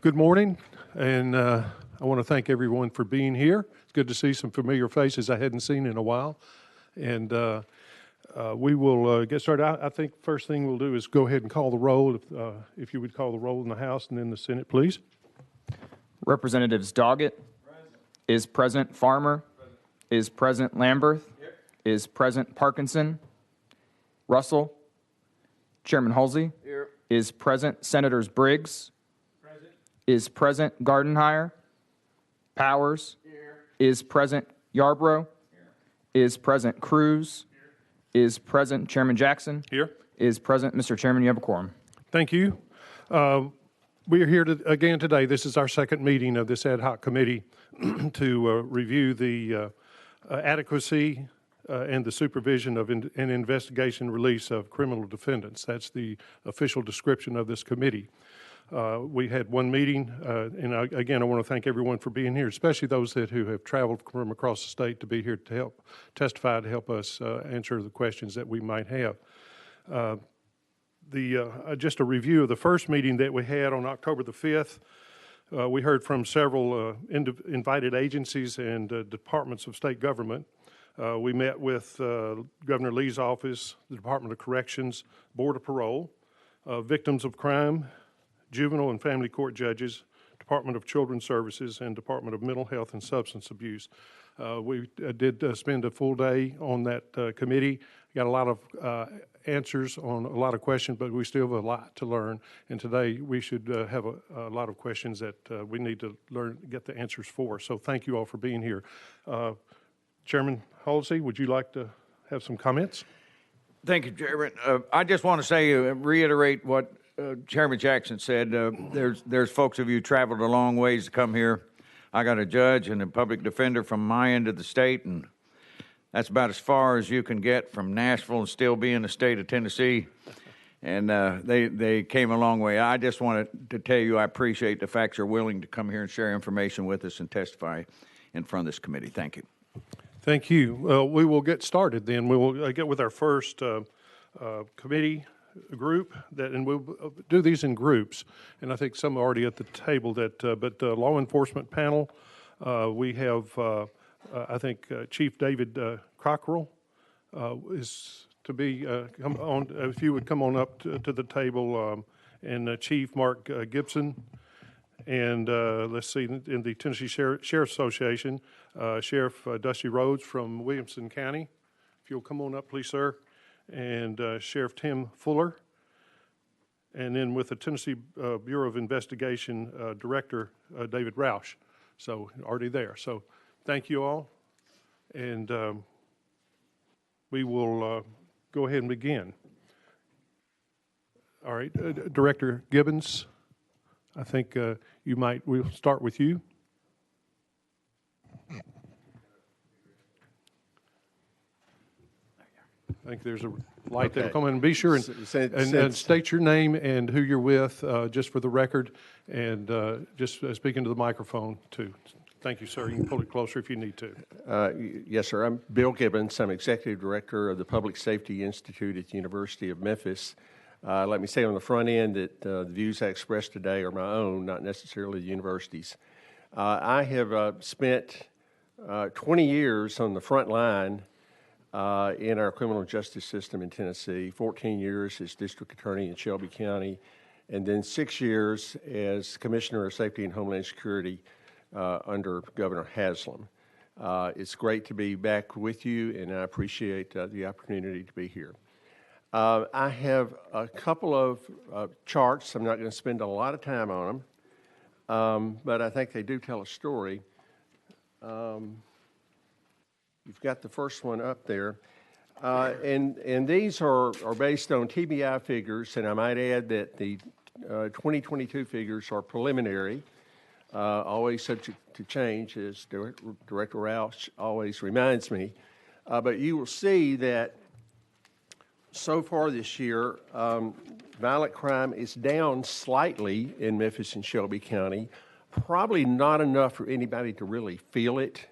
Good morning, and I want to thank everyone for being here. It's good to see some familiar faces I hadn't seen in a while. And we will get started. I think first thing we'll do is go ahead and call the roll, if you would call the roll in the House and then the Senate, please. Representatives Doggett. Present. Is present. Farmer. Present. Is present. Lamberth. Here. Is present. Parkinson. Russell. Chairman Halsey. Here. Is present. Senators Briggs. Present. Is present. Gardenhire. Powers. Here. Is present. Yarbrough. Here. Is present. Cruz. Here. Is present. Chairman Jackson. Here. Is present. Mr. Chairman, you have a quorum. Thank you. We are here again today. This is our second meeting of this ad hoc committee to review the adequacy and the supervision of an investigation release of criminal defendants. That's the official description of this committee. We had one meeting, and again, I want to thank everyone for being here, especially those who have traveled from across the state to be here to help testify, to help us answer the questions that we might have. Just a review of the first meeting that we had on October the 5th. We heard from several invited agencies and departments of state government. We met with Governor Lee's office, the Department of Corrections, Board of Parole, victims of crime, juvenile and family court judges, Department of Children's Services, and Department of Mental Health and Substance Abuse. We did spend a full day on that committee. Got a lot of answers on a lot of questions, but we still have a lot to learn. And today we should have a lot of questions that we need to get the answers for. So thank you all for being here. Chairman Halsey, would you like to have some comments? Thank you, Chairman. I just want to say, reiterate what Chairman Jackson said. There's folks of you traveled a long ways to come here. I got a judge and a public defender from my end of the state, and that's about as far as you can get from Nashville and still be in the state of Tennessee. And they came a long way. I just wanted to tell you I appreciate the fact you're willing to come here and share information with us and testify in front of this committee. Thank you. Thank you. We will get started then. We will get with our first committee group, and we'll do these in groups. And I think some are already at the table. But the law enforcement panel, we have, I think, Chief David Cockrell is to be come on. If you would come on up to the table, and Chief Mark Gibson. And let's see, in the Tennessee Sheriff's Association, Sheriff Dusty Rhodes from Williamson County. If you'll come on up, please, sir. And Sheriff Tim Fuller. And then with the Tennessee Bureau of Investigation Director, David Roush. So already there. So thank you all. And we will go ahead and begin. All right, Director Gibbons. I think we'll start with you. I think there's a light that'll come in. And be sure and state your name and who you're with, just for the record, and just speak into the microphone, too. Thank you, sir. You can pull it closer if you need to. Yes, sir. I'm Bill Gibbons. I'm Executive Director of the Public Safety Institute at the University of Memphis. Let me say on the front end that the views I expressed today are my own, not necessarily the university's. I have spent 20 years on the front line in our criminal justice system in Tennessee, 14 years as district attorney in Shelby County, and then 6 years as Commissioner of Safety and Homeland Security under Governor Haslam. It's great to be back with you, and I appreciate the opportunity to be here. I have a couple of charts. I'm not going to spend a lot of time on them, but I think they do tell a story. You've got the first one up there. And these are based on TBI figures, and I might add that the 2022 figures are preliminary, always subject to change, as Director Roush always reminds me. But you will see that so far this year, violent crime is down slightly in Memphis and Shelby County. Probably not enough for anybody to really feel it,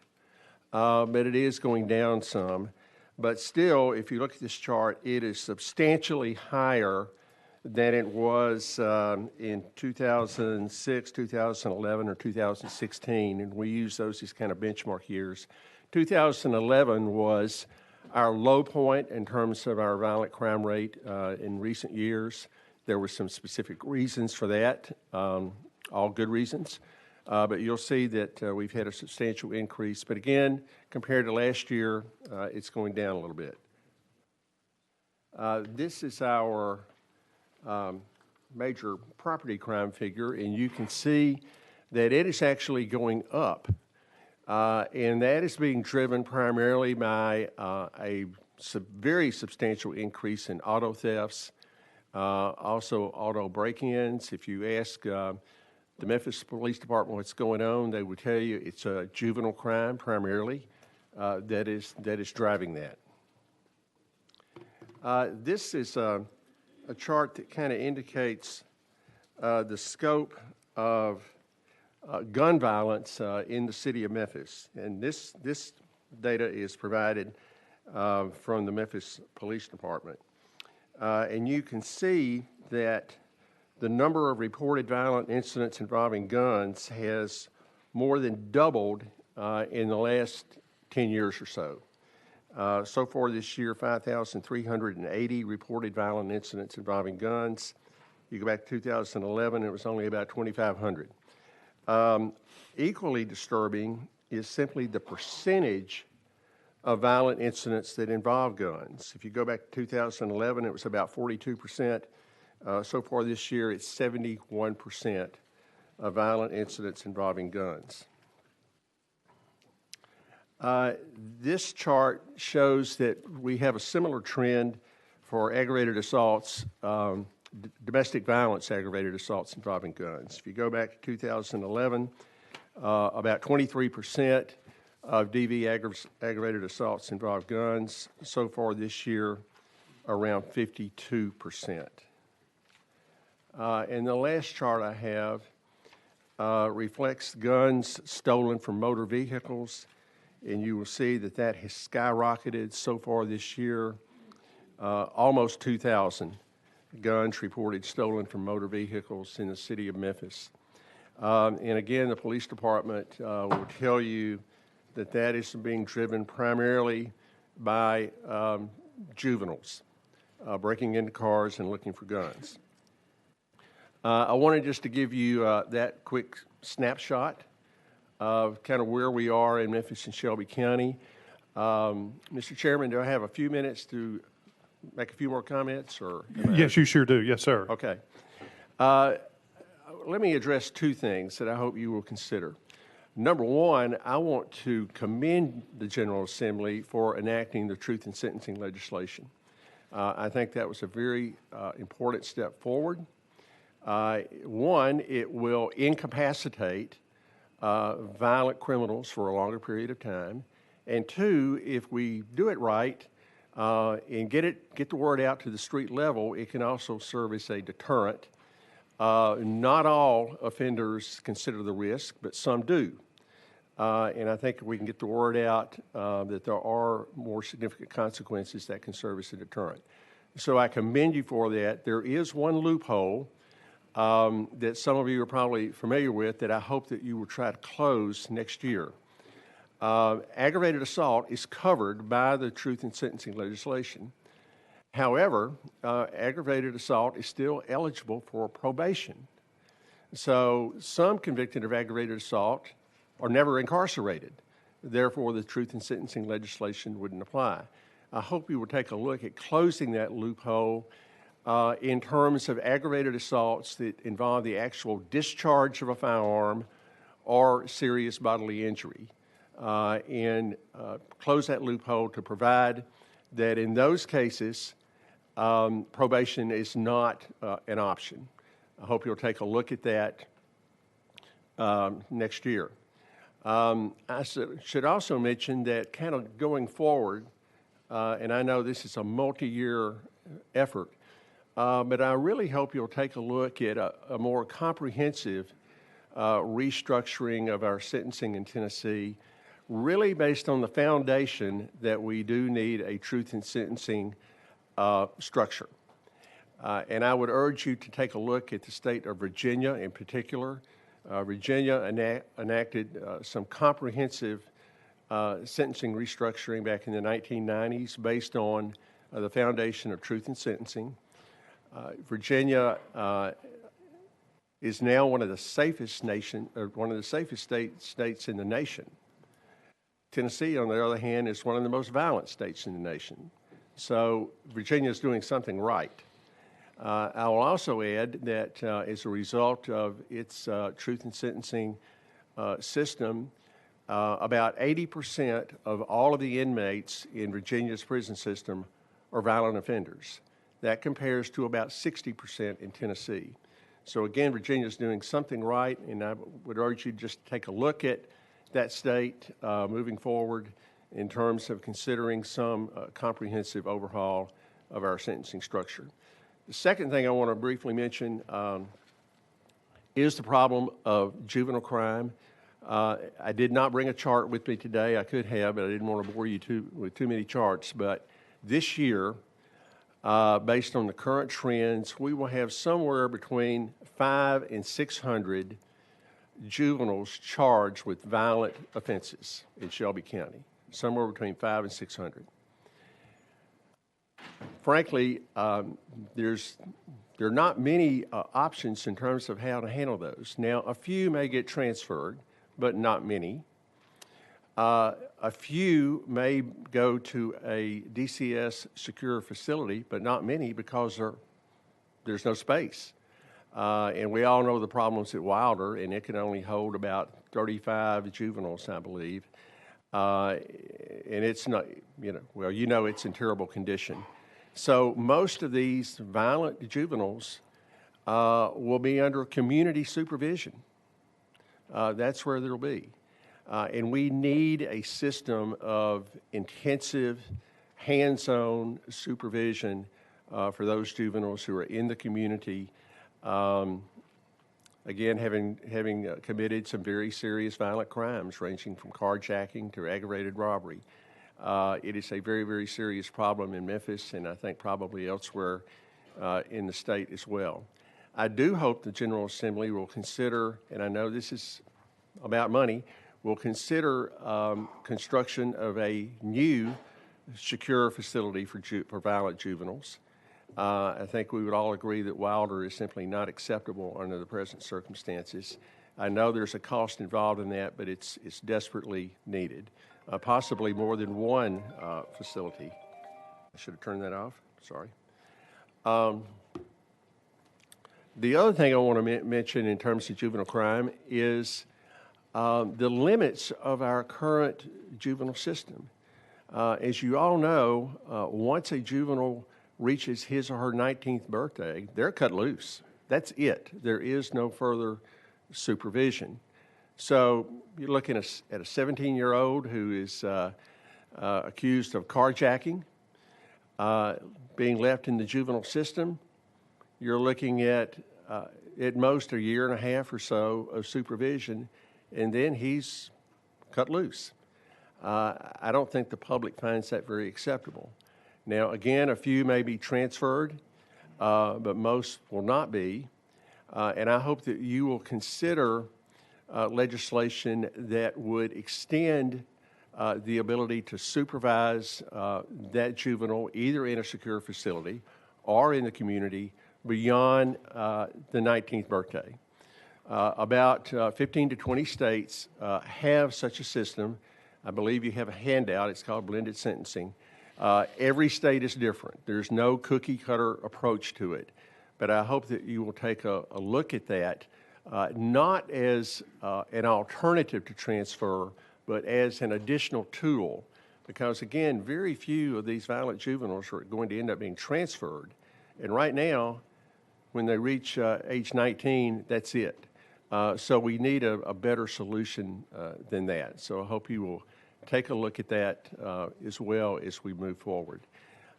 but it is going down some. But still, if you look at this chart, it is substantially higher than it was in 2006, 2011, or 2016, and we use those as kind of benchmark years. 2011 was our low point in terms of our violent crime rate in recent years. There were some specific reasons for that, all good reasons, but you'll see that we've had a substantial increase. But again, compared to last year, it's going down a little bit. This is our major property crime figure, and you can see that it is actually going up. And that is being driven primarily by a very substantial increase in auto thefts, also auto break-ins. If you ask the Memphis Police Department what's going on, they would tell you it's a juvenile crime primarily that is driving that. This is a chart that kind of indicates the scope of gun violence in the city of Memphis. And this data is provided from the Memphis Police Department. And you can see that the number of reported violent incidents involving guns has more than doubled in the last 10 years or so. So far this year, 5,380 reported violent incidents involving guns. You go back to 2011, it was only about 2,500. Equally disturbing is simply the percentage of violent incidents that involve guns. If you go back to 2011, it was about 42%. So far this year, it's 71% of violent incidents involving guns. This chart shows that we have a similar trend for aggravated assaults, domestic violence aggravated assaults involving guns. If you go back to 2011, about 23% of DV aggravated assaults involve guns. So far this year, around 52%. And the last chart I have reflects guns stolen from motor vehicles, and you will see that that has skyrocketed so far this year, almost 2,000 guns reported stolen from motor vehicles in the city of Memphis. And again, the police department will tell you that that is being driven primarily by juveniles breaking into cars and looking for guns. I wanted just to give you that quick snapshot of kind of where we are in Memphis and Shelby County. Mr. Chairman, do I have a few minutes to make a few more comments? Or Yes, you sure do. Yes, sir. Okay. Let me address two things that I hope you will consider. Number one, I want to commend the General Assembly for enacting the truth in sentencing legislation. I think that was a very important step forward. One, it will incapacitate violent criminals for a longer period of time. And two, if we do it right and get the word out to the street level, it can also serve as a deterrent. Not all offenders consider the risk, but some do. And I think if we can get the word out that there are more significant consequences that can serve as a deterrent. So I commend you for that. There is one loophole that some of you are probably familiar with that I hope that you will try to close next year. Aggravated assault is covered by the truth in sentencing legislation. However, aggravated assault is still eligible for probation. So some convicted of aggravated assault are never incarcerated. Therefore, the truth in sentencing legislation wouldn't apply. I hope you will take a look at closing that loophole in terms of aggravated assaults that involve the actual discharge of a firearm or serious bodily injury. And close that loophole to provide that in those cases, probation is not an option. I hope you'll take a look at that next year. I should also mention that kind of going forward, and I know this is a multi-year effort, but I really hope you'll take a look at a more comprehensive restructuring of our sentencing in Tennessee, really based on the foundation that we do need a truth in sentencing structure. And I would urge you to take a look at the state of Virginia in particular. Virginia enacted some comprehensive sentencing restructuring back in the 1990s based on the foundation of truth in sentencing. Virginia is now one of the safest states in the nation. Tennessee, on the other hand, is one of the most violent states in the nation. So Virginia is doing something right. I will also add that as a result of its truth in sentencing system, about 80% of all of the inmates in Virginia's prison system are violent offenders. That compares to about 60% in Tennessee. So again, Virginia is doing something right, and I would urge you to just take a look at that state moving forward in terms of considering some comprehensive overhaul of our sentencing structure. The second thing I want to briefly mention is the problem of juvenile crime. I did not bring a chart with me today. I could have, but I didn't want to bore you with too many charts. But this year, based on the current trends, we will have somewhere between 500 and 600 juveniles charged with violent offenses in Shelby County, somewhere between 500 and 600. Frankly, there are not many options in terms of how to handle those. Now, a few may get transferred, but not many. A few may go to a DCS secure facility, but not many because there's no space. And we all know the problems at Wilder, and it can only hold about 35 juveniles, I believe. And it's not, it's in terrible condition. So most of these violent juveniles will be under community supervision. That's where they'll be. And we need a system of intensive, hands-on supervision for those juveniles who are in the community. Again, having committed some very serious violent crimes, ranging from carjacking to aggravated robbery. It is a very, very serious problem in Memphis, and I think probably elsewhere in the state as well. I do hope the General Assembly will consider, and I know this is about money, will consider construction of a new secure facility for violent juveniles. I think we would all agree that Wilder is simply not acceptable under the present circumstances. I know there's a cost involved in that, but it's desperately needed. Possibly more than one facility. I should have turned that off, sorry. The other thing I want to mention in terms of juvenile crime is the limits of our current juvenile system. As you all know, once a juvenile reaches his or her 19th birthday, they're cut loose. That's it. There is no further supervision. So you're looking at a 17-year-old who is accused of carjacking, being left in the juvenile system. You're looking at most a year and a half or so of supervision, and then he's cut loose. I don't think the public finds that very acceptable. Now, again, a few may be transferred, but most will not be. And I hope that you will consider legislation that would extend the ability to supervise that juvenile either in a secure facility or in the community beyond the 19th birthday. About 15 to 20 states have such a system. I believe you have a handout. It's called blended sentencing. Every state is different. There's no cookie-cutter approach to it. But I hope that you will take a look at that, not as an alternative to transfer, but as an additional tool. Because, again, very few of these violent juveniles are going to end up being transferred. And right now, when they reach age 19, that's it. So we need a better solution than that. So I hope you will take a look at that as well as we move forward.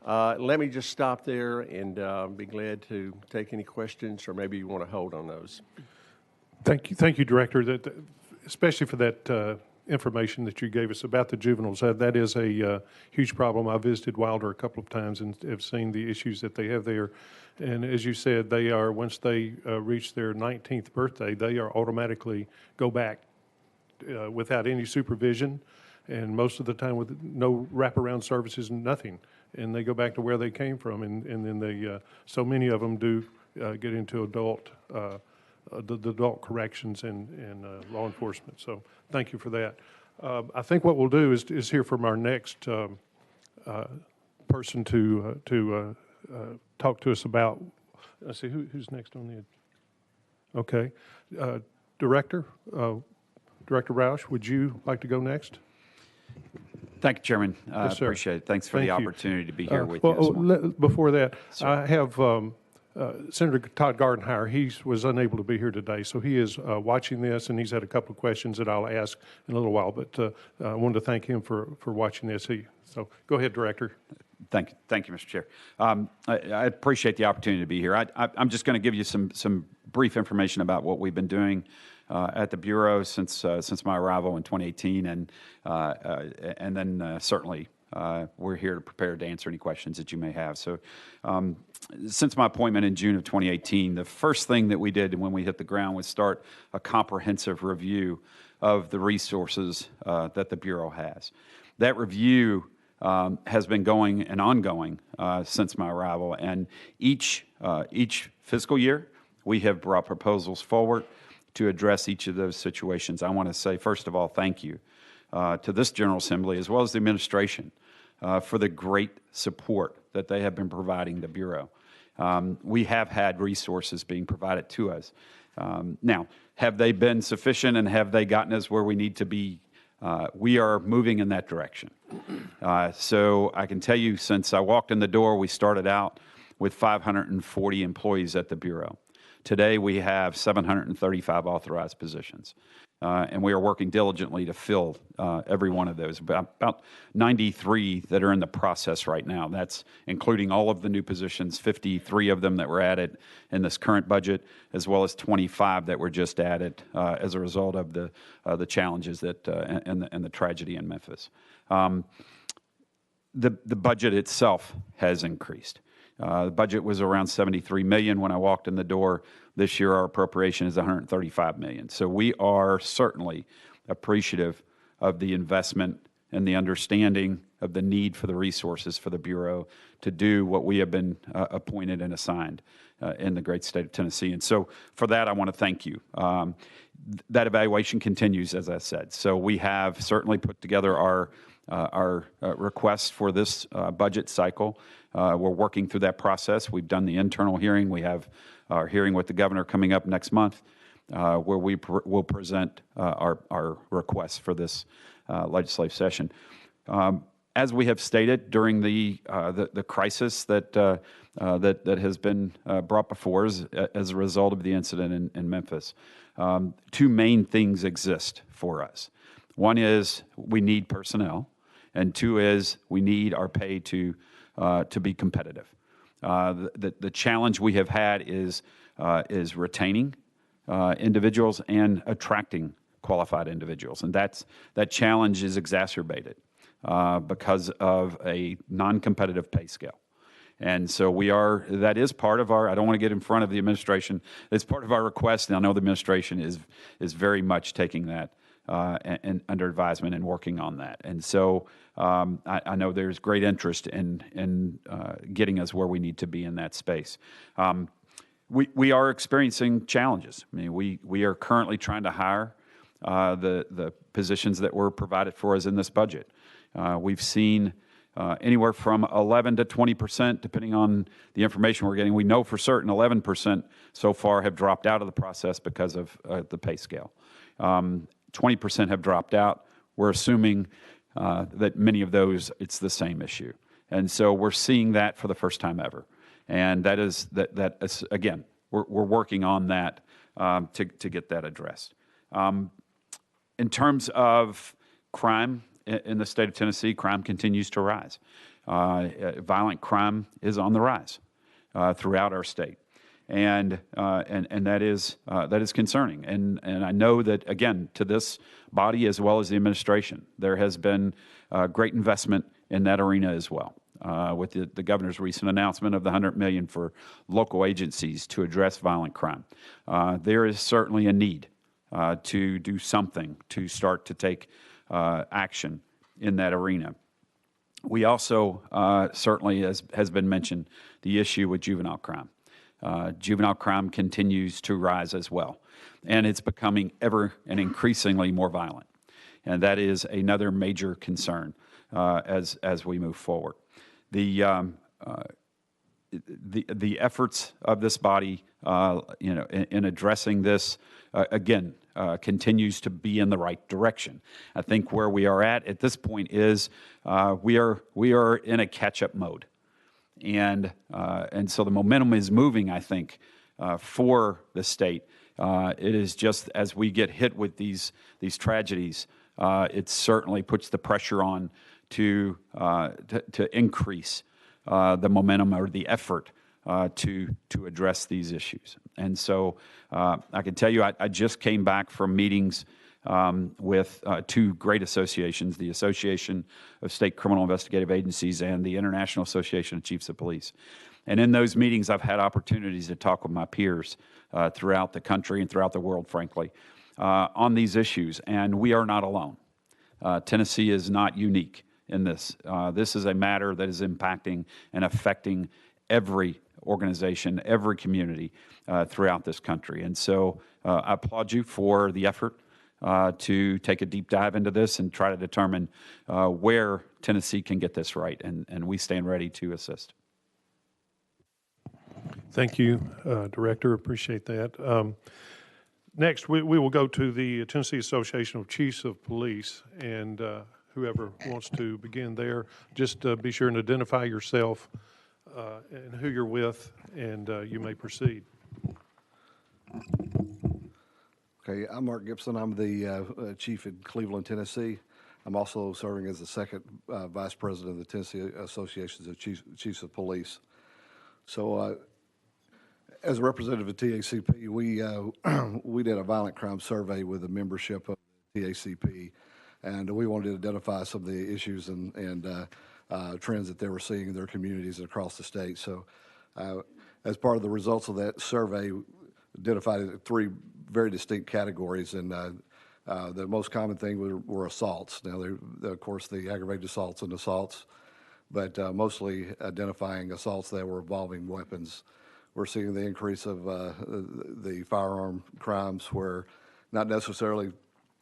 Let me just stop there and be glad to take any questions, or maybe you want to hold on those. Thank you, Director. Especially for that information that you gave us about the juveniles. That is a huge problem. I visited Wilder a couple of times and have seen the issues that they have there. And as you said, they are, once they reach their 19th birthday, they are automatically go back without any supervision, and most of the time with no wraparound services, nothing. And they go back to where they came from, and then they, so many of them do get into the adult corrections and law enforcement. So thank you for that. I think what we'll do is hear from our next person to talk to us about. Let's see who's next on the. Okay, Director Roush, would you like to go next? Thank you, Chairman. Yes, sir. Appreciate it. Thanks for Thank the you. opportunity to be here with you this Well, morning. before that, I have Senator Todd Gardenhire. He was unable to be here today, so he is watching this, and he's had a couple of questions that I'll ask in a little while. But I wanted to thank him for watching this. So go ahead, Director. Thank you, Mr. Chair. I appreciate the opportunity to be here. I'm just going to give you some brief information about what we've been doing at the Bureau since my arrival in 2018, and then certainly we're here to prepare to answer any questions that you may have. So since my appointment in June of 2018, the first thing that we did when we hit the ground was start a comprehensive review of the resources that the Bureau has. That review has been going and ongoing since my arrival, and each fiscal year we have brought proposals forward to address each of those situations. I want to say, first of all, thank you to this General Assembly as well as the administration for the great support that they have been providing the Bureau. We have had resources being provided to us. Now, have they been sufficient and have they gotten us where we need to be? We are moving in that direction. So I can tell you, since I walked in the door, we started out with 540 employees at the Bureau. Today, we have 735 authorized positions, and we are working diligently to fill every one of those. About 93 that are in the process right now. That's including all of the new positions, 53 of them that were added in this current budget, as well as 25 that were just added as a result of the challenges that and the tragedy in Memphis. The budget itself has increased. The budget was around $73 million when I walked in the door. This year, our appropriation is $135 million. So we are certainly appreciative of the investment and the understanding of the need for the resources for the Bureau to do what we have been appointed and assigned in the great state of Tennessee. And so for that, I want to thank you. That evaluation continues, as I said. So we have certainly put together our requests for this budget cycle. We're working through that process. We've done the internal hearing. We have our hearing with the governor coming up next month, where we will present our requests for this legislative session. As we have stated during the crisis that has been brought before us as a result of the incident in Memphis, two main things exist for us. One is we need personnel, and two is we need our pay to be competitive. The challenge we have had is retaining individuals and attracting qualified individuals, and that challenge is exacerbated because of a non-competitive pay scale. And so that is part of I don't want to get in front of the administration. It's part of our request, and I know the administration is very much taking that and under advisement and working on that. And so I know there's great interest in getting us where we need to be in that space. We are experiencing challenges. I mean, we are currently trying to hire the positions that were provided for us in this budget. We've seen anywhere from 11 to 20%, depending on the information we're getting. We know for certain 11% so far have dropped out of the process because of the pay scale. 20% have dropped out. We're assuming that many of those, it's the same issue. And so we're seeing that for the first time ever. And that is, again, we're working on that to get that addressed. In terms of crime in the state of Tennessee, crime continues to rise. Violent crime is on the rise throughout our state. and that is concerning. And I know that, again, to this body as well as the administration, there has been great investment in that arena as well. With the governor's recent announcement of the $100 million for local agencies to address violent crime, there is certainly a need to do something to start to take action in that arena. We also certainly, as has been mentioned, the issue with juvenile crime. Juvenile crime continues to rise as well, and it's becoming ever and increasingly more violent, and that is another major concern as we move forward. The efforts of this body, in addressing this, again, continues to be in the right direction. I think where we are at this point is we are in a catch-up mode, and so the momentum is moving, I think, for the state. It is just as we get hit with these tragedies, it certainly puts the pressure on to increase the momentum or the effort to address these issues. And so I can tell you, I just came back from meetings with two great associations, the Association of State Criminal Investigative Agencies and the International Association of Chiefs of Police. And in those meetings, I've had opportunities to talk with my peers throughout the country and throughout the world, frankly, on these issues. And we are not alone. Tennessee is not unique in this. This is a matter that is impacting and affecting every organization, every community throughout this country. And so I applaud you for the effort to take a deep dive into this and try to determine where Tennessee can get this right. And we stand ready to assist. Thank you, Director. Appreciate that. Next, we will go to the Tennessee Association of Chiefs of Police, and whoever wants to begin there, just be sure and identify yourself and who you're with, and you may proceed. Okay, I'm Mark Gibson. I'm the chief in Cleveland, Tennessee. I'm also serving as the second vice president of the Tennessee Associations of Chiefs of Police. So, as a representative of TACP, we did a violent crime survey with the membership of TACP, and we wanted to identify some of the issues and trends that they were seeing in their communities across the state. So, as part of the results of that survey, identified three very distinct categories, and the most common thing were assaults. Now, of course, the aggravated assaults and assaults, but mostly identifying assaults that were involving weapons. We're seeing the increase of the firearm crimes where not necessarily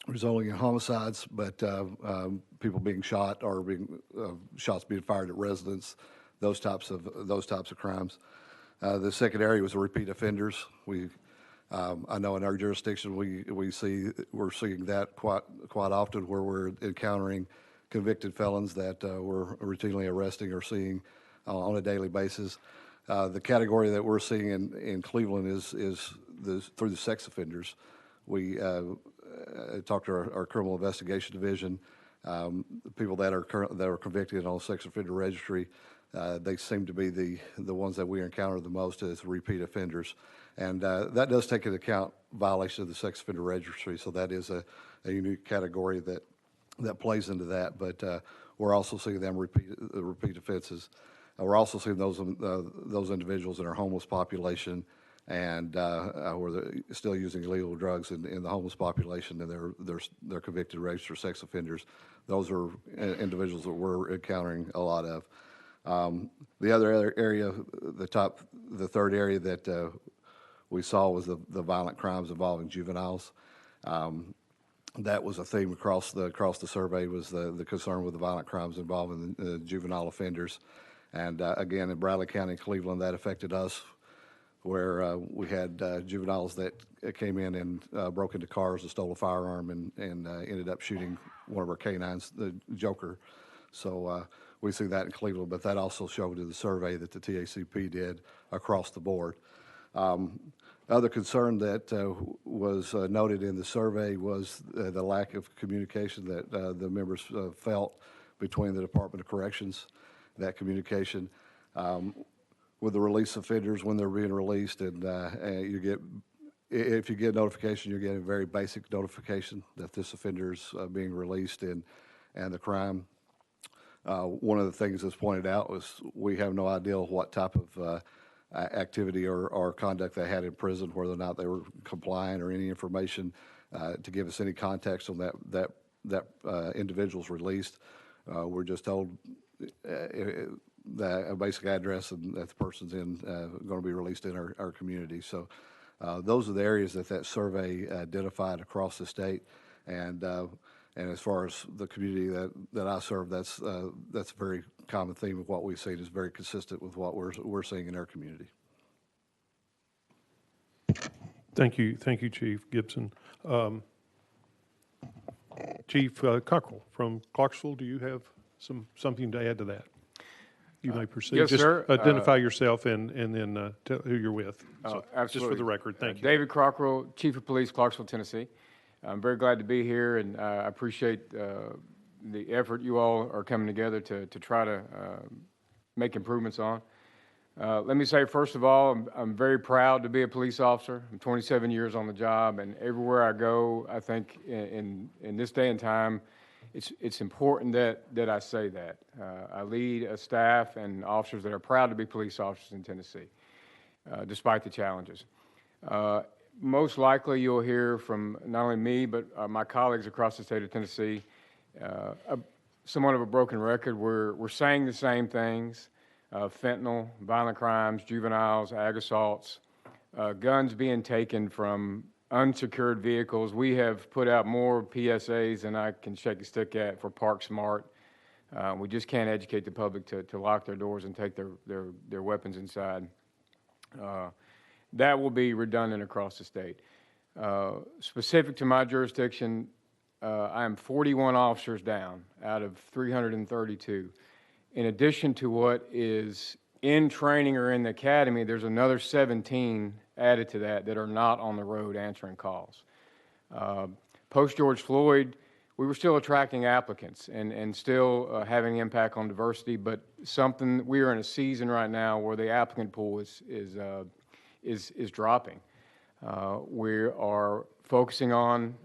resulting in homicides, but people being shot or shots being fired at residents, those types of crimes. The second area was repeat offenders. I know in our jurisdiction we're seeing that quite often, where we're encountering convicted felons that we're routinely arresting or seeing on a daily basis. The category that we're seeing in Cleveland is through the sex offenders. We talked to our criminal investigation division. People that are convicted on sex offender registry, they seem to be the ones that we encounter the most as repeat offenders, and that does take into account violation of the sex offender registry. So that is a unique category that plays into that. But we're also seeing them repeat offenses. We're also seeing those individuals in our homeless population, and where they're still using illegal drugs in the homeless population, and they're convicted registered sex offenders. Those are individuals that we're encountering a lot of. The other area, the third area that we saw was the violent crimes involving juveniles. That was a theme across the survey, was the concern with the violent crimes involving the juvenile offenders. And again, in Bradley County, Cleveland, that affected us, where we had juveniles that came in and broke into cars and stole a firearm and ended up shooting one of our canines, the Joker. So we see that in Cleveland, but that also showed in the survey that the TACP did across the board. Other concern that was noted in the survey was the lack of communication that the members felt between the Department of Corrections. That communication, with the release offenders when they're being released, and if you get notification, you're getting a very basic notification that this offender is being released and the crime. One of the things that's pointed out was we have no idea what type of activity or conduct they had in prison, whether or not they were compliant, or any information to give us any context on that individual's released. We're just told that a basic address and that the person's going to be released in our community. So those are the areas that survey identified across the state, and as far as the community that I serve, that's a very common theme of what we've seen is very consistent with what we're seeing in our community. Thank you, Chief Gibson. Chief Cockrell from Clarksville, do you have something to add to that? You may proceed. Yes, Just sir. identify yourself and then tell who you're with. So, Absolutely. Just for the record, thank you. David Cockrell, Chief of Police, Clarksville, Tennessee. I'm very glad to be here, and I appreciate the effort you all are coming together to try to make improvements on. Let me say, first of all, I'm very proud to be a police officer. I'm 27 years on the job, and everywhere I go, I think in this day and time, it's important that I say that. I lead a staff and officers that are proud to be police officers in Tennessee, despite the challenges. Most likely you'll hear from not only me, but my colleagues across the state of Tennessee, somewhat of a broken record. We're saying the same things: fentanyl, violent crimes, juveniles, ag assaults, guns being taken from unsecured vehicles. We have put out more PSAs than I can shake a stick at for Park Smart. We just can't educate the public to lock their doors and take their weapons inside. That will be redundant across the state. Specific to my jurisdiction, I am 41 officers down out of 332. In addition to what is in training or in the academy, there's another 17 added to that are not on the road answering calls. Post George Floyd, we were still attracting applicants and still having impact on diversity, but we are in a season right now where the applicant pool is dropping. We are focusing on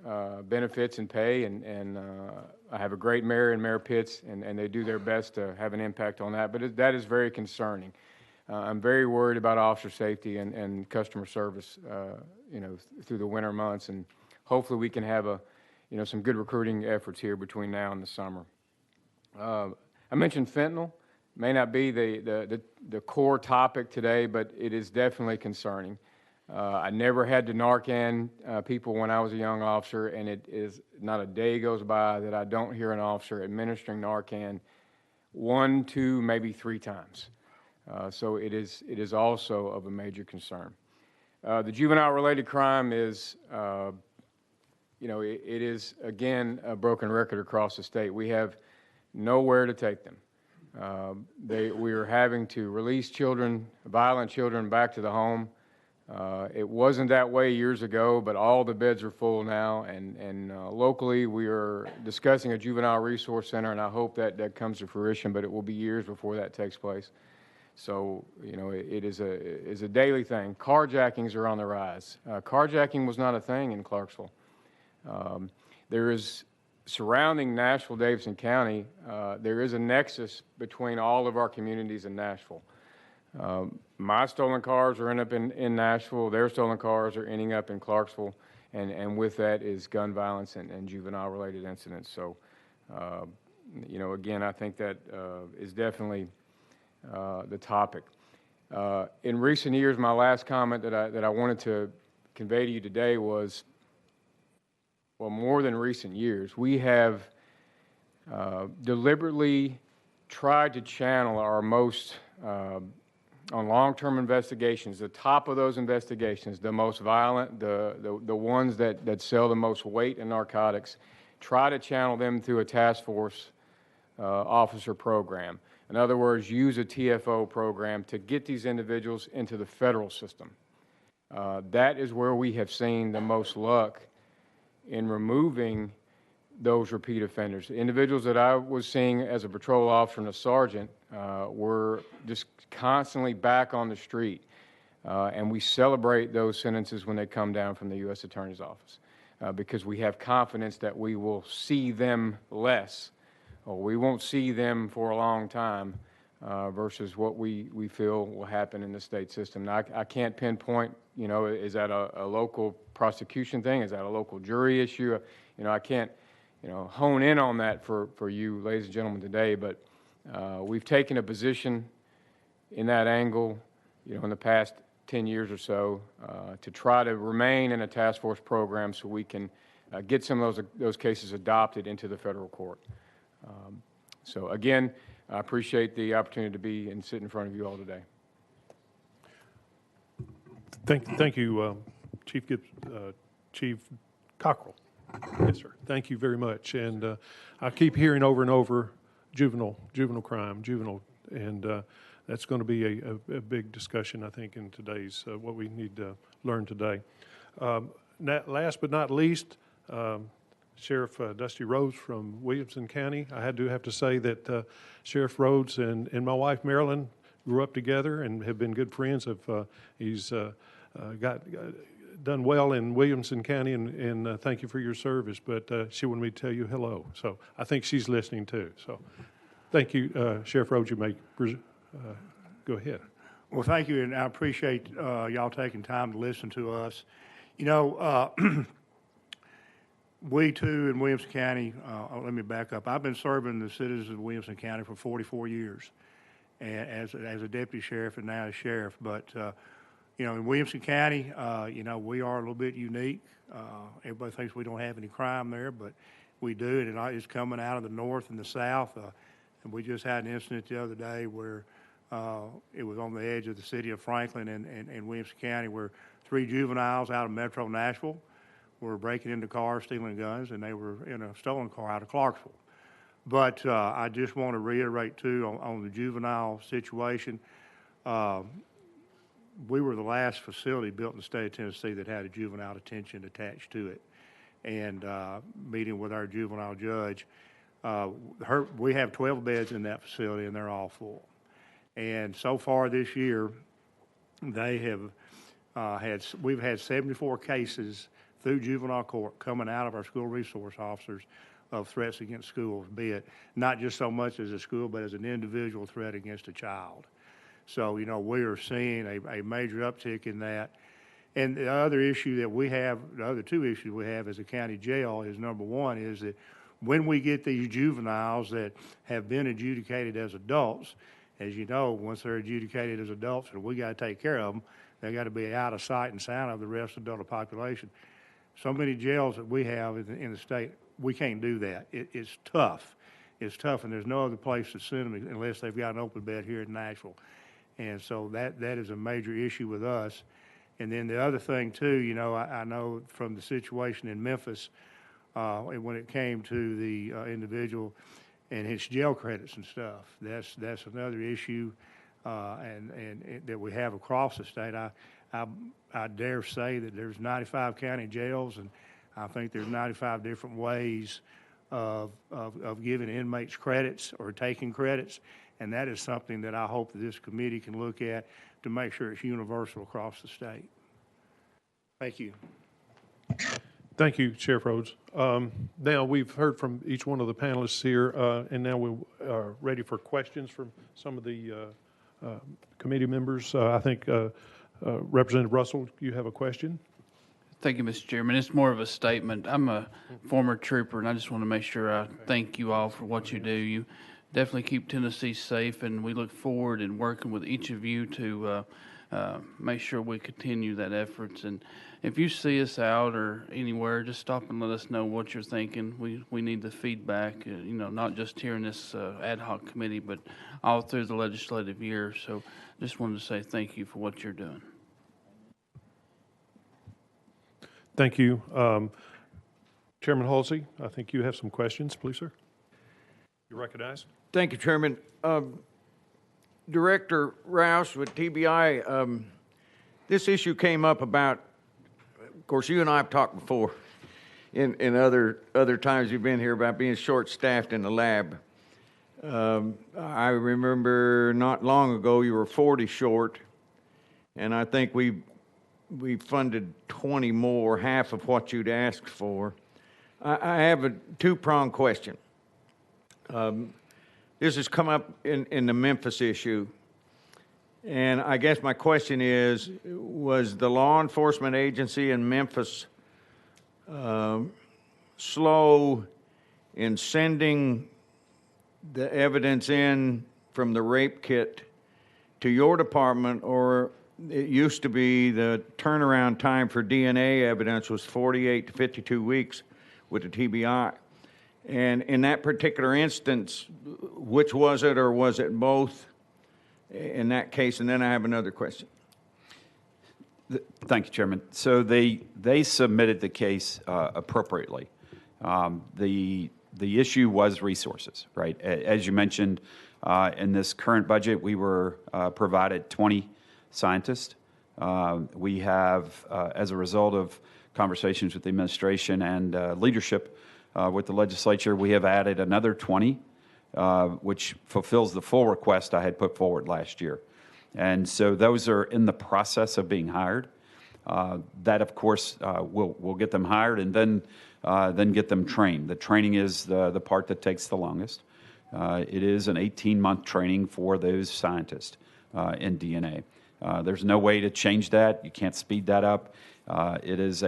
benefits and pay, and I have a great mayor and Mayor Pitts, and they do their best to have an impact on that, but that is very concerning. I'm very worried about officer safety and customer service, through the winter months, and hopefully we can have some good recruiting efforts here between now and the summer. I mentioned fentanyl. May not be the core topic today, but it is definitely concerning. I never had to Narcan people when I was a young officer, and it is not a day goes by that I don't hear an officer administering Narcan 1, 2, maybe 3 times. So it is also of a major concern. The juvenile-related crime is, it is, again, a broken record across the state. We have nowhere to take them. We are having to release children, violent children, back to the home. It wasn't that way years ago, but all the beds are full now, and locally we are discussing a juvenile resource center, and I hope that comes to fruition, but it will be years before that takes place. So, it is a daily thing. Carjackings are on the rise. Carjacking was not a thing in Clarksville. There is, surrounding Nashville, Davidson County, there is a nexus between all of our communities in Nashville. My stolen cars are ending up in Nashville. Their stolen cars are ending up in Clarksville, and with that is gun violence and juvenile-related incidents. So, again, I think that is definitely the topic. In recent years, my last comment that I wanted to convey to you today was, well, more than recent years, we have deliberately tried to channel our most, on long-term investigations, the top of those investigations, the most violent, the ones that sell the most weight in narcotics, try to channel them through a task force officer program. In other words, use a TFO program to get these individuals into the federal system. That is where we have seen the most luck in removing those repeat offenders. The individuals that I was seeing as a patrol officer and a sergeant we're just constantly back on the street. And we celebrate those sentences when they come down from the U.S. Attorney's Office because we have confidence that we will see them less, or we won't see them for a long time versus what we feel will happen in the state system. Now, I can't pinpoint, is that a local prosecution thing? Is that a local jury issue? I can't, hone in on that for you, ladies and gentlemen, today, but we've taken a position in that angle, in the past 10 years or so to try to remain in a task force program so we can get some of those cases adopted into the federal court. So again, I appreciate the opportunity to be and sit in front of you all today. Thank you, Chief Cockrell. Yes, sir. Thank you very much. And I keep hearing over and over juvenile crime, and that's going to be a big discussion, I think, in today's, what we need to learn today. Last but not least, Sheriff Dusty Rhodes from Williamson County. I have to say that Sheriff Rhodes and my wife, Marilyn, grew up together and have been good friends. He's done well in Williamson County, and thank you for your service. But she wanted me to tell you hello. So I think she's listening too. So thank you, Sheriff Rhodes. You may go ahead. Well, thank you, and I appreciate y'all taking time to listen to us. We too in Williamson County, let me back up. I've been serving the citizens of Williamson County for 44 years and as a deputy sheriff and now as sheriff. But, in Williamson County, we are a little bit unique. Everybody thinks we don't have any crime there, but we do. And it's coming out of the north and the south. And we just had an incident the other day where it was on the edge of the city of Franklin and Williamson County where 3 juveniles out of Metro Nashville were breaking into cars, stealing guns, and they were in a stolen car out of Clarksville. But I just want to reiterate, too, on the juvenile situation. We were the last facility built in the state of Tennessee that had a juvenile detention attached to it. And meeting with our juvenile judge, we have 12 beds in that facility, and they're all full. And so far this year, they have we've had 74 cases through juvenile court coming out of our school resource officers of threats against schools, be it not just so much as a school, but as an individual threat against a child. So, we are seeing a major uptick in that. And the other issue that we have, the other 2 issues we have as a county jail is, number one, is that when we get these juveniles that have been adjudicated as adults, as you know, once they're adjudicated as adults and we got to take care of them, they got to be out of sight and sound of the rest of the adult population. So many jails that we have in the state, we can't do that. It's tough. It's tough, and there's no other place to send them unless they've got an open bed here in Nashville. And so that is a major issue with us. And then the other thing, too, I know from the situation in Memphis, when it came to the individual and his jail credits and stuff, that's another issue and that we have across the state. I dare say that there's 95 county jails, and I think there's 95 different ways of giving inmates credits or taking credits, and that is something that I hope that this committee can look at to make sure it's universal across the state. Thank you. Thank you, Sheriff Rhodes. Now, we've heard from each one of the panelists here, and now we are ready for questions from some of the committee members. I think Representative Russell, you have a question? Thank you, Mr. Chairman. It's more of a statement. I'm a former trooper, and I just want to make sure I thank you all for what you do. You definitely keep Tennessee safe, and we look forward in working with each of you to make sure we continue that efforts. And if you see us out or anywhere, just stop and let us know what you're thinking. We need the feedback, not just here in this ad hoc committee, but all through the legislative year. So just wanted to say thank you for what you're doing. Thank you. Chairman Halsey, I think you have some questions, please, sir. You're recognized. Thank you, Chairman. Director Rouse with TBI, this issue came up about, of course, you and I have talked before in other times you've been here about being short-staffed in the lab. I remember not long ago you were 40 short, and I think we funded 20 more, half of what you'd asked for. I have a two-pronged question. This has come up in the Memphis issue, and I guess my question is, was the law enforcement agency in Memphis slow in sending the evidence in from the rape kit to your department, or it used to be the turnaround time for DNA evidence was 48 to 52 weeks with the TBI? And in that particular instance, which was it, or was it both in that case? And then I have another question. Thank you, Chairman. So they submitted the case appropriately. The issue was resources, right? As you mentioned, in this current budget, we were provided 20 scientists. We have, as a result of conversations with the administration and leadership with the legislature, we have added another 20, which fulfills the full request I had put forward last year. And so those are in the process of being hired. That, of course, we'll get them hired and then get them trained. The training is the part that takes the longest. It is an 18-month training for those scientists in DNA. There's no way to change that. You can't speed that up. It is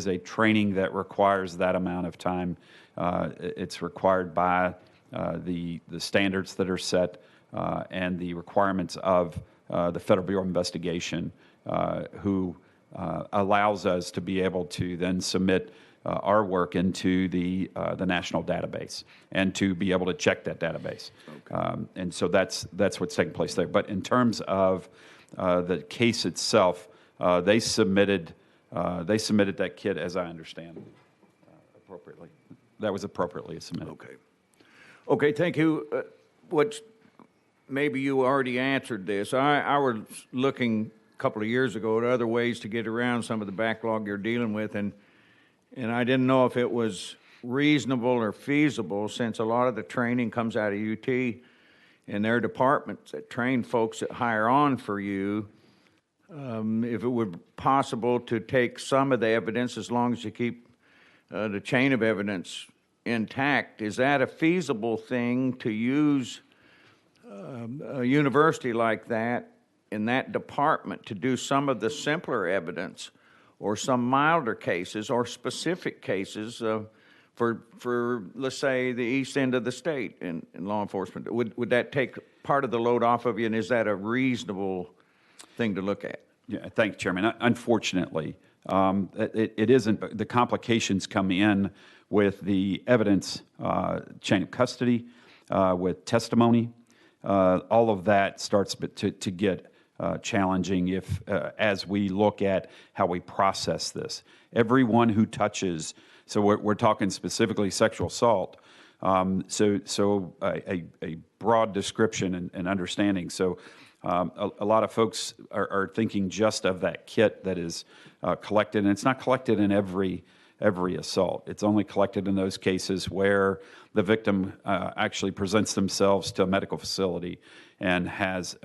a training that requires that amount of time. It's required by the standards that are set and the requirements of the Federal Bureau of Investigation, who allows us to be able to then submit our work into the national database and to be able to check that database. Okay. And so that's what's taking place there. But in terms of the case itself, they submitted that kit, as I understand, appropriately. That was appropriately submitted. Okay, thank you. Maybe you already answered this. I was looking a couple of years ago at other ways to get around some of the backlog you're dealing with, and I didn't know if it was reasonable or feasible, since a lot of the training comes out of UT and their departments that train folks that hire on for you, if it would be possible to take some of the evidence, as long as you keep the chain of evidence intact. Is that a feasible thing to use a university like that in that department to do some of the simpler evidence or some milder cases or specific cases for let's say, the east end of the state in law enforcement? Would that take part of the load off of you, and is that a reasonable thing to look at? Yeah, thank you, Chairman. Unfortunately, it isn't. The complications come in with the evidence chain of custody, with testimony. All of that starts to get challenging as we look at how we process this. Everyone who touches, so we're talking specifically sexual assault, so a broad description and understanding. So a lot of folks are thinking just of that kit that is collected, and it's not collected in every assault. It's only collected in those cases where the victim actually presents themselves to a medical facility and has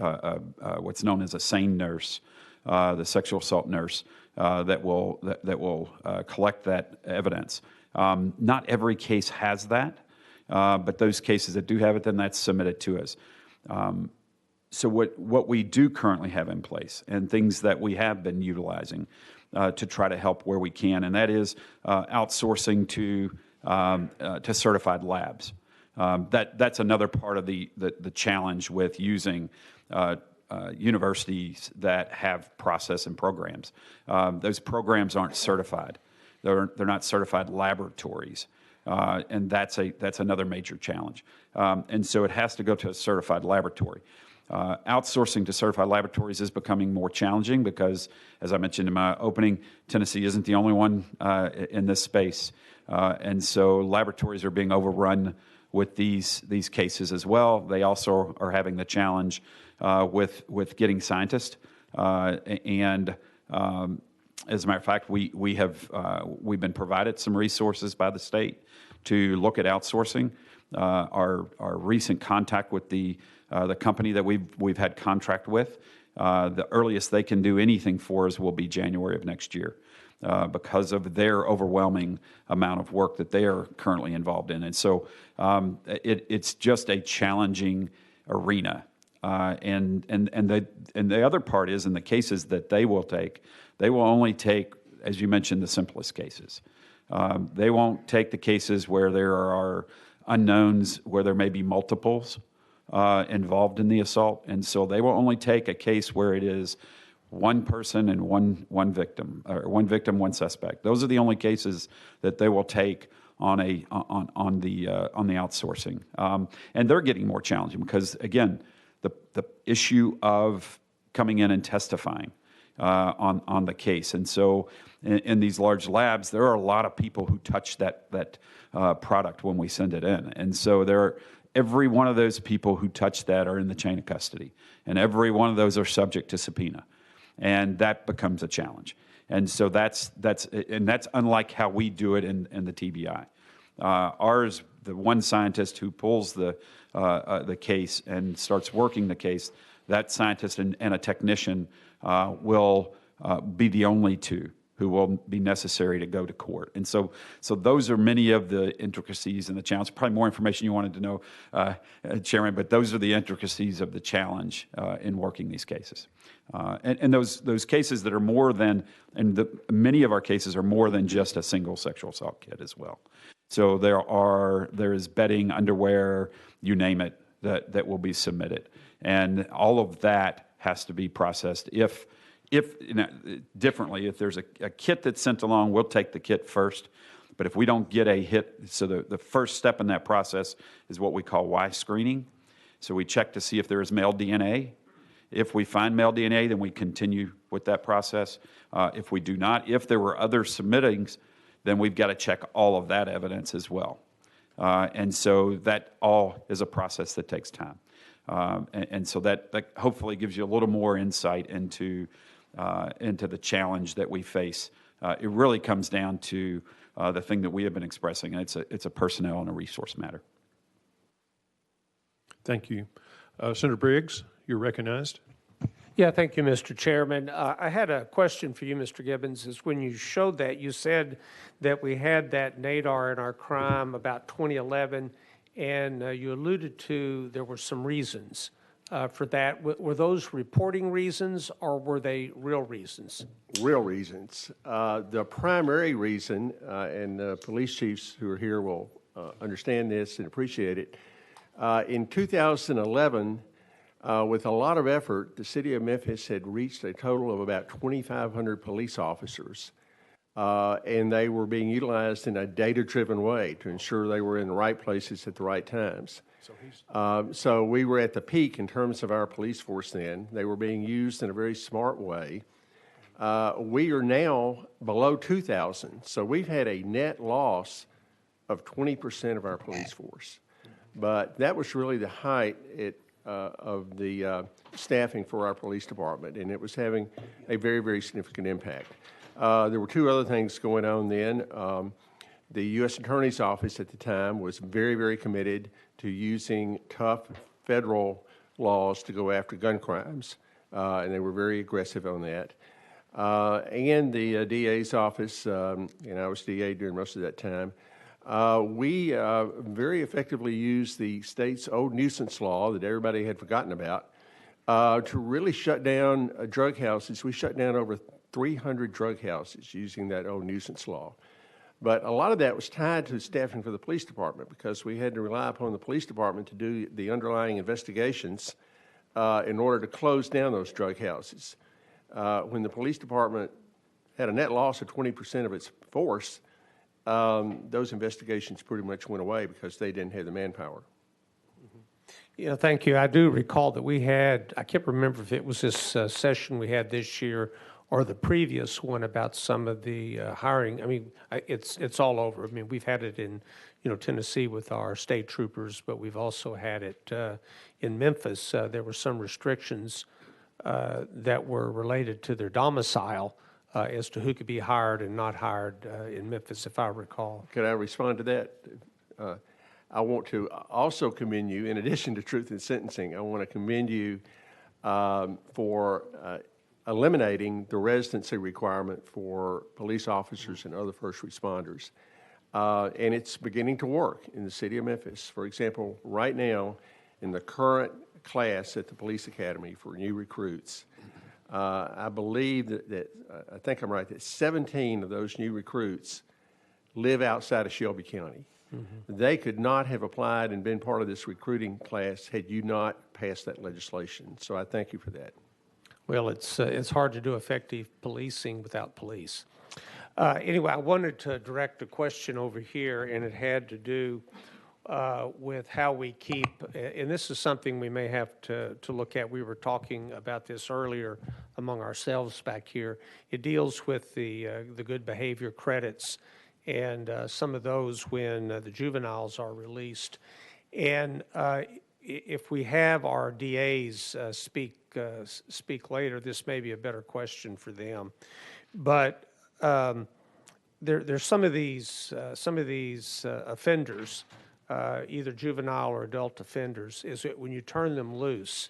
what's known as a SANE nurse, the sexual assault nurse, that will collect that evidence. Not every case has that, but those cases that do have it, then that's submitted to us. So what we do currently have in place, and things that we have been utilizing to try to help where we can, and that is outsourcing to certified labs. That's another part of the challenge with using universities that have process and programs. Those programs aren't certified. They're not certified laboratories. And that's another major challenge. And so it has to go to a certified laboratory. Outsourcing to certified laboratories is becoming more challenging because, as I mentioned in my opening, Tennessee isn't the only one in this space. And so laboratories are being overrun with these cases as well. They also are having the challenge with getting scientists and As a matter of fact, we've been provided some resources by the state to look at outsourcing. Our recent contact with the company that we've had contract with, the earliest they can do anything for us will be January of next year, because of their overwhelming amount of work that they are currently involved in. And so it's just a challenging arena. And the other part is, in the cases that they will only take, as you mentioned, the simplest cases. They won't take the cases where there are unknowns, where there may be multiples involved in the assault. And so they will only take a case where it is one person and one victim, or one victim, one suspect. Those are the only cases that they will take on the outsourcing. And they're getting more challenging because, again, the issue of coming in and testifying on the case. And so in these large labs, there are a lot of people who touch that product when we send it in. And so every one of those people who touch that are in the chain of custody. And every one of those are subject to subpoena. And that becomes a challenge. And so that's unlike how we do it in the TBI. Ours, the one scientist who pulls the case and starts working the case, that scientist and a technician will be the only two who will be necessary to go to court. And so those are many of the intricacies and the challenge. Probably more information you wanted to know, Chairman, but those are the intricacies of the challenge in working these cases. And those cases that are more than, many of our cases are more than just a single sexual assault kit as well. So there is bedding, underwear, you name it, that will be submitted. And all of that has to be processed. If differently, if there's a kit that's sent along, we'll take the kit first. But if we don't get a hit, so the first step in that process is what we call Y screening. So we check to see if there is male DNA. If we find male DNA, then we continue with that process. If we do not, if there were other submittings, then we've got to check all of that evidence as well. And so that all is a process that takes time. And so that hopefully gives you a little more insight into the challenge that we face. It really comes down to the thing that we have been expressing, and it's a personnel and a resource matter. Thank you. Senator Briggs, you're recognized. Yeah, thank you, Mr. Chairman. I had a question for you, Mr. Gibbons. Is when you showed that, you said that we had that NADAR in our crime about 2011, and you alluded to there were some reasons for that. Were those reporting reasons, or were they real reasons? Real reasons. The primary reason, and police chiefs who are here will understand this and appreciate it, in 2011, with a lot of effort, the city of Memphis had reached a total of about 2,500 police officers, and they were being utilized in a data-driven way to ensure they were in the right places at the right times. So we were at the peak in terms of our police force then. They were being used in a very smart way. We are now below 2,000, so we've had a net loss of 20% of our police force. But that was really the height of the staffing for our police department, and it was having a very, very significant impact. There were two other things going on then. The U.S. Attorney's Office at the time was very, very committed to using tough federal laws to go after gun crimes, and they were very aggressive on that. And the DA's office, and I was DA during most of that time, we very effectively used the state's old nuisance law that everybody had forgotten about to really shut down drug houses. We shut down over 300 drug houses using that old nuisance law. But a lot of that was tied to staffing for the police department because we had to rely upon the police department to do the underlying investigations in order to close down those drug houses. When the police department had a net loss of 20% of its force, those investigations pretty much went away because they didn't have the manpower. Yeah, thank you. I do recall that we had, I can't remember if it was this session we had this year or the previous one about some of the hiring. I mean, it's all over. I mean, we've had it in, Tennessee with our state troopers, but we've also had it in Memphis. There were some restrictions that were related to their domicile as to who could be hired and not hired in Memphis, if I recall. Could I respond to that? I want to also commend you, in addition to truth in sentencing, I want to commend you for eliminating the residency requirement for police officers and other first responders. And it's beginning to work in the city of Memphis. For example, right now, in the current class at the police academy for new recruits, I believe that I think I'm right, that 17 of those new recruits live outside of Shelby County. Mm-hmm. They could not have applied and been part of this recruiting class had you not passed that legislation. So I thank you for that. Well, it's hard to do effective policing without police. Anyway, I wanted to direct a question over here, and it had to do with how we keep, and this is something we may have to look at. We were talking about this earlier among ourselves back here. It deals with the good behavior credits and some of those when the juveniles are released. And if we have our DAs speak later, this may be a better question for them. But there's some of these offenders, either juvenile or adult offenders, is that when you turn them loose,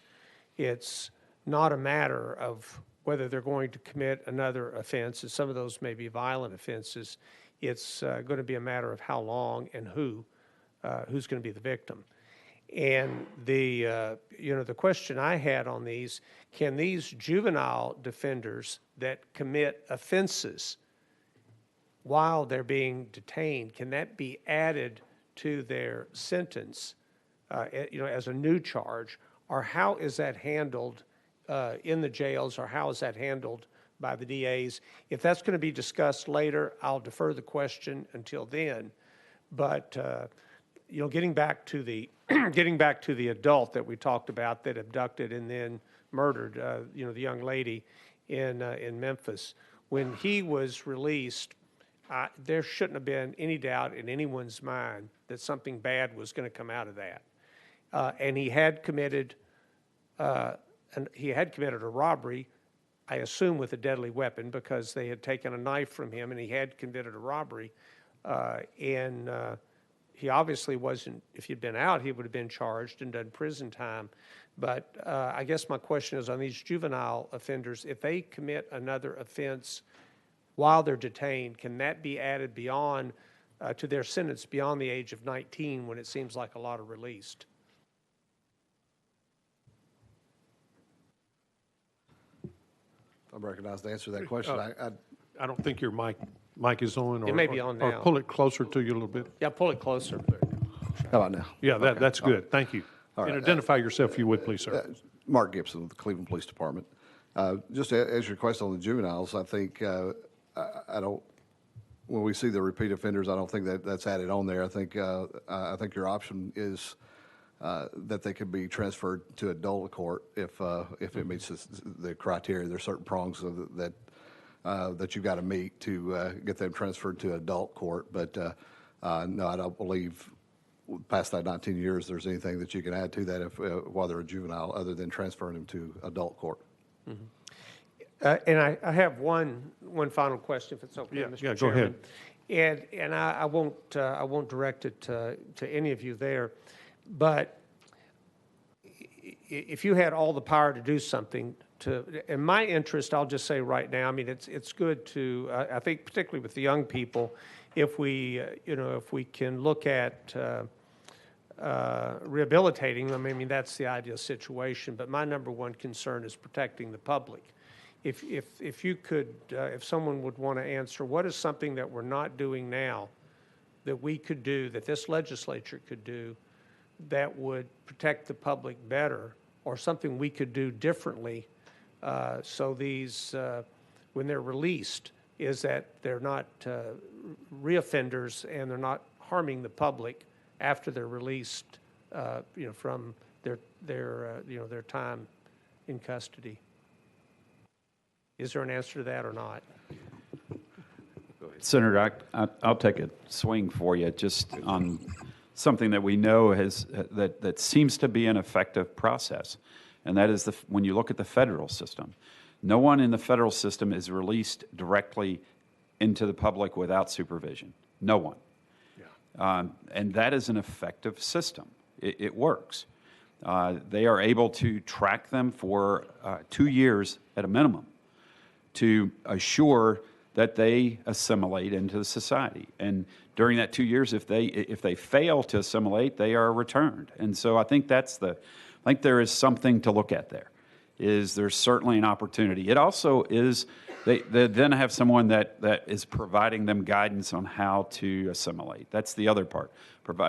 it's not a matter of whether they're going to commit another offense, and some of those may be violent offenses. It's going to be a matter of how long and who's going to be the victim. And the question I had on these, can these juvenile defenders that commit offenses while they're being detained, can that be added to their sentence, as a new charge, or how is that handled in the jails, or how is that handled by the DAs? If that's going to be discussed later, I'll defer the question until then. But getting back to the adult that we talked about that abducted and then murdered, the young lady in Memphis, when he was released, there shouldn't have been any doubt in anyone's mind that something bad was going to come out of that. And he had committed a robbery, I assume with a deadly weapon, because they had taken a knife from him and he had committed a robbery. He obviously wasn't, if he'd been out, he would have been charged and done prison time. But I guess my question is on these juvenile offenders, if they commit another offense while they're detained, can that be added beyond to their sentence beyond the age of 19 when it seems like a lot are released? I'm recognized to answer that question. I don't think your mic is on. It may be on now. Or pull it closer to you a little bit. Yeah, pull it closer. How about now? Yeah, that's good. Thank you. right. And identify yourself, if you would, please, sir. Mark Gibson with the Cleveland Police Department. Just to answer your question on the juveniles, I think when we see the repeat offenders, I don't think that's added on there. I think your option is that they could be transferred to adult court if it meets the criteria. There's certain prongs that you've got to meet to get them transferred to adult court. But no, I don't believe past that 19 years there's anything that you can add to that while they're a juvenile other than transferring them to adult court. Mm-hmm. And I have one final question, if it's okay, Mr. Chairman. Go ahead. And I won't direct it to any of you there, but if you had all the power to do something, in my interest, I'll just say right now, I mean, it's good to, I think particularly with the young people, if we can look at rehabilitating them, I mean, that's the ideal situation. But my number one concern is protecting the public. If you could, if someone would want to answer, what is something that we're not doing now that we could do, that this legislature could do, that would protect the public better, or something we could do differently so these, when they're released, is that they're not reoffenders and they're not harming the public after they're released, from their time in custody. Is there an answer to that or not? Senator, I'll take a swing for you just on something that we know that seems to be an effective process, and that is when you look at the federal system. No one in the federal system is released directly into the public without supervision. No one. And that is an effective system. It works. They are able to track them for 2 years at a minimum to assure that they assimilate into the society. And during that 2 years, if they fail to assimilate, they are returned. And so I think there is something to look at there. There's certainly an opportunity. It also is, they then have someone that is providing them guidance on how to assimilate. That's the other part.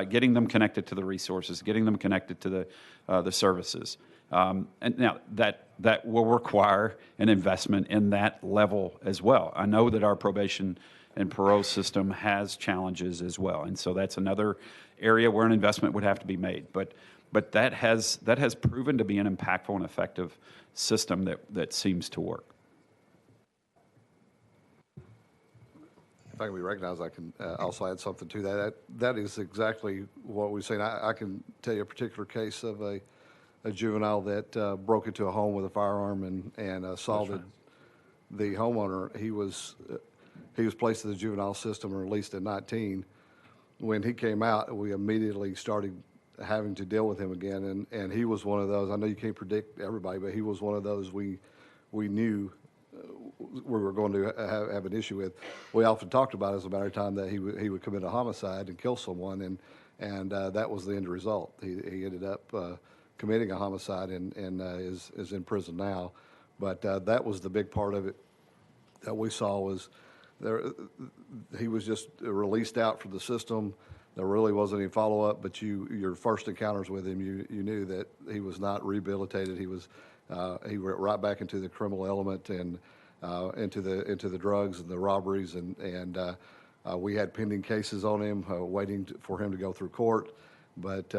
Getting them connected to the resources, getting them connected to the services. And now that will require an investment in that level as well. I know that our probation and parole system has challenges as well. And so that's another area where an investment would have to be made. But that has proven to be an impactful and effective system that seems to work. If I can be recognized, I can also add something to that. That is exactly what we've seen. I can tell you a particular case of a juvenile that broke into a home with a firearm and assaulted the homeowner. He was placed in the juvenile system and released at 19. When he came out, we immediately started having to deal with him again, and he was one of those. I know you can't predict everybody, but he was one of those we knew we were going to have an issue with. We often talked about, as a matter of time, that he would commit a homicide and kill someone, and that was the end result. He ended up committing a homicide and is in prison now. But that was the big part of it that we saw was he was just released out from the system. There really wasn't any follow-up, but your first encounters with him, you knew that he was not rehabilitated. He went right back into the criminal element and into the drugs and the robberies, and we had pending cases on him, waiting for him to go through court. But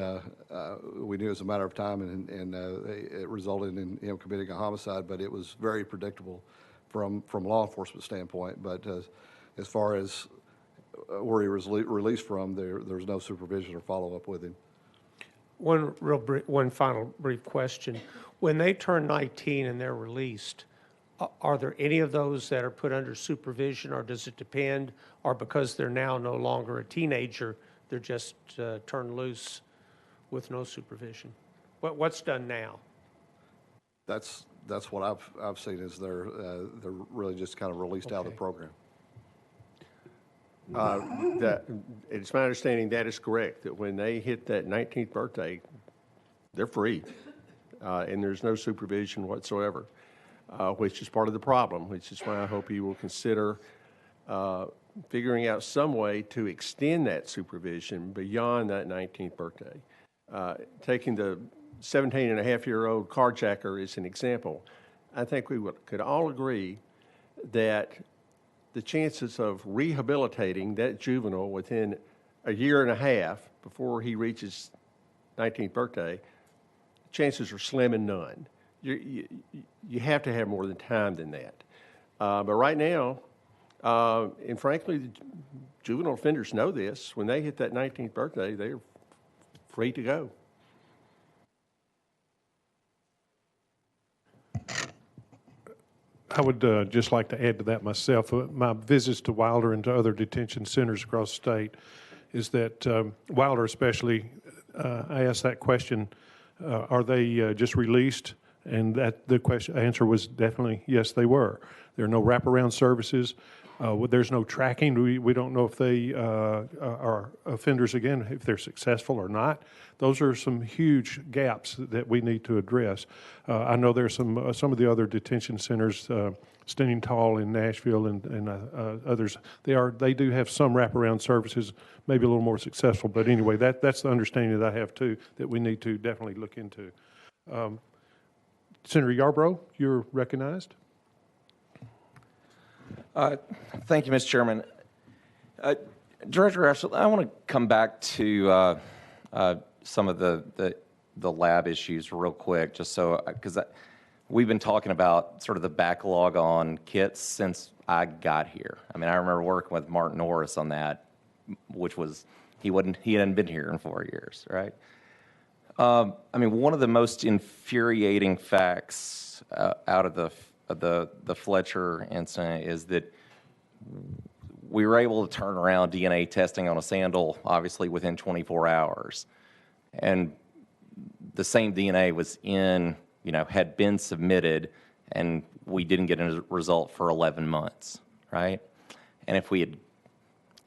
we knew it was a matter of time, and it resulted in him committing a homicide. But it was very predictable from law enforcement standpoint. But as far as where he was released from, there's no supervision or follow-up with him. One final brief question. When they turn 19 and they're released, are there any of those that are put under supervision, or does it depend? Or because they're now no longer a teenager, they're just turned loose with no supervision? What's done now? That's what I've seen is they're really just kind of released out of the program. It's my understanding that is correct, that when they hit that 19th birthday, they're free, and there's no supervision whatsoever, which is part of the problem, which is why I hope you will consider figuring out some way to extend that supervision beyond that 19th birthday. Taking the 17-and-a-half-year-old carjacker as an example, I think we could all agree that the chances of rehabilitating that juvenile within a year and a half before he reaches 19th birthday, chances are slim and none. You have to have more than time than that. But right now, and frankly, the juvenile offenders know this. When they hit that 19th birthday, they're free to go. I would just like to add to that myself. My visits to Wilder and to other detention centers across the state is that Wilder especially, I asked that question, are they just released? And that the answer was definitely yes, they were. There are no wraparound services. There's no tracking. We don't know if they are offenders again, if they're successful or not. Those are some huge gaps that we need to address. I know there's some of the other detention centers, Standing Tall in Nashville and others. They do have some wraparound services, maybe a little more successful. But anyway, that's the understanding that I have too, that we need to definitely look into. Senator Yarbrough, you're recognized. Thank you, Mr. Chairman. Director Ashley, I want to come back to some of the lab issues real quick, just so, because we've been talking about sort of the backlog on kits since I got here. I mean, I remember working with Mark Norris on that, which was, he hadn't been here in 4 years, right? I mean, one of the most infuriating facts out of the the Fletcher incident is that we were able to turn around DNA testing on a sandal, obviously, within 24 hours. And the same DNA was had been submitted, and we didn't get a result for 11 months, right? And if we had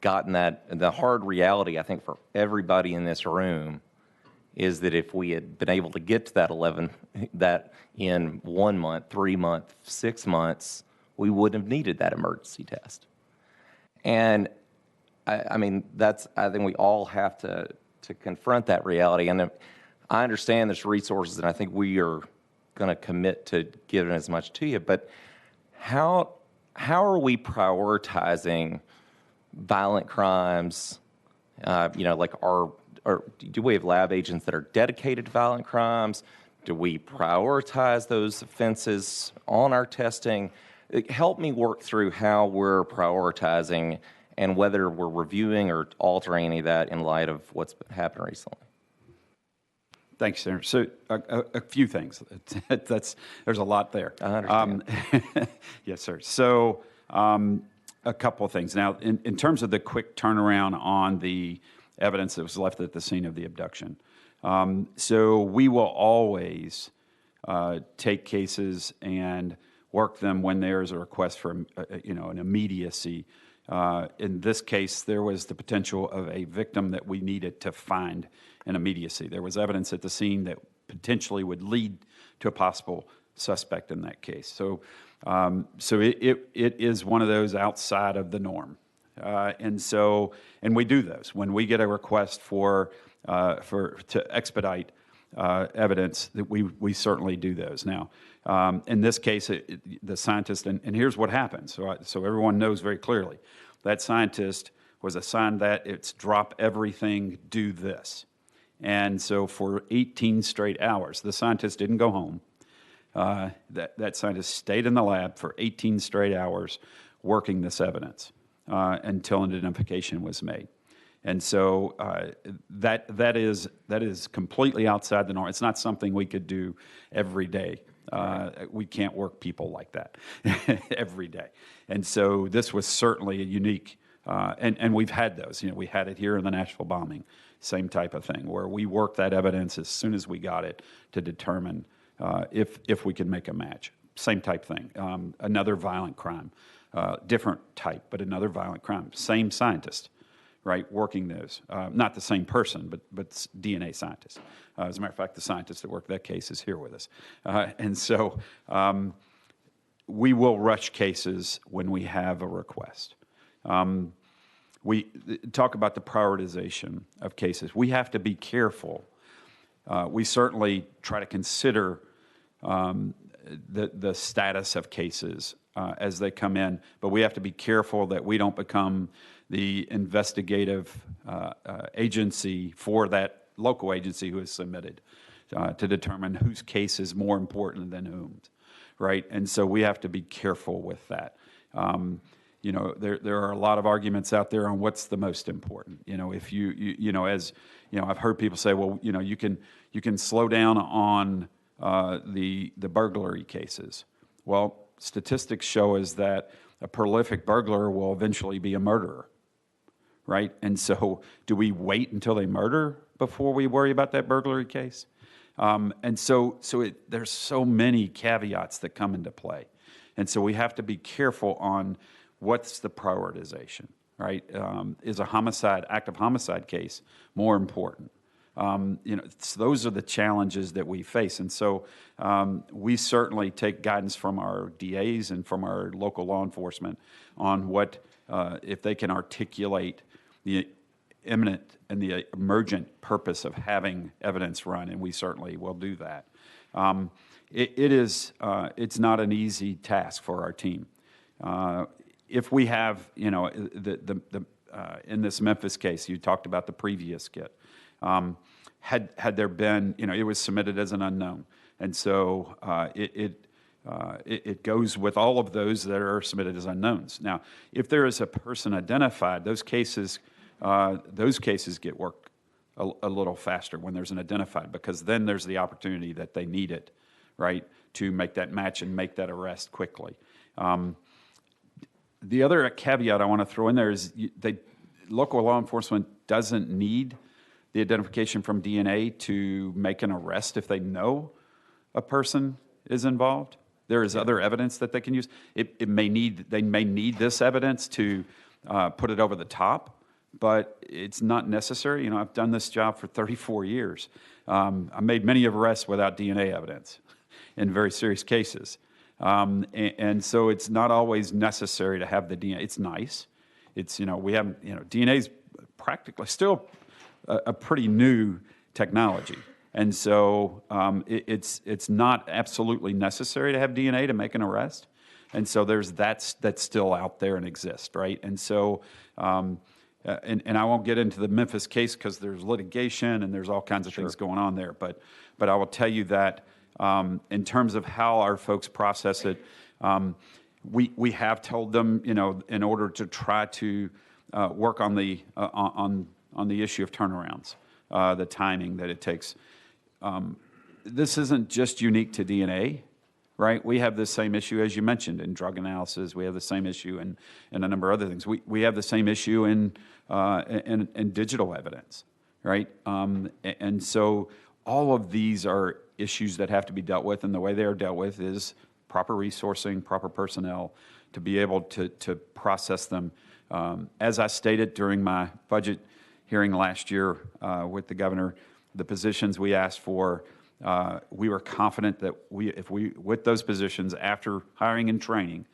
gotten that, the hard reality, I think, for everybody in this room is that if we had been able to get to that in 1 month, 3 months, 6 months, we wouldn't have needed that emergency test. And I mean, I think we all have to confront that reality. And I understand there's resources, and I think we are going to commit to giving as much to you. But how are we prioritizing violent crimes? Do we have lab agents that are dedicated to violent crimes? Do we prioritize those offenses on our testing? Help me work through how we're prioritizing and whether we're reviewing or altering any of that in light of what's happened recently. Thanks, Senator. So a few things. There's a lot there. I understand. Yes, sir. So a couple of things. Now, in terms of the quick turnaround on the evidence that was left at the scene of the abduction, so we will always take cases and work them when there's a request for an immediacy. In this case, there was the potential of a victim that we needed to find an immediacy. There was evidence at the scene that potentially would lead to a possible suspect in that case. So it is one of those outside of the norm. And we do those. When we get a request to expedite evidence, that we certainly do those. Now, in this case, the scientist, and here's what happened, so everyone knows very clearly, that scientist was assigned that it's drop everything, do this. And so for 18 straight hours, the scientist didn't go home. That scientist stayed in the lab for 18 straight hours working this evidence until an identification was made. And so that is completely outside the norm. It's not something we could do every day. We can't work people like that every day. And so this was certainly a unique, and we've had those. We had it here in the Nashville bombing, same type of thing, where we worked that evidence as soon as we got it to determine if we could make a match. Same type thing. Another violent crime, different type, but another violent crime. Same scientist, right, working those. Not the same person, but DNA scientist. As a matter of fact, the scientist that worked that case is here with us. And so we will rush cases when we have a request. We talk about the prioritization of cases. We have to be careful. We certainly try to consider the status of cases as they come in, but we have to be careful that we don't become the investigative agency for that local agency who has submitted to determine whose case is more important than whom's, right? And so we have to be careful with that. There are a lot of arguments out there on what's the most important. If I've heard people say, well, you can slow down on the burglary cases. Well, statistics show us that a prolific burglar will eventually be a murderer, right? And so do we wait until they murder before we worry about that burglary case? And so there's so many caveats that come into play. And so we have to be careful on what's the prioritization, right? Is a active homicide case more important? Those are the challenges that we face. And so we certainly take guidance from our DAs and from our local law enforcement on what, if they can articulate the imminent and the emergent purpose of having evidence run, and we certainly will do that. It's not an easy task for our team. If we have, in this Memphis case, you talked about the previous kit. Had there been, it was submitted as an unknown, and so it goes with all of those that are submitted as unknowns. Now, if there is a person identified, those cases get worked a little faster when there's an identified, because then there's the opportunity that they need it, right, to make that match and make that arrest quickly. The other caveat I want to throw in there is local law enforcement doesn't need the identification from DNA to make an arrest if they know a person is involved. There is other evidence that they can use. They may need this evidence to put it over the top, but it's not necessary. I've done this job for 34 years. I made many arrests without DNA evidence in very serious cases. And so it's not always necessary to have the DNA. It's nice. DNA is practically still a pretty new technology. And so it's not absolutely necessary to have DNA to make an arrest. And so that's still out there and exists, right? And so, and I won't get into the Memphis case because there's litigation and there's all kinds of things going on there. But I will tell you that in terms of how our folks process it, we have told them, in order to try to work on the issue of turnarounds, the timing that it takes. This isn't just unique to DNA, right? We have the same issue, as you mentioned, in drug analysis. We have the same issue in a number of other things. We have the same issue in digital evidence, right? And so all of these are issues that have to be dealt with, and the way they are dealt with is proper resourcing, proper personnel to be able to process them. As I stated during my budget hearing last year with the governor, the positions we asked for, we were confident that with those positions, after hiring and training,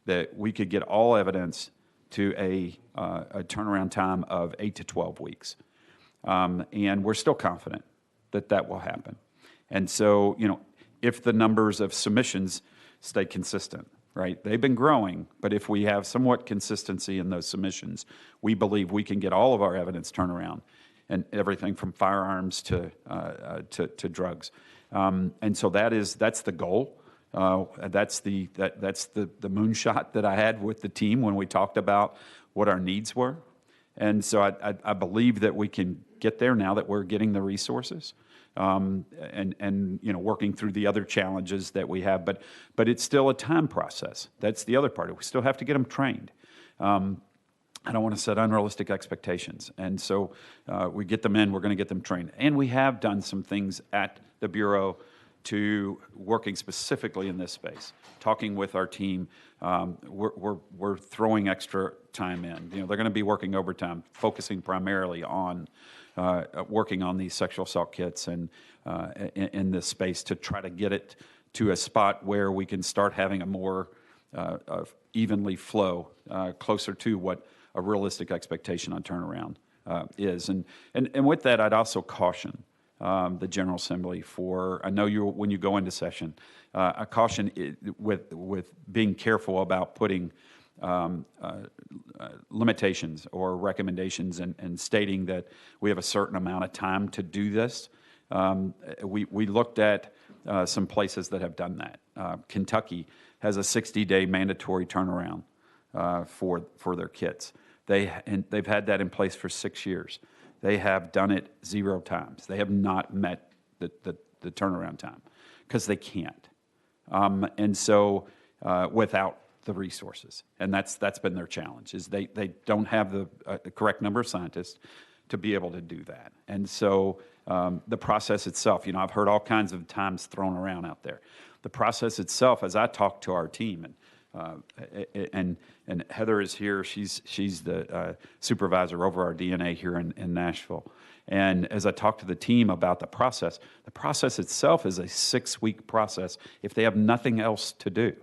that we could get all evidence to a turnaround time of 8 to 12 weeks. And we're still confident that will happen. And so, if the numbers of submissions stay consistent, right? They've been growing, but if we have somewhat consistency in those submissions, we believe we can get all of our evidence turnaround, and everything from firearms to drugs. And so that's the goal. That's the moonshot that I had with the team when we talked about what our needs were. And so I believe that we can get there now that we're getting the resources. And working through the other challenges that we have, but it's still a time process. That's the other part. We still have to get them trained. I don't want to set unrealistic expectations, and so we get them in. We're going to get them trained, and we have done some things at the Bureau to working specifically in this space. Talking with our team, we're throwing extra time in. They're going to be working overtime, focusing primarily on working on these sexual assault kits and in this space to try to get it to a spot where we can start having a more evenly flow, closer to what a realistic expectation on turnaround is. And with that, I'd also caution the General Assembly I know when you go into session, I caution with being careful about putting limitations or recommendations and stating that we have a certain amount of time to do this. We looked at some places that have done that. Kentucky has a 60-day mandatory turnaround for their kits. They've had that in place for 6 years. They have done it 0 times. They have not met the turnaround time because they can't. And so without the resources, and that's been their challenge, is they don't have the correct number of scientists to be able to do that. And so the process itself, I've heard all kinds of times thrown around out there. The process itself, as I talk to our team, and Heather is here, she's the supervisor over our DNA here in Nashville. And as I talk to the team about the process itself is a 6-week process if they have nothing else to do.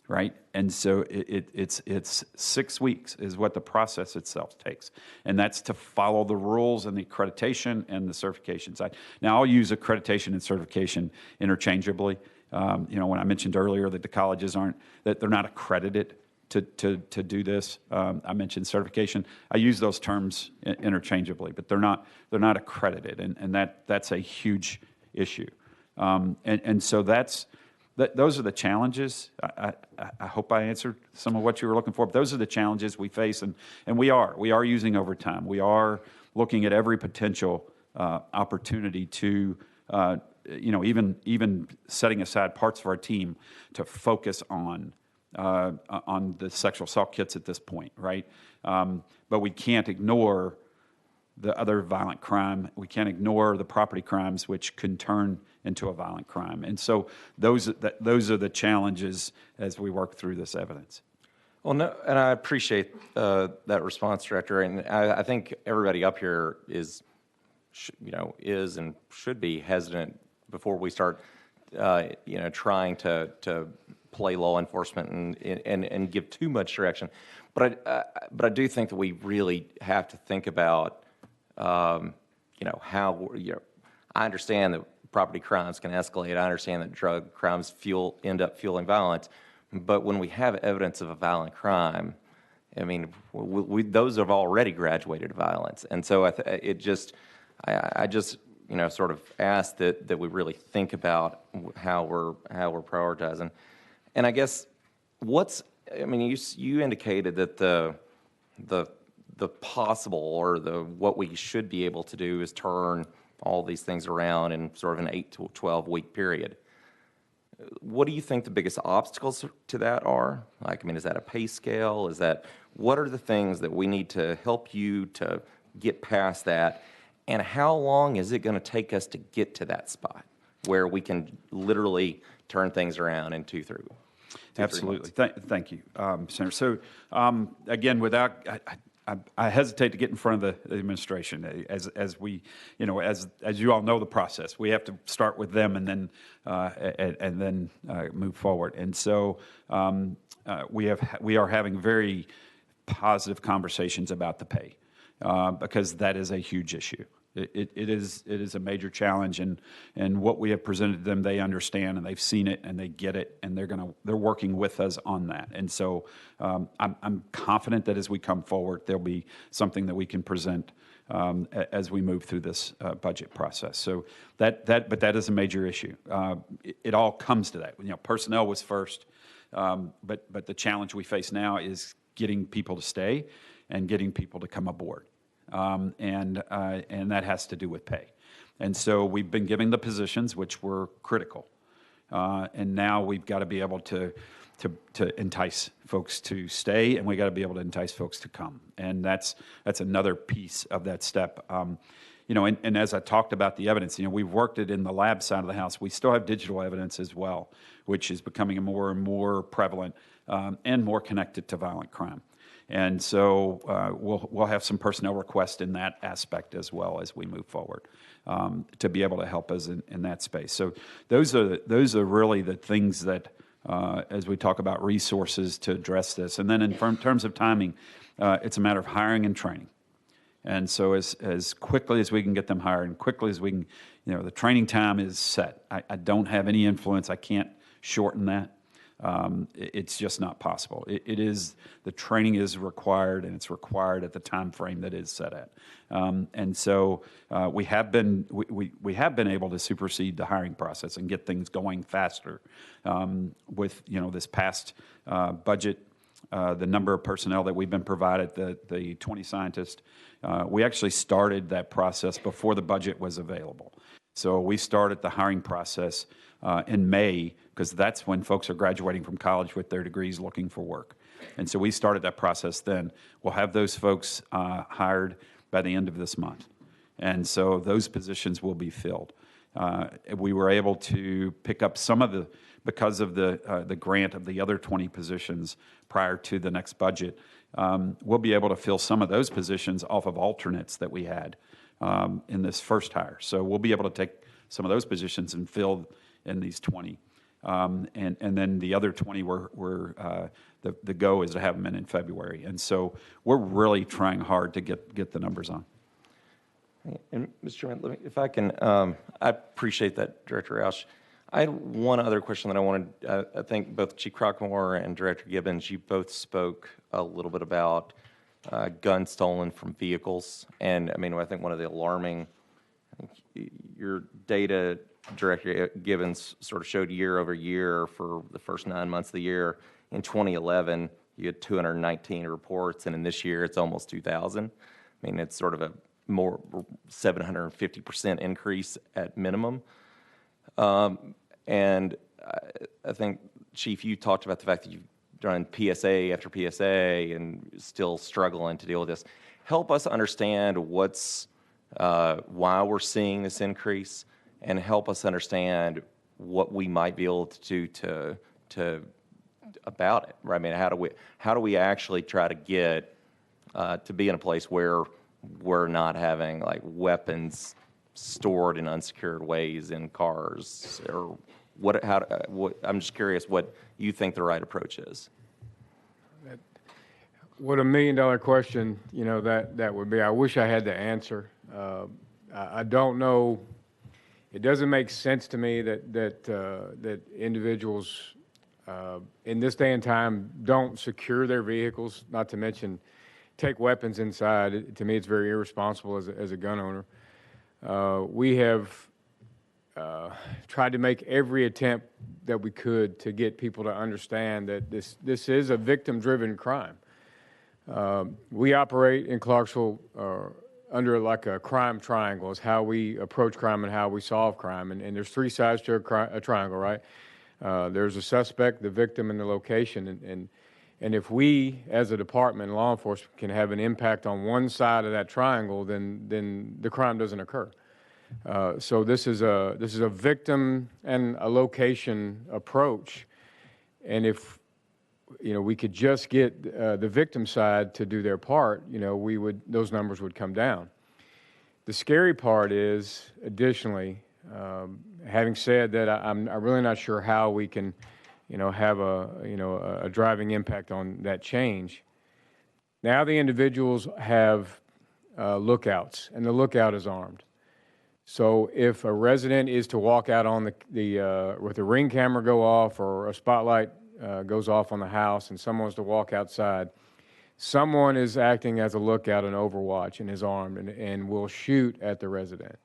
Right? And so it's 6 weeks is what the process itself takes. And that's to follow the rules and the accreditation and the certification side. Now, I'll use accreditation and certification interchangeably. When I mentioned earlier that the colleges they're not accredited to do this. I mentioned certification. I use those terms interchangeably, but they're not accredited. And that's a huge issue. And so those are the challenges. I hope I answered some of what you were looking for. But those are the challenges we face, and we are using overtime. We are looking at every potential opportunity to even setting aside parts of our team to focus on the sexual assault kits at this point, right? But we can't ignore the other violent crime. We can't ignore the property crimes, which can turn into a violent crime. And so those are the challenges as we work through this evidence. Well, no, and I appreciate that response, Director. And I think everybody up here is and should be hesitant before we start, trying to play law enforcement and give too much direction. But I do think that we really have to think about, how I understand that property crimes can escalate. I understand that drug crimes end up fueling violence. But when we have evidence of a violent crime, I mean, those have already graduated to violence. And so I just sort of ask that we really think about how we're prioritizing. And I guess you indicated that the possible or what we should be able to do is turn all these things around in sort of an 8 to 12 week period. What do you think the biggest obstacles to that are? Is that a pay scale? What are the things that we need to help you to get past that? And how long is it going to take us to get to that spot where we can literally turn things around in 2 3 months? Absolutely. Thank you, Senator. So again, I hesitate to get in front of the administration as we, as you all know the process. We have to start with them and then move forward. And so we are having very positive conversations about the pay because that is a huge issue. It is a major challenge, and what we have presented to them, they understand and they've seen it and they get it, and they're working with us on that. And so I'm confident that as we come forward, there'll be something that we can present as we move through this budget process. So but that is a major issue. It all comes to that. Personnel was first, but the challenge we face now is getting people to stay and getting people to come aboard. And that has to do with pay. And so we've been giving the positions which were critical. And now we've got to be able to entice folks to stay, and we got to be able to entice folks to come. And that's another piece of that step. And as I talked about the evidence, we've worked it in the lab side of the house. We still have digital evidence as well, which is becoming more and more prevalent and more connected to violent crime. And so we'll have some personnel requests in that aspect as well as we move forward to be able to help us in that space. So those are really the things that, as we talk about resources to address this. And then in terms of timing, it's a matter of hiring and training. And so as quickly as we can get them hired and quickly as we can, the training time is set. I don't have any influence. I can't shorten that. It's just not possible. The training is required, and it's required at the time frame that is set at. And so we have been able to supersede the hiring process and get things going faster. With this past budget, the number of personnel that we've been provided, the 20 scientists, we actually started that process before the budget was available. So we started the hiring process in May, because that's when folks are graduating from college with their degrees looking for work. And so we started that process then. We'll have those folks hired by the end of this month. And so those positions will be filled. We were able to pick up some because of the grant of the other 20 positions prior to the next budget. We'll be able to fill some of those positions off of alternates that we had in this first hire. So we'll be able to take some of those positions and fill in these 20. And then the other 20 the go is to have them in February. And so we're really trying hard to get the numbers on. And Mr. Chairman, if I can, I appreciate that, Director Roush. I had one other question that I wanted. I think both Chief Crockmore and Director Gibbons, you both spoke a little bit about guns stolen from vehicles. And I think one of the alarming, your data, Director Gibbons, sort of showed year over year for the first 9 months of the year. In 2011, you had 219 reports, and in this year, it's almost 2,000. It's sort of a more 750% increase at minimum. And I think, Chief, you talked about the fact that you've done PSA after PSA and still struggling to deal with this. Help us understand why we're seeing this increase, and help us understand what we might be able to do to about it. Right? I mean, how do we actually try to get to be in a place where we're not having like weapons stored in unsecured ways in cars, or what? I'm just curious what you think the right approach is. What $1 million question, that would be. I wish I had the answer. I don't know. It doesn't make sense to me that individuals in this day and time don't secure their vehicles, not to mention take weapons inside. To me, it's very irresponsible as a gun owner. We have tried to make every attempt that we could to get people to understand that this is a victim-driven crime. We operate in Clarksville under like a crime triangle is how we approach crime and how we solve crime. And there's three sides to a triangle, right? There's a suspect, the victim, and the location. And if we, as a department, law enforcement, can have an impact on one side of that triangle, then the crime doesn't occur. So this is a victim and a location approach. And if we could just get the victim side to do their part, those numbers would come down. The scary part is, additionally, having said that, I'm really not sure how we can, have a driving impact on that change. Now the individuals have lookouts, and the lookout is armed. So if a resident is to walk out on with a ring camera go off or a spotlight goes off on the house and someone's to walk outside, someone is acting as a lookout and overwatch and is armed and will shoot at the resident.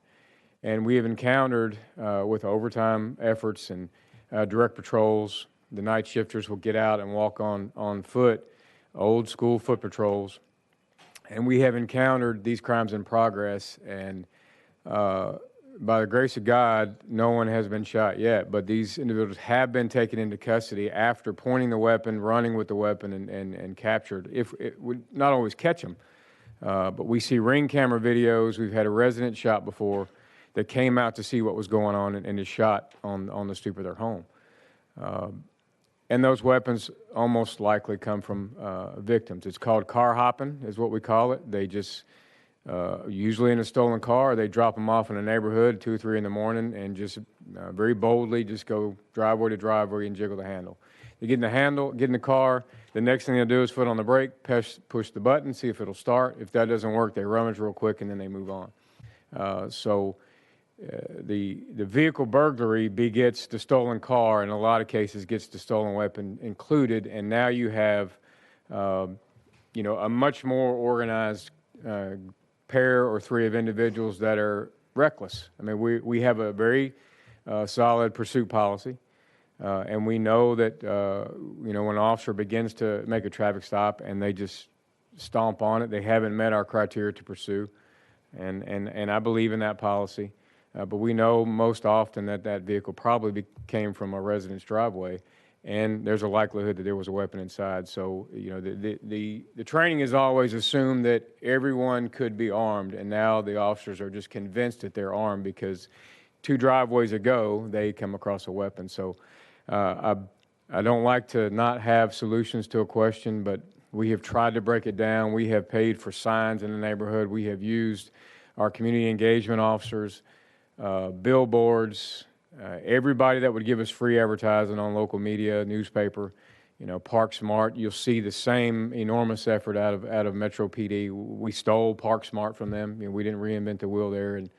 And we have encountered with overtime efforts and direct patrols, the night shifters will get out and walk on foot, old school foot patrols. And we have encountered these crimes in progress, and by the grace of God, no one has been shot yet, but these individuals have been taken into custody after pointing the weapon, running with the weapon, and captured. If it would not always catch them, but we see ring camera videos. We've had a resident shot before that came out to see what was going on and is shot on the stoop of their home. And those weapons almost likely come from victims. It's called car hopping, is what we call it. They just usually in a stolen car, they drop them off in a neighborhood 2 or 3 in the morning and just very boldly just go driveway to driveway and jiggle the handle. They get in the handle, get in the car. The next thing they'll do is foot on the brake, push the button, see if it'll start. If that doesn't work, they rummage real quick and then they move on. So the vehicle burglary begets the stolen car, in a lot of cases gets the stolen weapon included, and now you have a much more organized pair or 3 of individuals that are reckless. I mean, we have a very solid pursuit policy, and we know that when an officer begins to make a traffic stop and they just stomp on it, they haven't met our criteria to pursue, and I believe in that policy. But we know most often that vehicle probably came from a resident's driveway, and there's a likelihood that there was a weapon inside. So, the training is always assumed that everyone could be armed, and now the officers are just convinced that they're armed because 2 driveways ago, they come across a weapon. So, I don't like to not have solutions to a question, but we have tried to break it down. We have paid for signs in the neighborhood. We have used our community engagement officers, billboards, everybody that would give us free advertising on local media, newspaper, Park Smart. You'll see the same enormous effort out of Metro PD. We stole Park Smart from them. We didn't reinvent the wheel there, and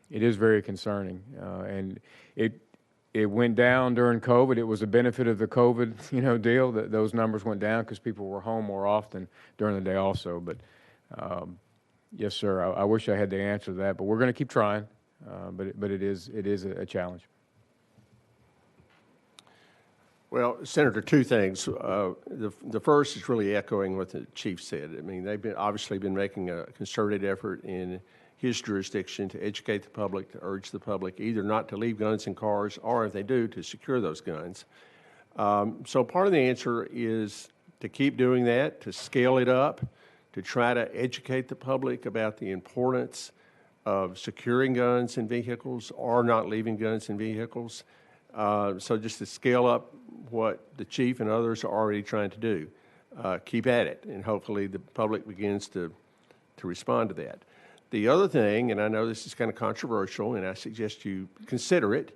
it is very concerning. And it went down during COVID. It was a benefit of the COVID, deal that those numbers went down because people were home more often during the day also. But yes, sir, I wish I had the answer to that, but we're going to keep trying. But it is a challenge. Well, Senator, two things. The first is really echoing what the chief said. I mean, they've obviously been making a concerted effort in his jurisdiction to educate the public, to urge the public either not to leave guns in cars, or if they do, to secure those guns. So part of the answer is to keep doing that, to scale it up, to try to educate the public about the importance of securing guns in vehicles or not leaving guns in vehicles. So just to scale up what the chief and others are already trying to do. Keep at it, and hopefully the public begins to respond to that. The other thing, and I know this is kind of controversial, and I suggest you consider it,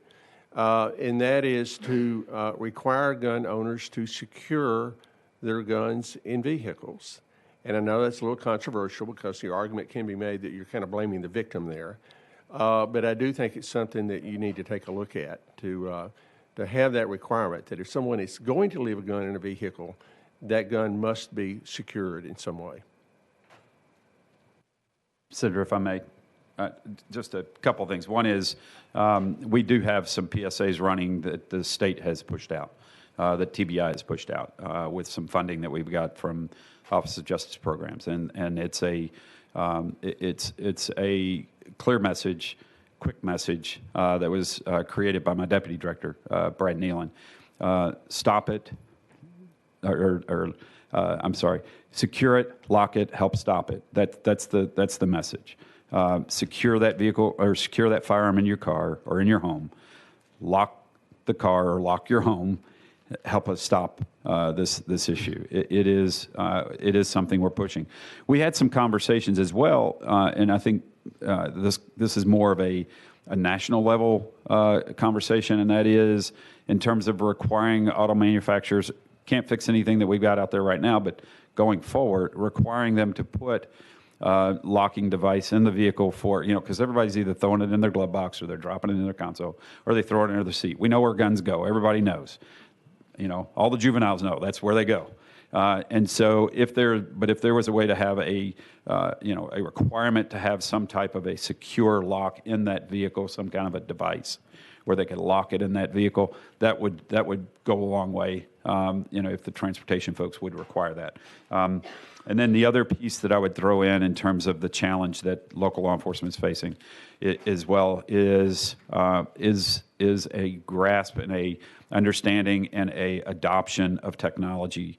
and that is to require gun owners to secure their guns in vehicles. And I know that's a little controversial because the argument can be made that you're kind of blaming the victim there. But I do think it's something that you need to take a look at to have that requirement that if someone is going to leave a gun in a vehicle, that gun must be secured in some way. Senator, if I may, just a couple things. One is we do have some PSAs running that the state has pushed out, that TBI has pushed out with some funding that we've got from Office of Justice Programs, and it's a clear message, quick message that was created by my deputy director, Brad Nealon. Stop it, I'm sorry, secure it, lock it, help stop it. That's the message. Secure that vehicle or secure that firearm in your car or in your home. Lock the car or lock your home. Help us stop this issue. It is something we're pushing. We had some conversations as well, and I think this is more of a national level conversation, and that is in terms of requiring auto manufacturers, can't fix anything that we've got out there right now, but going forward, requiring them to put locking device in the vehicle for, because everybody's either throwing it in their glove box or they're dropping it in their console or they throw it under the seat. We know where guns go. Everybody knows. All the juveniles know that's where they go. And so if there was a way to have a requirement to have some type of a secure lock in that vehicle, some kind of a device where they could lock it in that vehicle, that would go a long way, if the transportation folks would require that. And then the other piece that I would throw in terms of the challenge that local law enforcement is facing as well is a grasp and a understanding and a adoption of technology,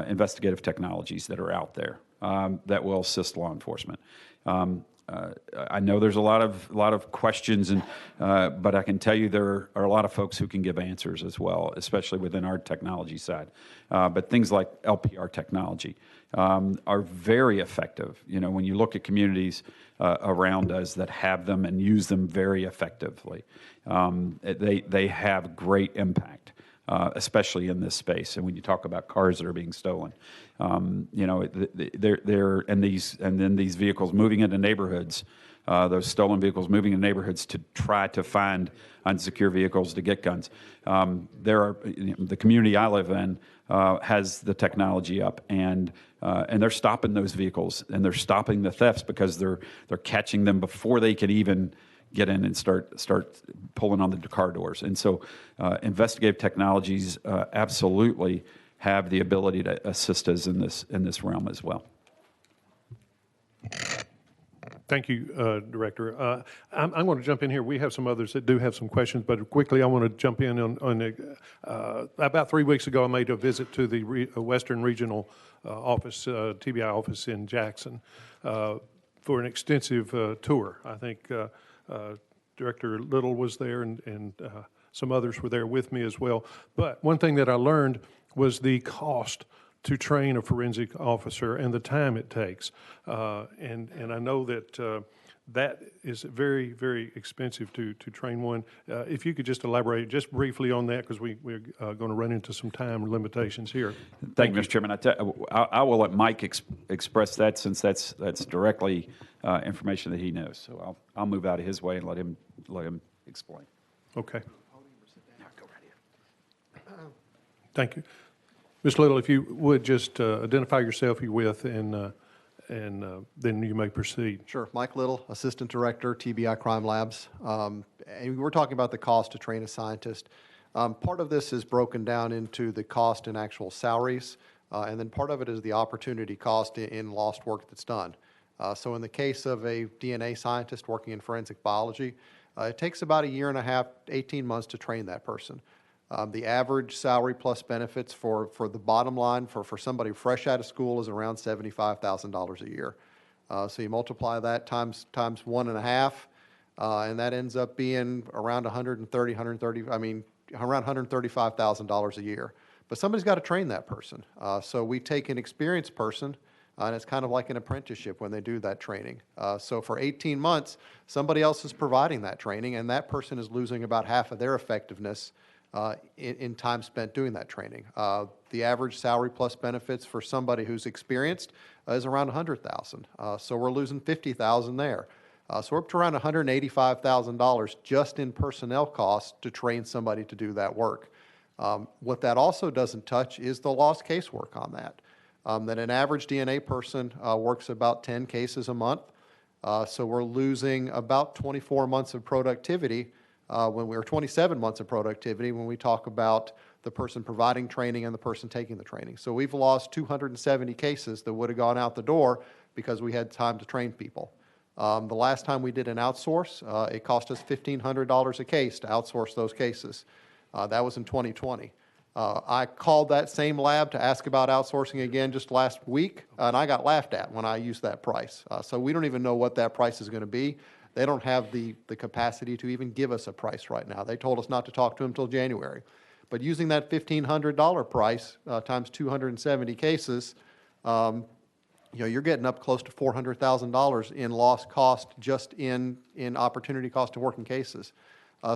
investigative technologies that are out there that will assist law enforcement. I know there's a lot of questions, but I can tell you there are a lot of folks who can give answers as well, especially within our technology side. But things like LPR technology are very effective. When you look at communities around us that have them and use them very effectively, they have great impact. Especially in this space, and when you talk about cars that are being stolen, they're and then these vehicles moving into neighborhoods, those stolen vehicles moving into neighborhoods to try to find unsecure vehicles to get guns. The community I live in has the technology up, and they're stopping those vehicles and they're stopping the thefts because they're catching them before they can even get in and start pulling on the car doors. And so investigative technologies absolutely have the ability to assist us in this realm as well. Thank you, Director. I'm going to jump in here. We have some others that do have some questions, but quickly I want to jump in on about 3 weeks ago I made a visit to the Western Regional Office, TBI office in Jackson for an extensive tour. I think Director Little was there and some others were there with me as well. But one thing that I learned was the cost to train a forensic officer and the time it takes. And I know that that is very, very expensive to train one. If you could just elaborate just briefly on that, because we're going to run into some time limitations here. Thank you, Mr. Chairman. I will let Mike express that, since that's directly information that he knows. So I'll move out of his way and let him explain. Okay. Thank you. Ms. Little, if you would just identify yourself, who you're with, and then you may proceed. Sure. Mike Little, Assistant Director, TBI Crime Labs. And we're talking about the cost to train a scientist. Part of this is broken down into the cost in actual salaries, and then part of it is the opportunity cost in lost work that's done. So in the case of a DNA scientist working in forensic biology, it takes about a year and a half, 18 months to train that person. The average salary plus benefits for the bottom line for somebody fresh out of school is around $75,000 a year. So you multiply that times 1.5, and that ends up being around around $135,000 a year. But somebody's got to train that person. So we take an experienced person, and it's kind of like an apprenticeship when they do that training. So for 18 months, somebody else is providing that training, and that person is losing about half of their effectiveness in time spent doing that training. The average salary plus benefits for somebody who's experienced is around $100,000. So we're losing $50,000 there. So we're up to around $185,000 just in personnel costs to train somebody to do that work. What that also doesn't touch is the lost casework on that. That an average DNA person works about 10 cases a month. So we're losing about 24 months of productivity when we're 27 months of productivity when we talk about the person providing training and the person taking the training. So we've lost 270 cases that would have gone out the door because we had time to train people. The last time we did an outsource, it cost us $1,500 a case to outsource those cases. That was in 2020. I called that same lab to ask about outsourcing again just last week, and I got laughed at when I used that price. So we don't even know what that price is going to be. They don't have the capacity to even give us a price right now. They told us not to talk to them until January. But using that $1,500 price times 270 cases, you're getting up close to $400,000 in lost cost just in opportunity cost to working cases.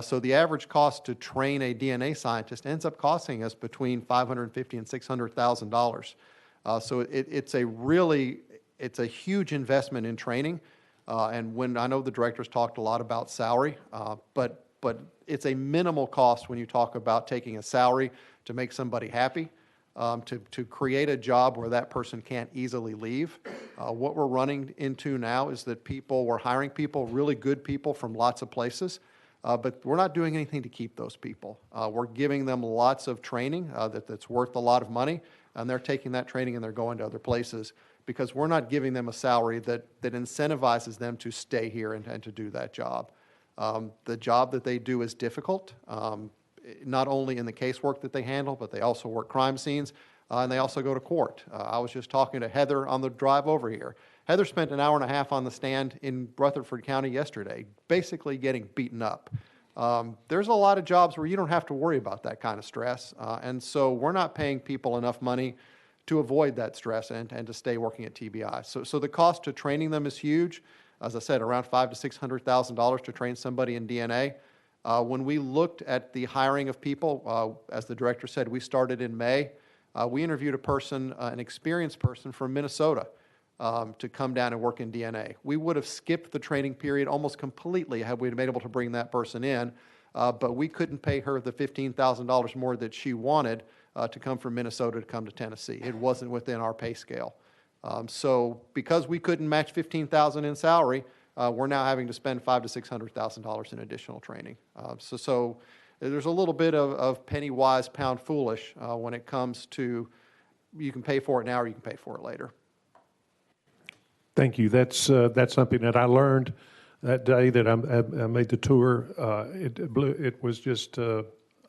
So the average cost to train a DNA scientist ends up costing us between $550,000 and $600,000. So it's a huge investment in training. And when I know the directors talked a lot about salary, but it's a minimal cost when you talk about taking a salary to make somebody happy, to create a job where that person can't easily leave. What we're running into now is that we're hiring people, really good people from lots of places, but we're not doing anything to keep those people. We're giving them lots of training that's worth a lot of money, and they're taking that training and they're going to other places because we're not giving them a salary that incentivizes them to stay here and to do that job. The job that they do is difficult, not only in the casework that they handle, but they also work crime scenes, and they also go to court. I was just talking to Heather on the drive over here. Heather spent an hour and a half on the stand in Rutherford County yesterday, basically getting beaten up. There's a lot of jobs where you don't have to worry about that kind of stress, and so we're not paying people enough money to avoid that stress and to stay working at TBI. So the cost to training them is huge. As I said, around $500,000 to $600,000 to train somebody in DNA. When we looked at the hiring of people, as the director said, we started in May. We interviewed an experienced person from Minnesota to come down and work in DNA. We would have skipped the training period almost completely had we been able to bring that person in, but we couldn't pay her the $15,000 more that she wanted to come from Minnesota to come to Tennessee. It wasn't within our pay scale. So because we couldn't match $15,000 in salary, we're now having to spend $500,000 to $600,000 in additional training. So there's a little bit of penny wise, pound foolish when it comes to you can pay for it now or you can pay for it later. Thank you. That's something that I learned that day that I made the tour. It was just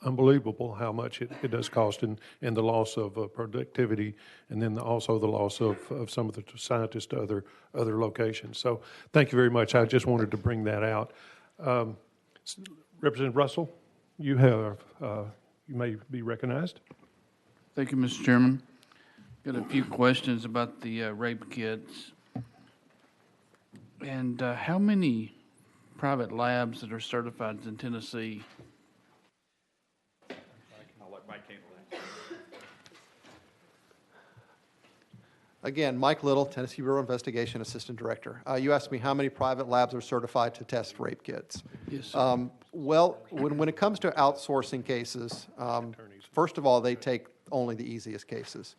unbelievable how much it does cost and the loss of productivity, and then also the loss of some of the scientists to other locations. So thank you very much. I just wanted to bring that out. Representative Russell, you may be recognized. Thank you, Mr. Chairman. Got a few questions about the rape kits. And how many private labs that are certified in Tennessee? Again, Mike Little, Tennessee Bureau of Investigation Assistant Director. You asked me how many private labs are certified to test rape kits. Yes. Well, when it comes to outsourcing cases, first of all, they take only the easiest cases.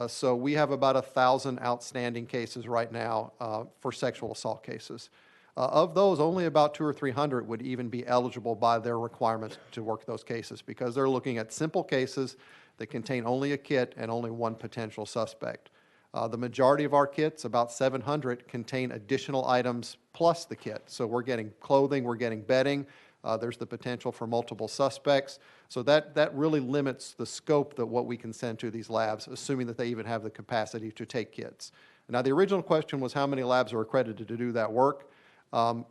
So we have about 1,000 outstanding cases right now for sexual assault cases. Of those, only about 200 or 300 would even be eligible by their requirements to work those cases because they're looking at simple cases that contain only a kit and only one potential suspect. The majority of our kits, about 700, contain additional items plus the kit. So we're getting clothing, we're getting bedding, there's the potential for multiple suspects. So that really limits the scope that what we can send to these labs, assuming that they even have the capacity to take kits. Now, the original question was how many labs are accredited to do that work.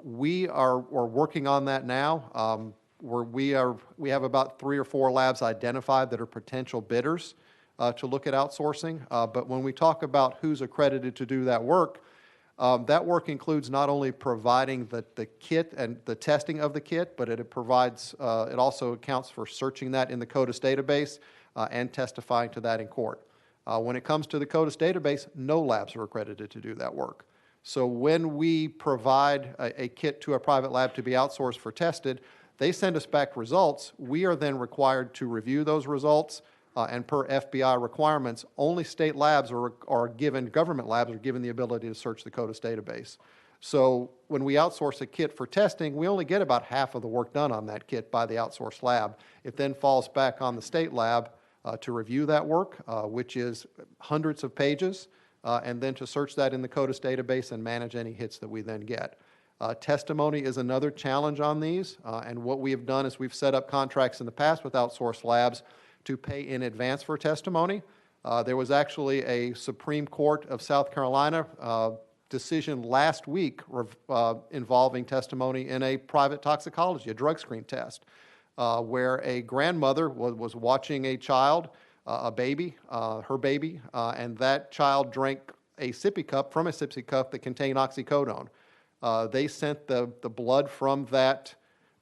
We are working on that now. We have about 3 or 4 labs identified that are potential bidders to look at outsourcing. But when we talk about who's accredited to do that work includes not only providing the kit and the testing of the kit, but it also accounts for searching that in the CODIS database and testifying to that in court. When it comes to the CODIS database, no labs are accredited to do that work. So when we provide a kit to a private lab to be outsourced for tested, they send us back results. We are then required to review those results, and per FBI requirements, only state labs are given, government labs are given the ability to search the CODIS database. So when we outsource a kit for testing, we only get about half of the work done on that kit by the outsourced lab. It then falls back on the state lab to review that work, which is hundreds of pages, and then to search that in the CODIS database and manage any hits that we then get. Testimony is another challenge on these, and what we have done is we've set up contracts in the past with outsourced labs to pay in advance for testimony. There was actually a Supreme Court of South Carolina decision last week involving testimony in a private toxicology, a drug screen test, where a grandmother was watching a child, her baby, and that child drank a sippy cup from a sippy cup that contained oxycodone. They sent the blood from that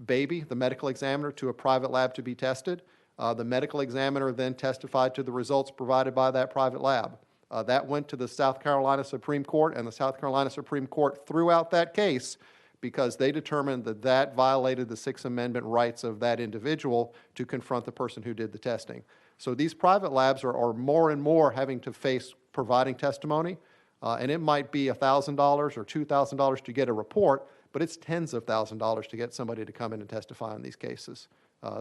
baby, the medical examiner, to a private lab to be tested. The medical examiner then testified to the results provided by that private lab. That went to the South Carolina Supreme Court, and the South Carolina Supreme Court threw out that case because they determined that that violated the Sixth Amendment rights of that individual to confront the person who did the testing. So these private labs are more and more having to face providing testimony, and it might be $1,000 or $2,000 to get a report, but it's tens of thousands of dollars to get somebody to come in and testify on these cases.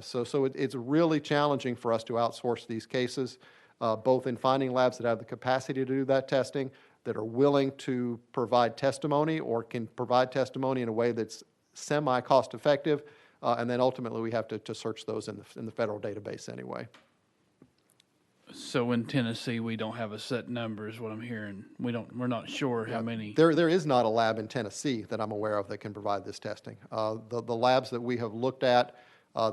So it's really challenging for us to outsource these cases, both in finding labs that have the capacity to do that testing, that are willing to provide testimony or can provide testimony in a way that's semi-cost effective, and then ultimately we have to search those in the federal database anyway. So in Tennessee, we don't have a set number, is what I'm hearing. We're not sure how many. There is not a lab in Tennessee that I'm aware of that can provide this testing. The labs that we have looked at,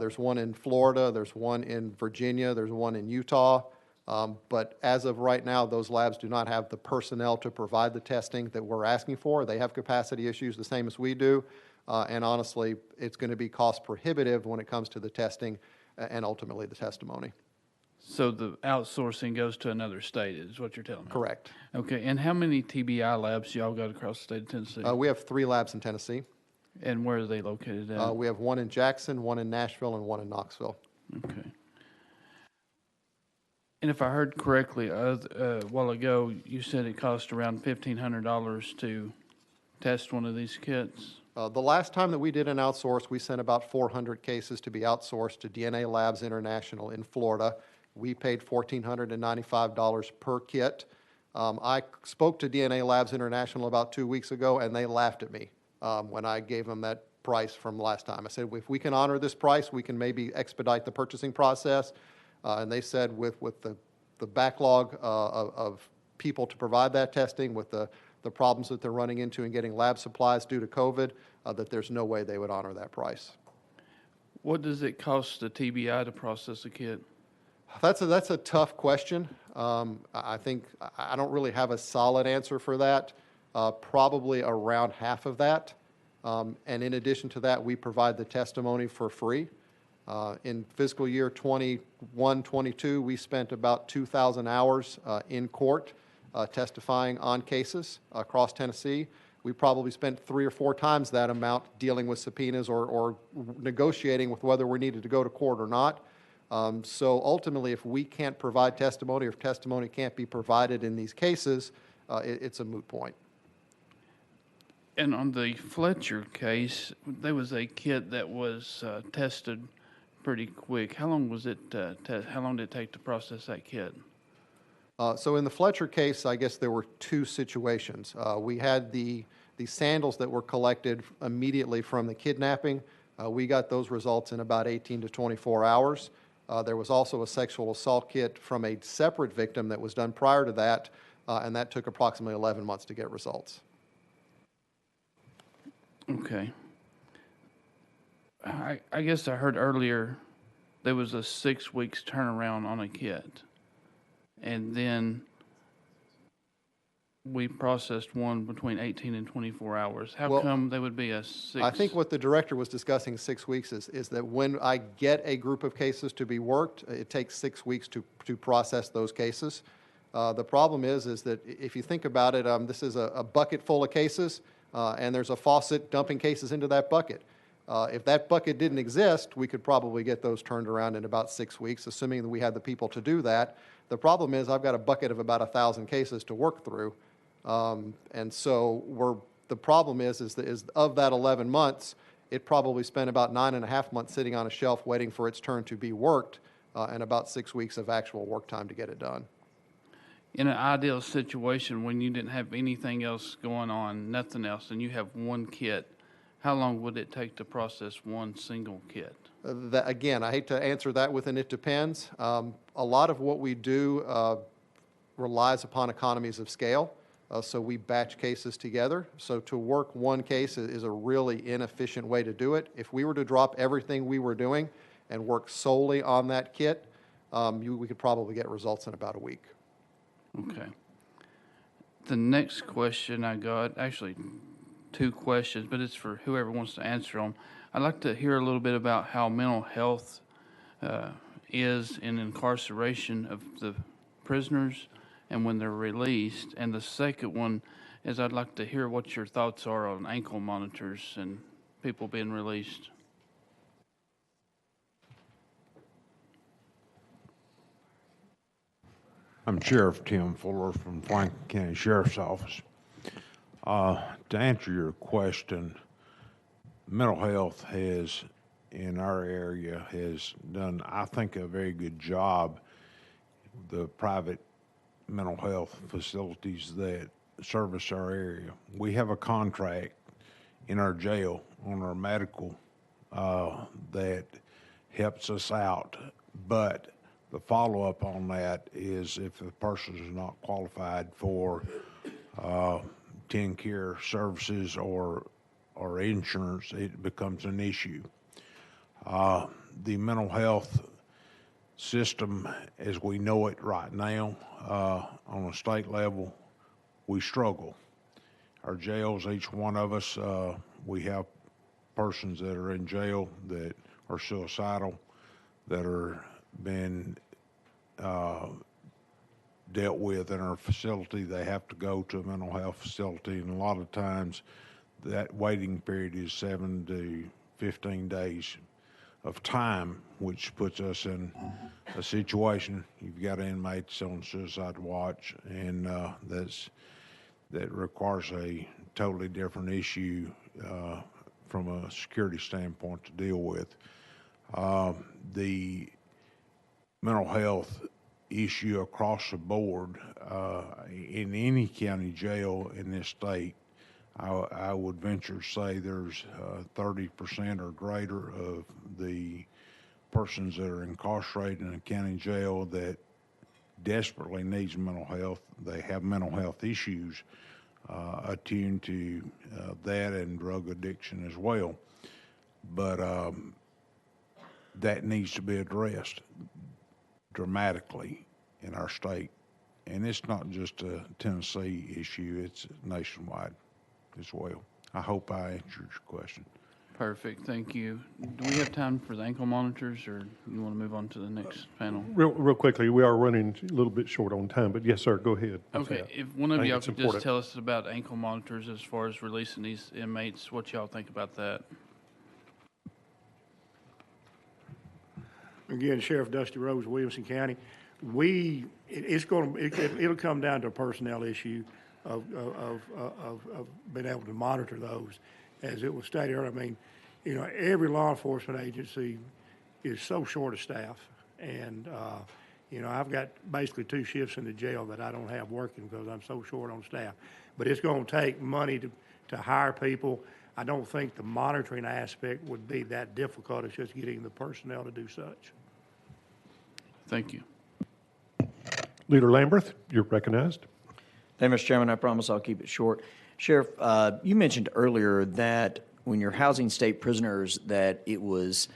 there's one in Florida, there's one in Virginia, there's one in Utah, but as of right now, those labs do not have the personnel to provide the testing that we're asking for. They have capacity issues the same as we do, and honestly, it's going to be cost prohibitive when it comes to the testing and ultimately the testimony. So the outsourcing goes to another state, is what you're telling me? Correct. Okay, and how many TBI labs y'all got across the state of Tennessee? We have 3 labs in Tennessee. And where are they located at? We have one in Jackson, one in Nashville, and one in Knoxville. Okay. And if I heard correctly, a while ago, you said it cost around $1,500 to test one of these kits? The last time that we did an outsource, we sent about 400 cases to be outsourced to DNA Labs International in Florida. We paid $1,495 per kit. I spoke to DNA Labs International about 2 weeks ago, and they laughed at me when I gave them that price from last time. I said, if we can honor this price, we can maybe expedite the purchasing process. And they said with the backlog of people to provide that testing, with the problems that they're running into in getting lab supplies due to COVID, that there's no way they would honor that price. What does it cost the TBI to process a kit? That's a tough question. I think I don't really have a solid answer for that. Probably around half of that. And in addition to that, we provide the testimony for free. In fiscal year 21-22, we spent about 2,000 hours in court testifying on cases across Tennessee. We probably spent 3 or 4 times that amount dealing with subpoenas or negotiating with whether we needed to go to court or not. So ultimately, if we can't provide testimony or if testimony can't be provided in these cases, it's a moot point. And on the Fletcher case, there was a kid that was tested pretty quick. How long was it? How long did it take to process that kid? So in the Fletcher case, I guess there were two situations. We had the sandals that were collected immediately from the kidnapping. We got those results in about 18 to 24 hours. There was also a sexual assault kit from a separate victim that was done prior to that, and that took approximately 11 months to get results. Okay. I guess I heard earlier there was a 6 weeks turnaround on a kit. And then we processed one between 18 and 24 hours. How Well, come there would be a 6? I think what the director was discussing 6 weeks is that when I get a group of cases to be worked, it takes 6 weeks to process those cases. The problem is that if you think about it, this is a bucket full of cases, and there's a faucet dumping cases into that bucket. If that bucket didn't exist, we could probably get those turned around in about 6 weeks, assuming that we had the people to do that. The problem is I've got a bucket of about 1,000 cases to work through. And so the problem is of that 11 months, it probably spent about 9.5 months sitting on a shelf waiting for its turn to be worked, and about 6 weeks of actual work time to get it done. In an ideal situation, when you didn't have anything else going on, nothing else, and you have one kit, how long would it take to process one single kit? Again, I hate to answer that with an it depends. A lot of what we do relies upon economies of scale. So we batch cases together. So to work one case is a really inefficient way to do it. If we were to drop everything we were doing and work solely on that kit, we could probably get results in about a week. Okay. The next question I got, actually 2 questions, but it's for whoever wants to answer them. I'd like to hear a little bit about how mental health is in incarceration of the prisoners and when they're released. And the second one is I'd like to hear what your thoughts are on ankle monitors and people being released. I'm Sheriff Tim Fuller from Franklin County Sheriff's Office. To answer your question, mental health in our area has done, I think, a very good job. The private mental health facilities that service our area. We have a contract in our jail on our medical that helps us out, but the follow-up on that is if the person is not qualified for TennCare services or insurance, it becomes an issue. The mental health system as we know it right now on a state level, we struggle. Our jails, each one of us, we have persons that are in jail that are suicidal, that are been dealt with in our facility. They have to go to a mental health facility, and a lot of times that waiting period is 7 to 15 days of time, which puts us in a situation. You've got inmates on suicide watch, and that requires a totally different issue from a security standpoint to deal with. The mental health issue across the board in any county jail in this state, I would venture to say there's 30% or greater of the persons that are incarcerated in a county jail that desperately needs mental health. They have mental health issues attuned to that and drug addiction as well. But that needs to be addressed dramatically in our state. And it's not just a Tennessee issue, it's nationwide as well. I hope I answered your question. Perfect, thank you. Do we have time for the ankle monitors, or you want to move on to the next panel? Real quickly, we are running a little bit short on time, but yes, sir, go ahead. Okay, Yeah. if one of I think y'all it's could important. just tell us about ankle monitors as far as releasing these inmates, what y'all think about that? Again, Sheriff Dusty Rose, Williamson County. It'll come down to a personnel issue. of being able to monitor those. As it was stated earlier, I mean, you know, every law enforcement agency is so short of staff. And, you know, I've got basically 2 shifts in the jail that I don't have working because I'm so short on staff. But it's going to take money to hire people. I don't think the monitoring aspect would be that difficult. It's just getting the personnel to do such. Thank you. Leader Lamberth, you're recognized. Thank you, Mr. Chairman. I promise I'll keep it short. Sheriff, you mentioned earlier that when you're housing state prisoners, that it was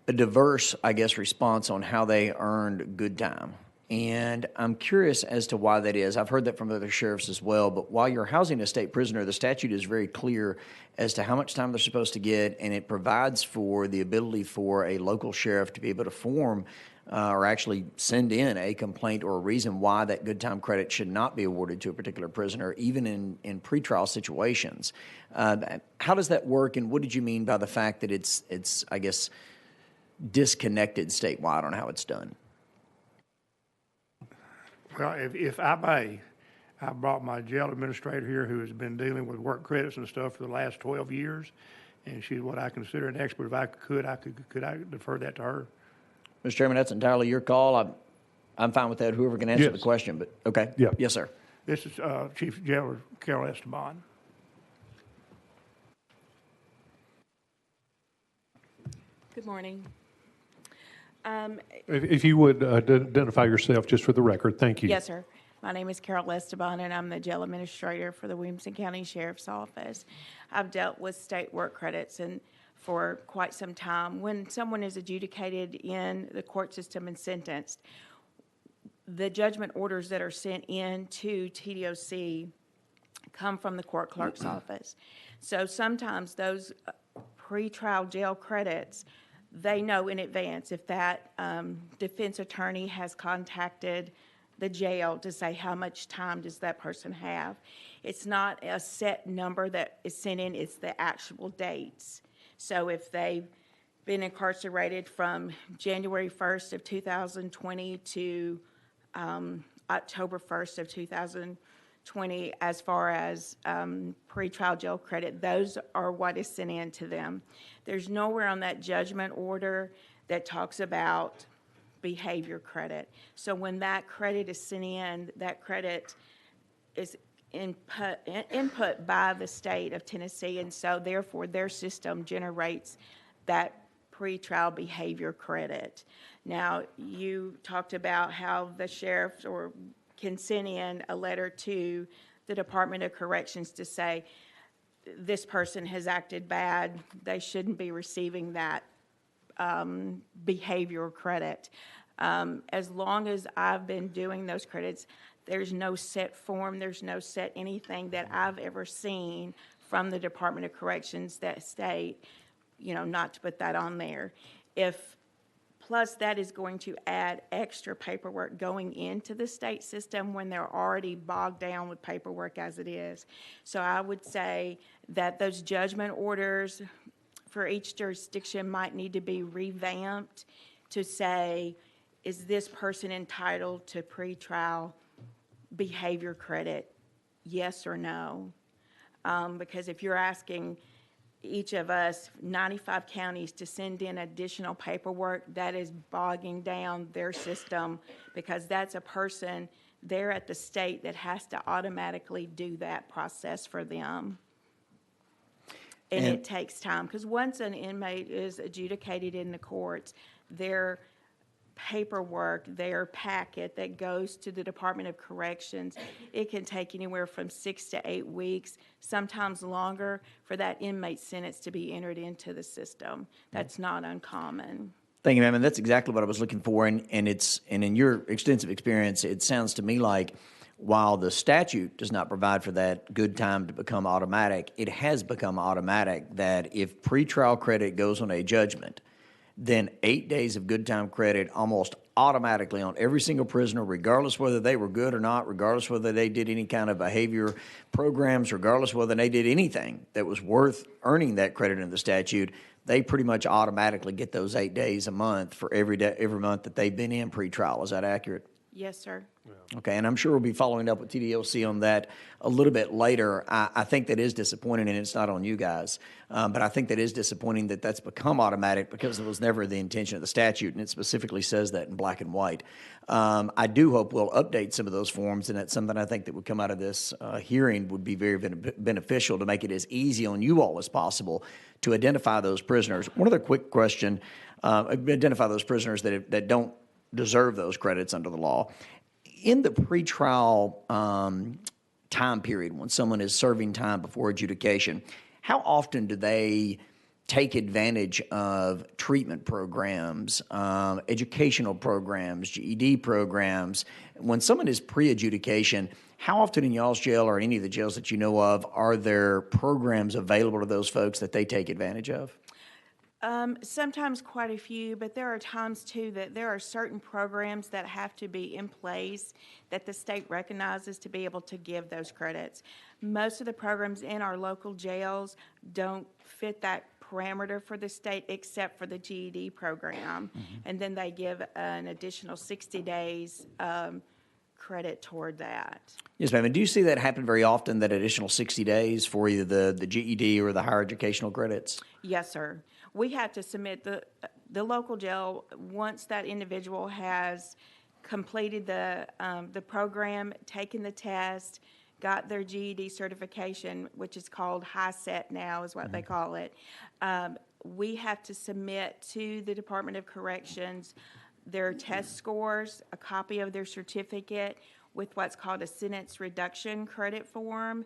a diverse, I guess, response on how they earned good time. And I'm curious as to why that is. I've heard that from other sheriffs as well. But while you're housing a state prisoner, the statute is very clear as to how much time they're supposed to get, and it provides for the ability for a local sheriff to be able to form or actually send in a complaint or a reason why that good time credit should not be awarded to a particular prisoner, even in pretrial situations. How does that work, and what did you mean by the fact that it's I guess, disconnected statewide on how it's done? Well, if I may, I brought my jail administrator here who has been dealing with work credits and stuff for the last 12 years, and she's what I consider an expert. If I could I defer that to her? Mr. Chairman, that's entirely your call. I'm fine with that, whoever can answer Yes. the question, but okay. Yeah. Yes, sir. This is Chief Jailer Carol Esteban. Good morning. If you would identify yourself just for the record, thank you. Yes, sir. My name is Carol Esteban, and I'm the jail administrator for the Williamson County Sheriff's Office. I've dealt with state work credits and for quite some time. When someone is adjudicated in the court system and sentenced, the judgment orders that are sent in to TDOC come from the court clerk's office. So sometimes those pretrial jail credits, they know in advance if that defense attorney has contacted the jail to say how much time does that person have. It's not a set number that is sent in, it's the actual dates. So if they've been incarcerated from January 1st of 2020 to October 1st of 2020, as far as pretrial jail credit, those are what is sent in to them. There's nowhere on that judgment order that talks about behavior credit. So when that credit is sent in, that credit is input by the state of Tennessee, and so therefore their system generates that pretrial behavior credit. Now, you talked about how the sheriff can send in a letter to the Department of Corrections to say this person has acted bad, they shouldn't be receiving that behavioral credit. As long as I've been doing those credits, there's no set form, there's no set anything that I've ever seen from the Department of Corrections that state, you know, not to put that on there. Plus that is going to add extra paperwork going into the state system when they're already bogged down with paperwork as it is. So I would say that those judgment orders for each jurisdiction might need to be revamped to say, is this person entitled to pretrial behavior credit, yes or no? Because if you're asking each of us, 95 counties, to send in additional paperwork, that is bogging down their system, because that's a person there at the state that has to automatically do that process for them. And it takes time, because once an inmate is adjudicated in the courts, their paperwork, their packet that goes to the Department of Corrections, it can take anywhere from 6 to 8 weeks, sometimes longer, for that inmate sentence to be entered into the system. That's not uncommon. Thank you, ma'am. And that's exactly what I was looking for. And in your extensive experience, it sounds to me like while the statute does not provide for that good time to become automatic, it has become automatic that if pretrial credit goes on a judgment, then 8 days of good time credit almost automatically on every single prisoner, regardless whether they were good or not, regardless whether they did any kind of behavior programs, regardless whether they did anything that was worth earning that credit in the statute, they pretty much automatically get those 8 days a month for every day, every month that they've been in pretrial. Is that accurate? Yes, sir. Okay, and I'm sure we'll be following up with TDLC on that a little bit later. I think that is disappointing, and it's not on you guys, but I think that is disappointing that that's become automatic because it was never the intention of the statute, and it specifically says that in black and white. I do hope we'll update some of those forms, and that's something I think that would come out of this hearing would be very beneficial to make it as easy on you all as possible to identify those prisoners. One other quick question, identify those prisoners that don't deserve those credits under the law. In the pretrial time period, when someone is serving time before adjudication, how often do they take advantage of treatment programs, educational programs, GED programs? When someone is pre-adjudication, how often in y'all's jail or any of the jails that you know of are there programs available to those folks that they take advantage of? Sometimes quite a few, but there are times too that there are certain programs that have to be in place that the state recognizes to be able to give those credits. Most of the programs in our local jails don't fit that parameter for the state except for the GED program. And then they give an additional 60 days credit toward that. Yes, ma'am. And do you see that happen very often, that additional 60 days for either the GED or the higher educational credits? Yes, sir. We have to submit the local jail, once that individual has completed the program, taken the test, got their GED certification, which is called HiSET now is what they call it. We have to submit to the Department of Corrections their test scores, a copy of their certificate with what's called a sentence reduction credit form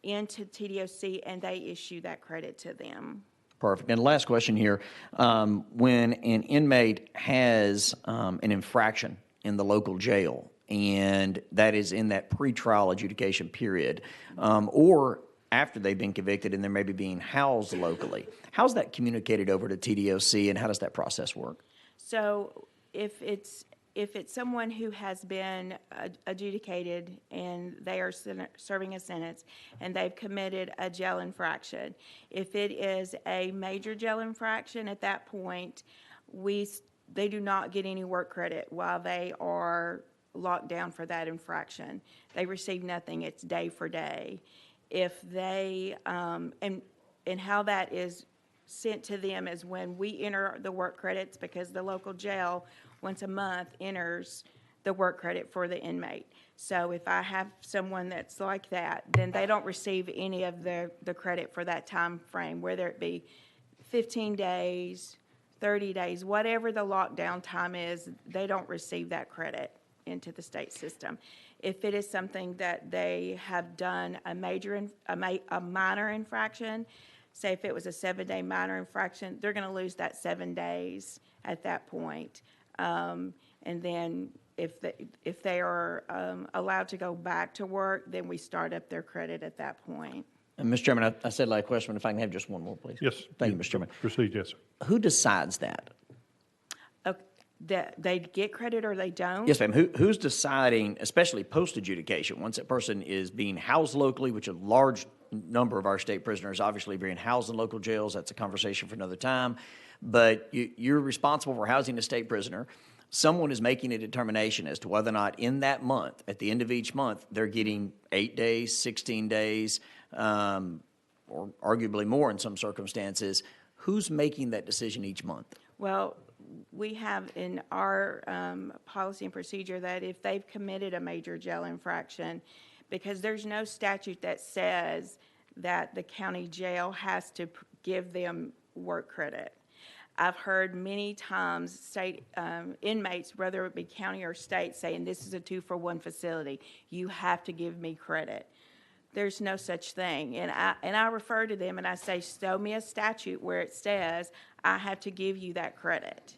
into TDOC, and they issue that credit to them. Perfect. And last question here. When an inmate has an infraction in the local jail, and that is in that pretrial adjudication period, or after they've been convicted and they're maybe being housed locally, how's that communicated over to TDOC, and how does that process work? So if it's someone who has been adjudicated and they are serving a sentence and they've committed a jail infraction, if it is a major jail infraction, at that point, they do not get any work credit while they are locked down for that infraction. They receive nothing. It's day for day. If they, and how that is sent to them is when we enter the work credits, because the local jail once a month enters the work credit for the inmate. So if I have someone that's like that, then they don't receive any of the credit for that time frame, whether it be 15 days, 30 days, whatever the lockdown time is, they don't receive that credit into the state system. If it is something that they have done a minor infraction, say if it was a 7-day minor infraction, they're going to lose that 7 days at that point. And then if they are allowed to go back to work, then we start up their credit at that point. And Mr. Chairman, I said last question, but if I can have just one more, please. Yes. Thank you, Mr. Chairman. Proceed, yes, sir. Who decides that? That they get credit or they don't? Yes, ma'am. Who's deciding, especially post-adjudication, once that person is being housed locally, which a large number of our state prisoners obviously being housed in local jails, that's a conversation for another time, but you're responsible for housing a state prisoner. Someone is making a determination as to whether or not in that month, at the end of each month, they're getting 8 days, 16 days, or arguably more in some circumstances. Who's making that decision each month? Well, we have in our policy and procedure that if they've committed a major jail infraction, because there's no statute that says that the county jail has to give them work credit. I've heard many times state inmates, whether it be county or state, saying this is a 2-for-1 facility. You have to give me credit. There's no such thing. And I refer to them and I say, show me a statute where it says I have to give you that credit.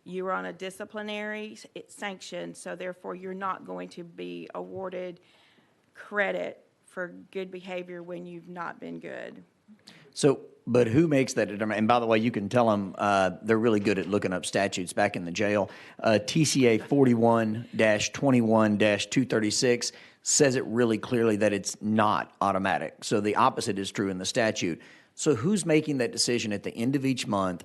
You're on a disciplinary sanction, so therefore you're not going to be awarded credit for good behavior when you've not been good. So, but who makes that determination? And by the way, you can tell them they're really good at looking up statutes back in the jail. TCA 41-21-236 says it really clearly that it's not automatic. So the opposite is true in the statute. So who's making that decision at the end of each month?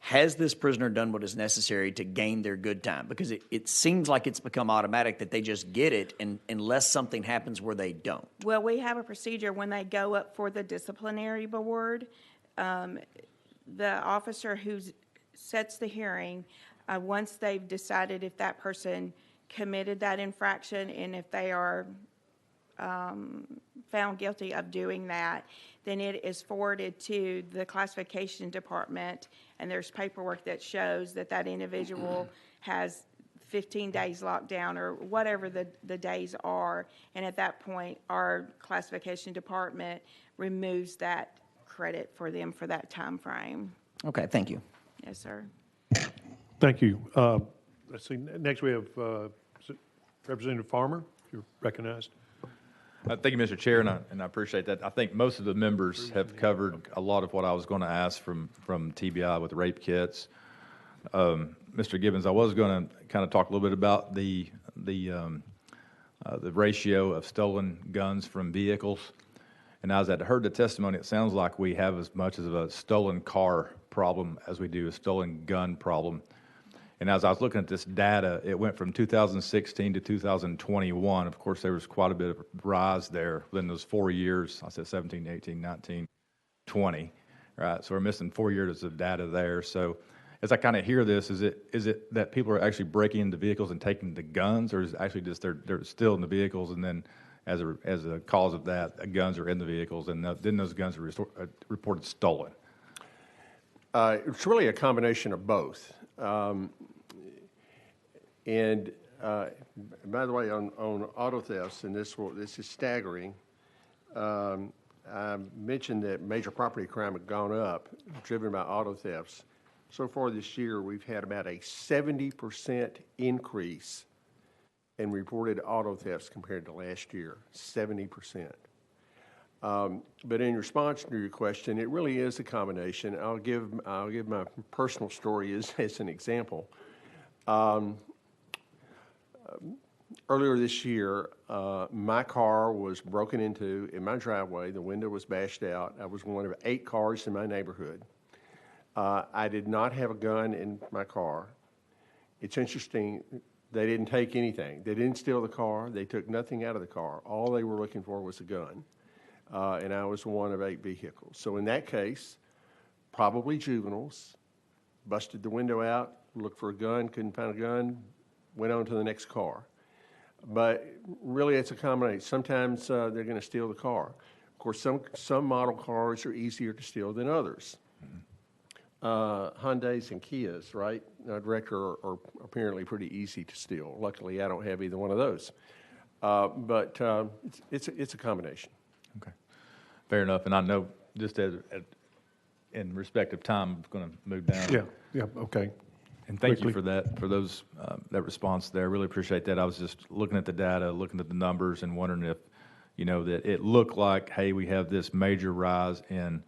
has this prisoner done what is necessary to gain their good time? Because it seems like it's become automatic that they just get it, and unless something happens where they don't. Well, we have a procedure when they go up for the disciplinary board. The officer who sets the hearing, once they've decided if that person committed that infraction and if they are found guilty of doing that, then it is forwarded to the classification department, and there's paperwork that shows that that individual has 15 days locked down or whatever the days are. And at that point, our classification department removes that credit for them for that time frame. Okay, thank you. Yes, sir. Thank you. Let's see, next we have Representative Farmer, if you're recognized. Thank you, Mr. Chair, and I appreciate that. I think most of the members have covered a lot of what I was going to ask from TBI with rape kits. Mr. Gibbons, I was going to kind of talk a little bit about the ratio of stolen guns from vehicles. And as I heard the testimony, it sounds like we have as much as a stolen car problem as we do a stolen gun problem. And as I was looking at this data, it went from 2016 to 2021. Of course, there was quite a bit of rise there within those 4 years. I said 17, 18, 19, 20, right? So we're missing 4 years of data there. So as I kind of hear this, is it that people are actually breaking into vehicles and taking the guns, or is it actually just they're still in the vehicles, and then as a cause of that, the guns are in the vehicles, and then those guns are reported stolen? It's really a combination of both. And by the way, on auto thefts, and this is staggering, I mentioned that major property crime had gone up, driven by auto thefts. So far this year, we've had about a 70% increase in reported auto thefts compared to last year, 70%. But in response to your question, it really is a combination. I'll give my personal story as an example. Earlier this year, my car was broken into in my driveway. The window was bashed out. I was one of 8 cars in my neighborhood. I did not have a gun in my car. It's interesting, they didn't take anything. They didn't steal the car. They took nothing out of the car. All they were looking for was a gun. And I was one of 8 vehicles. So in that case, probably juveniles, busted the window out, looked for a gun, couldn't find a gun, went on to the next car. But really, it's a combination. Sometimes they're going to steal the car. Of course, some model cars are easier to steal than others. Hyundais and Kias, right, Director, are apparently pretty easy to steal. Luckily, I don't have either one of those. But it's a combination. Okay, fair enough. And I know just in respect of time, I'm going to move down. Yeah, okay. And thank you for that, for those, that response there. I really appreciate that. I was just looking at the data, looking at the numbers, and wondering if, that it looked like, hey, we have this major rise in,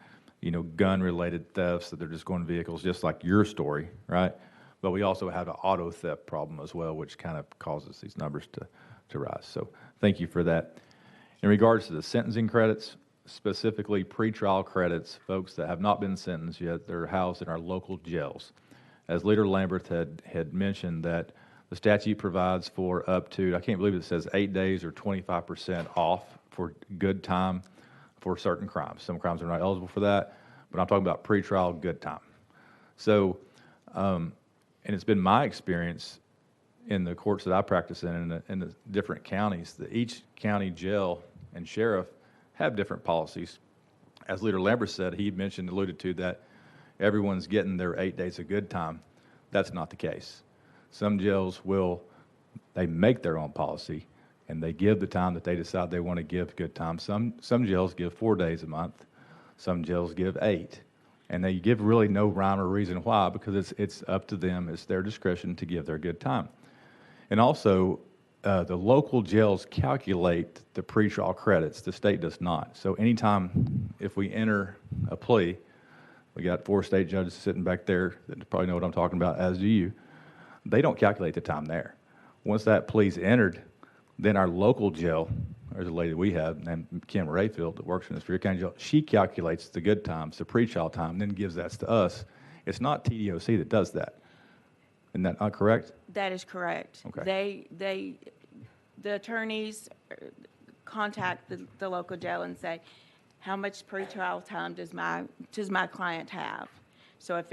gun-related thefts, that they're just going to vehicles, just like your story, right? But we also have an auto theft problem as well, which kind of causes these numbers to rise. So thank you for that. In regards to the sentencing credits, specifically pretrial credits, folks that have not been sentenced yet, they're housed in our local jails. As Leader Lambert had mentioned, that the statute provides for up to, I can't believe it says 8 days or 25% off for good time for certain crimes. Some crimes are not eligible for that, but I'm talking about pretrial good time. So, and it's been my experience in the courts that I practice in the different counties, that each county jail and sheriff have different policies. As Leader Lambert said, he alluded to that everyone's getting their 8 days of good time. That's not the case. Some jails they make their own policy, and they give the time that they decide they want to give good time. Some jails give 4 days a month. Some jails give 8. And they give really no rhyme or reason why, because it's up to them. It's their discretion to give their good time. And also, the local jails calculate the pretrial credits. The state does not. So anytime if we enter a plea, we got 4 state judges sitting back there that probably know what I'm talking about, as do you. They don't calculate the time there. Once that plea's entered, then our local jail, there's a lady we have named Kim Rayfield that works in the Superior County Jail, she calculates the good times, the pretrial time, and then gives that to us, It's not TDOC that does that. Isn't that not correct? That is correct. Okay. The attorneys contact the local jail and say, how much pretrial time does my client have? So if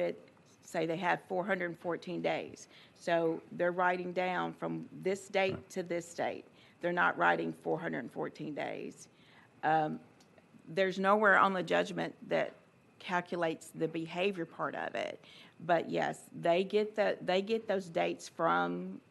say they have 414 days, so they're writing down from this date to this date. They're not writing 414 days. There's nowhere on the judgment that calculates the behavior part of it. But yes, they get those dates from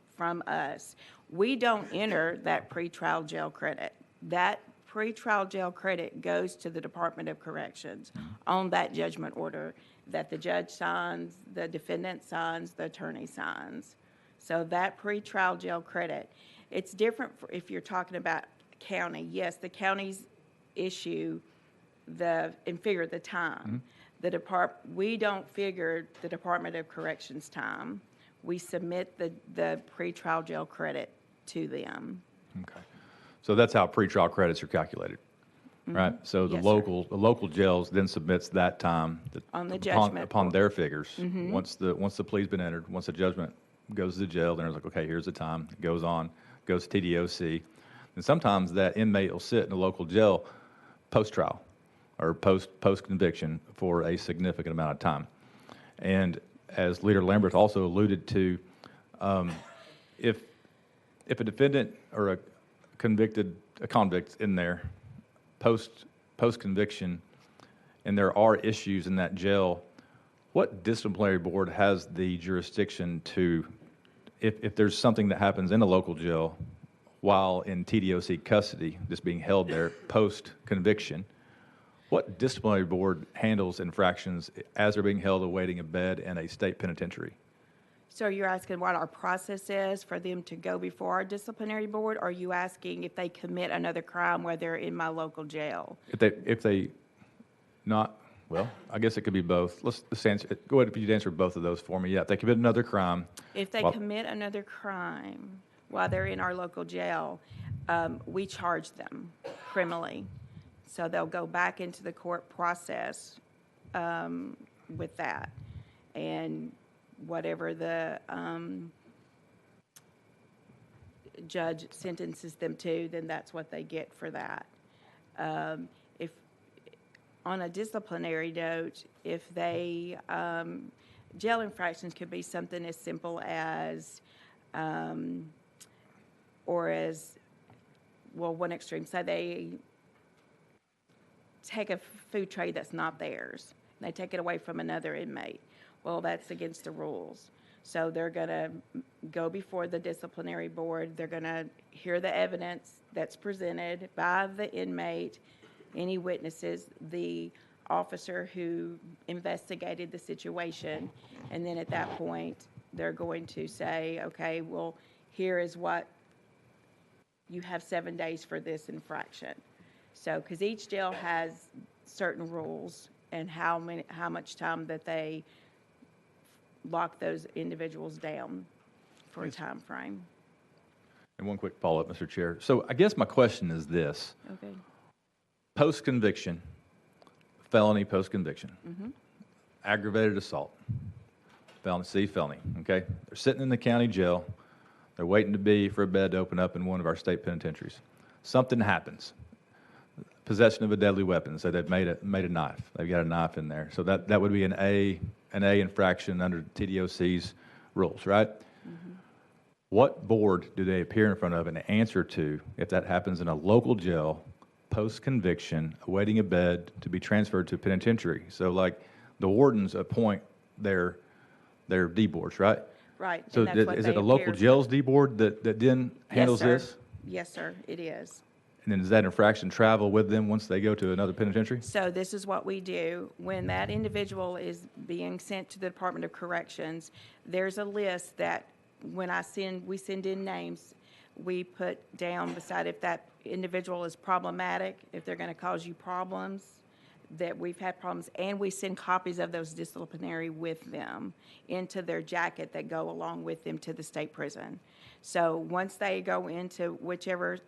us. We don't enter that pretrial jail credit. That pretrial jail credit goes to the Department of Corrections on that judgment order that the judge signs, the defendant signs, the attorney signs. So that pretrial jail credit, it's different if you're talking about county. Yes, the counties issue and figure the time. We don't figure the Department of Corrections time. We submit the pretrial jail credit to them. Okay. So that's how pretrial credits are calculated, right? So the Yes, local jails then submits that time On the judgment upon their figures. Once the plea's been entered, once the judgment goes to the jail, then it's like, okay, here's the time. It goes on, goes to TDOC. And sometimes that inmate will sit in a local jail post-trial or post-conviction for a significant amount of time. And as Leader Lambert also alluded to, if a defendant or a convict in there post-conviction and there are issues in that jail, what disciplinary board has the jurisdiction to, if there's something that happens in a local jail while in TDOC custody, that's being held there post-conviction, what disciplinary board handles infractions as they're being held awaiting a bed in a state penitentiary? So you're asking what our process is for them to go before our disciplinary board? Or are you asking if they commit another crime while they're in my local jail? If they not, well, I guess it could be both. Let's answer, go ahead if you'd answer both of those for me. Yeah, if they commit another crime. If they commit another crime while they're in our local jail, we charge them criminally. So they'll go back into the court process with that. And whatever the judge sentences them to, then that's what they get for that. If on a disciplinary note, if they, jail infractions could be something as simple as, one extreme, say they take a food tray that's not theirs. They take it away from another inmate. Well, that's against the rules. So they're going to go before the disciplinary board. They're going to hear the evidence that's presented by the inmate, any witnesses, the officer who investigated the situation. And then at that point, they're going to say, okay, well, here is what you have 7 days for this infraction. So, because each jail has certain rules and how much time that they lock those individuals down for a time frame. And one quick follow-up, Mr. Chair. So I guess my question is this. Okay. Post-conviction, felony post-conviction, aggravated assault, felony, okay? They're sitting in the county jail. They're waiting for a bed to open up in one of our state penitentiaries. Something happens. Possession of a deadly weapon. So they've made a knife. They've got a knife in there. So that would be an A infraction under TDOC's rules, right? What board do they appear in front of and answer to if that happens in a local jail, post-conviction, awaiting a bed to be transferred to a penitentiary? So like the wardens appoint their D boards, right? Right. So is it a local jail's D board that then handles this? Yes, sir, it is. And then does that infraction travel with them once they go to another penitentiary? So this is what we do. When that individual is being sent to the Department of Corrections, there's a list that when we send in names, we put down beside if that individual is problematic, if they're going to cause you problems, that we've had problems, and we send copies of those disciplinary with them into their jacket that go along with them to the state prison. So once they go into whichever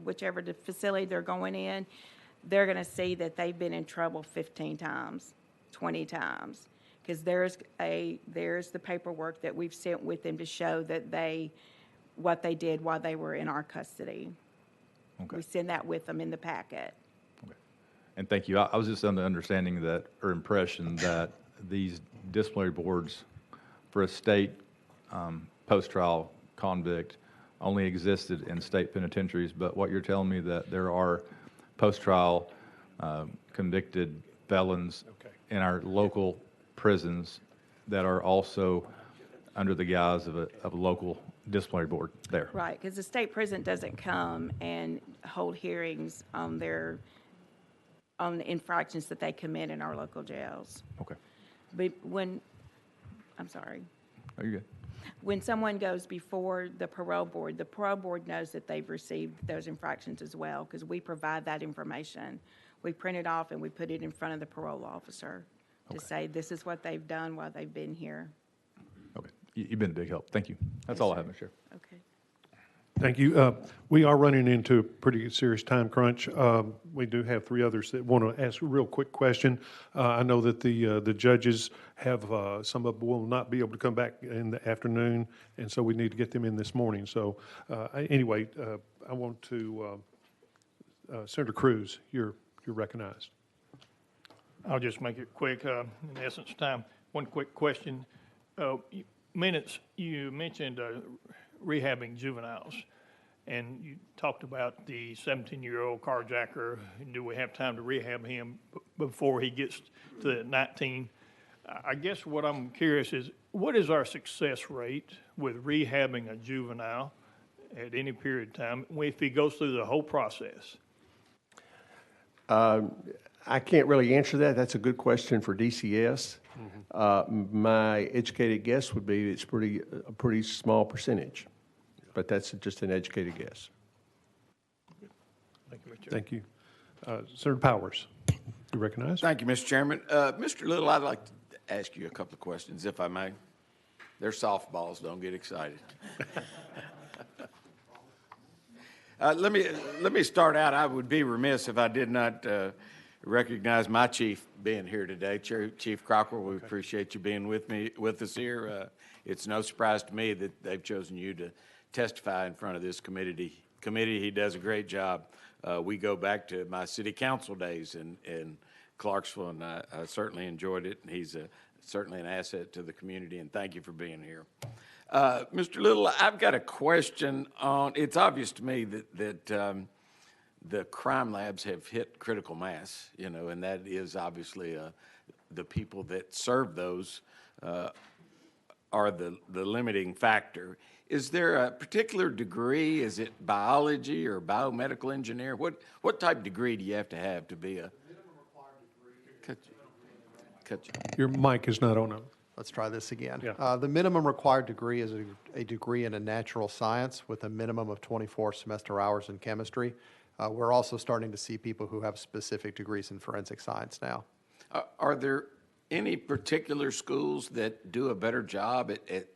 whichever facility they're going in, they're going to see that they've been in trouble 15 times, 20 times, because there's the paperwork that we've sent with them to show that what they did while they were in our custody. Okay. We send that with them in the packet. And thank you. I was just under the understanding that, or impression that these disciplinary boards for a state post-trial convict only existed in state penitentiaries, but what you're telling me that there are post-trial convicted felons in our local prisons that are also under the guise of a local disciplinary board there. Right, because the state prison doesn't come and hold hearings on the infractions that they commit in our local jails. Okay. But I'm sorry. Oh, you're good. When someone goes before the parole board knows that they've received those infractions as well, because we provide that information. We print it off and we put it in front of the parole officer to say this is what they've done while they've been here. Okay. You've been a big help. Thank you. That's all I have, Mr. Sheriff. Okay. Thank you. We are running into a pretty serious time crunch. We do have 3 others that want to ask a real quick question. I know that the judges have, some of them will not be able to come back in the afternoon, and so we need to get them in this morning. So anyway, I want to, Senator Cruz, you're recognized. I'll just make it quick, in essence time. One quick question. Minutes, you mentioned rehabbing juveniles, and you talked about the 17-year-old carjacker. Do we have time to rehab him before he gets to 19? I guess what I'm curious is, what is our success rate with rehabbing a juvenile at any period of time if he goes through the whole process? I can't really answer that. That's a good question for DCS. My educated guess would be it's a pretty small percentage, but that's just an educated guess. Thank you, Mr. Chairman. Thank you. Senator Powers, you recognized? Thank you, Mr. Chairman. Mr. Little, I'd like to ask you a couple of questions, if I may. They're softballs, don't get excited. Let me start out. I would be remiss if I did not recognize my chief being here today. Chief Crocker, we appreciate you being with us here. It's no surprise to me that they've chosen you to testify in front of this committee. He does a great job. We go back to my city council days in Clarksville, and I certainly enjoyed it. And he's certainly an asset to the community, and thank you for being here. Mr. Little, I've got a question on, it's obvious to me that the crime labs have hit critical mass, and that is obviously the people that serve those are the limiting factor. Is there a particular degree? Is it biology or biomedical engineer? What type of degree do you have to be a? Cut you. Your mic is not on. Let's try this again. Yeah. The minimum required degree is a degree in a natural science with a minimum of 24 semester hours in chemistry. We're also starting to see people who have specific degrees in forensic science now. Are there any particular schools that do a better job at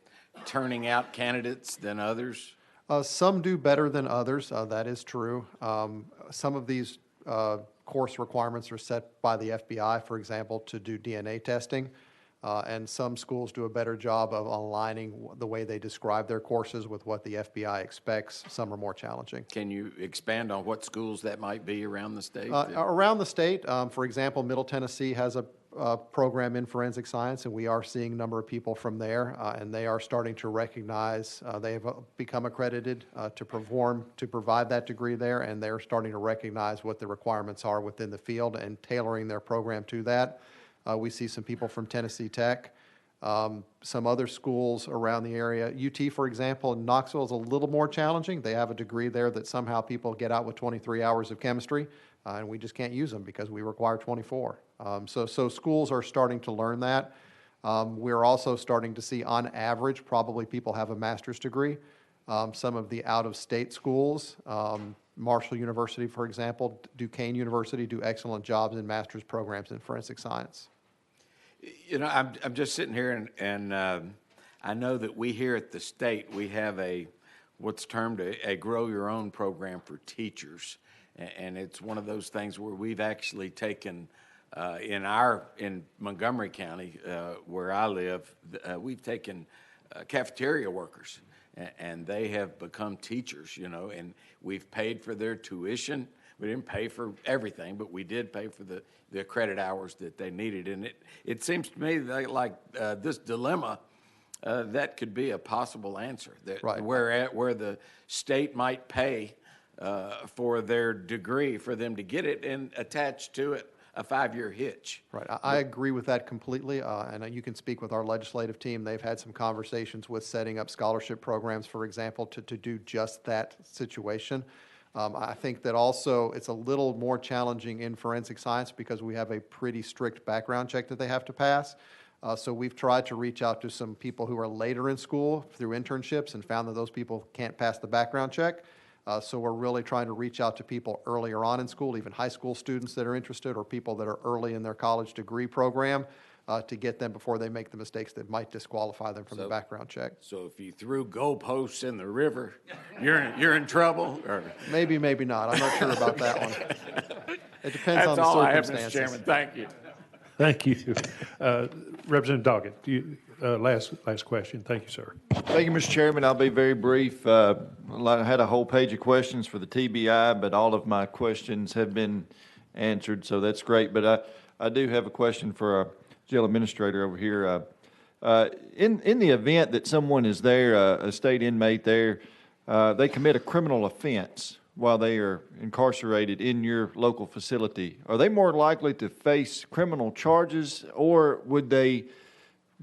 turning out candidates than others? Some do better than others. That is true. Some of these course requirements are set by the FBI, for example, to do DNA testing. And some schools do a better job of aligning the way they describe their courses with what the FBI expects. Some are more challenging. Can you expand on what schools that might be around the state? Around the state, for example, Middle Tennessee has a program in forensic science, and we are seeing a number of people from there, and they are starting to recognize, they have become accredited to provide that degree there, and they're starting to recognize what the requirements are within the field and tailoring their program to that. We see some people from Tennessee Tech, some other schools around the area. UT, for example, in Knoxville is a little more challenging. They have a degree there that somehow people get out with 23 hours of chemistry, and we just can't use them because we require 24. So schools are starting to learn that. We're also starting to see, on average, probably people have a master's degree. Some of the out-of-state schools, Marshall University, for example, Duquesne University do excellent jobs in master's programs in forensic science. I'm just sitting here, and I know that we here at the state, we have what's termed a grow your own program for teachers. And it's one of those things where we've actually taken In Montgomery County, where I live, we've taken cafeteria workers, and they have become teachers, you know, and we've paid for their tuition. We didn't pay for everything, but we did pay for the credit hours that they needed. And it seems to me like this dilemma, that could be a possible answer, that Right. where the state might pay for their degree for them to get it and attach to it a 5-year hitch. Right. I agree with that completely, and you can speak with our legislative team. They've had some conversations with setting up scholarship programs, for example, to do just that situation. I think that also it's a little more challenging in forensic science because we have a pretty strict background check that they have to pass. So we've tried to reach out to some people who are later in school through internships and found that those people can't pass the background check. So we're really trying to reach out to people earlier on in school, even high school students that are interested or people that are early in their college degree program, to get them before they make the mistakes that might disqualify them from the background check. So if you threw goalposts in the river, you're in trouble? Or? Maybe, maybe not. I'm not sure about that one. It depends on the all I have, circumstances. Mr. Chairman. Thank you. Thank you. Representative Doggett, last question. Thank you, sir. Thank you, Mr. Chairman. I'll be very brief. I had a whole page of questions for the TBI, but all of my questions have been answered, so that's great. But I do have a question for our jail administrator over here. In the event that someone is there, a state inmate there, they commit a criminal offense while they are incarcerated in your local facility, are they more likely to face criminal charges, or would they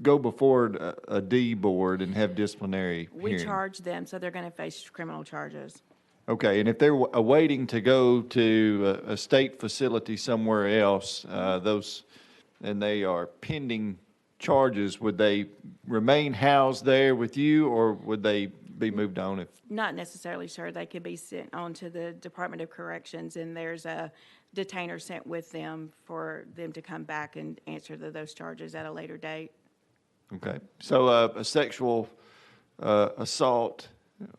go before a D board and have disciplinary We hearing? charge them, so they're going to face criminal charges. Okay, and if they're awaiting to go to a state facility somewhere else, and they are pending charges, would they remain housed there with you, or would they be moved on? Not necessarily, sir. They could be sent on to the Department of Corrections, and there's a detainer sent with them for them to come back and answer those charges at a later date. Okay, so a sexual assault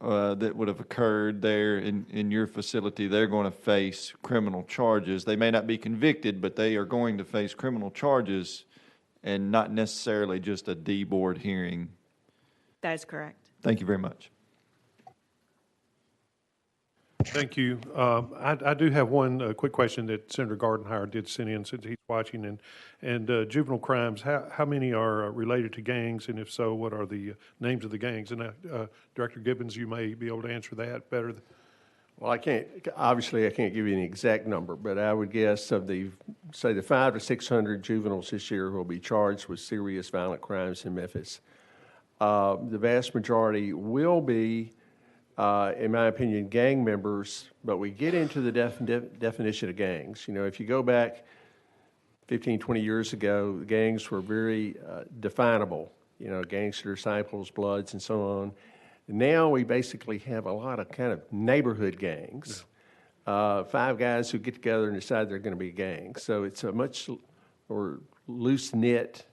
that would have occurred there in your facility, they're going to face criminal charges. They may not be convicted, but they are going to face criminal charges and not necessarily just a D board hearing. That is correct. Thank you very much. Thank you. I do have one quick question that Senator Gardenhire did send in since he's watching. And juvenile crimes, how many are related to gangs? And if so, what are the names of the gangs? And Director Gibbons, you may be able to answer that better. Well, obviously I can't give you an exact number, but I would guess of the 500 to 600 juveniles this year who will be charged with serious violent crimes in Memphis. The vast majority will be, in my opinion, gang members, but we get into the definition of gangs. You know, if you go back 15, 20 years ago, the gangs were very definable, you know, gangster disciples, Bloods, and so on. Now we basically have a lot of kind of neighborhood gangs, 5 guys who get together and decide they're going to be gangs. So it's a much more loose-knit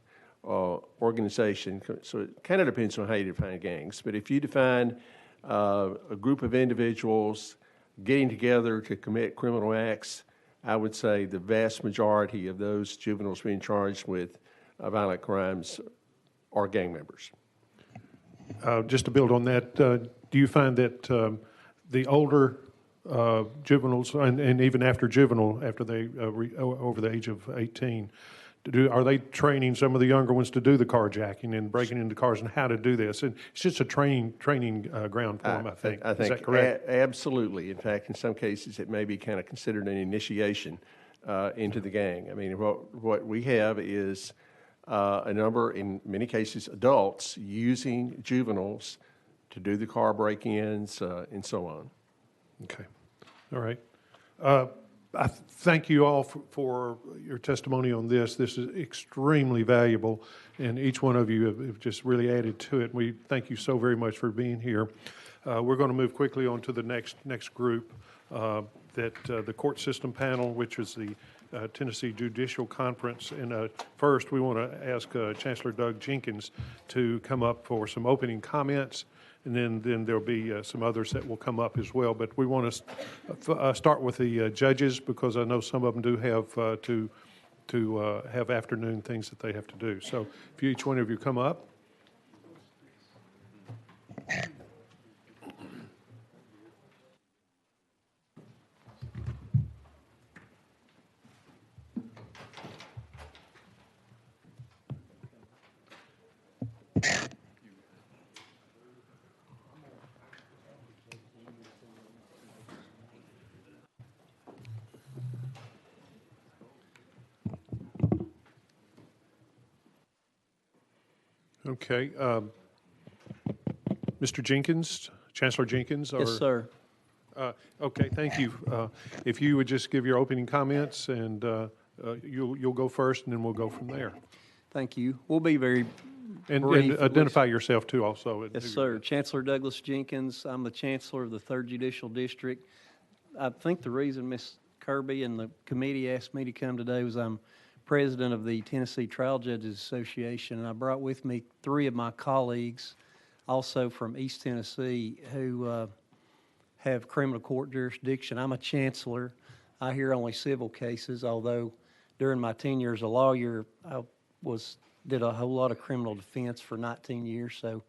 organization. So it kind of depends on how you define gangs. But if you define a group of individuals getting together to commit criminal acts, I would say the vast majority of those juveniles being charged with violent crimes are gang members. Just to build on that, do you find that the older juveniles, and even after juvenile, after they over the age of 18, are they training some of the younger ones to do the carjacking and breaking into cars and how to do this? And it's just a training ground for them, I think. Is that correct? Absolutely. In fact, in some cases, it may be kind of considered an initiation into the gang. I mean, what we have is a number, in many cases, adults using juveniles to do the car break-ins and so on. Okay. All right. I thank you all for your testimony on this. This is extremely valuable, and each one of you have just really added to it. We thank you so very much for being here. We're going to move quickly on to the next group, the court system panel, which is the Tennessee Judicial Conference. And first, we want to ask Chancellor Doug Jenkins to come up for some opening comments, and then there'll be some others that will come up as well. But we want to start with the judges, because I know some of them do have to to have afternoon things that they have to do. So if each one of you come up. Okay. Mr. Jenkins, Chancellor Jenkins? Yes, sir. Okay, thank you. If you would just give your opening comments, and you'll go first, and then we'll go from there. Thank you. We'll be very And brief. identify yourself, too, also. Yes, sir. Chancellor Douglas Jenkins. I'm the Chancellor of the 3rd Judicial District. I think the reason Ms. Kirby and the committee asked me to come today was I'm president of the Tennessee Trial Judges Association, and I brought with me 3 of my colleagues, also from East Tennessee, who have criminal court jurisdiction. I'm a chancellor. I hear only civil cases, although during my tenure as a lawyer, I did a whole lot of criminal defense for 19 years, so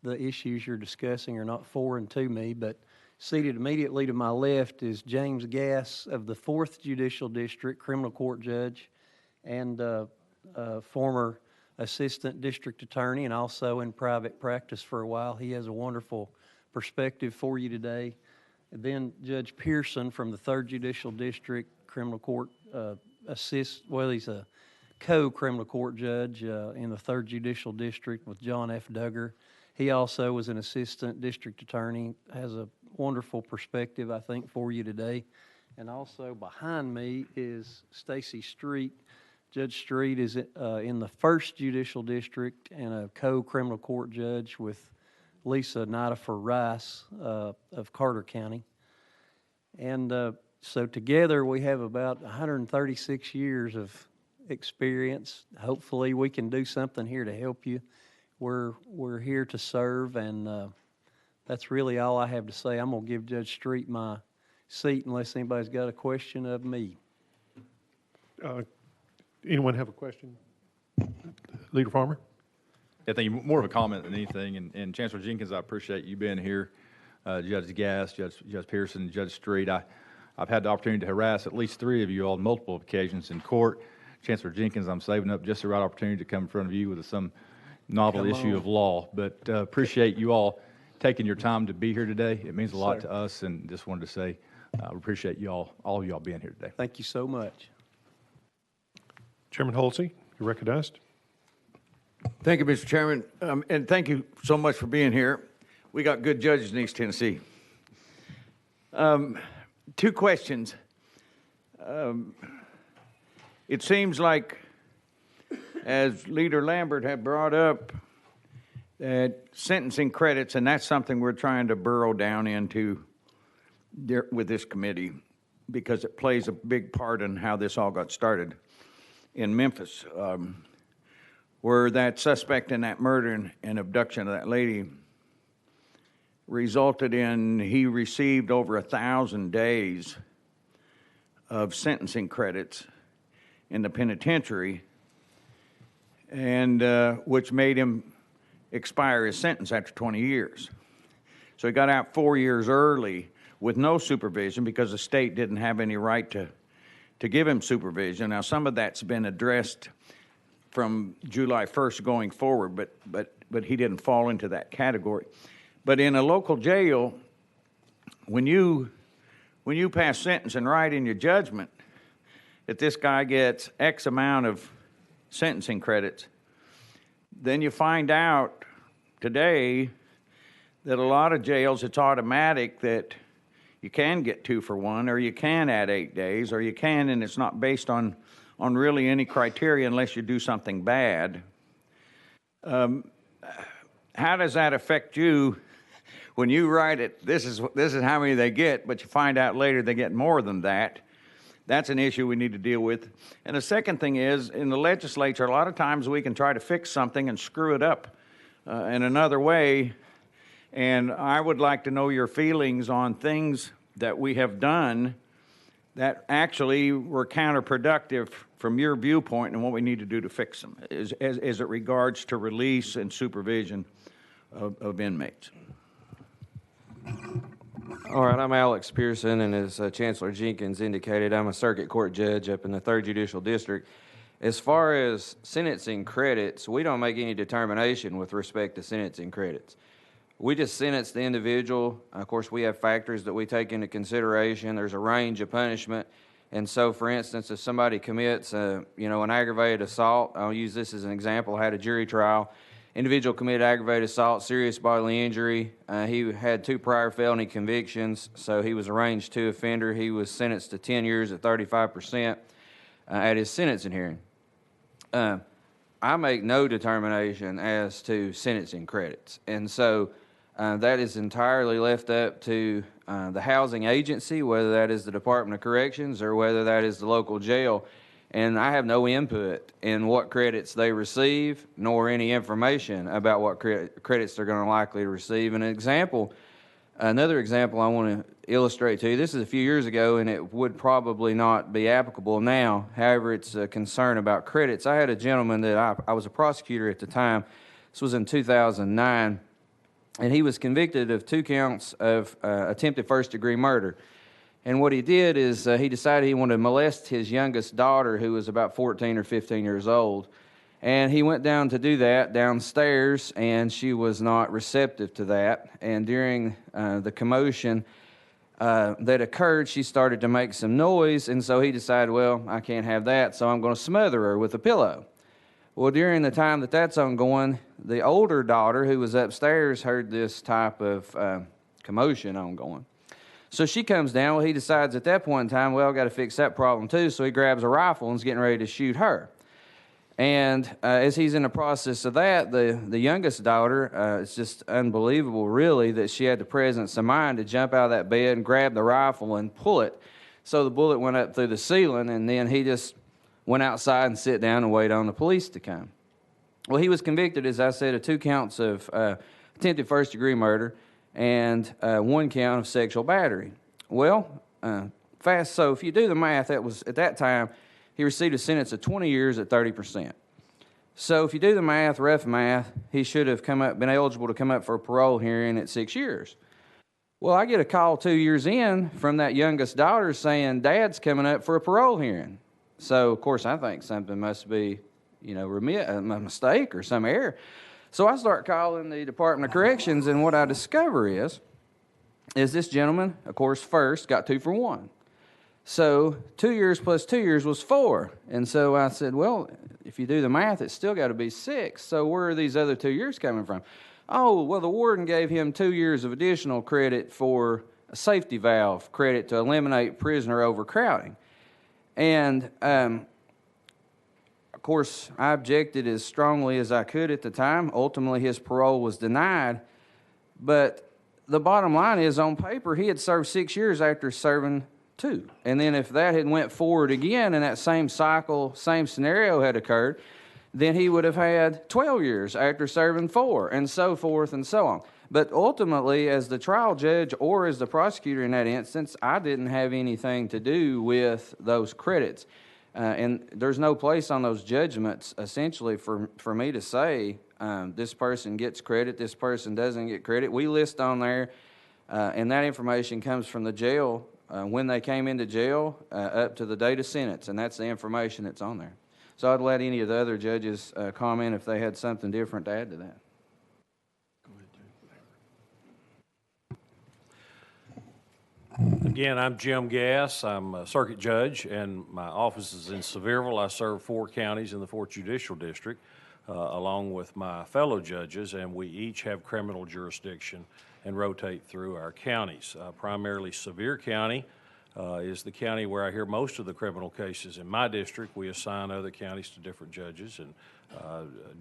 the issues you're discussing are not foreign to me. But seated immediately to my left is James Gass of the 4th Judicial District, criminal court judge, and former assistant district attorney, and also in private practice for a while. He has a wonderful perspective for you today. And then Judge Pearson from the 3rd Judicial District, criminal court he's a co-criminal court judge in the 3rd Judicial District with John F. Duggar. He also was an assistant district attorney, has a wonderful perspective, I think, for you today. And also behind me is Stacy Street. Judge Street is in the 1st Judicial District and a co-criminal court judge with Lisa Nidifer Rice of Carter County. And so together we have about 136 years of experience. Hopefully we can do something here to help you. We're here to serve, and that's really all I have to say. I'm going to give Judge Street my seat unless anybody's got a question of me. Anyone have a question? Leader Farmer? I think more of a comment than anything. And Chancellor Jenkins, I appreciate you being here. Judge Gass, Judge Pearson, Judge Street. I've had the opportunity to harass at least 3 of you on multiple occasions in court. Chancellor Jenkins, I'm saving up just the right opportunity to come in front of you with some novel issue of law. But appreciate you all taking your time to be here today. It means a lot to us, and just wanted to say we appreciate you all of you all being here today. Thank you so much. Chairman Holsey, you're recognized. Thank you, Mr. Chairman, and thank you so much for being here. We got good judges in East Tennessee. 2 questions. It seems like, as Leader Lambert had brought up, that sentencing credits, and that's something we're trying to burrow down into with this committee, because it plays a big part in how this all got started in Memphis, where that suspect in that murder and abduction of that lady resulted in he received over 1,000 days of sentencing credits in the penitentiary, and which made him expire his sentence after 20 years. So he got out 4 years early with no supervision because the state didn't have any right to give him supervision. Now, some of that's been addressed from July 1st going forward, but he didn't fall into that category. But in a local jail, when you pass sentence and write in your judgment that this guy gets X amount of sentencing credits, then you find out today that a lot of jails, it's automatic that you can get 2 for 1, or you can add 8 days, or you can, and it's not based on really any criteria unless you do something bad. How does that affect you when you write it? This is how many they get, but you find out later they get more than that. That's an issue we need to deal with. And the second thing is, in the legislature, a lot of times we can try to fix something and screw it up in another way. And I would like to know your feelings on things that we have done that actually were counterproductive from your viewpoint and what we need to do to fix them as it regards to release and supervision of inmates? All right, I'm Alex Pearson, and as Chancellor Jenkins indicated, I'm a circuit court judge up in the 3rd Judicial District. As far as sentencing credits, we don't make any determination with respect to sentencing credits. We just sentence the individual. Of course, we have factors that we take into consideration. There's a range of punishment. And so, for instance, if somebody commits an aggravated assault, I'll use this as an example. I had a jury trial. Individual committed aggravated assault, serious bodily injury. He had 2 prior felony convictions, so he was a range 2 offender. He was sentenced to 10 years at 35% at his sentencing hearing. I make no determination as to sentencing credits. And so that is entirely left up to the housing agency, whether that is the Department of Corrections or whether that is the local jail. And I have no input in what credits they receive, nor any information about what credits they're going to likely receive. Another example I want to illustrate to you, this is a few years ago, and it would probably not be applicable now. However, it's a concern about credits. I had a gentleman that I was a prosecutor at the time. This was in 2009, and he was convicted of 2 counts of attempted first-degree murder. And what he did is he decided he wanted to molest his youngest daughter, who was about 14 or 15 years old. And he went down to do that downstairs, and she was not receptive to that. And during the commotion that occurred, she started to make some noise, and so he decided, well, I can't have that, so I'm going to smother her with a pillow. Well, during the time that that's ongoing, the older daughter, who was upstairs, heard this type of commotion ongoing. So she comes down. Well, he decides at that point in time, well, I've got to fix that problem too. So he grabs a rifle and is getting ready to shoot her. And as he's in the process of that, the youngest daughter, it's just unbelievable, really, that she had the presence of mind to jump out of that bed and grab the rifle and pull it. So the bullet went up through the ceiling, and then he just went outside and sat down and waited on the police to come. Well, he was convicted, as I said, of 2 counts of attempted first-degree murder and 1 count of sexual battery. Well, so if you do the math, that was at that time, he received a sentence of 20 years at 30%. So if you do the math, rough math, he should have been eligible to come up for a parole hearing at 6 years. Well, I get a call 2 years in from that youngest daughter saying, Dad's coming up for a parole hearing. So, of course, I think something must be, a mistake or some error. So I start calling the Department of Corrections, and what I discover is this gentleman, of course, first got 2 for 1. So 2 years plus 2 years was 4. And so I said, well, if you do the math, it's still got to be 6. So where are these other 2 years coming from? Oh, well, the warden gave him 2 years of additional credit for a safety valve credit to eliminate prisoner overcrowding. And, of course, I objected as strongly as I could at the time. Ultimately, his parole was denied. But the bottom line is, on paper, he had served 6 years after serving 2. And then if that had went forward again and that same cycle, same scenario had occurred, then he would have had 12 years after serving 4, and so forth and so on. But ultimately, as the trial judge or as the prosecutor in that instance, I didn't have anything to do with those credits. And there's no place on those judgments, essentially, for me to say, this person gets credit, this person doesn't get credit. We list on there, and that information comes from the jail, when they came into jail, up to the date of sentence, and that's the information that's on there. So I'd let any of the other judges comment if they had something different to add to that. Again, I'm Jim Gass. I'm a circuit judge, and my office is in Sevierville. I serve 4 counties in the 4th Judicial District, along with my fellow judges, and we each have criminal jurisdiction and rotate through our counties. Primarily Sevier County is the county where I hear most of the criminal cases in my district. We assign other counties to different judges, and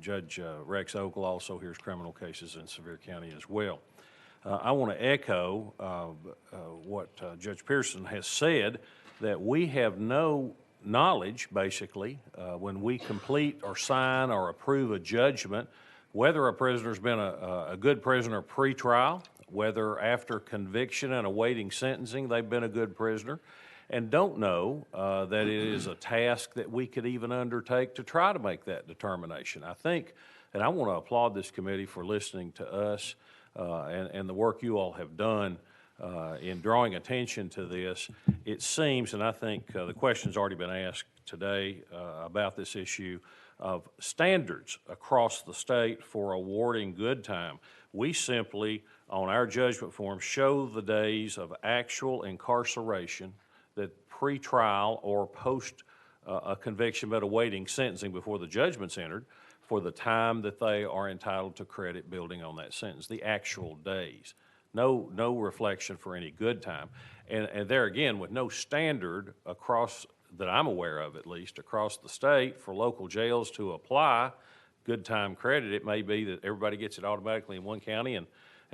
Judge Rex Ogle also hears criminal cases in Sevier County as well. I want to echo what Judge Pearson has said, that we have no knowledge, basically, when we complete or sign or approve a judgment, whether a prisoner's been a good prisoner pre-trial, whether after conviction and awaiting sentencing they've been a good prisoner. and don't know that it is a task that we could even undertake to try to make that determination. I think, and I want to applaud this committee for listening to us and the work you all have done in drawing attention to this. It seems, and I think the question's already been asked today about this issue of standards across the state for awarding good time. We simply, on our judgment form, show the days of actual incarceration that pre-trial or post a conviction but awaiting sentencing before the judgment's entered for the time that they are entitled to credit building on that sentence, the actual days. No reflection for any good time. And there again, with no standard across, that I'm aware of at least, across the state for local jails to apply good time credit, it may be that everybody gets it automatically in one county, and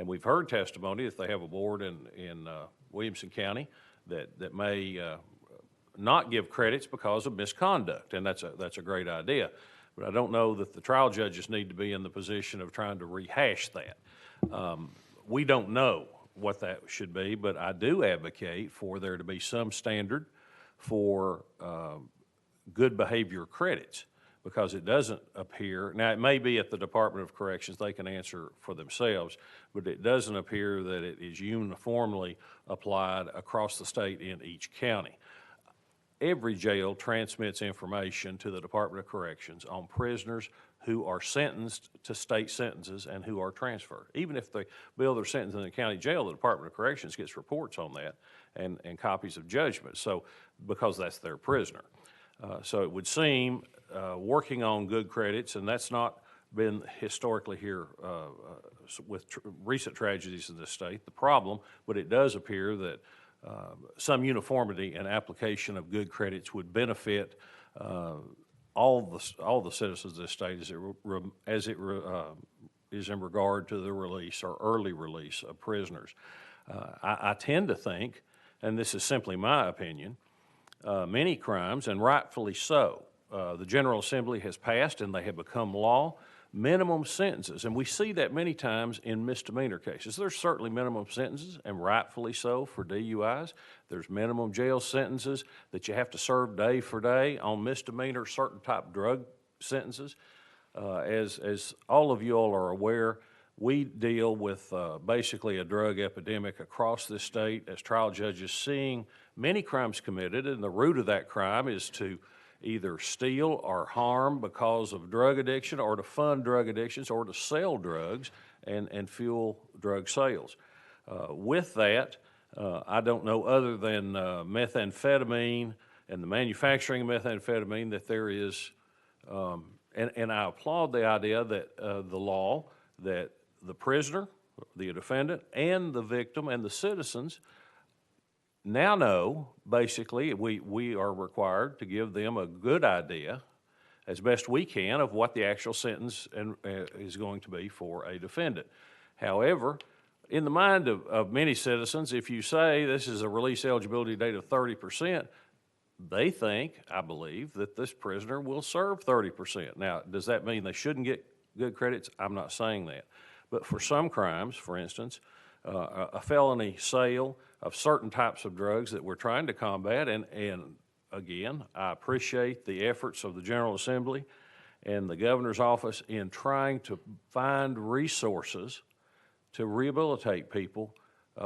we've heard testimony if they have a board in Williamson County that may not give credits because of misconduct, and that's a great idea. But I don't know that the trial judges need to be in the position of trying to rehash that. We don't know what that should be, but I do advocate for there to be some standard for good behavior credits, because it doesn't appear, now it may be at the Department of Corrections, they can answer for themselves, but it doesn't appear that it is uniformly applied across the state in each county. Every jail transmits information to the Department of Corrections on prisoners who are sentenced to state sentences and who are transferred. Even if they bill their sentence in the county jail, the Department of Corrections gets reports on that and copies of judgments, so, because that's their prisoner. So it would seem, working on good credits, and that's not been historically here with recent tragedies in this state, the problem, but it does appear that some uniformity in application of good credits would benefit all the citizens of this state as it is in regard to the release or early release of prisoners. I tend to think, and this is simply my opinion, many crimes, and rightfully so, the General Assembly has passed and they have become law, minimum sentences, and we see that many times in misdemeanor cases. There's certainly minimum sentences, and rightfully so, for DUIs. There's minimum jail sentences that you have to serve day for day on misdemeanor, certain type drug sentences. As all of you all are aware, we deal with basically a drug epidemic across this state as trial judges, seeing many crimes committed, and the root of that crime is to either steal or harm because of drug addiction, or to fund drug addictions, or to sell drugs and fuel drug sales. With that, I don't know, other than methamphetamine and the manufacturing of methamphetamine, that there is, and I applaud the idea that the law, that the prisoner, the defendant, and the victim and the citizens now know, basically, we are required to give them a good idea, as best we can, of what the actual sentence is going to be for a defendant. However, in the mind of many citizens, if you say this is a release eligibility date of 30%, they think, I believe, that this prisoner will serve 30%. Now, does that mean they shouldn't get good credits? I'm not saying that. But for some crimes, for instance, a felony sale of certain types of drugs that we're trying to combat, and again, I appreciate the efforts of the General Assembly and the Governor's office in trying to find resources to rehabilitate people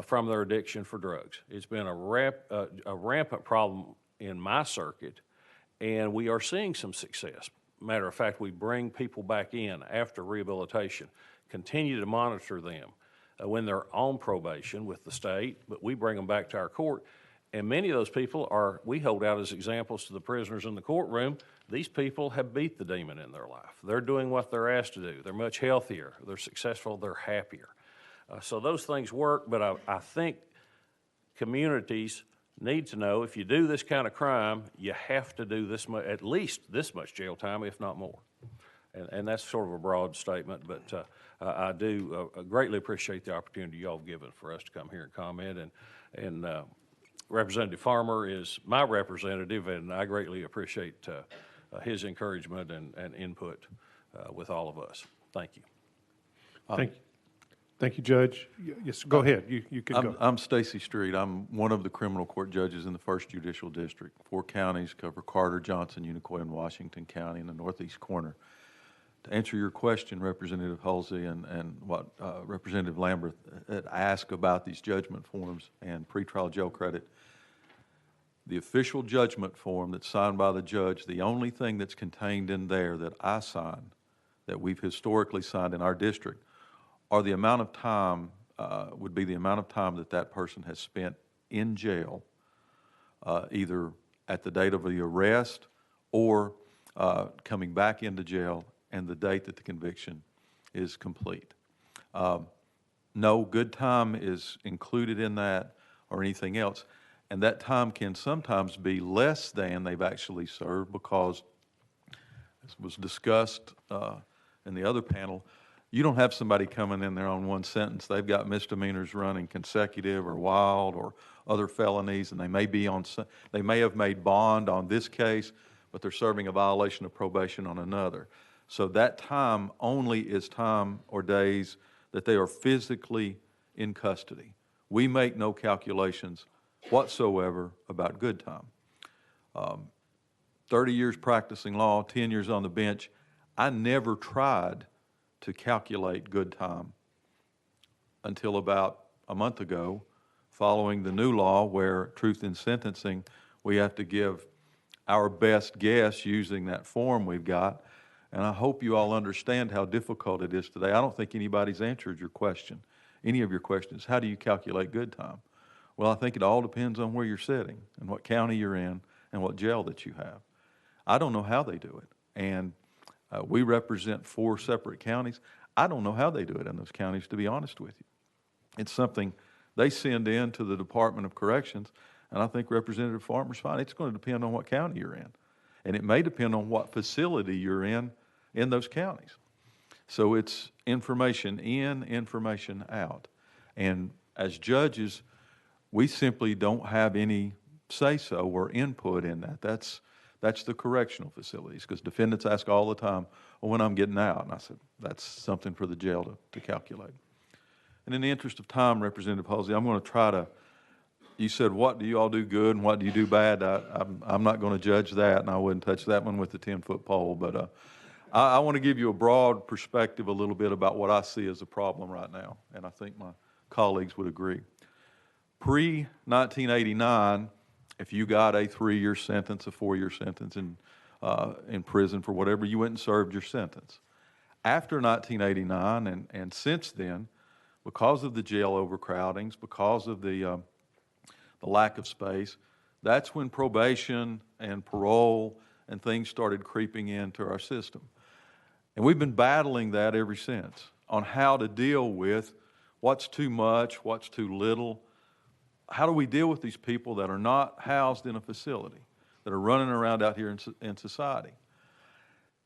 from their addiction for drugs. It's been a rampant problem in my circuit, and we are seeing some success. Matter of fact, we bring people back in after rehabilitation, continue to monitor them when they're on probation with the state, but we bring them back to our court. And many of those people we hold out as examples to the prisoners in the courtroom. These people have beat the demon in their life. They're doing what they're asked to do. They're much healthier. They're successful. They're happier. So those things work, but I think communities need to know, if you do this kind of crime, you have to do this much, at least this much jail time, if not more. And that's sort of a broad statement, but I do greatly appreciate the opportunity y'all have given for us to come here and comment. And Representative Farmer is my representative, and I greatly appreciate his encouragement and input with all of us. Thank you. Thank you, Judge. Yes, go ahead. You can go. I'm Stacy Street. I'm one of the criminal court judges in the 1st Judicial District. 4 counties cover Carter, Johnson, Unicoi, and Washington County in the northeast corner. To answer your question, Representative Halsey, and what Representative Lambert had asked about these judgment forms and pretrial jail credit, the official judgment form that's signed by the judge, the only thing that's contained in there that I sign, that we've historically signed in our district, are the amount of time, would be the amount of time that that person has spent in jail, either at the date of the arrest or coming back into jail, and the date that the conviction is complete. No good time is included in that or anything else, and that time can sometimes be less than they've actually served because, as was discussed in the other panel, you don't have somebody coming in there on one sentence. They've got misdemeanors running consecutive or wild or other felonies, and they may have made bond on this case, but they're serving a violation of probation on another. So that time only is time or days that they are physically in custody. We make no calculations whatsoever about good time. 30 years practicing law, 10 years on the bench, I never tried to calculate good time until about a month ago, following the new law where truth in sentencing, we have to give our best guess using that form we've got. And I hope you all understand how difficult it is today. I don't think anybody's answered your question, any of your questions. How do you calculate good time? Well, I think it all depends on where you're sitting and what county you're in and what jail that you have. I don't know how they do it. And we represent 4 separate counties. I don't know how they do it in those counties, to be honest with you. It's something they send in to the Department of Corrections, and I think Representative Farmer's fine. It's going to depend on what county you're in. And it may depend on what facility you're in those counties. So it's information in, information out. And as judges, we simply don't have any say-so or input in that. That's the correctional facilities, because defendants ask all the time, well, when I'm getting out. And I said, that's something for the jail to calculate. And in the interest of time, Representative Halsey, I'm going to try to, you said, what do you all do good and what do you do bad? I'm not going to judge that, and I wouldn't touch that one with the 10-foot pole. But I want to give you a broad perspective a little bit about what I see as a problem right now, and I think my colleagues would agree. Pre-1989, if you got a 3-year sentence, a 4-year sentence in prison for whatever, you went and served your sentence. After 1989 and since then, because of the jail overcrowdings, because of the lack of space, that's when probation and parole and things started creeping into our system. And we've been battling that ever since on how to deal with what's too much, what's too little. How do we deal with these people that are not housed in a facility, that are running around out here in society?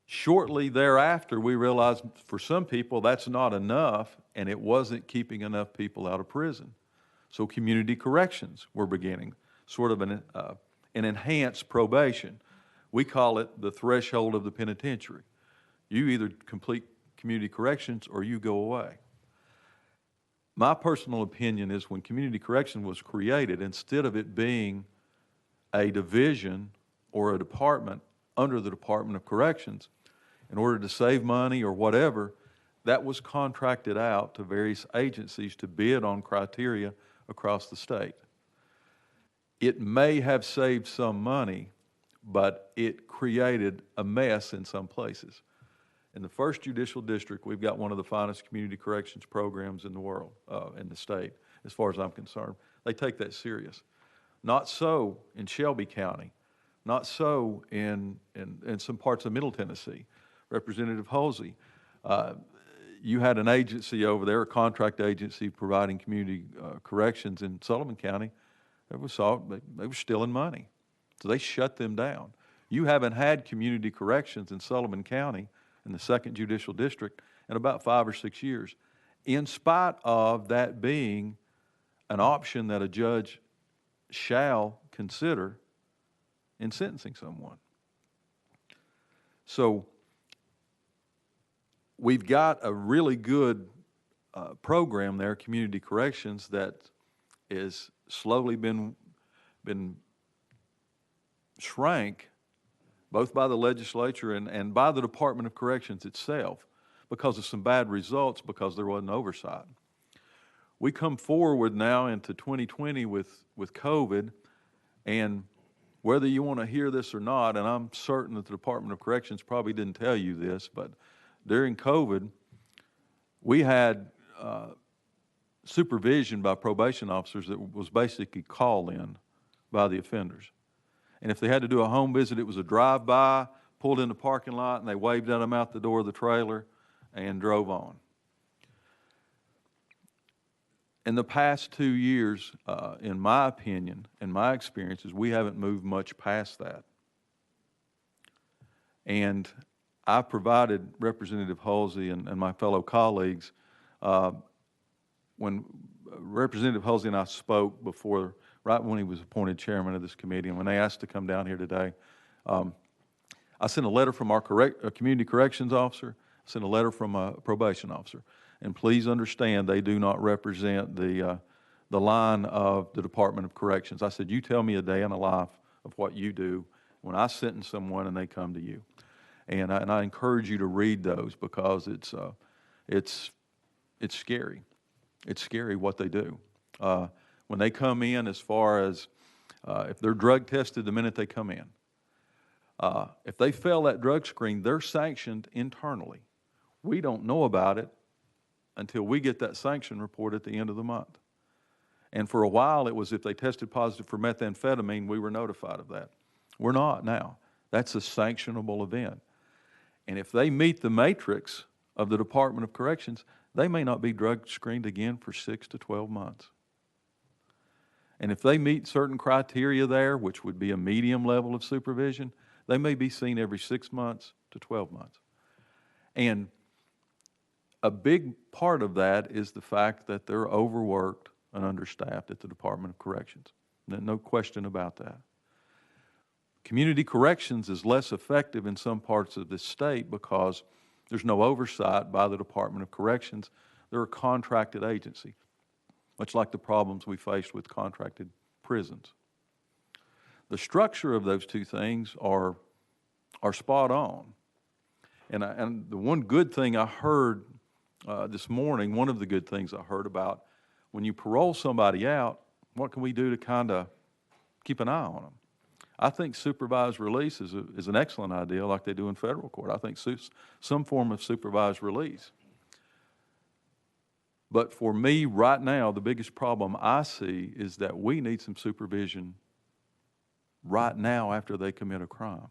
Shortly thereafter, we realized for some people that's not enough, and it wasn't keeping enough people out of prison. So community corrections were beginning, sort of an enhanced probation. We call it the threshold of the penitentiary. You either complete community corrections or you go away. My personal opinion is when community correction was created, instead of it being a division or a department under the Department of Corrections, in order to save money or whatever, that was contracted out to various agencies to bid on criteria across the state. It may have saved some money, but it created a mess in some places. In the 1st Judicial District, we've got one of the finest community corrections programs in the world, in the state, as far as I'm concerned. They take that serious. Not so in Shelby County, not so in some parts of Middle Tennessee. Representative Halsey, you had an agency over there, a contract agency providing community corrections in Sullivan County. They were stealing money, so they shut them down. You haven't had community corrections in Sullivan County in the 2nd Judicial District in about 5 or 6 years, in spite of that being an option that a judge shall consider in sentencing someone. So we've got a really good program there, community corrections, that is slowly been shrank both by the legislature and by the Department of Corrections itself because of some bad results because there wasn't oversight. We come forward now into 2020 with COVID, and whether you want to hear this or not, and I'm certain that the Department of Corrections probably didn't tell you this, but during COVID, we had supervision by probation officers that was basically call-in by the offenders. And if they had to do a home visit, it was a drive-by, pulled in the parking lot, and they waved at them out the door of the trailer and drove on. In the past 2 years, in my opinion, and my experiences, we haven't moved much past that. And I provided Representative Halsey and my fellow colleagues, when Representative Halsey and I spoke before, right when he was appointed chairman of this committee, and when they asked to come down here today, I sent a letter from our community corrections officer, I sent a letter from a probation officer. And please understand, they do not represent the line of the Department of Corrections. I said, you tell me a day in the life of what you do when I sentence someone and they come to you. And I encourage you to read those because it's scary. It's scary what they do. When they come in, as far as if they're drug tested the minute they come in, if they fail that drug screen, they're sanctioned internally. We don't know about it until we get that sanction report at the end of the month. And for a while, it was if they tested positive for methamphetamine, we were notified of that. We're not now. That's a sanctionable event. And if they meet the matrix of the Department of Corrections, they may not be drug screened again for 6 to 12 months. And if they meet certain criteria there, which would be a medium level of supervision, they may be seen every 6 months to 12 months. And a big part of that is the fact that they're overworked and understaffed at the Department of Corrections. No question about that. Community corrections is less effective in some parts of this state because there's no oversight by the Department of Corrections. They're a contracted agency, much like the problems we faced with contracted prisons. The structure of those two things are spot on. And the one good thing I heard this morning, one of the good things I heard about, when you parole somebody out, what can we do to kind of keep an eye on them? I think supervised release is an excellent idea, like they do in federal court. I think some form of supervised release. But for me, right now, the biggest problem I see is that we need some supervision right now after they commit a crime,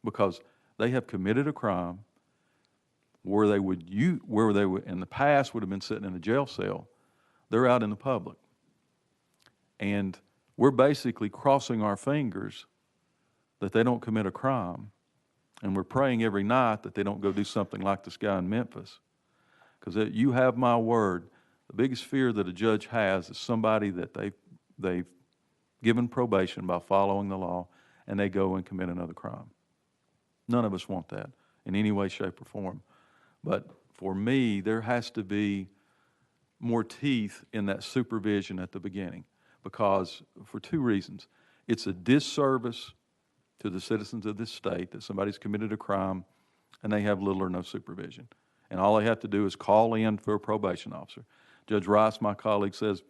because they have committed a crime where they would in the past would have been sitting in a jail cell. They're out in the public, and we're basically crossing our fingers that they don't commit a crime, and we're praying every night that they don't go do something like this guy in Memphis. Because you have my word, the biggest fear that a judge has is somebody that they've given probation by following the law, and they go and commit another crime. None of us want that in any way, shape, or form. But for me, there has to be more teeth in that supervision at the beginning, because for two reasons. It's a disservice to the citizens of this state that somebody's committed a crime and they have little or no supervision. And all they have to do is call in for a probation officer. Judge Rice, my colleague, says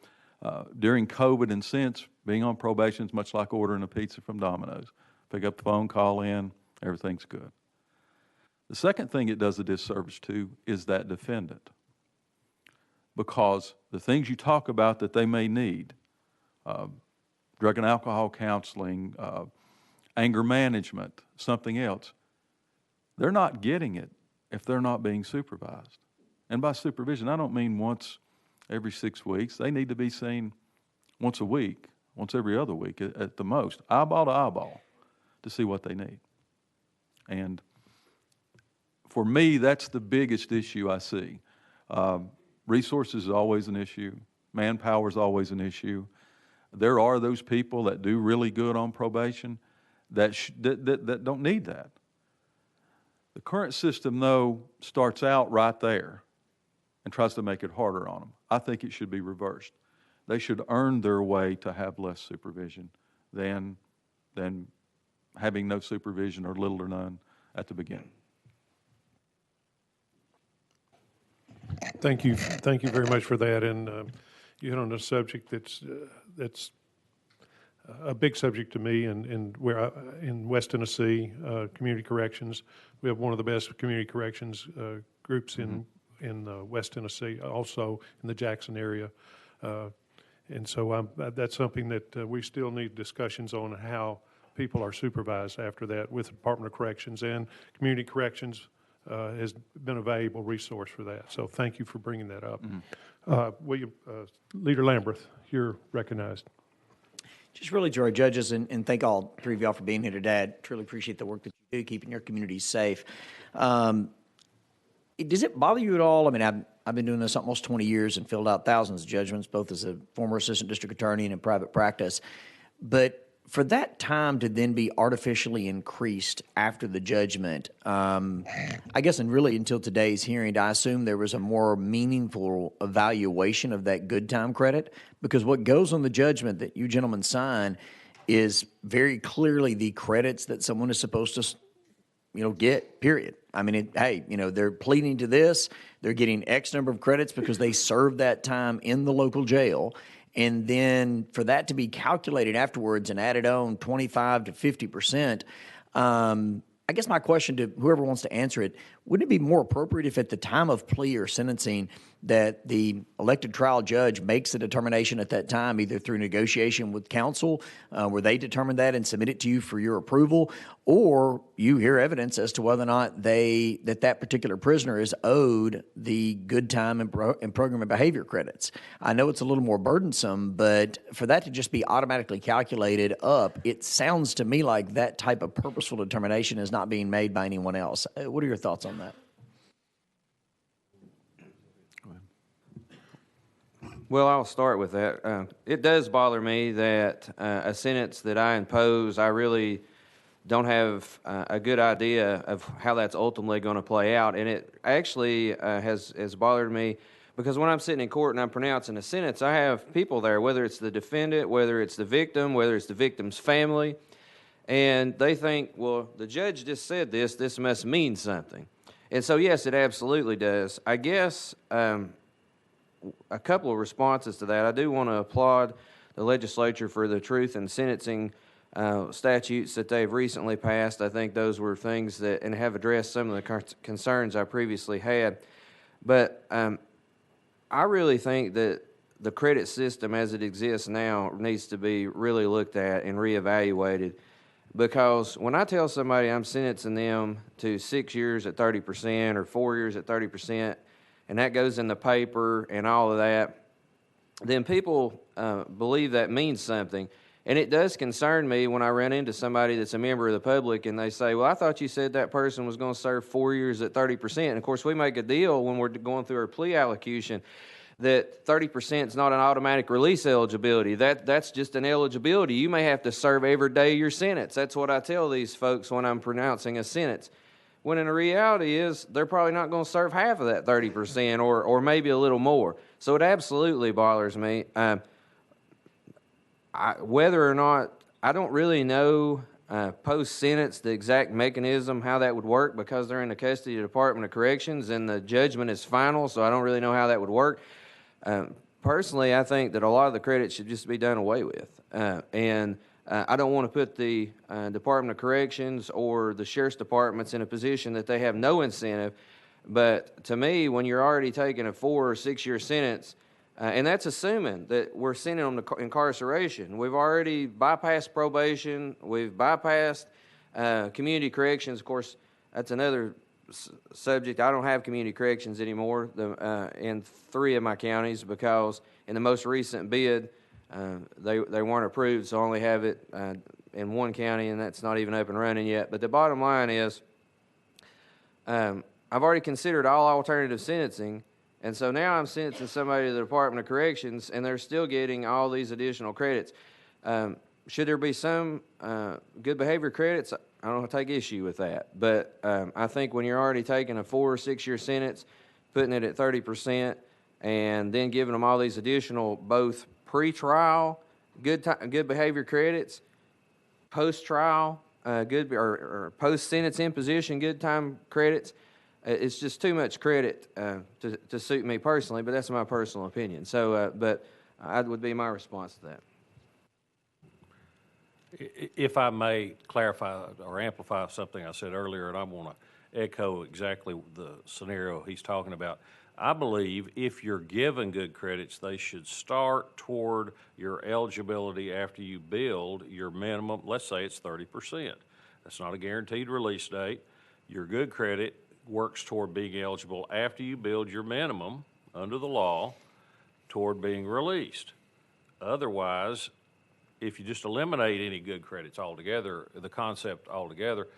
during COVID and since, being on probation is much like ordering a pizza from Domino's. Pick up the phone, call in, everything's good. The second thing it does a disservice to is that defendant. Because the things you talk about that they may need, drug and alcohol counseling, anger management, something else, they're not getting it if they're not being supervised. And by supervision, I don't mean once every 6 weeks. They need to be seen once a week, once every other week at the most, eyeball to eyeball, to see what they need. And for me, that's the biggest issue I see. Resources is always an issue. Manpower is always an issue. There are those people that do really good on probation that don't need that. The current system, though, starts out right there and tries to make it harder on them. I think it should be reversed. They should earn their way to have less supervision than having no supervision or little or none at the beginning. Thank you very much for that. And you hit on a subject that's a big subject to me. And in West Tennessee, community corrections, we have one of the best community corrections groups in West Tennessee, also in the Jackson area. And so that's something that we still need discussions on, how people are supervised after that with the Department of Corrections, and community corrections has been a valuable resource for that. So thank you for bringing that up. William, Leader Lamberth, you're recognized. Just really, Joy, judges, and thank all three of y'all for being here today. I truly appreciate the work that you do, keeping your communities safe. Does it bother you at all? I mean, I've been doing this almost 20 years and filled out thousands of judgments, both as a former assistant district attorney and in private practice. But for that time to then be artificially increased after the judgment, I guess, and really until today's hearing, I assume there was a more meaningful evaluation of that good time credit, because what goes on the judgment that you gentlemen sign is very clearly the credits that someone is supposed to get, period. I mean, they're pleading to this. They're getting X number of credits because they served that time in the local jail. And then for that to be calculated afterwards and added on 25 to 50%, I guess my question to whoever wants to answer it, wouldn't it be more appropriate if at the time of plea or sentencing that the elected trial judge makes a determination at that time, either through negotiation with counsel, where they determine that and submit it to you for your approval, or you hear evidence as to whether or not that particular prisoner is owed the good time and program and behavior credits? I know it's a little more burdensome, but for that to just be automatically calculated up, it sounds to me like that type of purposeful determination is not being made by anyone else. What are your thoughts on that? Well, I'll start with that. It does bother me that a sentence that I impose, I really don't have a good idea of how that's ultimately going to play out. And it actually has bothered me because when I'm sitting in court and I'm pronouncing a sentence, I have people there, whether it's the defendant, whether it's the victim, whether it's the victim's family, and they think, well, the judge just said this must mean something. And so, yes, it absolutely does. I guess a couple of responses to that. I do want to applaud the legislature for the truth in sentencing statutes that they've recently passed. I think those were things that and have addressed some of the concerns I previously had. But I really think that the credit system as it exists now needs to be really looked at and reevaluated, because when I tell somebody I'm sentencing them to 6 years at 30% or 4 years at 30%, and that goes in the paper and all of that, then people believe that means something. And it does concern me when I run into somebody that's a member of the public and they say, well, I thought you said that person was going to serve 4 years at 30%. And, of course, we make a deal when we're going through our plea allocution that 30% is not an automatic release eligibility. That's just an eligibility. You may have to serve every day of your sentence. That's what I tell these folks when I'm pronouncing a sentence. When in the reality is they're probably not going to serve half of that 30% or maybe a little more. So it absolutely bothers me. Whether or not, I don't really know post-sentence the exact mechanism, how that would work, because they're in the custody of the Department of Corrections and the judgment is final, so I don't really know how that would work. Personally, I think that a lot of the credit should just be done away with. I don't want to put the Department of Corrections or the Sheriff's Departments in a position that they have no incentive. But to me, when you're already taking a 4 or 6 year sentence, and that's assuming that we're sending them to incarceration. We've already bypassed probation. We've bypassed community corrections. Of course, that's another subject. I don't have community corrections anymore in 3 of my counties because in the most recent bid, they weren't approved, so I only have it in 1 county, and that's not even up and running yet. But the bottom line is I've already considered all alternative sentencing, and so now I'm sentencing somebody to the Department of Corrections, and they're still getting all these additional credits. Should there be some good behavior credits? I don't take issue with that. But I think when you're already taking a 4 or 6 year sentence, putting it at 30%, and then giving them all these additional both pre-trial good behavior credits, post-trial or post-sentence imposition good time credits. It's just too much credit to suit me personally, but that's my personal opinion. So, but that would be my response to that. If I may clarify or amplify something I said earlier, and I want to echo exactly the scenario he's talking about. I believe if you're given good credits, they should start toward your eligibility after you build your minimum. Let's say it's 30%. That's not a guaranteed release date. Your good credit works toward being eligible after you build your minimum under the law toward being released. Otherwise, if you just eliminate any good credits altogether, the concept altogether,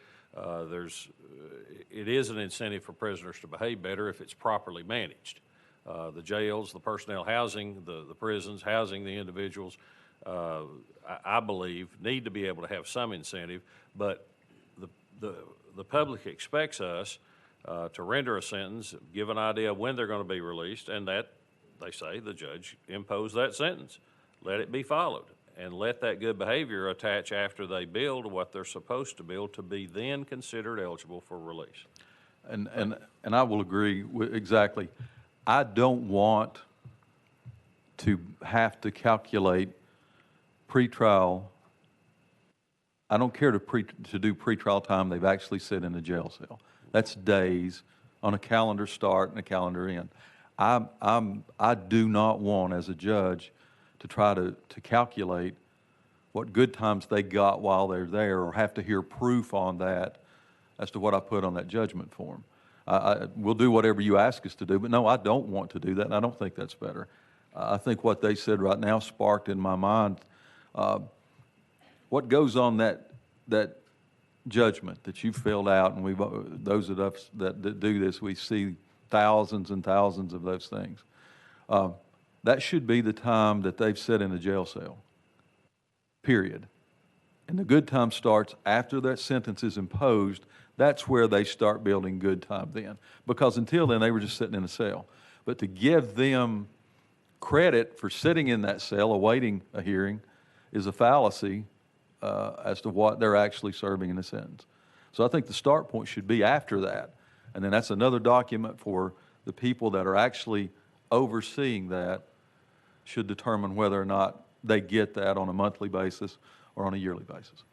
it is an incentive for prisoners to behave better if it's properly managed. The jails, the personnel housing, the prisons, housing the individuals, I believe, need to be able to have some incentive, but the public expects us to render a sentence, give an idea of when they're going to be released, and that, they say, the judge impose that sentence. Let it be followed, and let that good behavior attach after they build what they're supposed to build to be then considered eligible for release. And I will agree with exactly. I don't want to have to calculate pretrial. I don't care to do pretrial time they've actually sit in a jail cell. That's days on a calendar start and a calendar end. I do not want, as a judge, to try to calculate what good times they got while they're there, or have to hear proof on that as to what I put on that judgment form. We'll do whatever you ask us to do, but no, I don't want to do that, and I don't think that's better. I think what they said right now sparked in my mind what goes on that judgment that you filled out, and those of us that do this, we see thousands and thousands of those things. That should be the time that they've sat in a jail cell, period. And the good time starts after that sentence is imposed. That's where they start building good time then. Because until then, they were just sitting in a cell. But to give them credit for sitting in that cell awaiting a hearing is a fallacy as to what they're actually serving in a sentence. So I think the start point should be after that. And then that's another document for the people that are actually overseeing that should determine whether or not they get that on a monthly basis or on a yearly basis.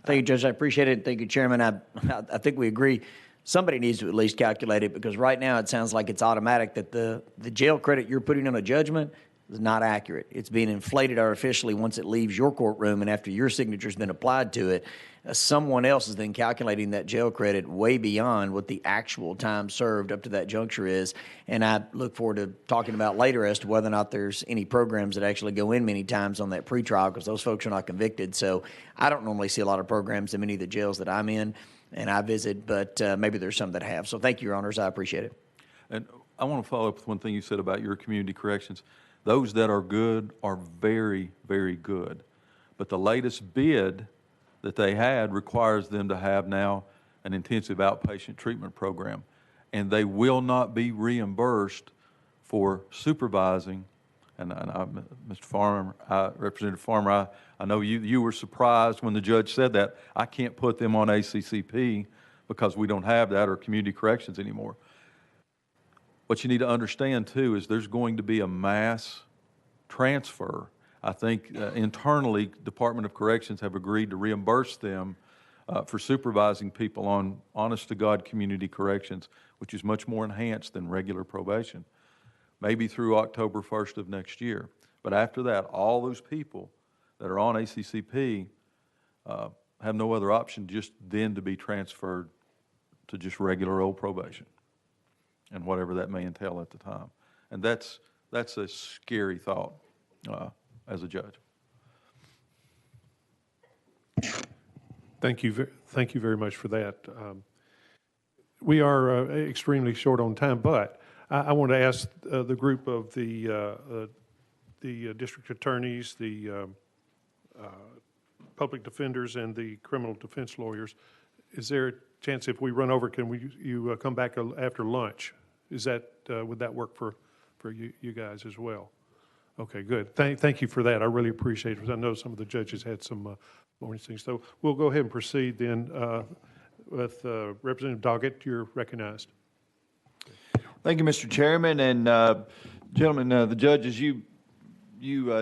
Thank you, Judge. I appreciate it. Thank you, Chairman. I think we agree. Somebody needs to at least calculate it, because right now it sounds like it's automatic that the jail credit you're putting on a judgment is not accurate. It's being inflated artificially once it leaves your courtroom, and after your signature's been applied to it, someone else is then calculating that jail credit way beyond what the actual time served up to that juncture is. And I look forward to talking about later as to whether or not there's any programs that actually go in many times on that pretrial, because those folks are not convicted. So I don't normally see a lot of programs in many of the jails that I'm in and I visit, but maybe there's some that have. So thank you, Your Honors. I appreciate it. And I want to follow up with one thing you said about your community corrections. Those that are good are very, very good. But the latest bid that they had requires them to have now an intensive outpatient treatment program. And they will not be reimbursed for supervising. And Mr. Farmer, Representative Farmer, I know you were surprised when the judge said that. I can't put them on ACCP because we don't have that, or community corrections anymore. What you need to understand, too, is there's going to be a mass transfer. I think internally, Department of Corrections have agreed to reimburse them for supervising people on honest-to-God community corrections, which is much more enhanced than regular probation, maybe through October 1st of next year. But after that, all those people that are on ACCP have no other option just then to be transferred to just regular old probation, and whatever that may entail at the time. And that's a scary thought as a judge. Thank you very much for that. We are extremely short on time, but I want to ask the group of the district attorneys, the public defenders, and the criminal defense lawyers, is there a chance if we run over, can you come back after lunch? Is that, would that work for you guys as well? Okay, good. Thank you for that. I really appreciate it, because I know some of the judges had some more things. So we'll go ahead and proceed then with Representative Doggett. You're recognized. Thank you, Mr. Chairman, and gentlemen, the judges, you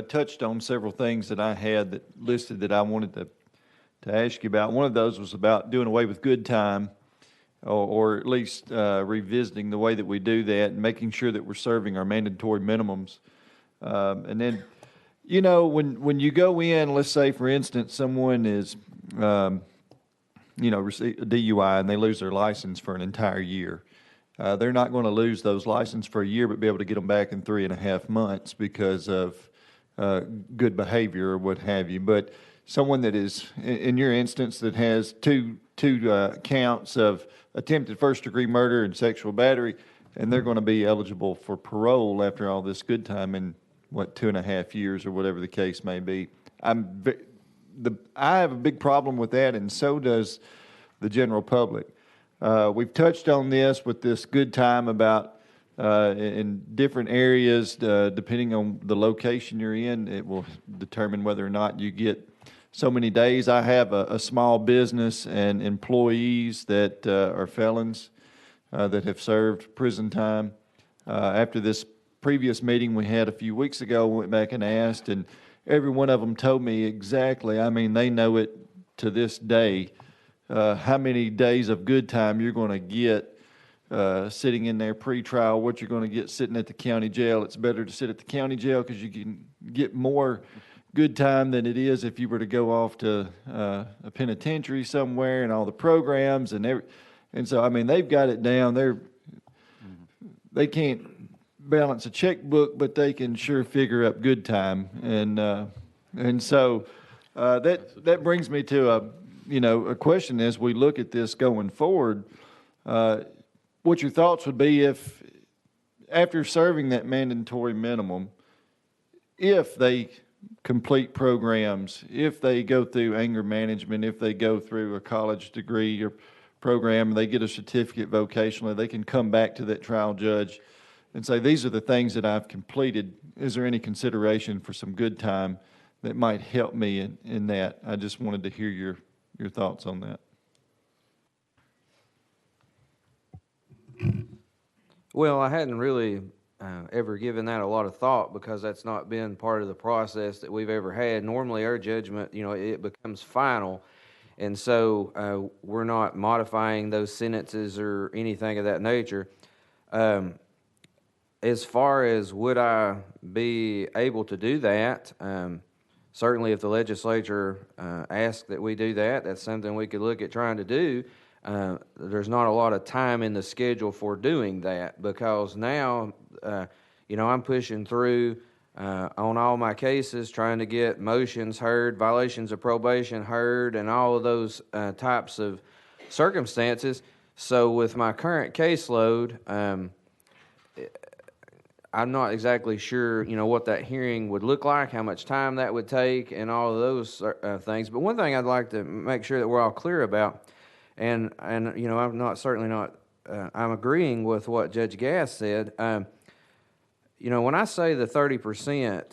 touched on several things that I had that listed that I wanted to ask you about. One of those was about doing away with good time, or at least revisiting the way that we do that and making sure that we're serving our mandatory minimums. And then, you know, when you go in, let's say, for instance, someone is, receive a DUI and they lose their license for an entire year. They're not going to lose those licenses for a year, but be able to get them back in 3.5 months because of good behavior or what have you. But someone that is, in your instance, that has two counts of attempted first-degree murder and sexual battery, and they're going to be eligible for parole after all this good time in, 2.5 years or whatever the case may be. I have a big problem with that, and so does the general public. We've touched on this with this good time about in different areas, depending on the location you're in, it will determine whether or not you get so many days. I have a small business and employees that are felons that have served prison time. After this previous meeting we had a few weeks ago, I went back and asked, and every one of them told me exactly, I mean, they know it to this day, how many days of good time you're going to get sitting in there pre-trial, what you're going to get sitting at the county jail. It's better to sit at the county jail because you can get more good time than it is if you were to go off to a penitentiary somewhere and all the programs and so, I mean, they've got it down. They can't balance a checkbook, but they can sure figure up good time. And so that brings me to a question as we look at this going forward. What your thoughts would be if, after serving that mandatory minimum, if they complete programs, if they go through anger management, if they go through a college degree or program, they get a certificate vocationally, they can come back to that trial judge and say, these are the things that I've completed. Is there any consideration for some good time that might help me in that? I just wanted to hear your thoughts on that. Well, I hadn't really ever given that a lot of thought because that's not been part of the process that we've ever had. Normally, our judgment, it becomes final, and so we're not modifying those sentences or anything of that nature. As far as would I be able to do that, certainly if the legislature asked that we do that, that's something we could look at trying to do. There's not a lot of time in the schedule for doing that because now, I'm pushing through on all my cases, trying to get motions heard, violations of probation heard, and all of those types of circumstances. So with my current caseload, I'm not exactly sure, what that hearing would look like, how much time that would take, and all of those things. But one thing I'd like to make sure that we're all clear about, and I'm agreeing with what Judge Gass said. When I say the 30%,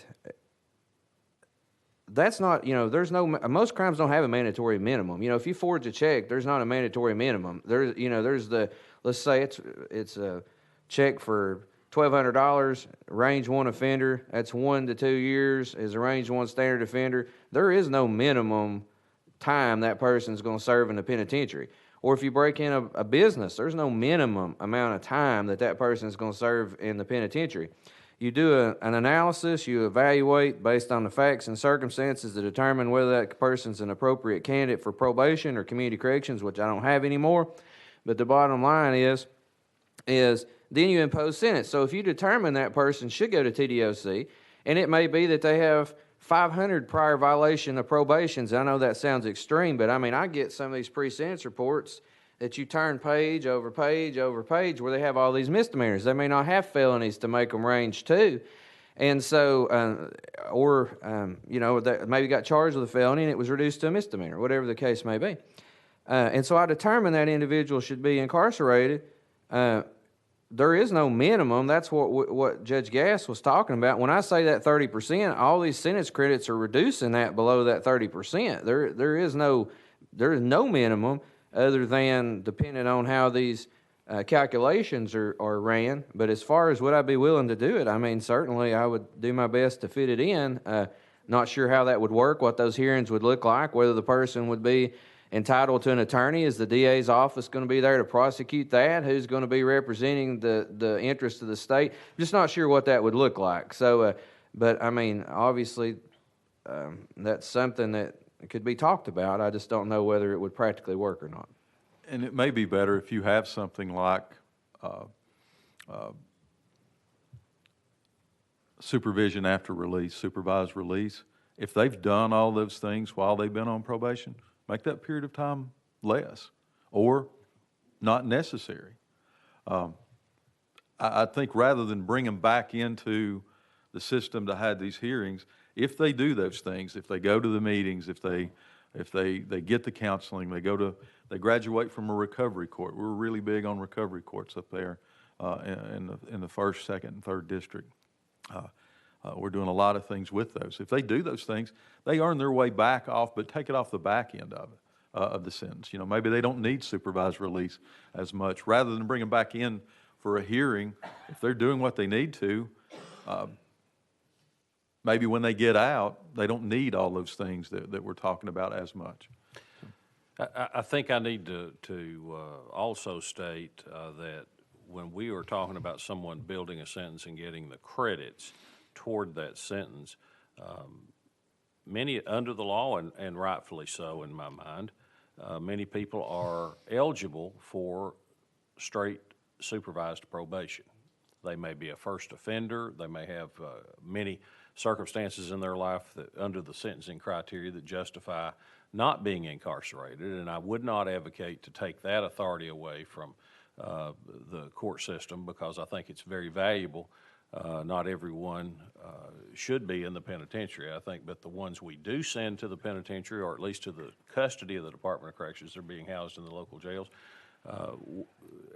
that's not, most crimes don't have a mandatory minimum. If you forge a check, there's not a mandatory minimum. Let's say it's a check for $1,200, range 1 offender, that's 1 to 2 years, is a range 1 standard offender. There is no minimum time that person's going to serve in the penitentiary. Or if you break in a business, there's no minimum amount of time that person's going to serve in the penitentiary. You do an analysis, you evaluate based on the facts and circumstances to determine whether that person's an appropriate candidate for probation or community corrections, which I don't have anymore. But the bottom line is then you impose sentence. So if you determine that person should go to TDOC, and it may be that they have 500 prior violation of probations. I know that sounds extreme, but I get some of these pre-sentence reports that you turn page over page over page where they have all these misdemeanors. They may not have felonies to make them range 2. And so, they maybe got charged with a felony and it was reduced to a misdemeanor, whatever the case may be. And so I determine that individual should be incarcerated there is no minimum. That's what Judge Gass was talking about. When I say that 30%, all these sentence credits are reducing that below that 30%. There is no minimum other than depending on how these calculations are ran. But as far as would I be willing to do it, I mean, certainly I would do my best to fit it in. Not sure how that would work, what those hearings would look like, whether the person would be entitled to an attorney. Is the DA's office going to be there to prosecute that? Who's going to be representing the interest of the state? I'm just not sure what that would look like. So, but I mean, obviously, that's something that could be talked about. I just don't know whether it would practically work or not. And it may be better if you have something like supervision after release, supervised release. If they've done all those things while they've been on probation, make that period of time less or not necessary. I think rather than bring them back into the system to have these hearings, if they do those things, if they go to the meetings, if they get the counseling, they graduate from a recovery court. We're really big on recovery courts up there in the 1st, 2nd, and 3rd district. We're doing a lot of things with those. If they do those things, they earn their way back off, but take it off the back end of it, of the sentence. You know, maybe they don't need supervised release as much. Rather than bring them back in for a hearing, if they're doing what they need to, maybe when they get out, they don't need all those things that we're talking about as much. I think I need to also state that when we are talking about someone building a sentence and getting the credits toward that sentence, many under the law, and rightfully so in my mind, many people are eligible for straight supervised probation. They may be a first offender. They may have many circumstances in their life that under the sentencing criteria that justify not being incarcerated, and I would not advocate to take that authority away from the court system because I think it's very valuable. Not everyone should be in the penitentiary, I think, but the ones we do send to the penitentiary, or at least to the custody of the Department of Corrections, they're being housed in the local jails,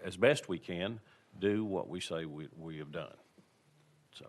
as best we can, do what we say we have done. So,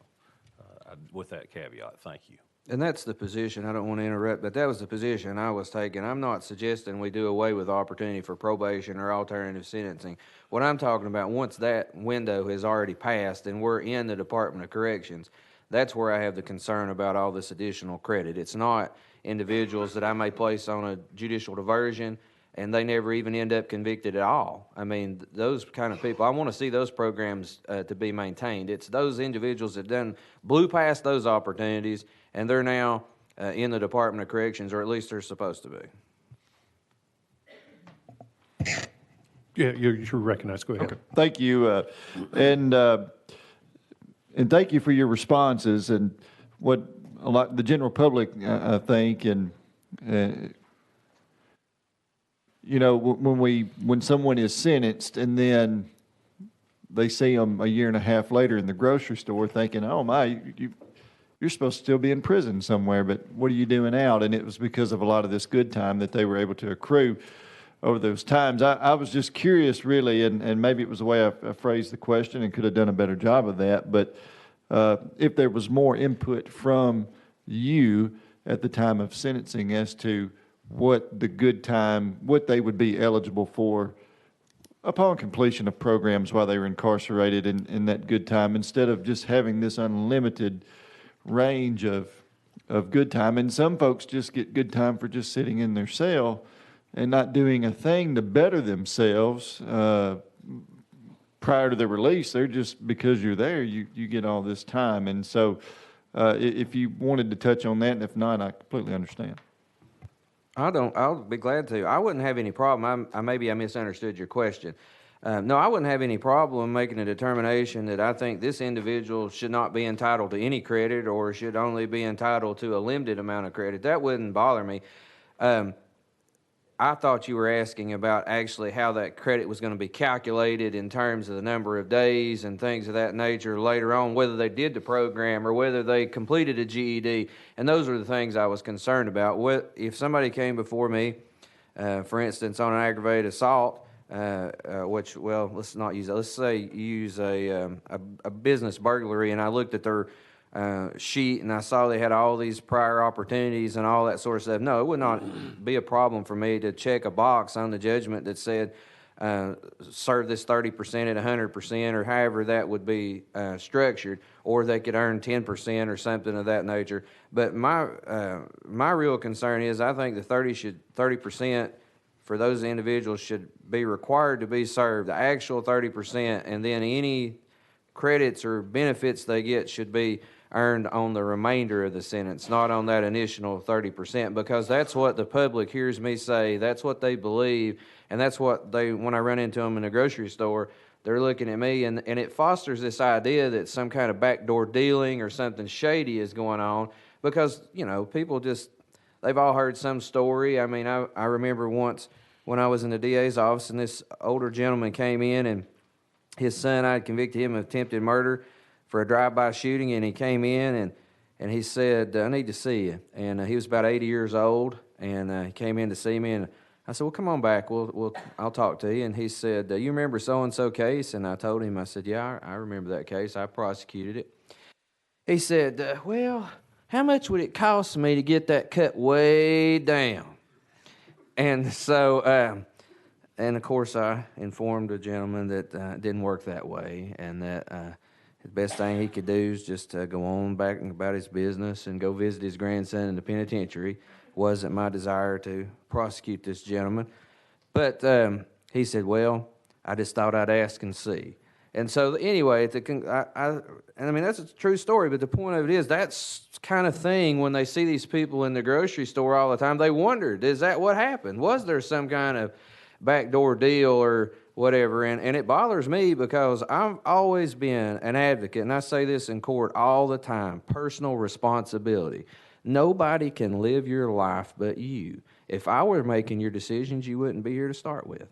with that caveat, thank you. And that's the position, I don't want to interrupt, but that was the position I was taking. I'm not suggesting we do away with opportunity for probation or alternative sentencing. What I'm talking about, once that window has already passed and we're in the Department of Corrections, that's where I have the concern about all this additional credit. It's not individuals that I may place on a judicial diversion and they never even end up convicted at all. I mean, those kind of people, I want to see those programs to be maintained. It's those individuals that blew past those opportunities and they're now in the Department of Corrections, or at least they're supposed to be. Yeah, you're recognized. Go ahead. Okay. Thank you, and thank you for your responses. And what a lot the general public, I think, and you know, when someone is sentenced and then they see them a year and a half later in the grocery store, thinking, "Oh my, you're supposed to still be in prison somewhere, but what are you doing out?" And it was because of a lot of this good time that they were able to accrue over those times. I was just curious, really, and maybe it was the way I phrased the question and could have done a better job of that, but if there was more input from you at the time of sentencing as to what the good time, what they would be eligible for upon completion of programs while they were incarcerated in that good time, instead of just having this unlimited range of good time. And some folks just get good time for just sitting in their cell and not doing a thing to better themselves prior to their release. They're just, because you're there, you get all this time. And so if you wanted to touch on that, and if not, I completely understand. I'll be glad to. I wouldn't have any problem. Maybe I misunderstood your question. No, I wouldn't have any problem making a determination that I think this individual should not be entitled to any credit or should only be entitled to a limited amount of credit. That wouldn't bother me. I thought you were asking about actually how that credit was going to be calculated in terms of the number of days and things of that nature later on, whether they did the program or whether they completed a GED. And those are the things I was concerned about. If somebody came before me, for instance, on an aggravated assault, which, well, let's not use that. Let's say you use a business burglary, and I looked at their sheet and I saw they had all these prior opportunities and all that sort of stuff. No, it would not be a problem for me to check a box on the judgment that said serve this 30% at 100%, or however that would be structured, or they could earn 10% or something of that nature. But my real concern is I think the 30% for those individuals should be required to be served, the actual 30%, and then any credits or benefits they get should be earned on the remainder of the sentence, not on that initial 30%, because that's what the public hears me say, that's what they believe, and that's what they, when I run into them in the grocery store, they're looking at me, and it fosters this idea that some kind of backdoor dealing or something shady is going on, because, you know, people just, they've all heard some story. I mean, I remember once when I was in the DA's office, and this older gentleman came in, and his son, I had convicted him of attempted murder for a drive-by shooting, and he came in and he said, I need to see you. And he was about 80 years old, and he came in to see me, and I said, well, come on back. I'll talk to you. And he said, you remember so-and-so case? And I told him, I said, yeah, I remember that case. I prosecuted it. He said, well, how much would it cost me to get that cut way down? And so, and of course, I informed the gentleman that it didn't work that way, and that the best thing he could do is just go on back about his business and go visit his grandson in the penitentiary. Wasn't my desire to prosecute this gentleman. But he said, well, I just thought I'd ask and see. And so anyway, and I mean, that's a true story, but the point of it is that's kind of thing when they see these people in the grocery store all the time, they wondered, is that what happened? Was there some kind of backdoor deal or whatever? And it bothers me because I've always been an advocate, and I say this in court all the time, personal responsibility. Nobody can live your life but you. If I were making your decisions, you wouldn't be here to start with.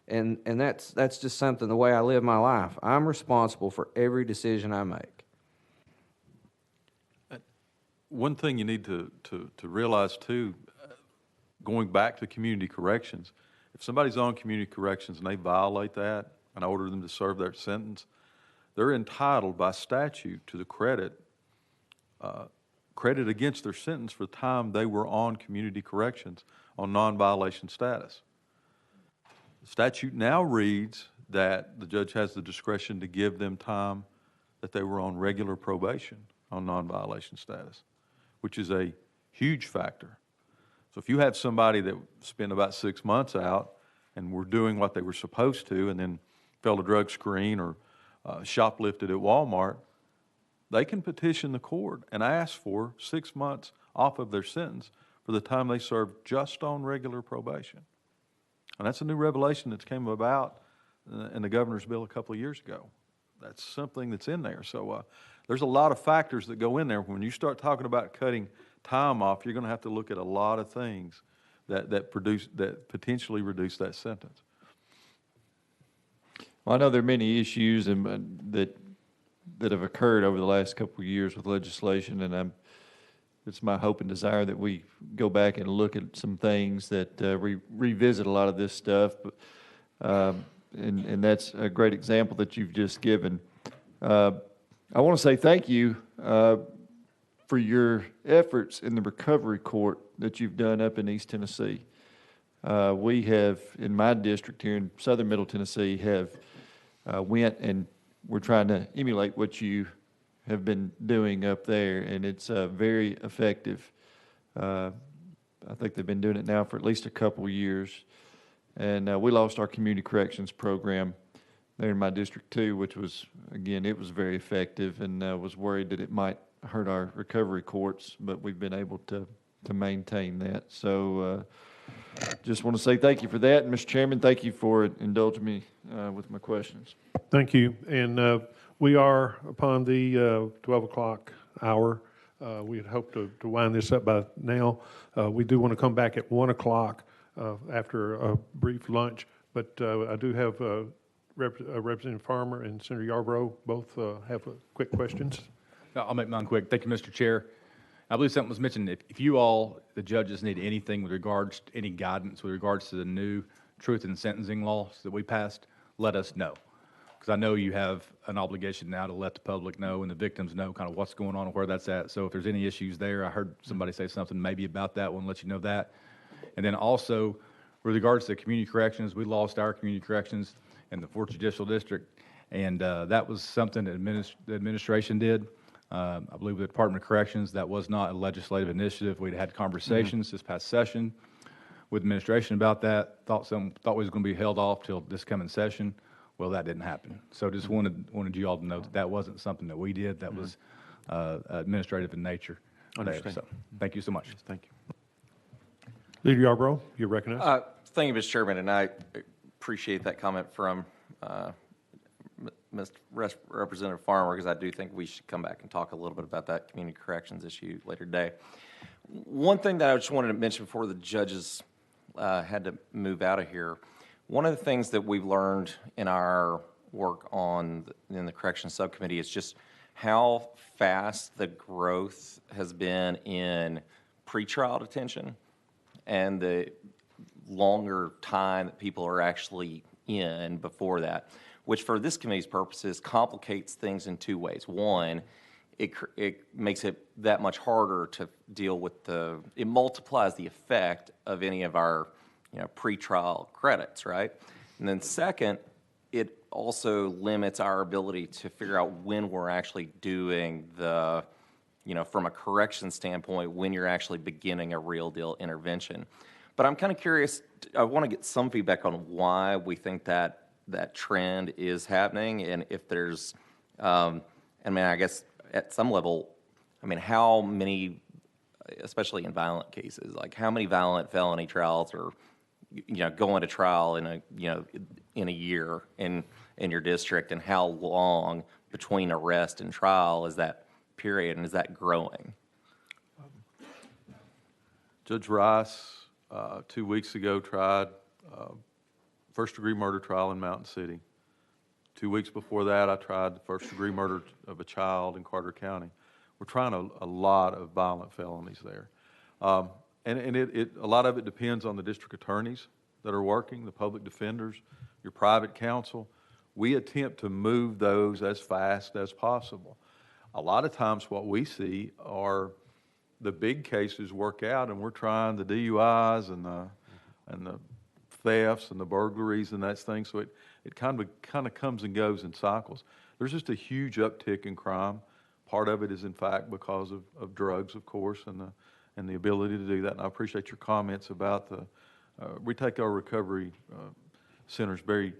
And that's just something, the way I live my life. I'm responsible for every decision I make. One thing you need to realize too, going back to community corrections, if somebody's on community corrections and they violate that and order them to serve their sentence, they're entitled by statute to the credit against their sentence for the time they were on community corrections on non-violation status. The statute now reads that the judge has the discretion to give them time that they were on regular probation on non-violation status, which is a huge factor. So if you have somebody that spent about 6 months out and were doing what they were supposed to and then failed a drug screen or shoplifted at Walmart, they can petition the court and ask for 6 months off of their sentence for the time they served just on regular probation. And that's a new revelation that's came about in the governor's bill a couple of years ago. That's something that's in there. So there's a lot of factors that go in there. When you start talking about cutting time off, you're going to have to look at a lot of things that potentially reduce that sentence. Well, I know there are many issues that have occurred over the last couple of years with legislation, and it's my hope and desire that we go back and look at some things that revisit a lot of this stuff. And that's a great example that you've just given. I want to say thank you for your efforts in the recovery court that you've done up in East Tennessee. We have, in my district here in southern Middle Tennessee, have went and we're trying to emulate what you have been doing up there, and it's very effective. I think they've been doing it now for at least a couple of years. And we lost our community corrections program there in my district too, which was, again, it was very effective, and was worried that it might hurt our recovery courts, but we've been able to maintain that. So just want to say thank you for that. And Mr. Chairman, thank you for indulging me with my questions. Thank you. And we are upon the 12 o'clock hour. We had hoped to wind this up by now. We do want to come back at 1 o'clock after a brief lunch, but I do have Representative Farmer and Senator Yarborough both have quick questions. I'll make mine quick. Thank you, Mr. Chair. I believe something was mentioned. If you all, the judges, need anything with regards to any guidance with regards to the new truth in sentencing laws that we passed, let us know. Because I know you have an obligation now to let the public know and the victims know kind of what's going on and where that's at. So if there's any issues there, I heard somebody say something maybe about that one, let you know that. And then also, with regards to community corrections, we lost our community corrections in the 4th Judicial District, and that was something that the administration did. I believe the Department of Corrections, that was not a legislative initiative. We'd had conversations this past session with administration about that, thought we was going to be held off till this coming session. Well, that didn't happen. So just wanted you all to know that that wasn't something that we did. That was administrative in nature. Understand. So, thank you so much. Thank you. Leader Yarbrough, you're recognized. Thank you, Mr. Chairman, and I appreciate that comment from Mr. Representative Farmer, because I do think we should come back and talk a little bit about that community corrections issue later today. One thing that I just wanted to mention before the judges had to move out of here, one of the things that we've learned in our work in the Corrections Subcommittee is just how fast the growth has been in pretrial detention and the longer time that people are actually in before that, which for this committee's purposes complicates things in two ways. One, it makes it that much harder to deal with it multiplies the effect of any of our pretrial credits, right? And then second, it also limits our ability to figure out when we're actually doing from a correction standpoint, when you're actually beginning a real deal intervention. But I'm kind of curious, I want to get some feedback on why we think that trend is happening, and if there's, I guess at some level, how many, especially in violent cases, like how many violent felony trials are, going to trial in a year in your district, and how long between arrest and trial is that period, and is that growing? Judge Rice, 2 weeks ago, tried first-degree murder trial in Mountain City. 2 weeks before that, I tried the first-degree murder of a child in Carter County. We're trying a lot of violent felonies there. And a lot of it depends on the district attorneys that are working, the public defenders, your private counsel. We attempt to move those as fast as possible. A lot of times what we see are the big cases work out, and we're trying the DUIs and the thefts and the burglaries and that thing. So it kind of comes and goes in cycles. There's just a huge uptick in crime. Part of it is, in fact, because of drugs, of course, and the ability to do that. And I appreciate your comments about we take our recovery centers very,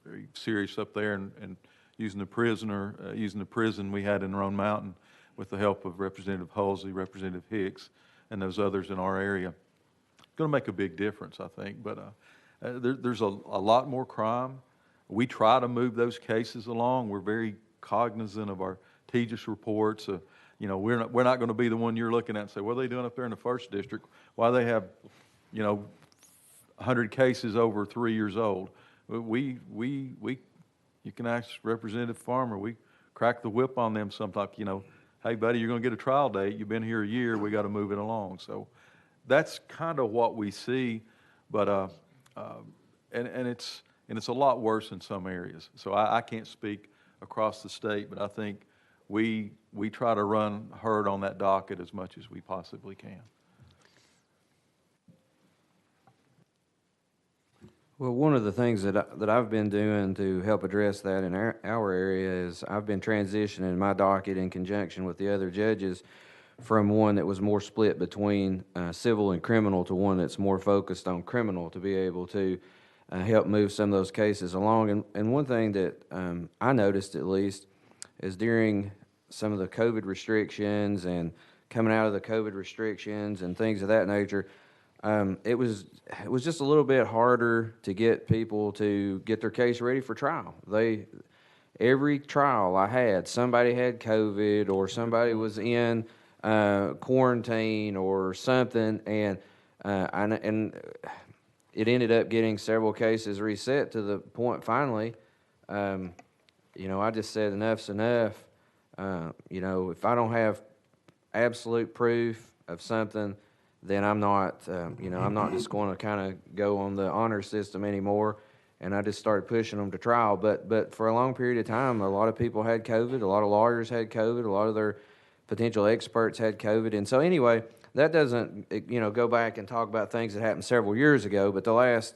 very serious up there, and using the prison we had in Roan Mountain with the help of Representative Halsey, Representative Hicks, and those others in our area. It's going to make a big difference, I think. But there's a lot more crime. We try to move those cases along. We're very cognizant of our TGIS reports. We're not going to be the one you're looking at and say, what are they doing up there in the 1st District? Why they have, 100 cases over 3 years old? You can ask Representative Farmer. We crack the whip on them sometimes. Hey, buddy, you're going to get a trial date. You've been here a year. We got to move it along. So that's kind of what we see. But it's a lot worse in some areas. So I can't speak across the state, but I think we try to run hard on that docket as much as we possibly can. Well, one of the things that I've been doing to help address that in our area is I've been transitioning my docket in conjunction with the other judges from one that was more split between civil and criminal to one that's more focused on criminal, to be able to help move some of those cases along. And one thing that I noticed, at least, is during some of the COVID restrictions and coming out of the COVID restrictions and things of that nature, it was just a little bit harder to get people to get their case ready for trial. Every trial I had, somebody had COVID or somebody was in quarantine or something, and it ended up getting several cases reset to the point finally, I just said enough's enough. If I don't have absolute proof of something then I'm not, I'm not just going to kind of go on the honor system anymore. And I just started pushing them to trial. But for a long period of time, a lot of people had COVID. A lot of lawyers had COVID. A lot of their potential experts had COVID. And so anyway, that doesn't, go back and talk about things that happened several years ago. But the last,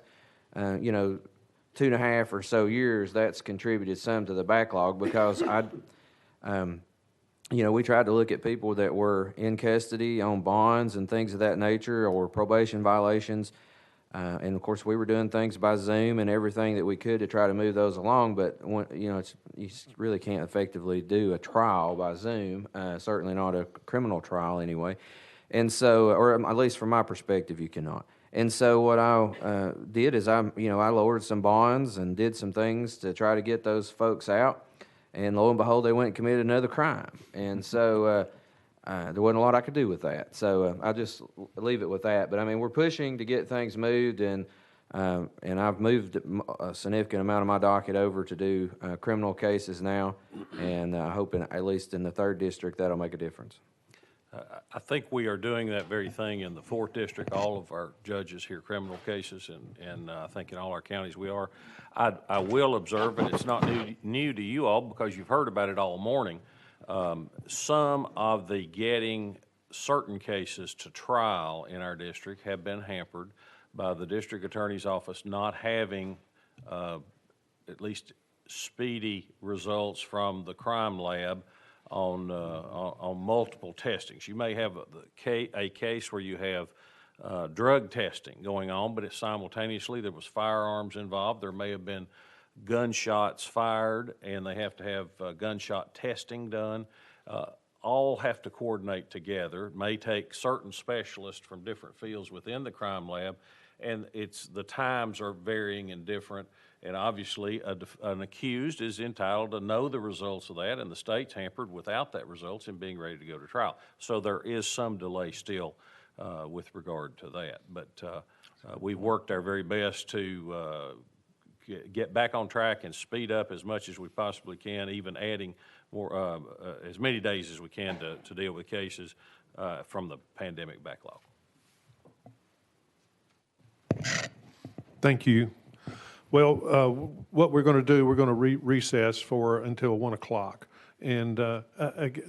2.5 or so years, that's contributed some to the backlog because we tried to look at people that were in custody on bonds and things of that nature or probation violations. And of course, we were doing things by Zoom and everything that we could to try to move those along. But you really can't effectively do a trial by Zoom. Certainly not a criminal trial anyway. And so, or at least from my perspective, you cannot. And so, what I did is I lowered some bonds and did some things to try to get those folks out. And lo and behold, they went and committed another crime. And so. There wasn't a lot I could do with that, so I'll just leave it with that. But I mean, we're pushing to get things moved, and I've moved a significant amount of my docket over to do criminal cases now, and I hope at least in the 3rd district that'll make a difference. I think we are doing that very thing in the 4th district. All of our judges hear criminal cases, and I think in all our counties we are. I will observe, and it's not new to you all because you've heard about it all morning. Some of the getting certain cases to trial in our district have been hampered by the district attorney's office not having at least speedy results from the crime lab on multiple testings. You may have a case where you have drug testing going on, but simultaneously there was firearms involved. There may have been gunshots fired, and they have to have gunshot testing done. All have to coordinate together. It may take certain specialists from different fields within the crime lab, and the times are varying and different. And obviously, an accused is entitled to know the results of that, and the state's hampered without that results in being ready to go to trial. So there is some delay still with regard to that. But we've worked our very best to get back on track and speed up as much as we possibly can, even adding more as many days as we can to deal with cases from the pandemic backlog. Thank you. Well, what we're going to do, we're going to recess until 1 o'clock. And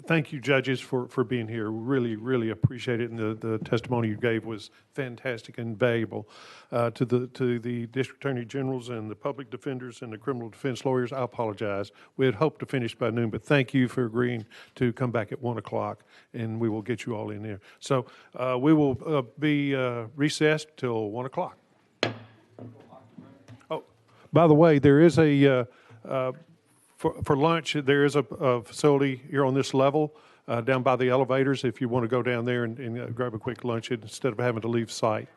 thank you, judges, for being here. Really, really appreciate it. And the testimony you gave was fantastic and valuable. To the district attorney generals and the public defenders and the criminal defense lawyers, I apologize. We had hoped to finish by noon, but thank you for agreeing to come back at 1 o'clock, and we will get you all in there. So we will be recessed till 1 o'clock. Oh, by the way, there is for lunch, there is a facility here on this level down by the elevators if you want to go down there and grab a quick lunch instead of having to leave site.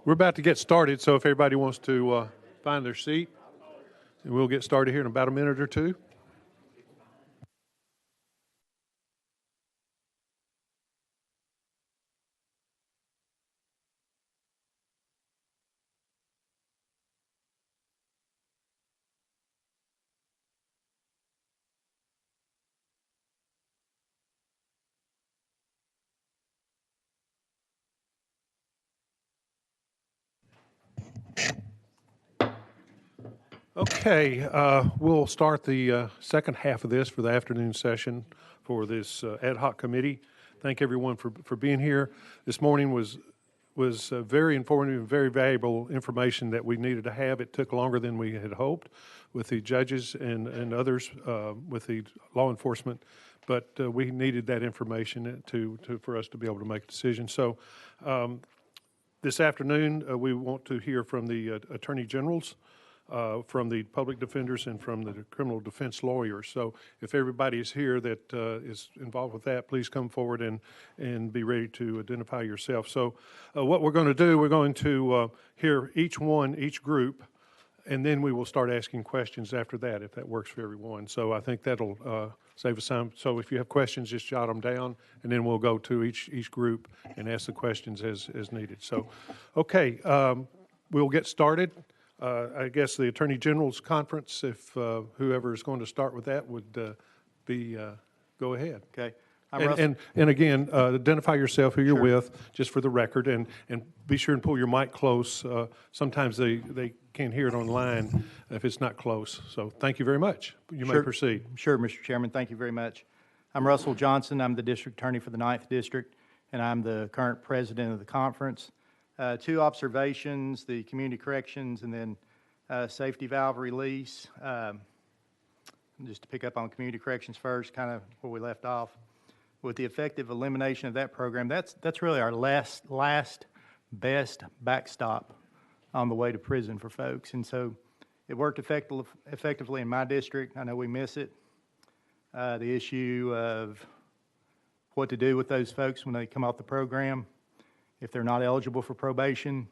We're about to get started, so if everybody wants to find their seat, and we'll get started here in about a minute or two. Okay, we'll start the second half of this for the afternoon session for this ad hoc committee. Thank everyone for being here. This morning was very informative and very valuable information that we needed to have. It took longer than we had hoped with the judges and others with the law enforcement, but we needed that information for us to be able to make a decision. So this afternoon, we want to hear from the attorney generals, from the public defenders, and from the criminal defense lawyers. So if everybody is here that is involved with that, please come forward and be ready to identify yourself. So what we're going to do, we're going to hear each group, and then we will start asking questions after that, if that works for everyone. So I think that'll save us time. So if you have questions, just jot them down, and then we'll go to each group and ask the questions as needed. So, okay, we'll get started. I guess the Attorney General's conference, if whoever is going to start with that would go ahead. Okay. And again, identify yourself, who you're with, just for the record, and be sure and pull your mic close. Sometimes they can't hear it online if it's not close. So thank you very much. You may proceed. Sure, Mr. Chairman. Thank you very much. I'm Russell Johnson. I'm the District Attorney for the 9th District, and I'm the current President of the conference. 2 observations, the community corrections and then safety valve release. Just to pick up on community corrections first, kind of where we left off. With the effective elimination of that program, that's really our last best backstop on the way to prison for folks. And so it worked effectively in my district. I know we miss it. The issue of what to do with those folks when they come off the program. If they're not eligible for probation,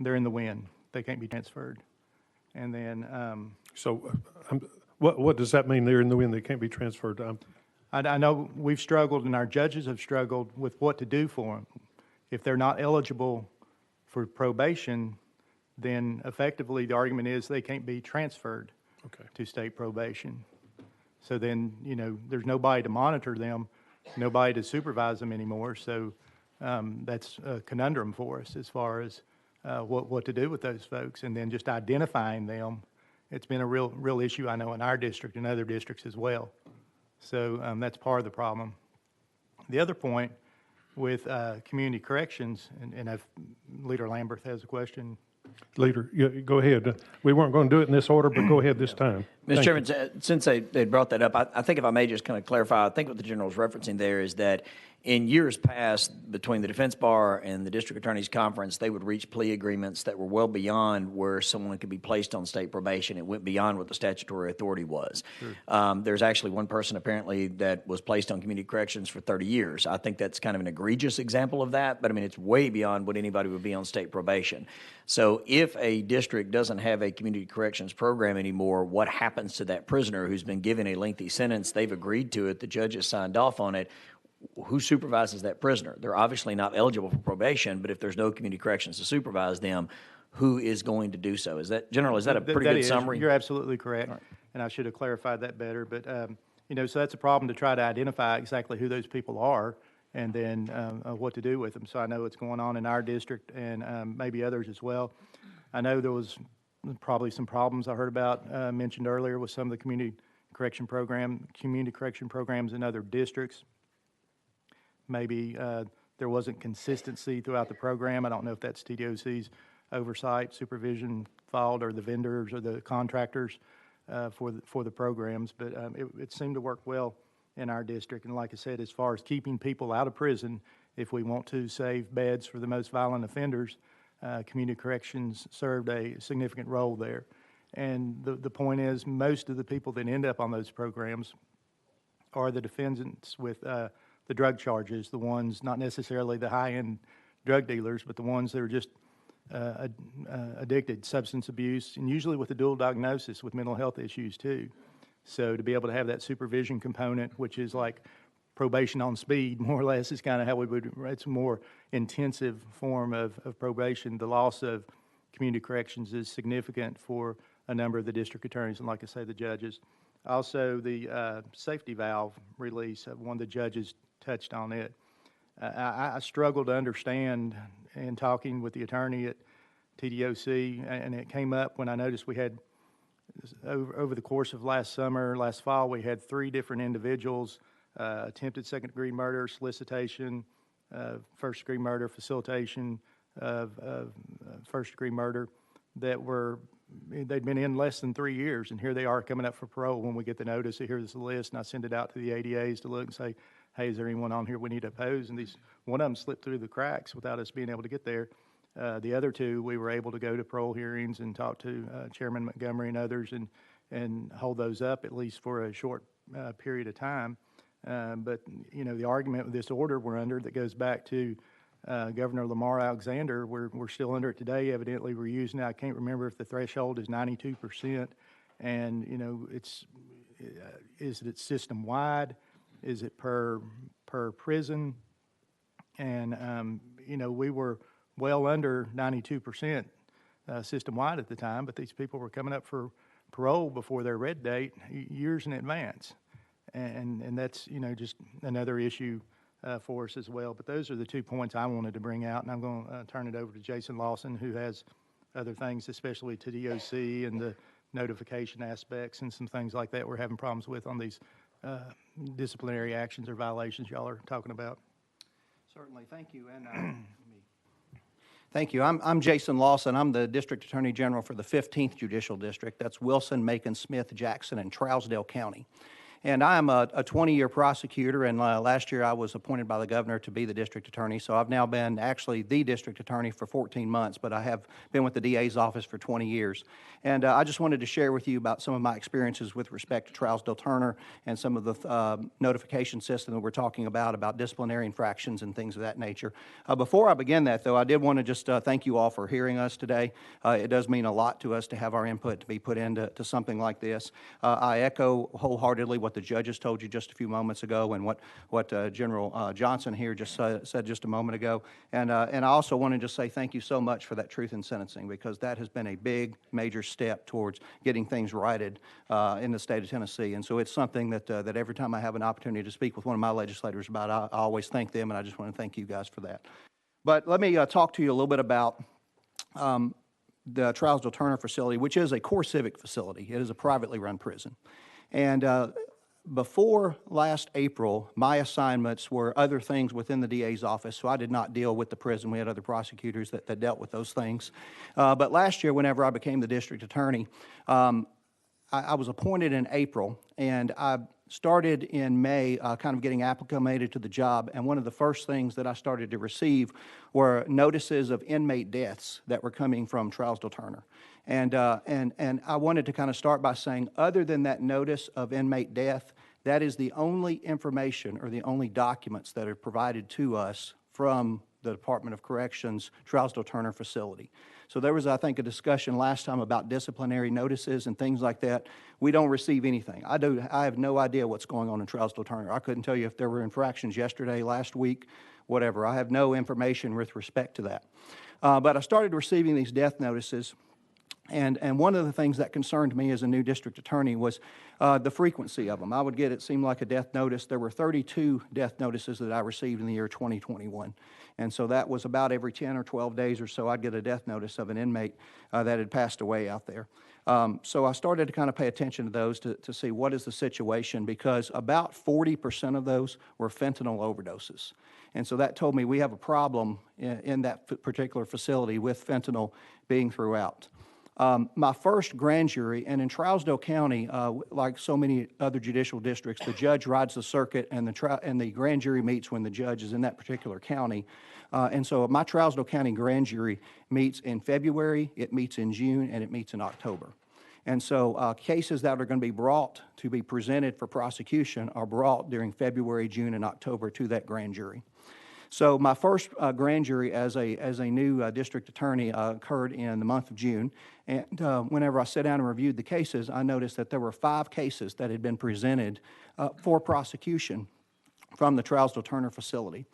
they're in the wind. They can't be transferred. And then... what does that mean, they're in the wind, they can't be transferred? I know we've struggled, and our judges have struggled with what to do for them. If they're not eligible for probation, then effectively the argument is they can't be transferred to state probation. So then, there's nobody to monitor them, nobody to supervise them anymore. So that's a conundrum for us as far as what to do with those folks. And then just identifying them, it's been a real issue, I know, in our district and other districts as well. So that's part of the problem. The other point with community corrections, and if Leader Lambert has a question. Leader, go ahead. We weren't going to do it in this order, but go ahead this time. Mr. Chairman, since they brought that up, I think if I may just kind of clarify, I think what the General is referencing there is that in years past, between the Defense Bar and the District Attorney's Conference, they would reach plea agreements that were well beyond where someone could be placed on state probation. It went beyond what the statutory authority was. Sure. There's actually one person apparently that was placed on community corrections for 30 years. I think that's kind of an egregious example of that, but I mean, it's way beyond what anybody would be on state probation. So if a district doesn't have a community corrections program anymore, what happens to that prisoner who's been given a lengthy sentence? They've agreed to it. The judge has signed off on it. Who supervises that prisoner? They're obviously not eligible for probation, but if there's no community corrections to supervise them, who is going to do so? Is that, General, is that a pretty good summary? You're absolutely correct, and I should have clarified that better. But, so that's a problem to try to identify exactly who those people are and then what to do with them. So I know it's going on in our district and maybe others as well. I know there was probably some problems I heard about mentioned earlier with some of the community correction programs in other districts. Maybe there wasn't consistency throughout the program. I don't know if that's TDOC's oversight, supervision fault, or the vendors or the contractors for the programs, but it seemed to work well in our district. And like I said, as far as keeping people out of prison, if we want to save beds for the most violent offenders, community corrections served a significant role there. And the point is, most of the people that end up on those programs are the defendants with the drug charges, the ones, not necessarily the high-end drug dealers, but the ones that are just addicted, substance abuse, and usually with a dual diagnosis with mental health issues too. So to be able to have that supervision component, which is like probation on speed, more or less, is kind of how we would, it's a more intensive form of probation. The loss of community corrections is significant for a number of the district attorneys and, like I say, the judges. Also, the safety valve release, one of the judges touched on it. I struggled to understand in talking with the attorney at TDOC, and it came up when I noticed we had, over the course of last fall, we had 3 different individuals, attempted second-degree murder, solicitation, first-degree murder, facilitation of first-degree murder, that they'd been in less than 3 years, and here they are coming up for parole when we get the notice. Here's the list, and I send it out to the ADAs to look and say, hey, is there anyone on here we need to oppose? And one of them slipped through the cracks without us being able to get there. The other 2, we were able to go to parole hearings and talk to Chairman Montgomery and others and hold those up at least for a short period of time. But, you know, the argument with this order we're under that goes back to Governor Lamar Alexander, we're still under it today. Evidently, we're using it. I can't remember if the threshold is 92%. And, you know, is it system-wide? Is it per prison? And, you know, we were well under 92% system-wide at the time, but these people were coming up for parole before their red date years in advance. And that's, you know, just another issue for us as well. But those are the 2 points I wanted to bring out, and I'm going to turn it over to Jason Lawson, who has other things, especially to DOC and the notification aspects and some things like that we're having problems with on these disciplinary actions or violations y'all are talking about. Certainly, thank you. And thank you. I'm Jason Lawson. I'm the District Attorney General for the 15th Judicial District. That's Wilson, Macon, Smith, Jackson, and Trousdale County. And I am a 20-year prosecutor, and last year I was appointed by the governor to be the district attorney, so I've now been actually the district attorney for 14 months, but I have been with the DA's office for 20 years. And I just wanted to share with you about some of my experiences with respect to Trousdale Turner and some of the notification system that we're talking about disciplinary infractions and things of that nature. Before I begin that, though, I did want to just thank you all for hearing us today. It does mean a lot to us to have our input to be put into something like this. I echo wholeheartedly what the judges told you just a few moments ago and what General Johnson here just said just a moment ago. And I also want to just say thank you so much for that truth in sentencing, because that has been a big, major step towards getting things righted in the state of Tennessee. And so it's something that every time I have an opportunity to speak with one of my legislators about, I always thank them, and I just want to thank you guys for that. But let me talk to you a little bit about the Trousdale Turner facility, which is a core civic facility. It is a privately run prison. And before last April, my assignments were other things within the DA's office, so I did not deal with the prison. We had other prosecutors that dealt with those things. But last year, whenever I became the district attorney, I was appointed in April, and I started in May kind of getting acclimated to the job, and one of the first things that I started to receive were notices of inmate deaths that were coming from Trousdale Turner. And I wanted to kind of start by saying, other than that notice of inmate death, that is the only information or the only documents that are provided to us from the Department of Corrections Trousdale Turner facility. So there was, I think, a discussion last time about disciplinary notices and things like that. We don't receive anything. I have no idea what's going on in Trousdale Turner. I couldn't tell you if there were infractions yesterday, last week, whatever. I have no information with respect to that. But I started receiving these death notices. And one of the things that concerned me as a new district attorney was the frequency of them. I would get, it seemed like a death notice. There were 32 death notices that I received in the year 2021. And so that was about every 10 or 12 days or so, I'd get a death notice of an inmate that had passed away out there. So I started to kind of pay attention to those to see what is the situation, because about 40% of those were fentanyl overdoses. And so that told me we have a problem in that particular facility with fentanyl being throughout. My first grand jury, and in Trousdale County, like so many other judicial districts, the judge rides the circuit and the grand jury meets when the judge is in that particular county. And so my Trousdale County grand jury meets in February, it meets in June, and it meets in October. And so cases that are going to be brought to be presented for prosecution are brought during February, June, and October to that grand jury. So my first grand jury as a new district attorney occurred in the month of June. And whenever I sat down and reviewed the cases, I noticed that there were 5 cases that had been presented for prosecution from the Trousdale Turner facility.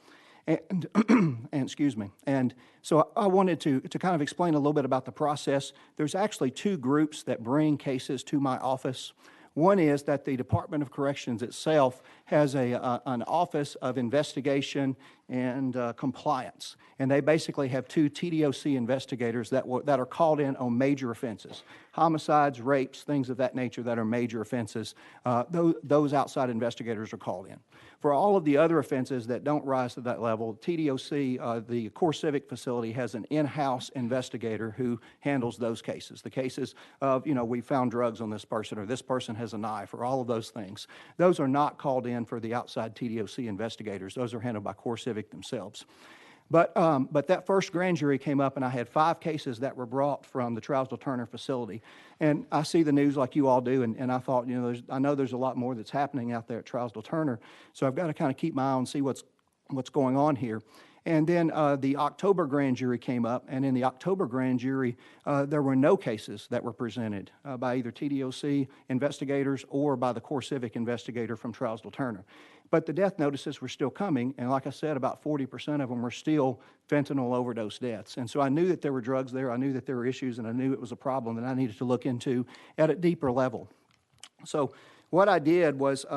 And, and excuse me. And so I wanted to kind of explain a little bit about the process. There's actually 2 groups that bring cases to my office. One is that the Department of Corrections itself has an Office of Investigation and Compliance, and they basically have 2 TDOC investigators that are called in on major offenses, homicides, rapes, things of that nature that are major offenses. Those outside investigators are called in. For all of the other offenses that don't rise to that level, TDOC, the Core Civic facility, has an in-house investigator who handles those cases. The cases of, we found drugs on this person, or this person has a knife, or all of those things. Those are not called in for the outside TDOC investigators. Those are handled by Core Civic themselves. But that first grand jury came up, and I had 5 cases that were brought from the Trousdale Turner facility. And I see the news like you all do, and I thought, I know there's a lot more that's happening out there at Trousdale Turner, so I've got to kind of keep my eye on and see what's going on here. And then the October grand jury came up, and in the October grand jury, there were no cases that were presented by either TDOC investigators or by the Core Civic investigator from Trousdale Turner. But the death notices were still coming, and like I said, about 40% of them were still fentanyl overdose deaths. And so I knew that there were drugs there, I knew that there were issues, and I knew it was a problem that I needed to look into at a deeper level. So what I did was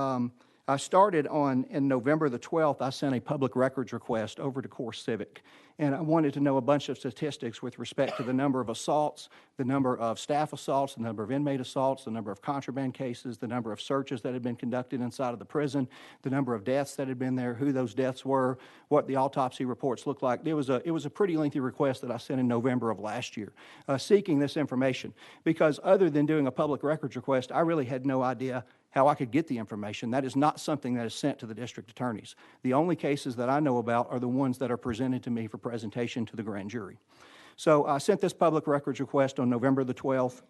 I started in November the 12th, I sent a public records request over to Core Civic. And I wanted to know a bunch of statistics with respect to the number of assaults, the number of staff assaults, the number of inmate assaults, the number of contraband cases, the number of searches that had been conducted inside of the prison, the number of deaths that had been there, who those deaths were, what the autopsy reports looked like. It was a pretty lengthy request that I sent in November of last year, seeking this information. Because other than doing a public records request, I really had no idea how I could get the information. That is not something that is sent to the district attorneys. The only cases that I know about are the ones that are presented to me for presentation to the grand jury. So I sent this public records request on November the 12th.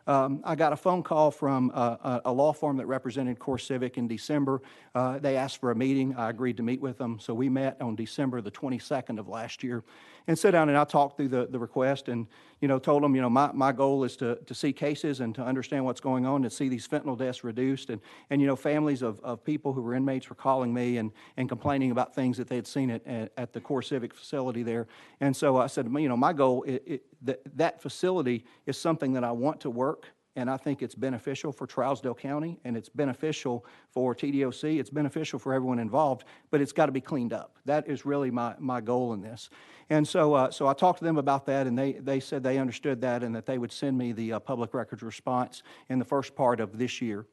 I got a phone call from a law firm that represented Core Civic in December. They asked for a meeting. I agreed to meet with them. So we met on December the 22nd of last year and sat down and I talked through the request and, told them, my goal is to see cases and to understand what's going on, to see these fentanyl deaths reduced. And families of people who were inmates were calling me and complaining about things that they had seen at the Core Civic facility there. And so I said, my goal, that facility is something that I want to work, and I think it's beneficial for Trousdale County, and it's beneficial for TDOC, it's beneficial for everyone involved, but it's got to be cleaned up. That is really my goal in this. And so I talked to them about that, and they said they understood that and that they would send me the public records response in the first part of this year.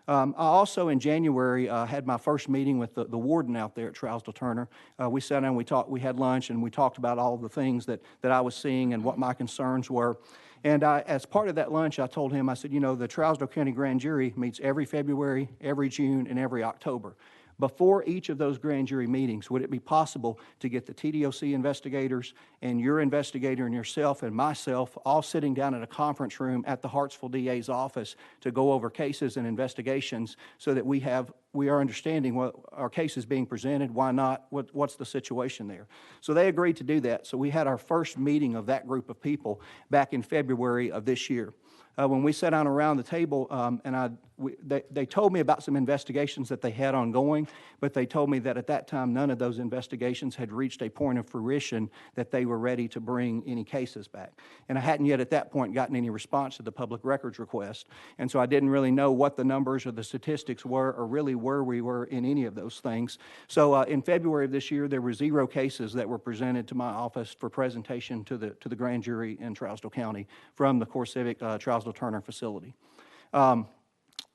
I also, in January, had my first meeting with the warden out there at Trousdale Turner. We sat down, we had lunch, and we talked about all the things that I was seeing and what my concerns were. And as part of that lunch, I told him, I said, the Trousdale County Grand Jury meets every February, every June, and every October. Before each of those grand jury meetings, would it be possible to get the TDOC investigators and your investigator and yourself and myself all sitting down in a conference room at the Hartsville DA's office to go over cases and investigations so that we are understanding what our case is being presented, why not, what's the situation there. So they agreed to do that. So we had our first meeting of that group of people back in February of this year. When we sat down around the table, they told me about some investigations that they had ongoing, but they told me that at that time none of those investigations had reached a point of fruition that they were ready to bring any cases back. And I hadn't yet at that point gotten any response to the public records request, and so I didn't really know what the numbers or the statistics were or really where we were in any of those things. So in February of this year, there were 0 cases that were presented to my office for presentation to the grand jury in Trousdale County from the Core Civic Trousdale Turner facility.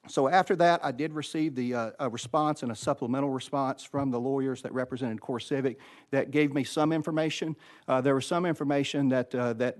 So after that, I did receive a response and a supplemental response from the lawyers that represented Core Civic that gave me some information. There was some information that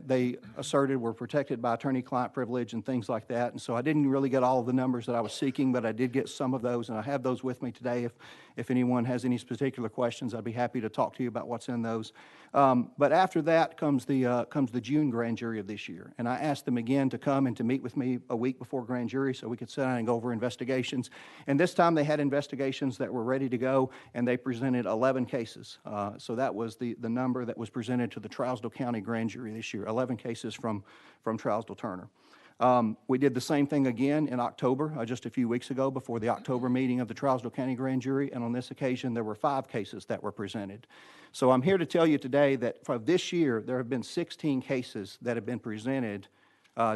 they asserted were protected by attorney-client privilege and things like that, and so I didn't really get all of the numbers that I was seeking, but I did get some of those, and I have those with me today. If anyone has any particular questions, I'd be happy to talk to you about what's in those. But after that comes the June grand jury of this year, and I asked them again to come and to meet with me a week before grand jury so we could sit down and go over investigations. And this time they had investigations that were ready to go, and they presented 11 cases. So that was the number that was presented to the Trousdale County Grand Jury this year, 11 cases from Trousdale Turner. We did the same thing again in October, just a few weeks ago, before the October meeting of the Trousdale County Grand Jury, and on this occasion there were 5 cases that were presented. So I'm here to tell you today that for this year there have been 16 cases that have been presented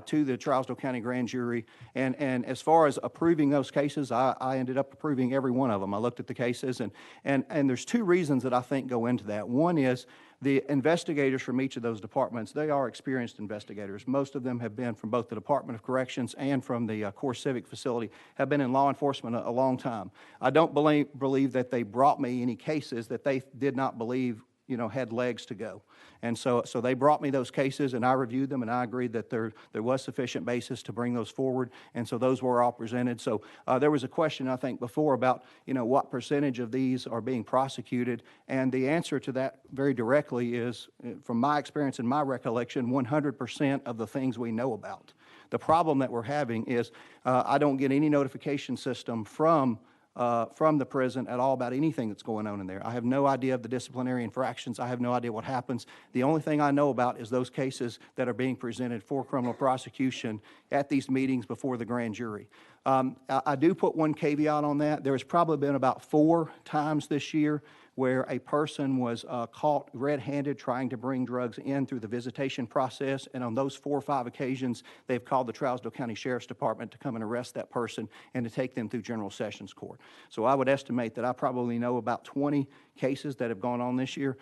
to the Trousdale County Grand Jury, and as far as approving those cases, I ended up approving every one of them. I looked at the cases, and there's 2 reasons that I think go into that. One is the investigators from each of those departments, they are experienced investigators. Most of them have been from both the Department of Corrections and from the Core Civic Facility, have been in law enforcement a long time. I don't believe that they brought me any cases that they did not believe had legs to go. And so they brought me those cases, and I reviewed them, and I agreed that there was sufficient basis to bring those forward, and so those were all presented. So there was a question, I think, before about, what percentage of these are being prosecuted, and the answer to that very directly is, from my experience and my recollection, 100% of the things we know about. The problem that we're having is I don't get any notification system from the prison at all about anything that's going on in there. I have no idea of the disciplinary infractions. I have no idea what happens. The only thing I know about is those cases that are being presented for criminal prosecution at these meetings before the grand jury. I do put one caveat on that. There's probably been about 4 times this year where a person was caught red-handed trying to bring drugs in through the visitation process, and on those 4 or 5 occasions, they've called the Trousdale County Sheriff's Department to come and arrest that person and to take them through General Sessions Court. So I would estimate that I probably know about 20 cases that have gone on this year.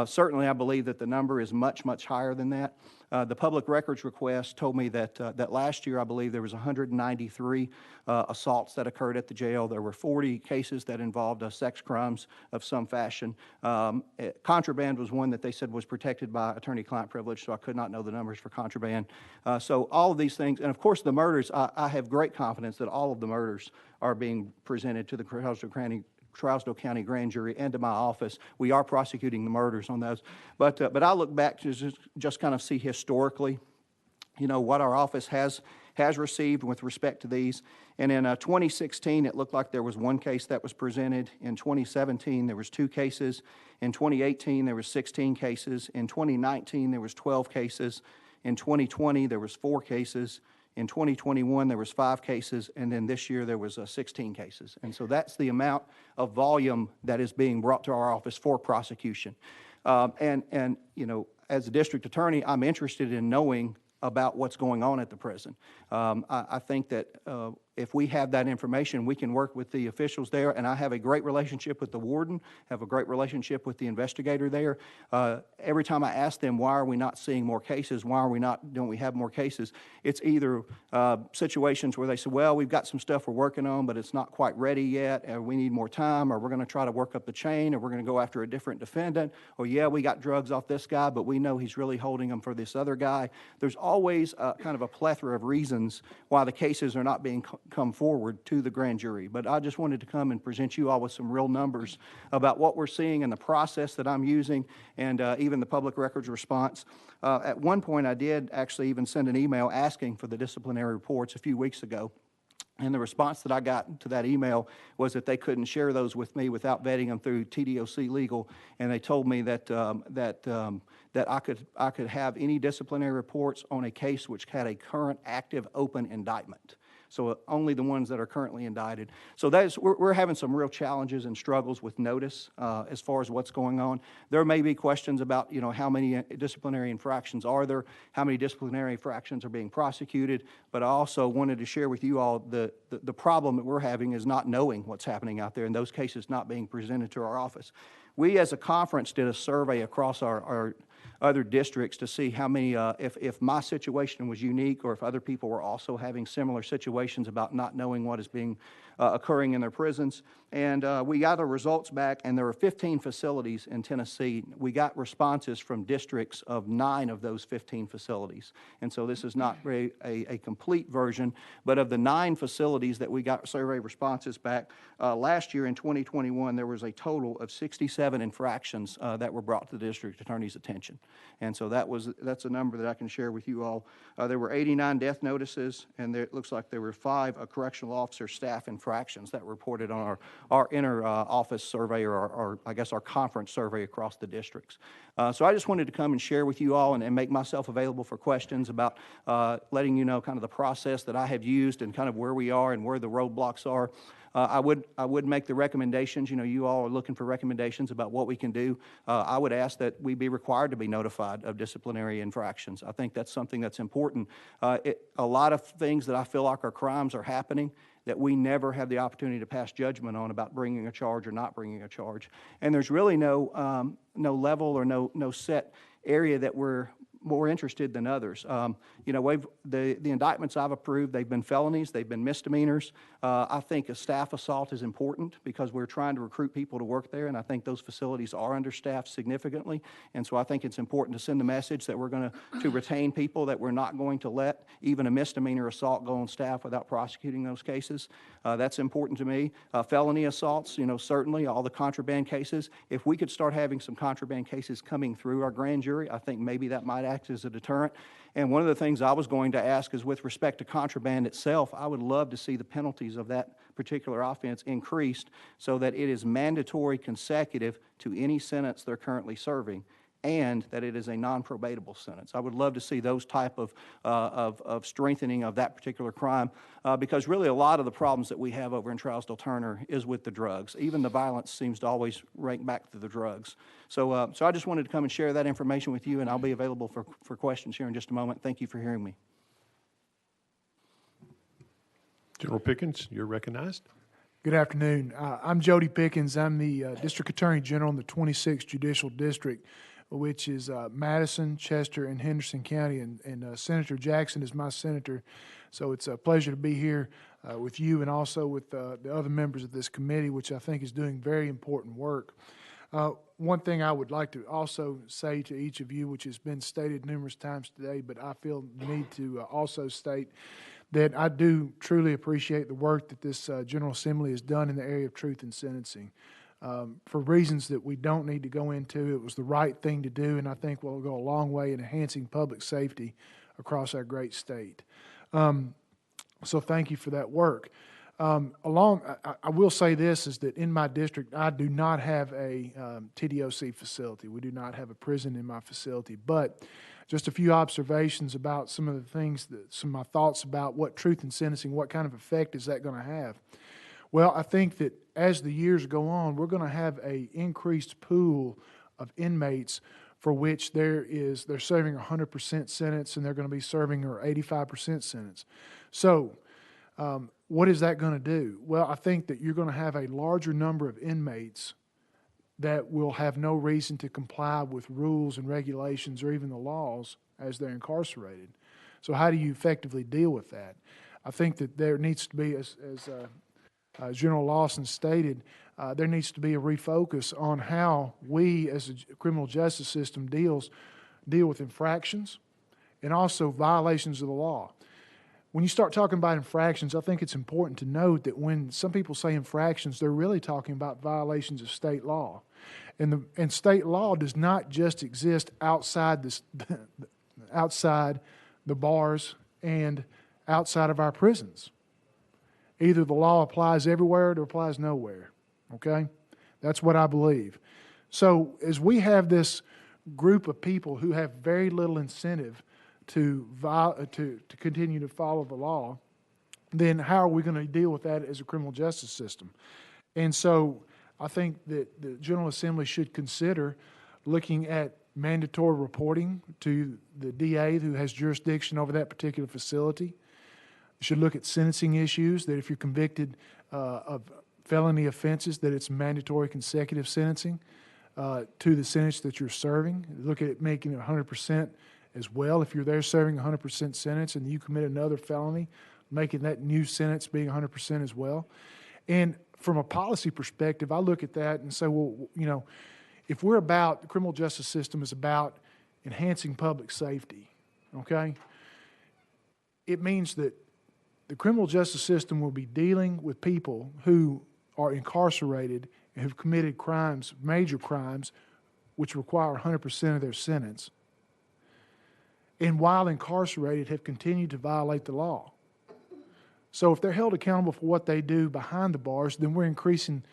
Certainly, I believe that the number is much, much higher than that. The public records request told me that last year, I believe there was 193 assaults that occurred at the jail. There were 40 cases that involved sex crimes of some fashion. Contraband was one that they said was protected by attorney-client privilege, so I could not know the numbers for contraband. So all of these things, and of course the murders, I have great confidence that all of the murders are being presented to the Trousdale County Grand Jury and to my office. We are prosecuting the murders on those. But I look back to just kind of see historically, what our office has received with respect to these. And in 2016, it looked like there was 1 case that was presented. In 2017, there was 2 cases. In 2018, there was 16 cases. In 2019, there was 12 cases. In 2020, there was 4 cases. In 2021, there was 5 cases, and then this year there was 16 cases. And so that's the amount of volume that is being brought to our office for prosecution. And as a district attorney, I'm interested in knowing about what's going on at the prison. I think that if we have that information, we can work with the officials there, and I have a great relationship with the warden, have a great relationship with the investigator there. Every time I ask them, why are we not seeing more cases? Why don't we have more cases? It's either situations where they say, well, we've got some stuff we're working on, but it's not quite ready yet, or we need more time, or we're going to try to work up the chain, or we're going to go after a different defendant, or yeah, we got drugs off this guy, but we know he's really holding them for this other guy. There's always kind of a plethora of reasons why the cases are not being come forward to the grand jury. But I just wanted to come and present you all with some real numbers about what we're seeing and the process that I'm using, and even the public records response. At one point, I did actually even send an email asking for the disciplinary reports a few weeks ago. And the response that I got to that email was that they couldn't share those with me without vetting them through TDOC Legal, and they told me that I could have any disciplinary reports on a case which had a current active open indictment. So only the ones that are currently indicted. So we're having some real challenges and struggles with notice as far as what's going on. There may be questions about, how many disciplinary infractions are there, how many disciplinary infractions are being prosecuted, but I also wanted to share with you all the problem that we're having is not knowing what's happening out there and those cases not being presented to our office. We as a conference did a survey across our other districts to see how many, if my situation was unique or if other people were also having similar situations about not knowing what is being occurring in their prisons. And we got the results back, and there are 15 facilities in Tennessee. We got responses from districts of 9 of those 15 facilities. And so this is not a complete version, but of the 9 facilities that we got survey responses back, last year in 2021, there was a total of 67 infractions that were brought to the district attorney's attention. And so that's a number that I can share with you all. There were 89 death notices, and it looks like there were 5 correctional officer staff infractions that were reported on our inter-office survey, or I guess our conference survey across the districts. So I just wanted to come and share with you all and make myself available for questions about letting you know kind of the process that I have used and kind of where we are and where the roadblocks are. I would make the recommendations. You know, you all are looking for recommendations about what we can do. I would ask that we be required to be notified of disciplinary infractions. I think that's something that's important. A lot of things that I feel like are crimes are happening that we never have the opportunity to pass judgment on about bringing a charge or not bringing a charge. And there's really no level or no set area that we're more interested than others. You know, the indictments I've approved, they've been felonies, they've been misdemeanors. I think a staff assault is important because we're trying to recruit people to work there, and I think those facilities are understaffed significantly. And so I think it's important to send the message that we're going to retain people, that we're not going to let even a misdemeanor assault go on staff without prosecuting those cases. That's important to me. Felony assaults, you know, certainly all the contraband cases. If we could start having some contraband cases coming through our grand jury, I think maybe that might act as a deterrent. And one of the things I was going to ask is with respect to contraband itself, I would love to see the penalties of that particular offense increased so that it is mandatory consecutive to any sentence they're currently serving, and that it is a non-probatable sentence. I would love to see those type of strengthening of that particular crime because really a lot of the problems that we have over in Trousdale-Turner is with the drugs. Even the violence seems to always rank back to the drugs. So I just wanted to come and share that information with you, and I'll be available for questions here in just a moment. Thank you for hearing me. General Pickens, you're recognized. Good afternoon. I'm Jody Pickens. I'm the District Attorney General in the 26th Judicial District, which is Madison, Chester, and Henderson County, and Senator Jackson is my senator. So it's a pleasure to be here with you and also with the other members of this committee, which I think is doing very important work. One thing I would like to also say to each of you, which has been stated numerous times today, but I feel the need to also state that I do truly appreciate the work that this General Assembly has done in the area of truth in sentencing. For reasons that we don't need to go into, it was the right thing to do, and I think will go a long way in enhancing public safety across our great state. So thank you for that work. I will say this, is that in my district, I do not have a TDOC facility. We do not have a prison in my facility, but just a few observations about some of the things, some of my thoughts about what truth in sentencing, what kind of effect is that going to have? Well, I think that as the years go on, we're going to have an increased pool of inmates for which they're serving a 100% sentence, and they're going to be serving an 85% sentence. So what is that going to do? Well, I think that you're going to have a larger number of inmates that will have no reason to comply with rules and regulations or even the laws as they're incarcerated. So how do you effectively deal with that? I think that there needs to be, as General Lawson stated, there needs to be a refocus on how we as a criminal justice system deal with infractions and also violations of the law. When you start talking about infractions, I think it's important to note that when some people say infractions, they're really talking about violations of state law. And state law does not just exist outside the bars and outside of our prisons. Either the law applies everywhere or it applies nowhere, okay? That's what I believe. So as we have this group of people who have very little incentive to continue to follow the law, then how are we going to deal with that as a criminal justice system? And so I think that the General Assembly should consider looking at mandatory reporting to the DA who has jurisdiction over that particular facility. Should look at sentencing issues, that if you're convicted of felony offenses, that it's mandatory consecutive sentencing to the sentence that you're serving. Look at it making it 100% as well. If you're there serving 100% sentence and you commit another felony, making that new sentence being 100% as well. And from a policy perspective, I look at that and say, well, you know, if we're about, the criminal justice system is about enhancing public safety, okay? It means that the criminal justice system will be dealing with people who are incarcerated and who've committed crimes, major crimes, which require 100% of their sentence, and while incarcerated have continued to violate the law. So if they're held accountable for what they do behind the bars, then we're increasing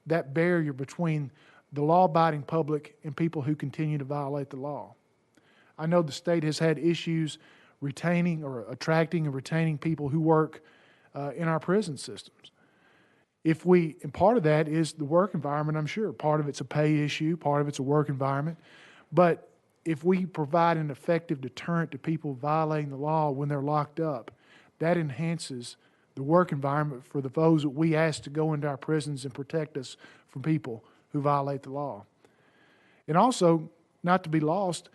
that barrier between the law-abiding public and people who continue to violate the law. I know the state has had issues retaining or attracting and retaining people who work in our prison systems. And part of that is the work environment, I'm sure. Part of it's a pay issue, part of it's a work environment. But if we provide an effective deterrent to people violating the law when they're locked up, that enhances the work environment for the those that we ask to go into our prisons and protect us from people who violate the law. And also, not to be lost,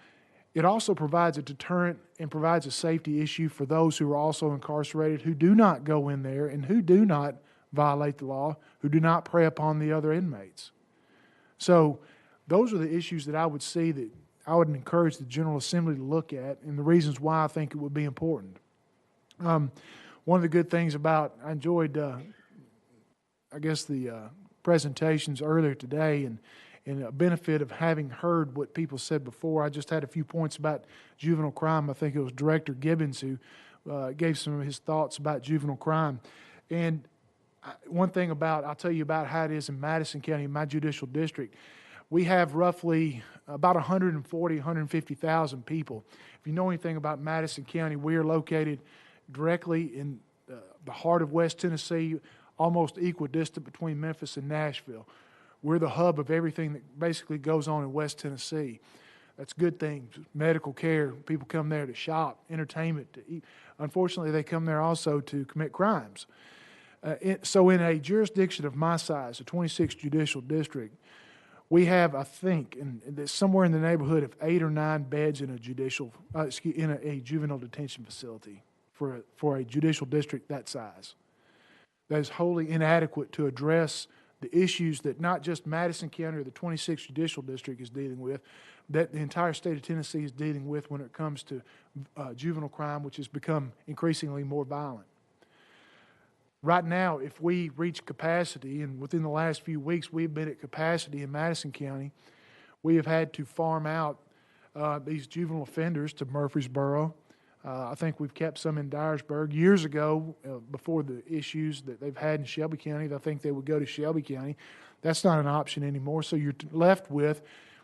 it also provides a deterrent and provides a safety issue for those who are also incarcerated who do not go in there and who do not violate the law, who do not prey upon the other inmates. So those are the issues that I would see that I would encourage the General Assembly to look at and the reasons why I think it would be important. One of the good things I enjoyed, I guess, the presentations earlier today, and a benefit of having heard what people said before. I just had a few points about juvenile crime. I think it was Director Gibbons who gave some of his thoughts about juvenile crime. And one thing I'll tell you about how it is in Madison County, my judicial district. We have roughly about 140, 150,000 people. If you know anything about Madison County, we are located directly in the heart of West Tennessee, almost equidistant between Memphis and Nashville. We're the hub of everything that basically goes on in West Tennessee. That's good things, medical care. People come there to shop, entertainment, to eat. Unfortunately, they come there also to commit crimes. So in a jurisdiction of my size, a 26th judicial district, we have, I think, somewhere in the neighborhood of 8 or 9 beds in a juvenile detention facility for a judicial district that size. That is wholly inadequate to address the issues that not just Madison County or the 26th Judicial District is dealing with, that the entire state of Tennessee is dealing with when it comes to juvenile crime, which has become increasingly more violent. Right now, if we reach capacity, and within the last few weeks we've been at capacity in Madison County, we have had to farm out these juvenile offenders to Murfreesboro. I think we've kept some in Dyersburg. Years ago, before the issues that they've had in Shelby County, I think they would go to Shelby County. That's not an option anymore, so you're left with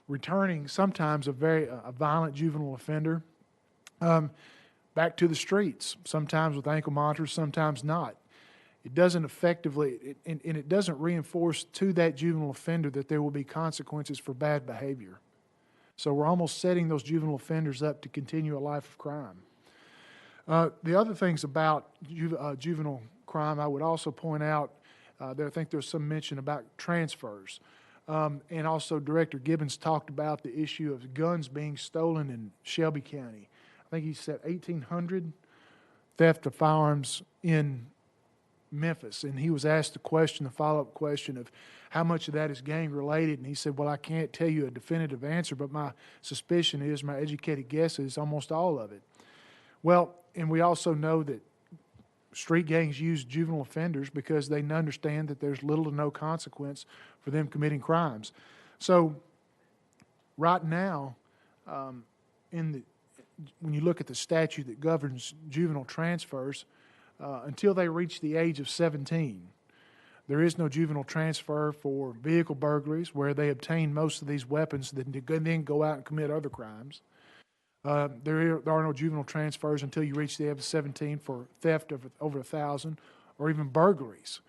returning sometimes a violent juvenile offender back to the streets, sometimes with ankle monitors, sometimes not. It doesn't effectively, and it doesn't reinforce to that juvenile offender that there will be consequences for bad behavior. So we're almost setting those juvenile offenders up to continue a life of crime. The other things about juvenile crime, I would also point out, I think there's some mention about transfers. And also Director Gibbons talked about the issue of guns being stolen in Shelby County. I think he said 1,800 theft of firearms in Memphis. And he was asked the follow-up question of how much of that is gang related. And he said, well, I can't tell you a definitive answer, but my suspicion is, my educated guess is almost all of it. Well, and we also know that street gangs use juvenile offenders because they understand that there's little to no consequence for them committing crimes. So right now, when you look at the statute that governs juvenile transfers, until they reach the age of 17, there is no juvenile transfer for vehicle burglaries, where they obtain most of these weapons that then go out and commit other crimes. There are no juvenile transfers until you reach the age of 17 for theft of over 1,000, or even burglaries.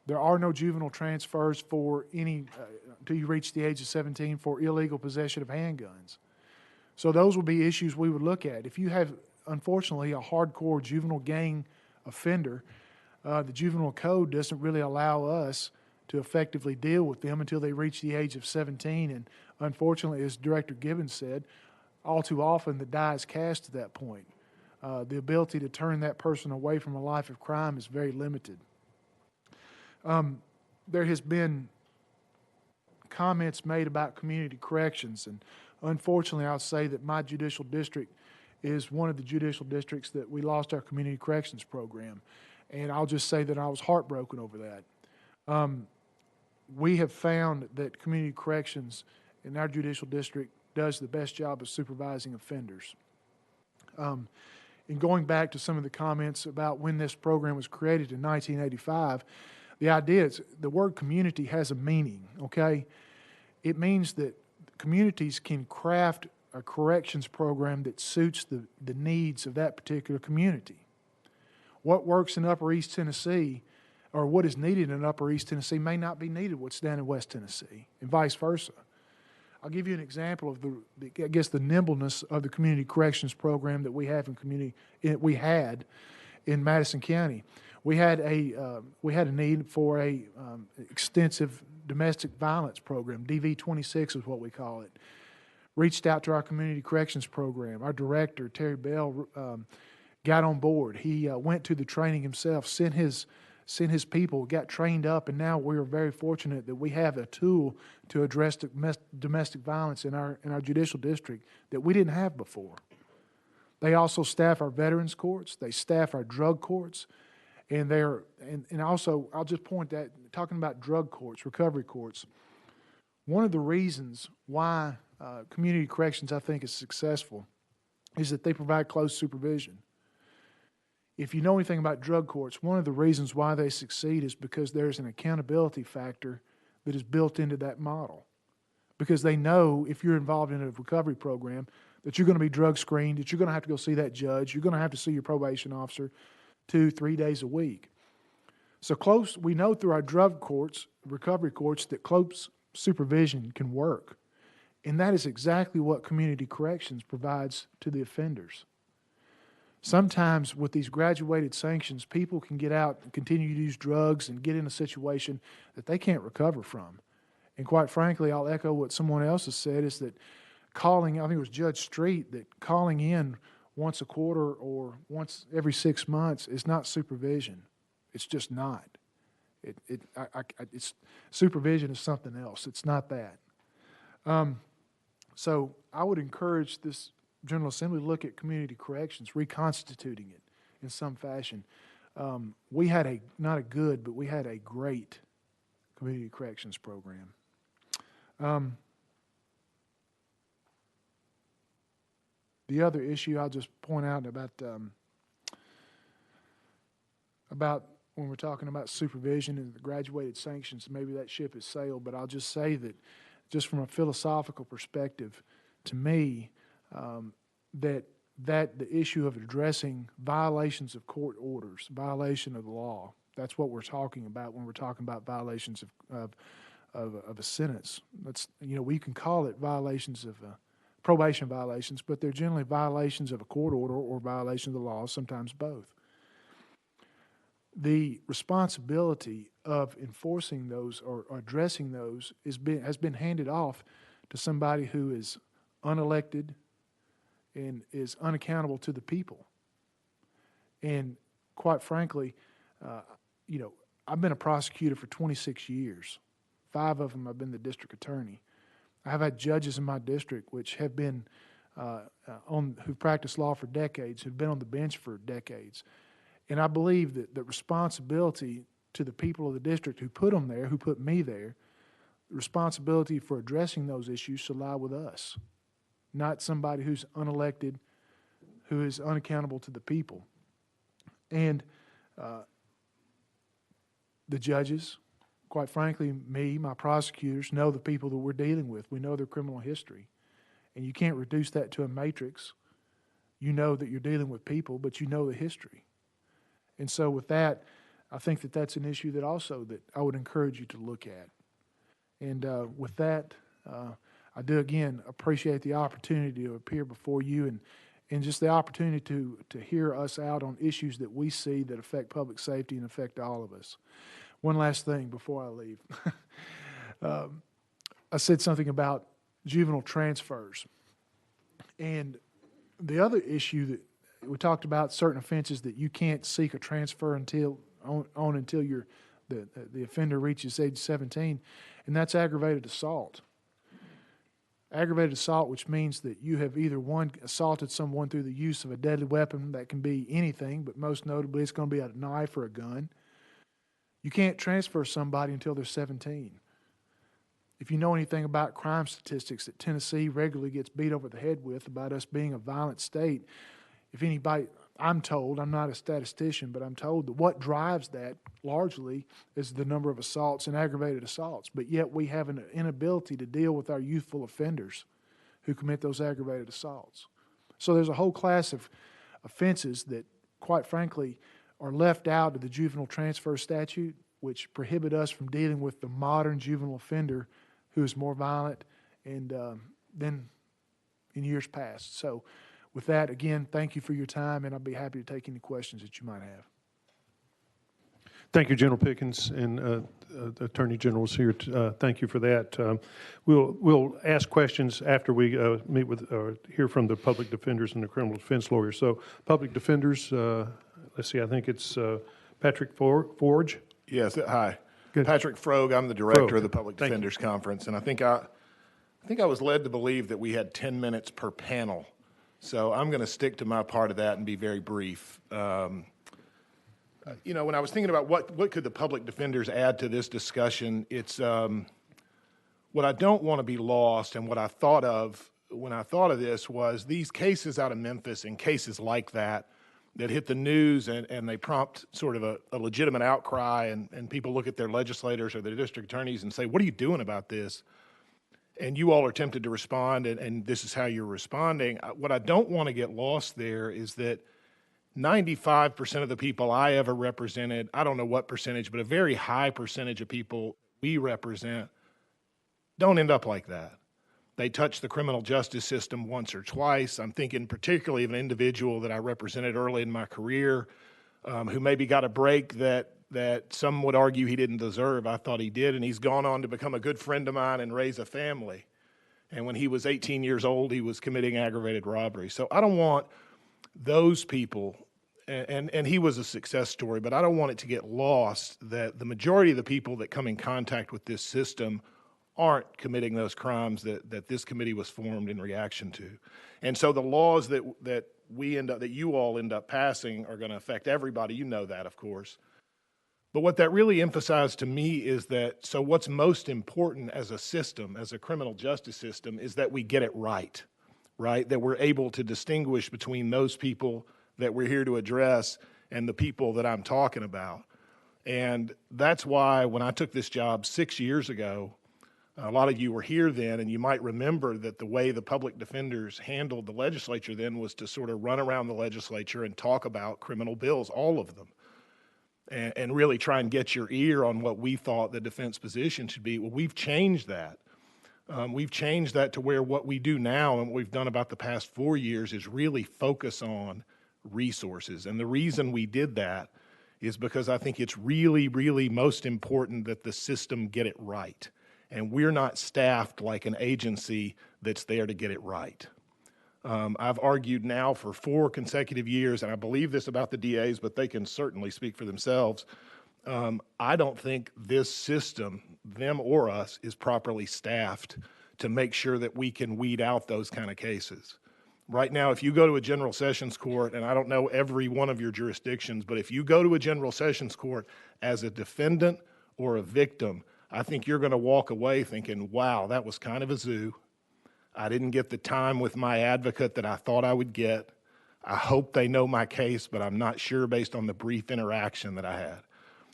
There are no juvenile transfers for until you reach the age of 17 for illegal possession of handguns. So those would be issues we would look at. If you have, unfortunately, a hardcore juvenile gang offender, the juvenile code doesn't really allow us to effectively deal with them until they reach the age of 17. And unfortunately, as Director Gibbons said, all too often the die is cast at that point. The ability to turn that person away from a life of crime is very limited. There has been comments made about community corrections, and unfortunately I'll say that my judicial district is one of the judicial districts that we lost our community corrections program. And I'll just say that I was heartbroken over that. We have found that community corrections in our judicial district does the best job of supervising offenders. And going back to some of the comments about when this program was created in 1985, the idea is the word community has a meaning, okay? It means that communities can craft a corrections program that suits the needs of that particular community. What works in Upper East Tennessee, or what is needed in Upper East Tennessee, may not be needed what's down in West Tennessee, and vice versa. I'll give you an example of the nimbleness of the community corrections program that we have we had in Madison County. We had a need for a extensive domestic violence program. DV-26 is what we call it. Reached out to our community corrections program. Our director, Terry Bell, got on board. He went to the training himself, sent his people, got trained up, and now we are very fortunate that we have a tool to address domestic violence in our judicial district that we didn't have before. They also staff our veterans courts. They staff our drug courts, and also I'll just point that, talking about drug courts, recovery courts. One of the reasons why community corrections, I think, is successful is that they provide close supervision. If you know anything about drug courts, one of the reasons why they succeed is because there's an accountability factor that is built into that model. Because they know if you're involved in a recovery program that you're going to be drug screened, that you're going to have to go see that judge, you're going to have to see your probation officer 2-3 days a week. So we know through our drug courts, recovery courts, that close supervision can work. And that is exactly what community corrections provides to the offenders. Sometimes with these graduated sanctions, people can get out and continue to use drugs and get in a situation that they can't recover from. And quite frankly, I'll echo what someone else has said, is that I think it was Judge Street, that calling in once a quarter or once every 6 months is not supervision. It's just not. Supervision is something else. It's not that. So I would encourage this General Assembly to look at community corrections, reconstituting it in some fashion. We had not a good, but we had a great community corrections program. The other issue I'll just point out about when we're talking about supervision and the graduated sanctions, maybe that ship has sailed, but I'll just say that just from a philosophical perspective, to me, that the issue of addressing violations of court orders, violation of the law, that's what we're talking about when we're talking about violations of a sentence. We can call it violations of probation violations, but they're generally violations of a court order or violation of the law, sometimes both. The responsibility of enforcing those or addressing those has been handed off to somebody who is unelected and is unaccountable to the people. And quite frankly, I've been a prosecutor for 26 years. 5 of them I've been the district attorney. I've had judges in my district which have been who've practiced law for decades, who've been on the bench for decades. And I believe that the responsibility to the people of the district who put them there, who put me there, the responsibility for addressing those issues should lie with us, not somebody who's unelected, who is unaccountable to the people. And the judges, quite frankly, my prosecutors, know the people that we're dealing with. We know their criminal history. And you can't reduce that to a matrix. You know that you're dealing with people, but you know the history. And so with that, I think that that's an issue that I would encourage you to look at. And with that, I do again appreciate the opportunity to appear before you and just the opportunity to hear us out on issues that we see that affect public safety and affect all of us. One last thing before I leave. I said something about juvenile transfers. And the other issue that we talked about, certain offenses that you can't seek a transfer until the offender reaches age 17, and that's aggravated assault. Aggravated assault, which means that you have either assaulted someone through the use of a deadly weapon, that can be anything, but most notably it's going to be a knife or a gun. You can't transfer somebody until they're 17. If you know anything about crime statistics that Tennessee regularly gets beat over the head with about us being a violent state, if anybody, I'm told, I'm not a statistician, but I'm told that what drives that largely is the number of assaults and aggravated assaults. But yet we have an inability to deal with our youthful offenders who commit those aggravated assaults. So there's a whole class of offenses that, quite frankly, are left out of the juvenile transfer statute, which prohibit us from dealing with the modern juvenile offender who is more violent and than in years past. So with that, again, thank you for your time, and I'll be happy to take any questions that you might have. Thank you, General Pickens, and the Attorney General's here. Thank you for that. We'll ask questions after we meet with hear from the public defenders and the criminal defense lawyers. So, public defenders, let's see. I think it's Patrick Forge. Yes. Hi, Good. Patrick Froge. I'm the director Froge. of the Public Thank you. Defenders Conference, and I think I was led to believe that we had 10 minutes per panel. So I'm going to stick to my part of that and be very brief. You know, when I was thinking about what could the public defenders add to this discussion, it's what I don't want to be lost, and what I thought of when I thought of this was these cases out of Memphis and cases like that hit the news and they prompt sort of a legitimate outcry, and people look at their legislators or their district attorneys and say, what are you doing about this? And you all are tempted to respond, and this is how you're responding. What I don't want to get lost there is that 95% of the people I ever represented, I don't know what percentage, but a very high percentage of people we represent don't end up like that. They touch the criminal justice system once or twice. I'm thinking particularly of an individual that I represented early in my career who maybe got a break that some would argue he didn't deserve. I thought he did, and he's gone on to become a good friend of mine and raise a family. And when he was 18 years old, he was committing aggravated robbery. So I don't want those people, and he was a success story, but I don't want it to get lost that the majority of the people that come in contact with this system aren't committing those crimes that this committee was formed in reaction to. And so the laws that you all end up passing are going to affect everybody. You know that, of course. But what that really emphasized to me is that, so what's most important as a system, as a criminal justice system, is that we get it right? That we're able to distinguish between those people that we're here to address and the people that I'm talking about. And that's why when I took this job 6 years ago, a lot of you were here then, and you might remember that the way the public defenders handled the legislature then was to sort of run around the legislature and talk about criminal bills, all of them, and really try and get your ear on what we thought the defense position should be. Well, we've changed that. We've changed that to where what we do now and what we've done about the past 4 years is really focus on resources. And the reason we did that is because I think it's really, really most important that the system get it right. And we're not staffed like an agency that's there to get it right. I've argued now for 4 consecutive years, and I believe this about the DAs, but they can certainly speak for themselves. I don't think this system, them or us, is properly staffed to make sure that we can weed out those kind of cases. Right now, if you go to a general sessions court, and I don't know every one of your jurisdictions, but if you go to a general sessions court as a defendant or a victim, I think you're going to walk away thinking, wow, that was kind of a zoo. I didn't get the time with my advocate that I thought I would get. I hope they know my case, but I'm not sure based on the brief interaction that I had.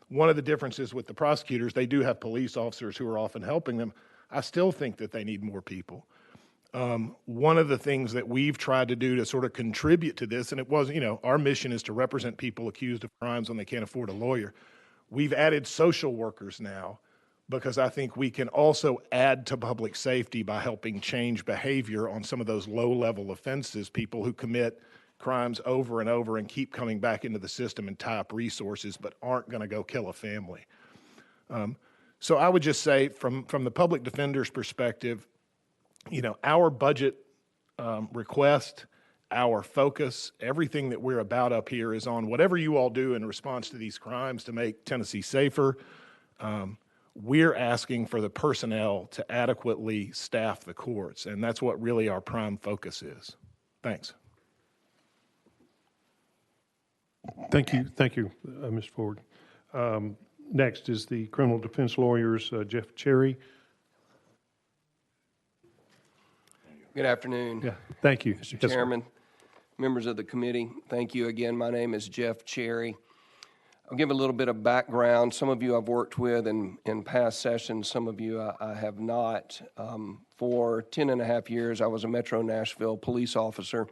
One of the differences with the prosecutors, they do have police officers who are often helping them. I still think that they need more people. One of the things that we've tried to do to sort of contribute to this, and it was, our mission is to represent people accused of crimes when they can't afford a lawyer. We've added social workers now, because I think we can also add to public safety by helping change behavior on some of those low-level offenses, people who commit crimes over and over and keep coming back into the system and tie up resources but aren't going to go kill a family. So I would just say from the public defender's perspective, our budget request, our focus, everything that we're about up here is on whatever you all do in response to these crimes to make Tennessee safer. We're asking for the personnel to adequately staff the courts, and that's what really our prime focus is. Thanks. Thank you, Mr. Ford. Next is the criminal defense lawyers, Jeff Cherry. Good afternoon. Yeah, thank you, Mr. Yes, sir. Chairman, members of the committee, thank you again. My name is Jeff Cherry. I'll give a little bit of background. Some of you I've worked with in past sessions, some of you I have not. For 10 and a half years, I was a Metro Nashville police officer,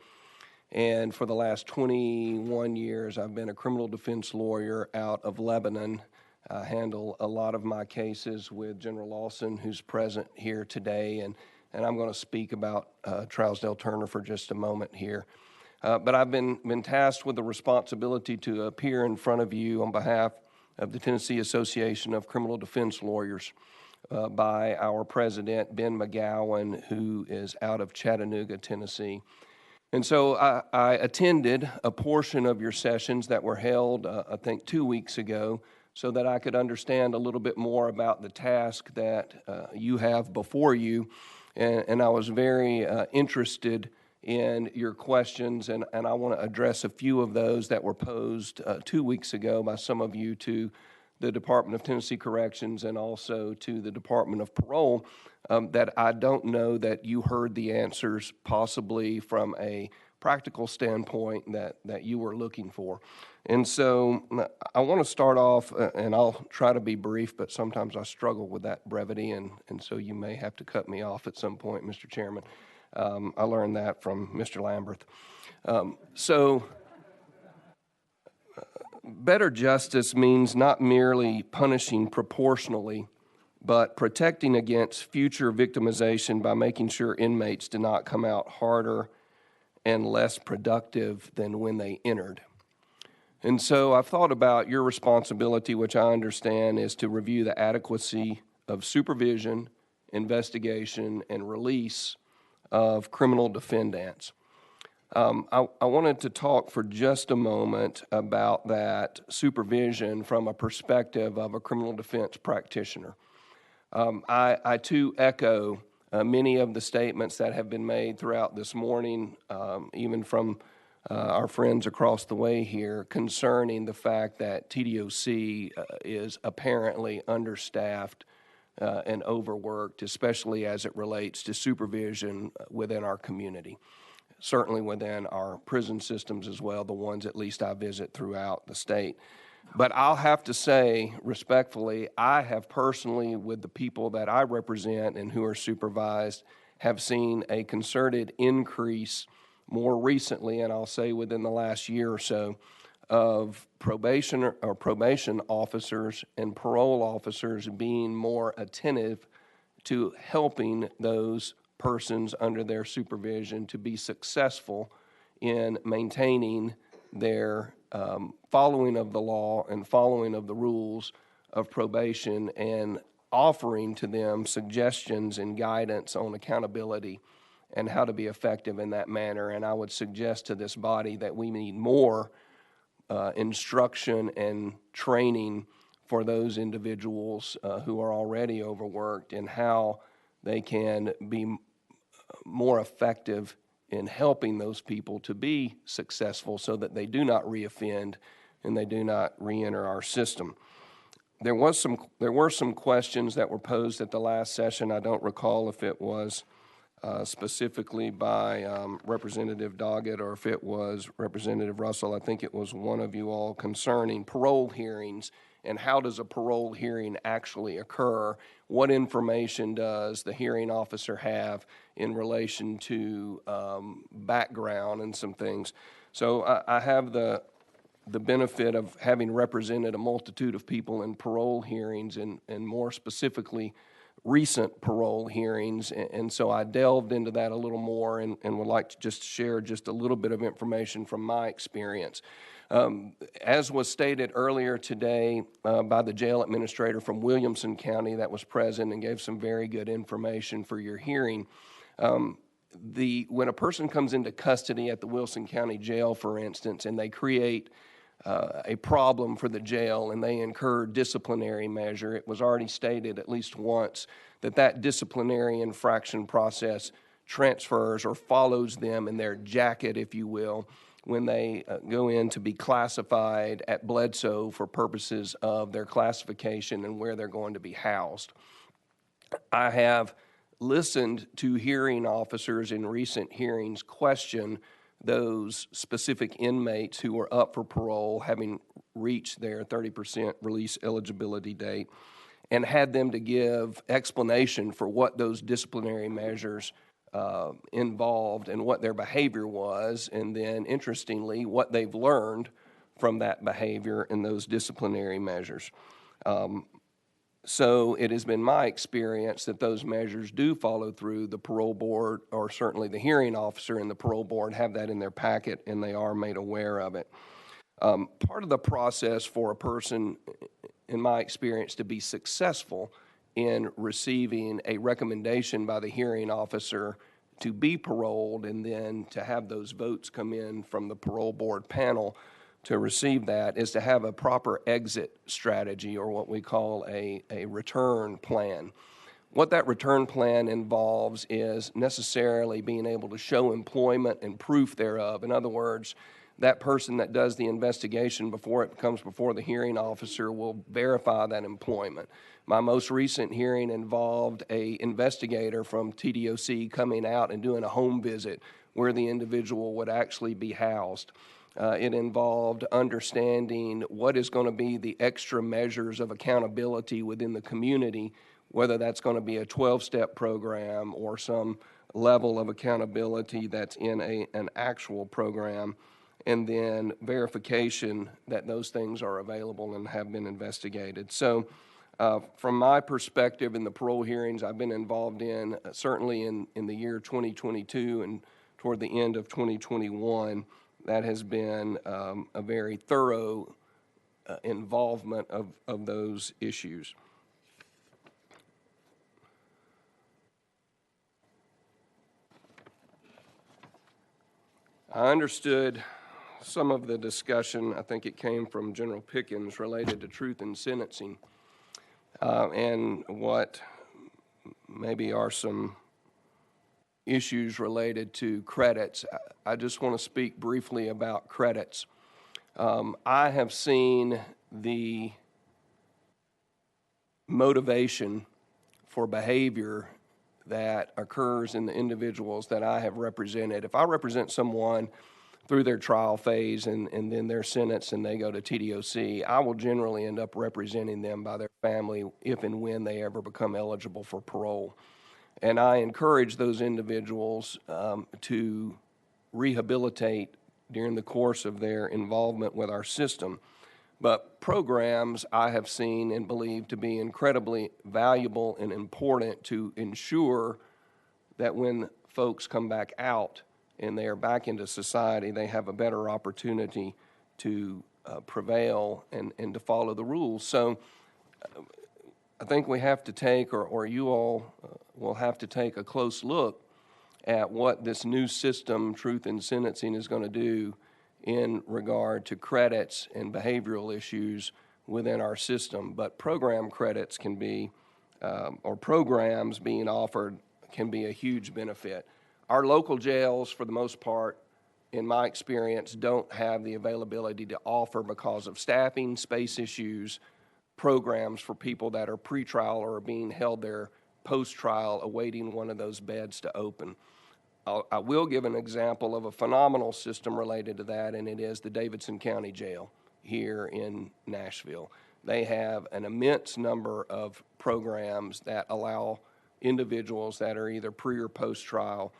and for the last 21 years, I've been a criminal defense lawyer out of Lebanon. I handle a lot of my cases with General Lawson, who's present here today, and I'm going to speak about Trousdale Turner for just a moment here. But I've been tasked with the responsibility to appear in front of you on behalf of the Tennessee Association of Criminal Defense Lawyers by our president, Ben McGowan, who is out of Chattanooga, Tennessee. And so I attended a portion of your sessions that were held, I think, 2 weeks ago, so that I could understand a little bit more about the task that you have before you. And I was very interested in your questions, and I want to address a few of those that were posed 2 weeks ago by some of you to the Department of Tennessee Corrections and also to the Department of Parole that I don't know that you heard the answers possibly from a practical standpoint that you were looking for. And so I want to start off, and I'll try to be brief, but sometimes I struggle with that brevity, and so you may have to cut me off at some point, Mr. Chairman. I learned that from Mr. Lamberth. Better justice means not merely punishing proportionally, but protecting against future victimization by making sure inmates do not come out harder and less productive than when they entered. And so I've thought about your responsibility, which I understand is to review the adequacy of supervision, investigation, and release of criminal defendants. I wanted to talk for just a moment about that supervision from a perspective of a criminal defense practitioner. I too echo many of the statements that have been made throughout this morning, even from our friends across the way here, concerning the fact that TDOC is apparently understaffed and overworked, especially as it relates to supervision within our community, certainly within our prison systems as well, the ones at least I visit throughout the state. But I'll have to say, respectfully, I have personally, with the people that I represent and who are supervised, have seen a concerted increase more recently, and I'll say within the last year or so, of probation officers and parole officers being more attentive to helping those persons under their supervision to be successful in maintaining their following of the law and following of the rules of probation, and offering to them suggestions and guidance on accountability and how to be effective in that manner. And I would suggest to this body that we need more instruction and training for those individuals who are already overworked, and how they can be more effective in helping those people to be successful so that they do not reoffend and they do not reenter our system. There were some questions that were posed at the last session. I don't recall if it was specifically by Representative Doggett or if it was Representative Russell. I think it was one of you all, concerning parole hearings and how does a parole hearing actually occur? What information does the hearing officer have in relation to background and some things? So I have the benefit of having represented a multitude of people in parole hearings, and more specifically recent parole hearings, and so I delved into that a little more and would like to just share just a little bit of information from my experience. As was stated earlier today by the jail administrator from Williamson County that was present and gave some very good information for your hearing, when a person comes into custody at the Wilson County Jail, for instance, and they create a problem for the jail and they incur disciplinary measure, it was already stated at least once that disciplinary infraction process transfers or follows them in their jacket, if you will, when they go in to be classified at Bledsoe for purposes of their classification and where they're going to be housed. I have listened to hearing officers in recent hearings question those specific inmates who were up for parole, having reached their 30% release eligibility date, and had them to give explanation for what those disciplinary measures involved and what their behavior was, and then, interestingly, what they've learned from that behavior and those disciplinary measures. So it has been my experience that those measures do follow through. The parole board, or certainly the hearing officer and the parole board, have that in their packet, and they are made aware of it. Part of the process for a person, in my experience, to be successful in receiving a recommendation by the hearing officer to be paroled and then to have those votes come in from the parole board panel to receive that is to have a proper exit strategy, or what we call a return plan. What that return plan involves is necessarily being able to show employment and proof thereof. In other words, that person that does the investigation before it comes before the hearing officer will verify that employment. My most recent hearing involved an investigator from TDOC coming out and doing a home visit where the individual would actually be housed. It involved understanding what is going to be the extra measures of accountability within the community, whether that's going to be a 12-step program or some level of accountability that's in an actual program, and then verification that those things are available and have been investigated. So from my perspective in the parole hearings I've been involved in, certainly in the year 2022 and toward the end of 2021, that has been a very thorough involvement of those issues. I understood some of the discussion, I think it came from General Pickens, related to truth in sentencing, and what maybe are some issues related to credits. I just want to speak briefly about credits. I have seen the motivation for behavior that occurs in the individuals that I have represented. If I represent someone through their trial phase and then their sentence and they go to TDOC, I will generally end up representing them by their family if and when they ever become eligible for parole. And I encourage those individuals to rehabilitate during the course of their involvement with our system. But programs I have seen and believe to be incredibly valuable and important to ensure that when folks come back out and they are back into society, they have a better opportunity to prevail and to follow the rules. So I think we have to take, or you all will have to take a close look at what this new system, Truth in Sentencing, is going to do in regard to credits and behavioral issues within our system. But program credits can be, or programs being offered can be a huge benefit. Our local jails, for the most part, in my experience, don't have the availability to offer, because of staffing, space issues, programs for people that are pretrial or are being held there post-trial awaiting one of those beds to open. I will give an example of a phenomenal system related to that, and it is the Davidson County Jail here in Nashville. They have an immense number of programs that allow individuals that are either pre or post-trial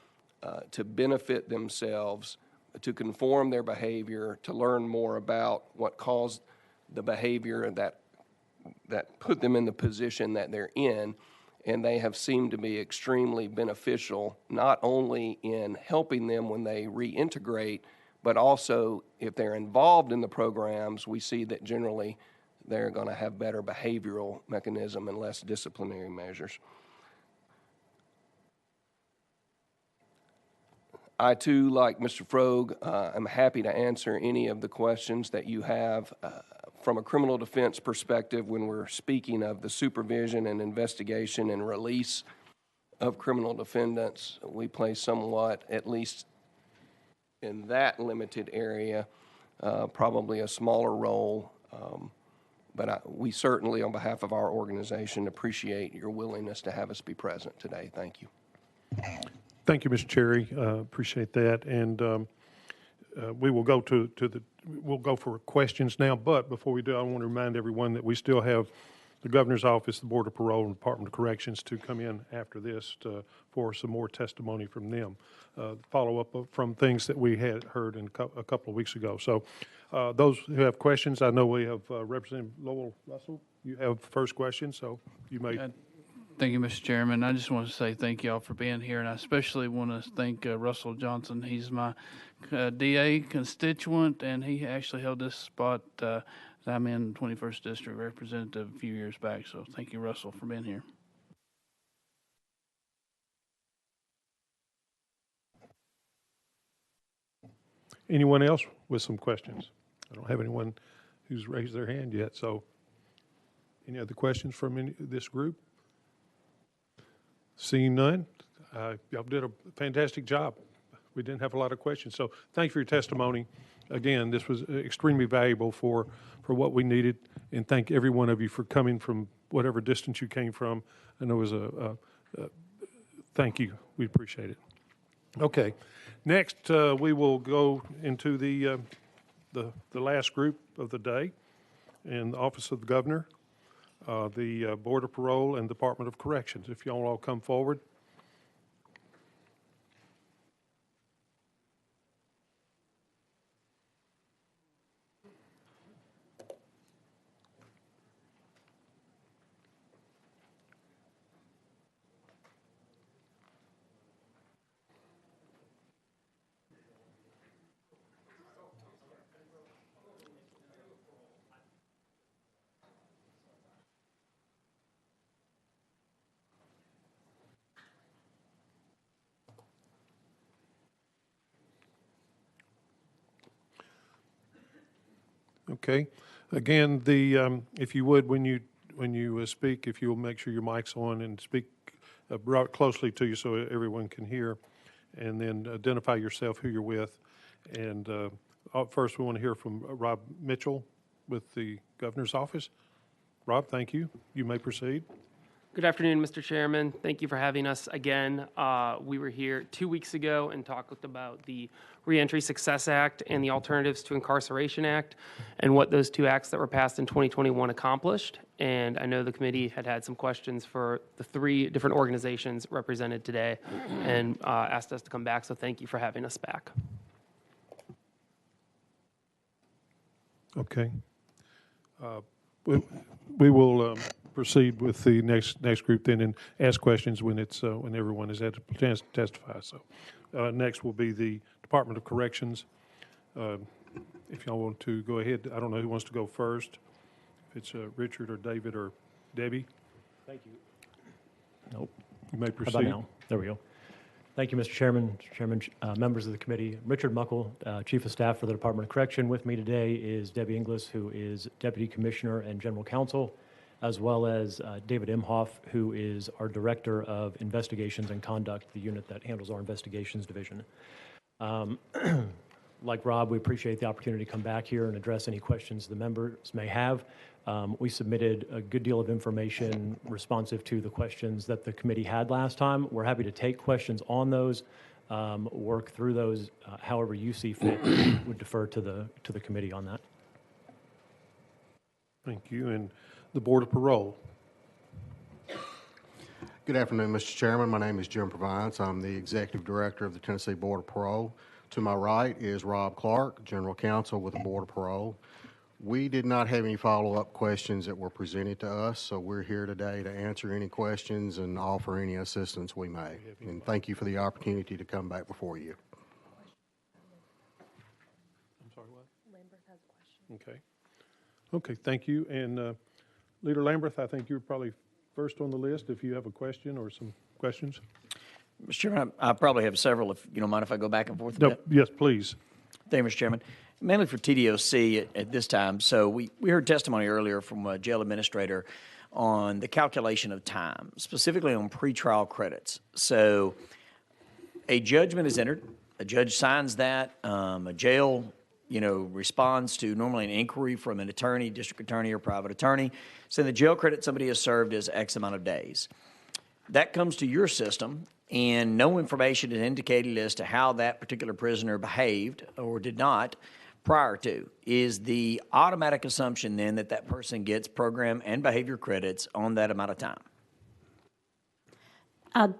to benefit themselves, to conform their behavior, to learn more about what caused the behavior that put them in the position that they're in. And they have seemed to be extremely beneficial, not only in helping them when they reintegrate, but also if they're involved in the programs, we see that generally they're going to have better behavioral mechanism and less disciplinary measures. I, too, like Mr. Frog, am happy to answer any of the questions that you have. From a criminal defense perspective, when we're speaking of the supervision and investigation and release of criminal defendants, we play somewhat, at least in that limited area, probably a smaller role. But we certainly, on behalf of our organization, appreciate your willingness to have us be present today. Thank you. Thank you, Mr. Cherry. Appreciate that. And we will go we'll go for questions now, but before we do, I want to remind everyone that we still have the Governor's Office, the Board of Parole, and Department of Corrections to come in after this for some more testimony from them. Follow-up from things that we had heard a couple of weeks ago. So those who have questions, I know we have Representative Lowell Russell. You have the first question, so you may. Thank you, Mr. Chairman. I just want to say thank you all for being here, and I especially want to thank Russell Johnson. He's my DA constituent, and he actually held this spot that I'm in, 21st District Representative, a few years back. So thank you, Russell, for being here. Anyone else with some questions? I don't have anyone who's raised their hand yet, so any other questions from this group? Seeing none, y'all did a fantastic job. We didn't have a lot of questions, so thank you for your testimony. Again, this was extremely valuable for what we needed, and thank every one of you for coming from whatever distance you came from. I know it was thank you. We appreciate it. Okay, next we will go into the last group of the day, and the Office of the Governor, the Board of Parole, and Department of Corrections. If y'all all come forward. Okay. Again, if you would, when you speak, if you'll make sure your mic's on and speak brought closely to you so everyone can hear, and then identify yourself, who you're with. And first, we want to hear from Rob Mitchell with the Governor's Office. Rob, thank you. You may proceed. Good afternoon, Mr. Chairman. Thank you for having us again. We were here 2 weeks ago and talked about the Reentry Success Act and the Alternatives to Incarceration Act and what those two acts that were passed in 2021 accomplished. And I know the committee had some questions for the 3 different organizations represented today and asked us to come back. So thank you for having us back. Okay. We will proceed with the next group then and ask questions when everyone has had a chance to testify. So next will be the Department of Corrections. If y'all want to go ahead, I don't know who wants to go first. If it's Richard or David or Debbie. Thank you. Nope. You may proceed. How about now? There we go. Thank you, Mr. Chairman, members of the committee. Richard Muckle, Chief of Staff for the Department of Correction. With me today is Debbie Inglis, who is Deputy Commissioner and General Counsel, as well as David Imhoff, who is our Director of Investigations and Conduct, the unit that handles our investigations division. Like Rob, we appreciate the opportunity to come back here and address any questions the members may have. We submitted a good deal of information responsive to the questions that the committee had last time. We're happy to take questions on those, work through those however you see fit. Would defer to the committee on that. Thank you. And the Board of Parole. Good afternoon, Mr. Chairman. My name is Jim Provence. I'm the Executive Director of the Tennessee Board of Parole. To my right is Rob Clark, General Counsel with the Board of Parole. We did not have any follow-up questions that were presented to us, so we're here today to answer any questions and offer any assistance we may. And thank you for the opportunity to come back before you. I'm sorry, what? Lambert has a question. Okay. Okay, thank you. And Leader Lambert, I think you're probably first on the list if you have a question or some questions. Mr. Chairman, I probably have several, if you don't mind if I go back and forth a bit. Yes, please. Thank you, Mr. Chairman. Mainly for TDOC at this time. So we heard testimony earlier from a jail administrator on the calculation of time, specifically on pretrial credits. So a judgment is entered, a judge signs that, a jail responds to normally an inquiry from an attorney, district attorney, or private attorney, saying the jail credit somebody has served is X amount of days. That comes to your system. and no information is indicated as to how that particular prisoner behaved or did not prior to, is the automatic assumption then that that person gets program and behavior credits on that amount of time?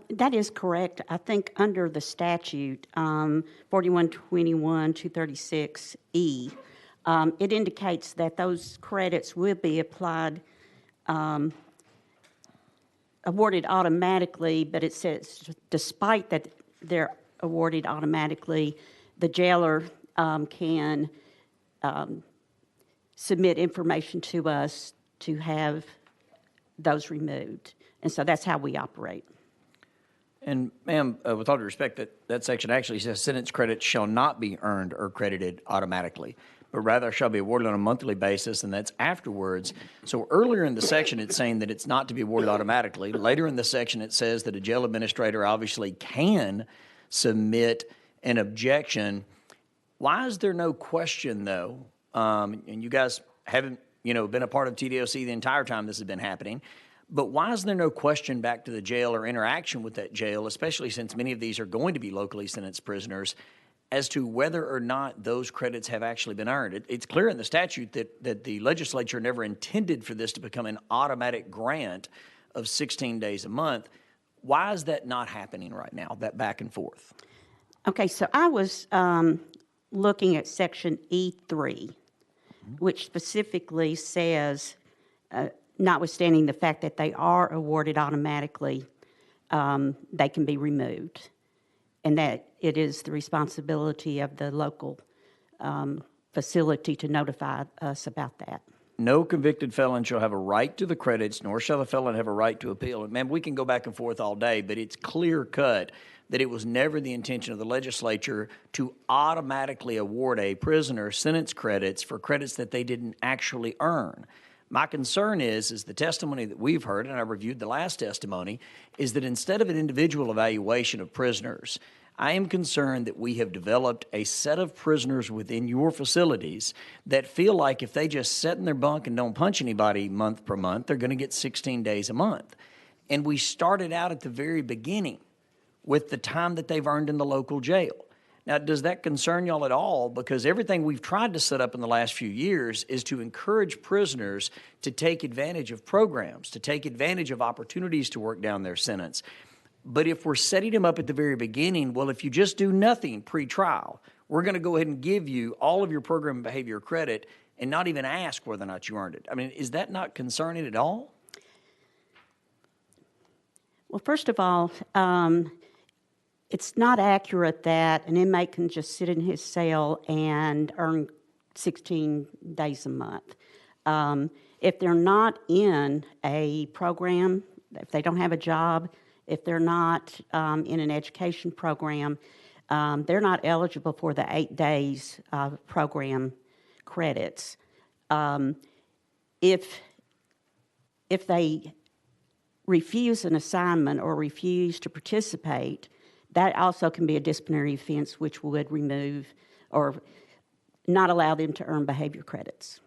That is correct. I think under the statute, 4121 236E, it indicates that those credits will be applied, awarded automatically, but it says despite that they're awarded automatically, the jailer can submit information to us to have those removed. And so that's how we operate. And ma'am, with all due respect, that section actually says sentence credits shall not be earned or credited automatically, but rather shall be awarded on a monthly basis, and that's afterwards. So earlier in the section, it's saying that it's not to be awarded automatically. Later in the section, it says that a jail administrator obviously can submit an objection. Why is there no question, though, and you guys haven't, been a part of TDOC the entire time this has been happening, but why is there no question back to the jail or interaction with that jail, especially since many of these are going to be locally sentenced prisoners, as to whether or not those credits have actually been earned? It's clear in the statute that the legislature never intended for this to become an automatic grant of 16 days a month. Why is that not happening right now, that back and forth? Okay, so I was looking at Section E3, which specifically says, notwithstanding the fact that they are awarded automatically, they can be removed, and that it is the responsibility of the local facility to notify us about that. No convicted felon shall have a right to the credits, nor shall the felon have a right to appeal. And, man, we can go back and forth all day, but it's clear cut that it was never the intention of the legislature to automatically award a prisoner sentence credits for credits that they didn't actually earn. My concern is the testimony that we've heard, and I reviewed the last testimony, is that instead of an individual evaluation of prisoners, I am concerned that we have developed a set of prisoners within your facilities that feel like if they just sit in their bunk and don't punch anybody month per month, they're going to get 16 days a month. And we started out at the very beginning with the time that they've earned in the local jail. Now, does that concern y'all at all? Because everything we've tried to set up in the last few years is to encourage prisoners to take advantage of programs, to take advantage of opportunities to work down their sentence. But if we're setting them up at the very beginning, well, if you just do nothing pre-trial, we're going to go ahead and give you all of your program and behavior credit and not even ask whether or not you earned it. I mean, is that not concerning at all? Well, first of all, it's not accurate that an inmate can just sit in his cell and earn 16 days a month. If they're not in a program, if they don't have a job, if they're not in an education program, they're not eligible for the 8 days of program credits. If they refuse an assignment or refuse to participate, that also can be a disciplinary offense, which would remove or not allow them to earn behavior credits.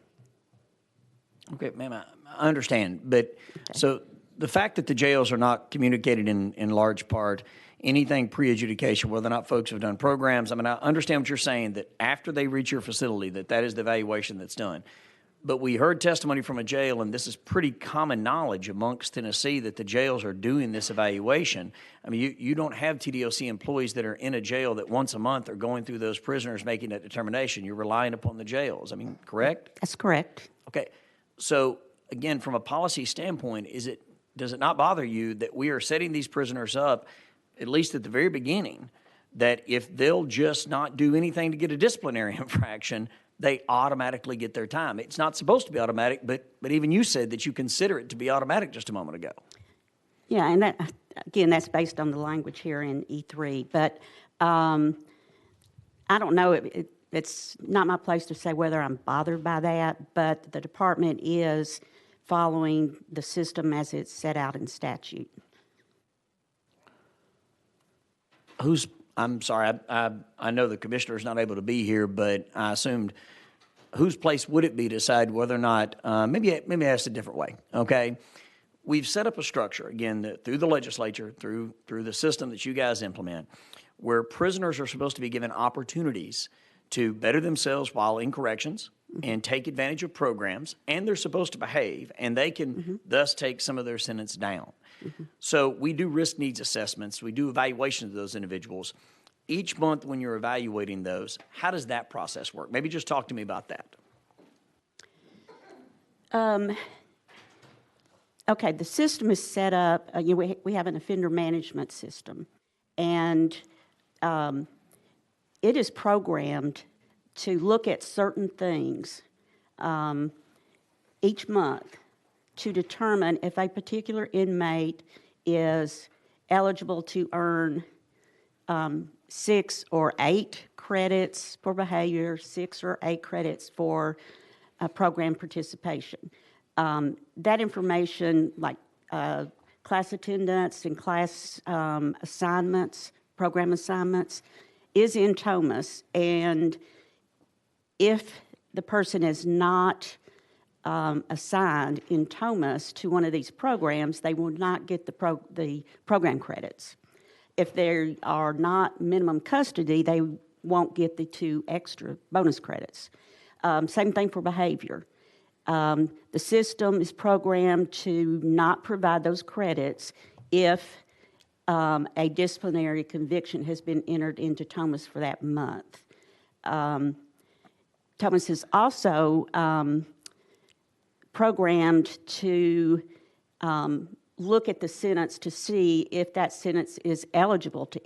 Okay, ma'am, I understand. But so the fact that the jails are not communicated in large part, anything pre-adjudication, whether or not folks have done programs, I mean, I understand what you're saying, that after they reach your facility, that is the evaluation that's done. But we heard testimony from a jail, and this is pretty common knowledge amongst Tennessee, that the jails are doing this evaluation. I mean, you don't have TDOC employees that are in a jail that once a month are going through those prisoners making that determination. You're relying upon the jails. I mean, correct? That's correct. Okay. So, again, from a policy standpoint, does it not bother you that we are setting these prisoners up, at least at the very beginning, that if they'll just not do anything to get a disciplinary infraction, they automatically get their time? It's not supposed to be automatic, but even you said that you consider it to be automatic just a moment ago. Yeah, and that, again, that's based on the language here in E3. But I don't know, it's not my place to say whether I'm bothered by that, but the department is following the system as it's set out in statute. I'm sorry, I know the commissioner's not able to be here, but I assumed, whose place would it be to decide whether or not, maybe ask a different way, okay? we've set up a structure, again, through the legislature, through the system that you guys implement, where prisoners are supposed to be given opportunities to better themselves while in corrections and take advantage of programs, and they're supposed to behave, and they can thus take some of their sentence down. So we do risk needs assessments. We do evaluations of those individuals. Each month when you're evaluating those, how does that process work? Maybe just talk to me about that. Okay, the system is set up, we have an offender management system, and it is programmed to look at certain things each month to determine if a particular inmate is eligible to earn 6 or 8 credits for behavior, 6 or 8 credits for program participation. That information, like class attendance and class assignments, program assignments, is in Thomas, and if the person is not assigned in Thomas to one of these programs, they will not get the program credits. If they are not minimum custody, they won't get the 2 extra bonus credits. Same thing for behavior. The system is programmed to not provide those credits if a disciplinary conviction has been entered into Thomas for that month. Thomas is also programmed to look at the sentence to see if that sentence is eligible to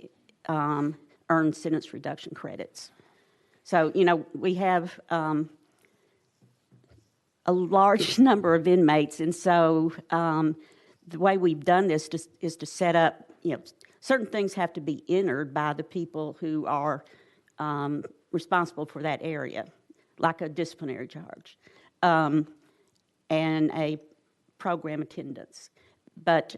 earn sentence reduction credits. So, we have a large number of inmates, and so the way we've done this is to set up, certain things have to be entered by the people who are responsible for that area, like a disciplinary charge and a program attendance. But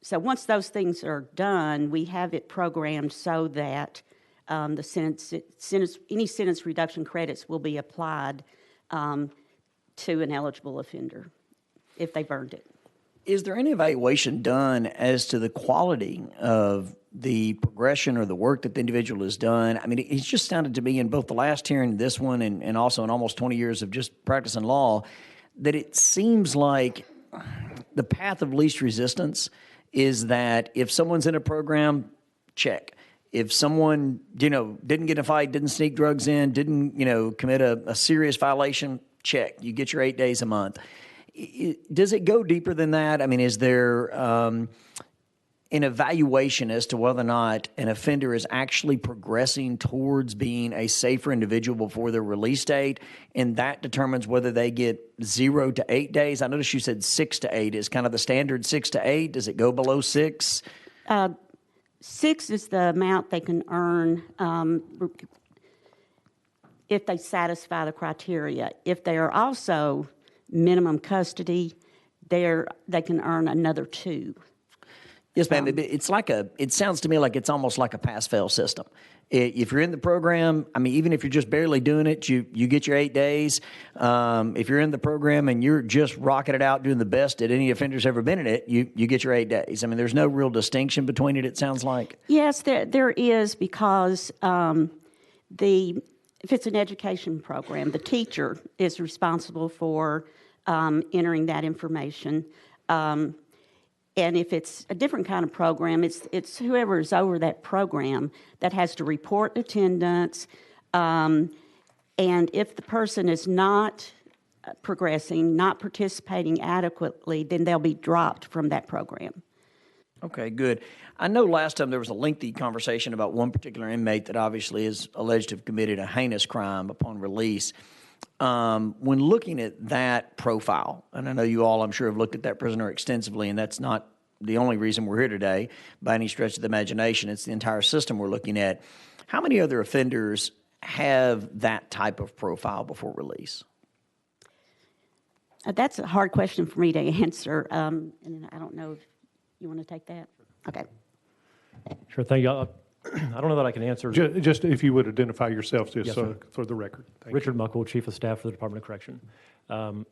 so once those things are done, we have it programmed so that any sentence reduction credits will be applied to an eligible offender if they've earned it. Is there any evaluation done as to the quality of the progression or the work that the individual has done? I mean, it's just sounded to me in both the last hearing and this one and also in almost 20 years of just practicing law that it seems like the path of least resistance is that if someone's in a program, check. If someone, didn't get in a fight, didn't sneak drugs in, didn't, commit a serious violation, check. You get your 8 days a month. Does it go deeper than that? I mean, is there an evaluation as to whether or not an offender is actually progressing towards being a safer individual before their release date, and that determines whether they get 0 to 8 days? I noticed you said 6 to 8 is kind of the standard 6 to 8. Does it go below 6? 6 is the amount they can earn if they satisfy the criteria. If they are also minimum custody, they can earn another 2. Yes, ma'am. It sounds to me like it's almost like a pass-fail system. If you're in the program, I mean, even if you're just barely doing it, you get your 8 days. If you're in the program and you're just rocking it out, doing the best that any offender's ever been in it, you get your 8 days. I mean, there's no real distinction between it, it sounds like. Yes, there is, because if it's an education program, the teacher is responsible for entering that information. And if it's a different kind of program, it's whoever is over that program that has to report attendance. And if the person is not progressing, not participating adequately, then they'll be dropped from that program. Okay, good. I know last time there was a lengthy conversation about one particular inmate that obviously is alleged to have committed a heinous crime upon release. When looking at that profile, and I know you all, I'm sure, have looked at that prisoner extensively, and that's not the only reason we're here today by any stretch of the imagination. It's the entire system we're looking at. How many other offenders have that type of profile before release? That's a hard question for me to answer, and I don't know if you want to take that. Okay. Sure, thank you. I don't know that I can answer. Just if you would identify yourself, just Yes, sir. for the record. Thank you. Richard Muckle, Chief of Staff for the Department of Correction.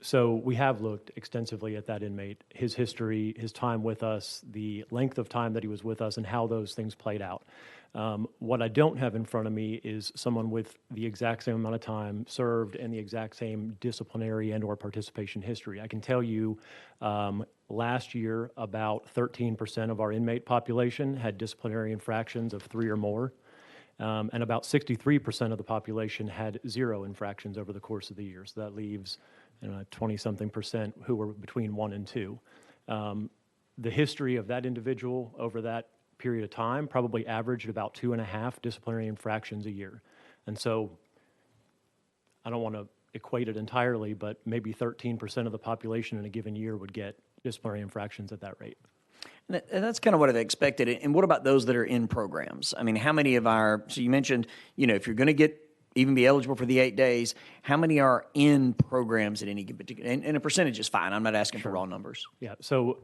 So we have looked extensively at that inmate, his history, his time with us, the length of time that he was with us, and how those things played out. What I don't have in front of me is someone with the exact same amount of time served and the exact same disciplinary and or participation history. I can tell you last year about 13% of our inmate population had disciplinary infractions of 3 or more. And about 63% of the population had 0 infractions over the course of the year. So that leaves 20-something percent who were between 1 and 2. The history of that individual over that period of time probably averaged about 2.5 disciplinary infractions a year. And so I don't want to equate it entirely, but maybe 13% of the population in a given year would get disciplinary infractions at that rate. And that's kind of what I've expected. And what about those that are in programs? I mean, how many of so you mentioned, if you're going to even be eligible for the 8 days, how many are in programs at any particular, and a percentage is fine. I'm not asking for raw numbers. Yeah, so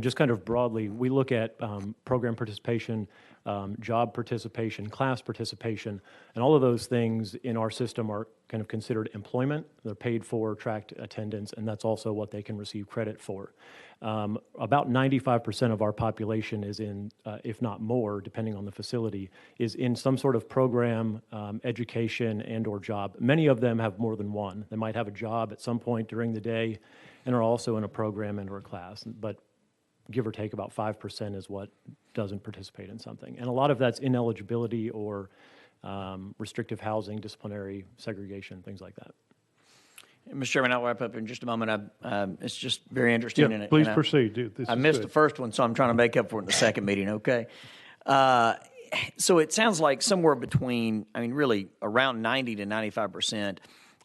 just kind of broadly, we look at program participation, job participation, class participation, and all of those things in our system are kind of considered employment. They're paid for, tracked attendance, and that's also what they can receive credit for. About 95% of our population is in, if not more, depending on the facility, is in some sort of program, education, and or job. Many of them have more than one. They might have a job at some point during the day and are also in a program and or a class, but give or take about 5% is what doesn't participate in something. And a lot of that's ineligibility or restrictive housing, disciplinary segregation, things like that. Mr. Chairman, I'll wrap up in just a moment. It's just very interesting. Yeah, please proceed. I missed the first one, so I'm trying to make up for it in the second meeting, okay? So it sounds like somewhere between, really around 90 to 95%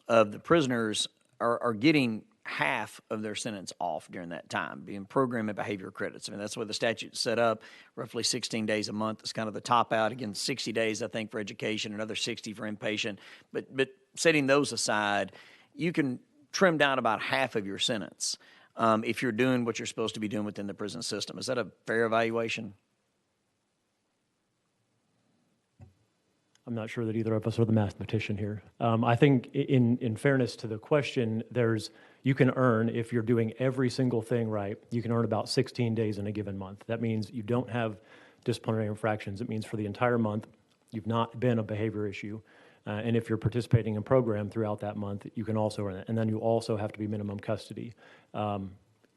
of the prisoners are getting half of their sentence off during that time, being program and behavior credits. That's where the statute's set up, roughly 16 days a month is kind of the top out. Again, 60 days, I think, for education, another 60 for inpatient. But setting those aside, you can trim down about half of your sentence if you're doing what you're supposed to be doing within the prison system. Is that a fair evaluation? I'm not sure that either of us are the mathematician here. I think in fairness to the question, you can earn, if you're doing every single thing right, you can earn about 16 days in a given month. That means you don't have disciplinary infractions. It means for the entire month, you've not been a behavior issue. And if you're participating in program throughout that month, you can also earn it. And then you also have to be minimum custody.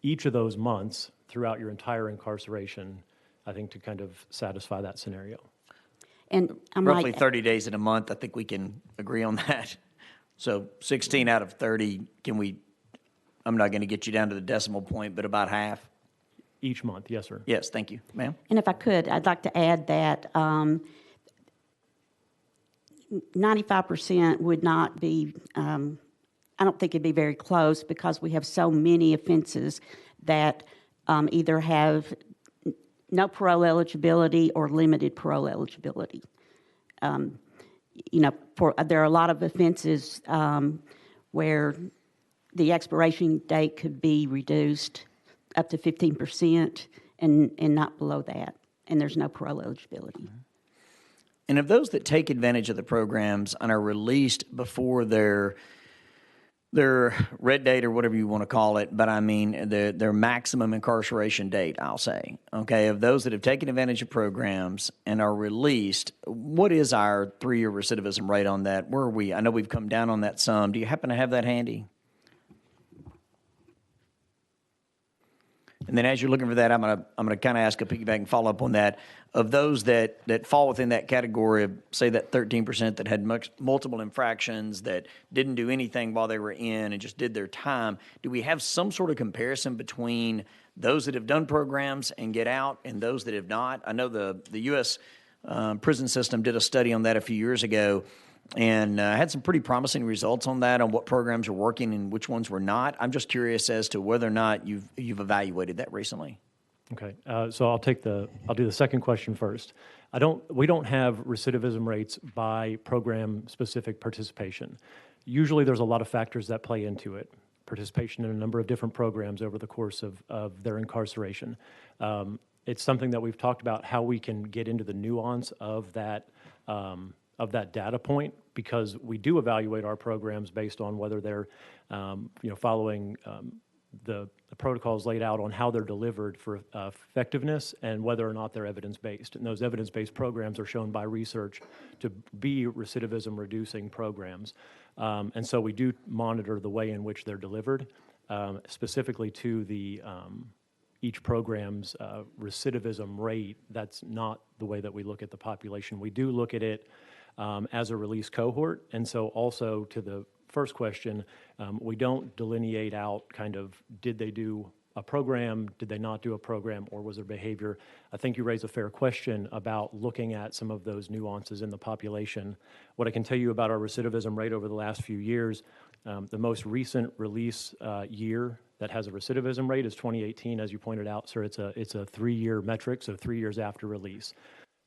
Each of those months throughout your entire incarceration, I think, to kind of satisfy that scenario. And roughly 30 days in a month, I think we can agree on that. So 16 out of 30, I'm not going to get you down to the decimal point, but about half? Each month, yes, sir. Yes, thank you. Ma'am? And if I could, I'd like to add that 95% would not be, I don't think it'd be very close because we have so many offenses that either have no parole eligibility or limited parole eligibility. There are a lot of offenses where the expiration date could be reduced up to 15% and not below that, and there's no parole eligibility. And of those that take advantage of the programs and are released before their red date or whatever you want to call it, but their maximum incarceration date, I'll say, okay, of those that have taken advantage of programs and are released, what is our 3-year recidivism rate on that? Where are we? I know we've come down on that some. Do you happen to have that handy? And then as you're looking for that, I'm gonna kind of ask a piggyback and follow up on that. Of those that fall within that category of, say, that 13% that had multiple infractions, that didn't do anything while they were in and just did their time, do we have some sort of comparison between those that have done programs and get out and those that have not? I know the U.S. Prison system did a study on that a few years ago, and had some pretty promising results on that, on what programs are working and which ones were not. I'm just curious as to whether or not you've evaluated that recently. Okay, so I'll do the second question first. We don't have recidivism rates by program-specific participation. Usually there's a lot of factors that play into it. Participation in a number of different programs over the course of their incarceration. it's something that we've talked about how we can get into the nuance of that data point, because we do evaluate our programs based on whether they're following the protocols laid out on how they're delivered for effectiveness and whether or not they're evidence-based. And those evidence-based programs are shown by research to be recidivism reducing programs. And so we do monitor the way in which they're delivered, specifically to the each program's recidivism rate. That's not the way that we look at the population. We do look at it as a release cohort. And so also to the first question, we don't delineate out kind of, did they do a program, did they not do a program, or was their behavior? I think you raise a fair question about looking at some of those nuances in the population. What I can tell you about our recidivism rate over the last few years, the most recent release year that has a recidivism rate is 2018, as you pointed out, sir. It's a 3-year metric, so 3 years after release.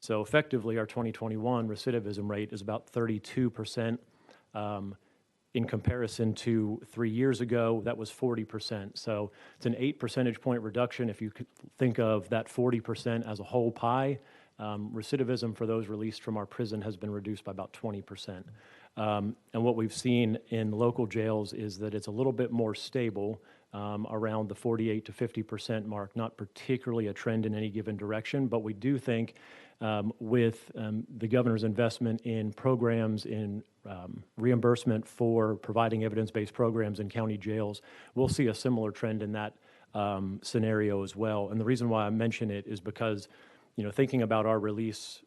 So effectively, our 2021 recidivism rate is about 32%. In comparison to 3 years ago, that was 40%. So it's an 8 percentage point reduction. If you could think of that 40% as a whole pie, recidivism for those released from our prison has been reduced by about 20%. And what we've seen in local jails is that it's a little bit more stable, around the 48 to 50% mark, not particularly a trend in any given direction, but we do think with the governor's investment in programs, in reimbursement for providing evidence-based programs in county jails, we'll see a similar trend in that scenario as well. And the reason why I mention it is because, thinking about our release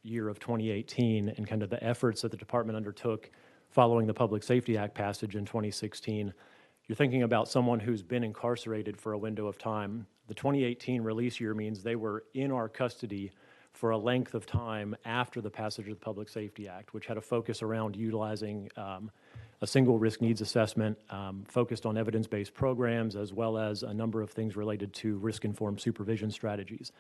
year of 2018 and kind of the efforts that the department undertook following the Public Safety Act passage in 2016, you're thinking about someone who's been incarcerated for a window of time. The 2018 release year means they were in our custody for a length of time after the passage of the Public Safety Act, which had a focus around utilizing a single risk needs assessment, focused on evidence-based programs, as well as a number of things related to risk-informed supervision strategies.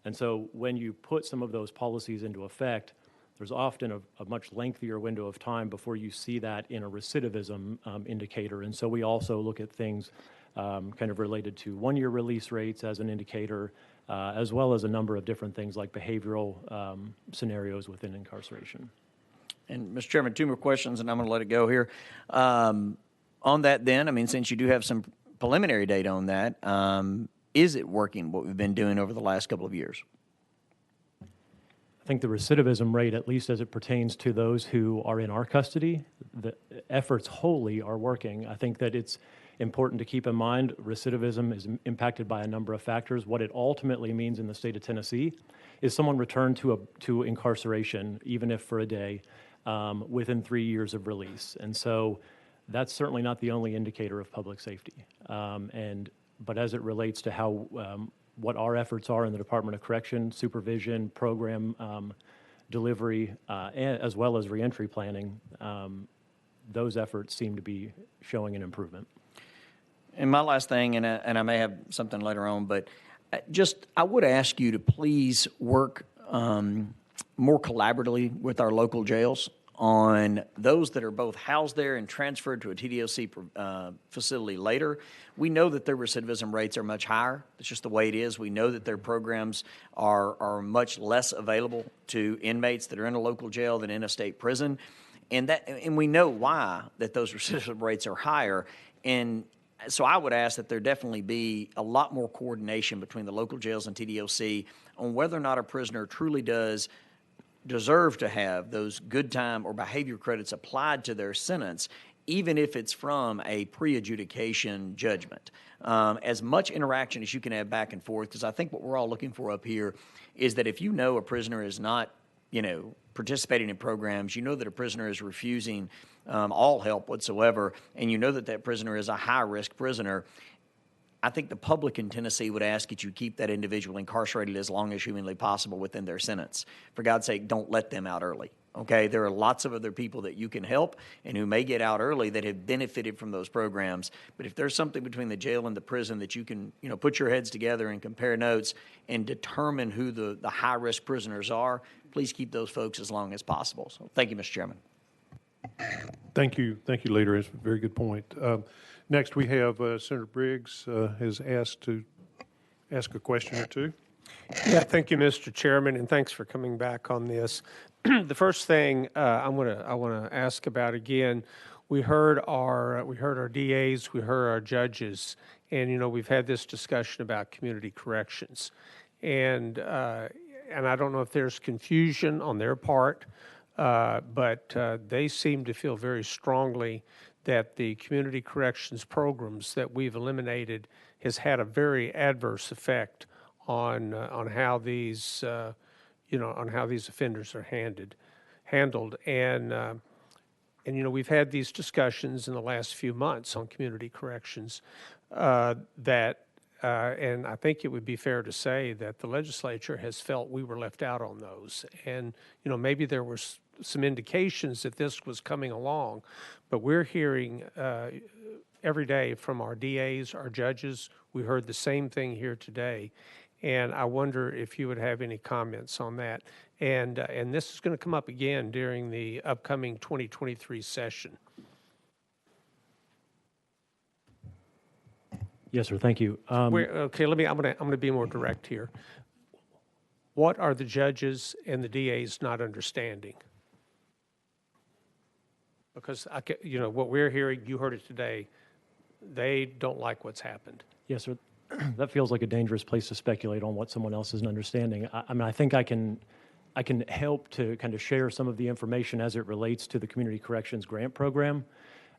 And so when you put some of those policies into effect, there's often a much lengthier window of time before you see that in a recidivism indicator. And so we also look at things kind of related to one-year release rates as an indicator, as well as a number of different things like behavioral scenarios within incarceration. And Mr. Chairman, 2 more questions, and I'm going to let it go here. On that then, since you do have some preliminary data on that, is it working, what we've been doing over the last couple of years? I think the recidivism rate, at least as it pertains to those who are in our custody, the efforts wholly are working. I think that it's important to keep in mind recidivism is impacted by a number of factors. What it ultimately means in the state of Tennessee is someone returned to incarceration, even if for a day, within 3 years of release. And so that's certainly not the only indicator of public safety. But as it relates to how what our efforts are in the Department of Correction, supervision, program delivery, as well as reentry planning, those efforts seem to be showing an improvement. And my last thing, and I may have something later on, but I would ask you to please work more collaboratively with our local jails on those that are both housed there and transferred to a TDOC facility later. We know that their recidivism rates are much higher. It's just the way it is. We know that their programs are much less available to inmates that are in a local jail than in a state prison. And we know why that those recidivism rates are higher. And so I would ask that there definitely be a lot more coordination between the local jails and TDOC on whether or not a prisoner truly does deserve to have those good time or behavior credits applied to their sentence, even if it's from a pre-adjudication judgment. As much interaction as you can have back and forth, because I think what we're all looking for up here is that if you know a prisoner is not, participating in programs, you know that a prisoner is refusing all help whatsoever, and you know that that prisoner is a high-risk prisoner, I think the public in Tennessee would ask that you keep that individual incarcerated as long as humanly possible within their sentence. For God's sake, don't let them out early, okay? There are lots of other people that you can help and who may get out early that have benefited from those programs. But if there's something between the jail and the prison that you can, put your heads together and compare notes and determine who the high-risk prisoners are, please keep those folks as long as possible. So thank you, Mr. Chairman. Thank you, Leader. It's a very good point. Next, we have Senator Briggs has asked to ask a question or two. Yeah, thank you, Mr. Chairman, and thanks for coming back on this. The first thing I want to ask about again, we heard our DAs, we heard our judges, and we've had this discussion about community corrections, and I don't know if there's confusion on their part, but they seem to feel very strongly that the community corrections programs that we've eliminated has had a very adverse effect on how these on how these offenders are handled, and we've had these discussions in the last few months on community corrections that and I think it would be fair to say that the legislature has felt we were left out on those, and maybe there was some indications that this was coming along, but we're hearing every day from our DAs, our judges. We heard the same thing here today. And I wonder if you would have any comments on that. And this is going to come up again during the upcoming 2023 session. Yes, sir. Thank you. Okay, I'm going to be more direct here. What are the judges and the DAs not understanding? Because what we're hearing, you heard it today. They don't like what's happened. Yes, sir. That feels like a dangerous place to speculate on what someone else isn't understanding. I mean, I think I can help to kind of share some of the information as it relates to the Community Corrections Grant Program.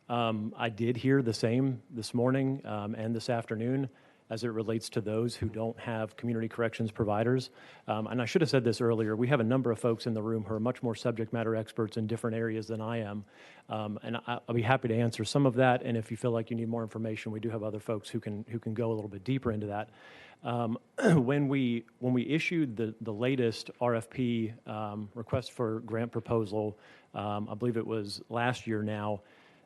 I did hear the same this morning and this afternoon as it relates to those who don't have community corrections providers. And I should have said this earlier, we have a number of folks in the room who are much more subject matter experts in different areas than I am. And I'll be happy to answer some of that, and if you feel like you need more information, we do have other folks who can go a little bit deeper into that. When we issued the latest RFP, request for grant proposal, I believe it was last year now,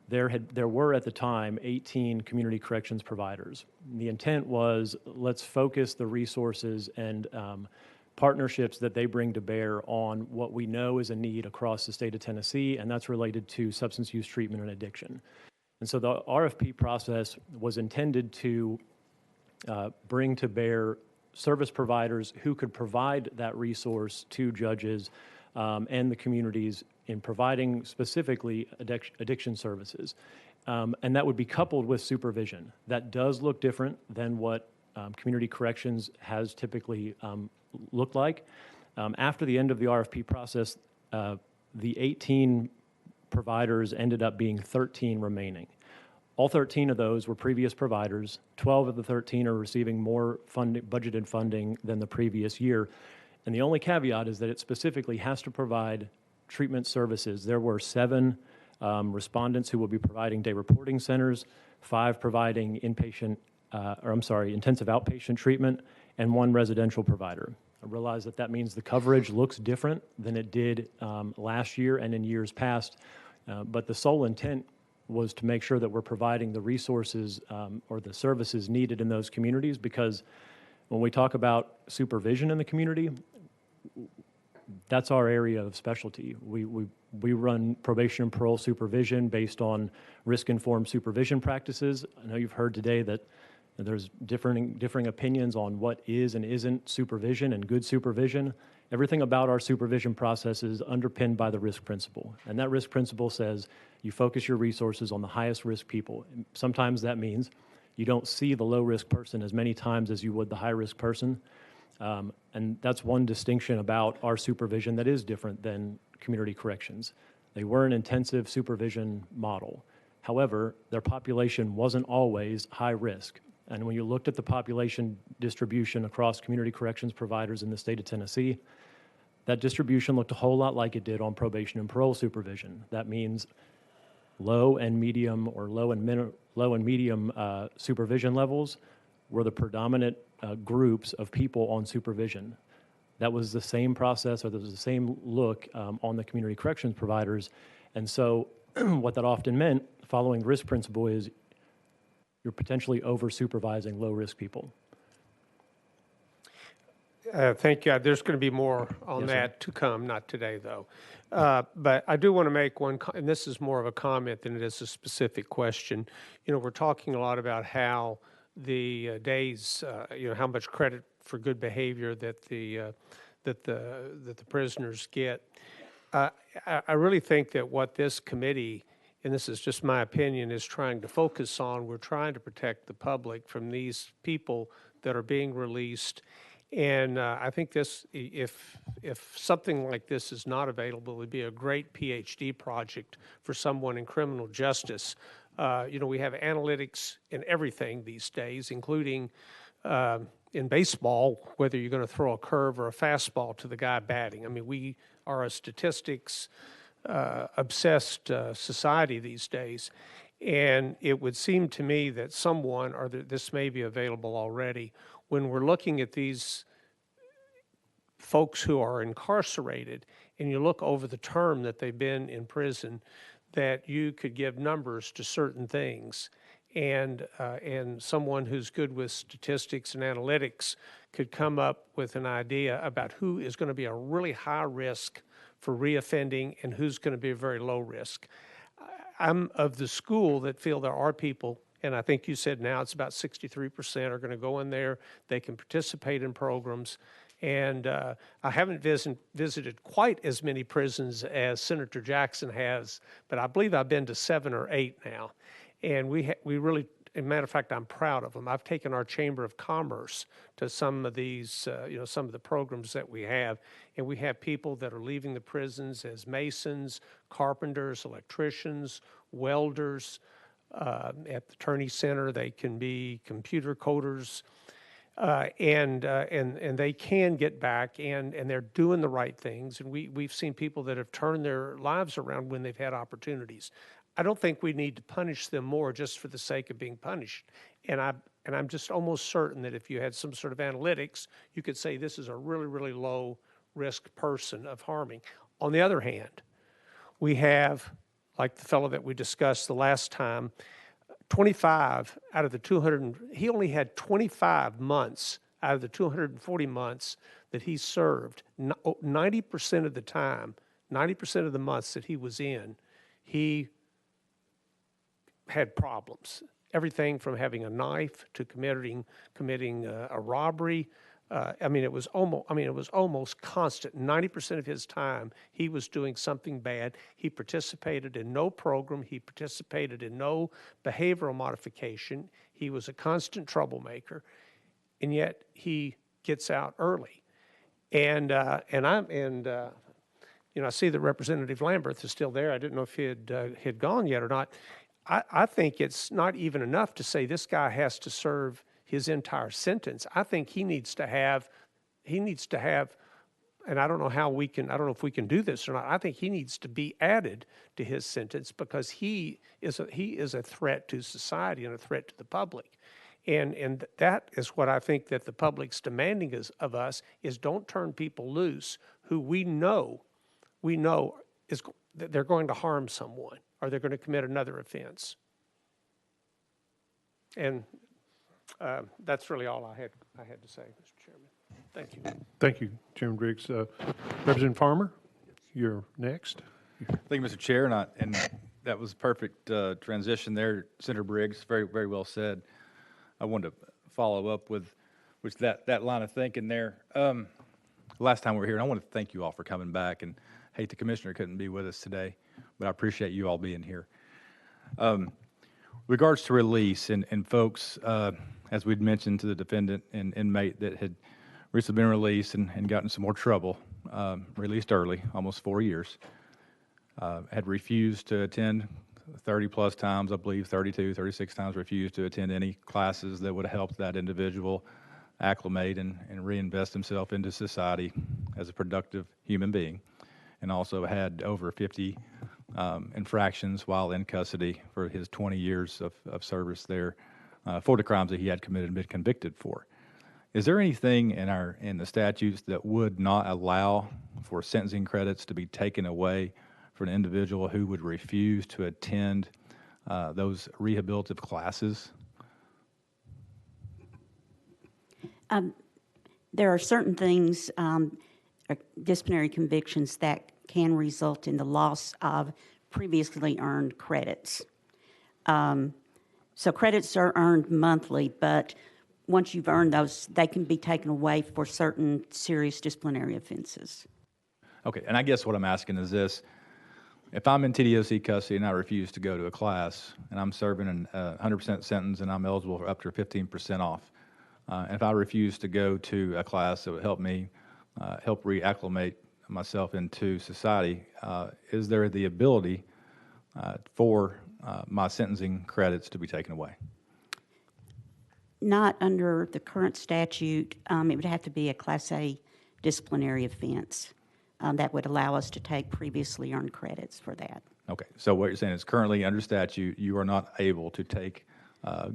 there were at the time 18 community corrections providers. The intent was, let's focus the resources and partnerships that they bring to bear on what we know is a need across the state of Tennessee, and that's related to substance use treatment and addiction. And so the RFP process was intended to bring to bear service providers who could provide that resource to judges and the communities in providing specifically addiction services. And that would be coupled with supervision. That does look different than what community corrections has typically looked like. After the end of the RFP process, the 18 providers ended up being 13 remaining. All 13 of those were previous providers. 12 of the 13 are receiving more budgeted funding than the previous year. And the only caveat is that it specifically has to provide treatment services. There were 7 respondents who will be providing day reporting centers, 5 providing intensive outpatient treatment, and 1 residential provider. I realize that means the coverage looks different than it did last year and in years past, but the sole intent was to make sure that we're providing the resources or the services needed in those communities, because when we talk about supervision in the community, that's our area of specialty. We run probation and parole supervision based on risk-informed supervision practices. I know you've heard today that there's differing opinions on what is and isn't supervision and good supervision. Everything about our supervision process is underpinned by the risk principle. And that risk principle says you focus your resources on the highest risk people. And sometimes that means you don't see the low-risk person as many times as you would the high-risk person. And that's one distinction about our supervision that is different than community corrections. They were an intensive supervision model. However, their population wasn't always high risk. And when you looked at the population distribution across community corrections providers in the state of Tennessee, that distribution looked a whole lot like it did on probation and parole supervision. That means low and medium or low and medium supervision levels were the predominant groups of people on supervision. That was the same process, or there was the same look on the community corrections providers. And so what that often meant, following the risk principle, is you're potentially over-supervising low-risk people. Thank you. There's going to be more on that to come, not today, though. But I do want to make one, and this is more of a comment than it is a specific question. We're talking a lot about how the days, how much credit for good behavior that the prisoners get. I really think that what this committee, and this is just my opinion, is trying to focus on, we're trying to protect the public from these people that are being released. And I think this, if something like this is not available, it would be a great PhD project for someone in criminal justice. We have analytics in everything these days, including in baseball, whether you're going to throw a curve or a fastball to the guy batting. I mean, we are a statistics obsessed society these days. And it would seem to me that someone, or this may be available already, when we're looking at these folks who are incarcerated and you look over the term that they've been in prison, that you could give numbers to certain things. And someone who's good with statistics and analytics could come up with an idea about who is going to be a really high risk for reoffending and who's going to be a very low risk. I'm of the school that feel there are people, and I think you said now it's about 63% are going to go in there. They can participate in programs. And I haven't visited quite as many prisons as Senator Jackson has, but I believe I've been to 7 or 8 now. And we really, as a matter of fact, I'm proud of them. I've taken our Chamber of Commerce to some of these, some of the programs that we have. And we have people that are leaving the prisons as masons, carpenters, electricians, welders. At the Attorney Center, they can be computer coders. And they can get back, and they're doing the right things. And we've seen people that have turned their lives around when they've had opportunities. I don't think we need to punish them more just for the sake of being punished. And I'm just almost certain that if you had some sort of analytics, you could say this is a really, really low risk person of harming. On the other hand, we have, like the fellow that we discussed the last time, 25 out of the 200, he only had 25 months out of the 240 months that he served. 90% of the time, 90% of the months that he was in, he had problems. Everything from having a knife to committing a robbery. It was almost constant. 90% of his time, he was doing something bad. He participated in no program. He participated in no behavioral modification. He was a constant troublemaker, and yet he gets out early. I see that Representative Lamberth is still there. I didn't know if he had gone yet or not. I think it's not even enough to say this guy has to serve his entire sentence. I think he needs to have, and I don't know if we can do this or not. I think he needs to be added to his sentence because he is a threat to society and a threat to the public. And that is what I think that the public's demanding of us is don't turn people loose who we know is that they're going to harm someone or they're going to commit another offense. And that's really all I had to say, Mr. Chairman. Thank you. Thank you, Chairman Briggs. Representative Farmer, you're next. Thank you, Mr. Chair, and that was perfect transition there, Senator Briggs. Very, very well said. I wanted to follow up with that line of thinking there. Last time we were here, and I want to thank you all for coming back. And hate the commissioner couldn't be with us today, but I appreciate you all being here. Regards to release and folks, as we'd mentioned to the defendant and inmate that had recently been released and gotten some more trouble, released early, almost 4 years, had refused to attend 30 plus times, I believe 32, 36 times refused to attend any classes that would help that individual acclimate and reinvest himself into society as a productive human being, and also had over 50 infractions while in custody for his 20 years of service there for the crimes that he had committed and been convicted for. Is there anything in the statutes that would not allow for sentencing credits to be taken away for an individual who would refuse to attend those rehabilitative classes? There are certain things, disciplinary convictions, that can result in the loss of previously earned credits. So credits are earned monthly, but once you've earned those, they can be taken away for certain serious disciplinary offenses. Okay, and I guess what I'm asking is this. If I'm in TDOC custody and I refuse to go to a class, and I'm serving a 100% sentence and I'm eligible for up to 15% off, and if I refuse to go to a class that would help me help reacclimate myself into society, is there the ability for my sentencing credits to be taken away? Not under the current statute. It would have to be a Class A disciplinary offense that would allow us to take previously earned credits for that. Okay, so what you're saying is currently under statute, you are not able to take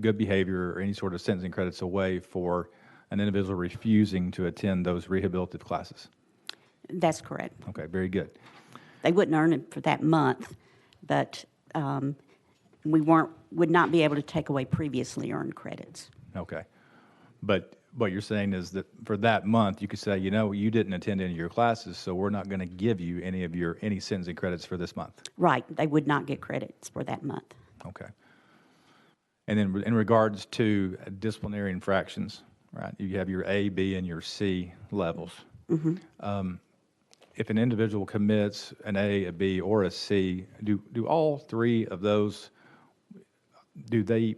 good behavior or any sort of sentencing credits away for an individual refusing to attend those rehabilitative classes. That's correct. Okay, very good. They wouldn't earn it for that month, but we would not be able to take away previously earned credits. Okay, but what you're saying is that for that month, you could say, you know, you didn't attend any of your classes, so we're not going to give you any sentencing credits for this month. Right, they would not get credits for that month. Okay. And then in regards to disciplinary infractions, right, you have your A, B, and your C levels. Mm-hmm. If an individual commits an A, a B, or a C, do all three of those, do they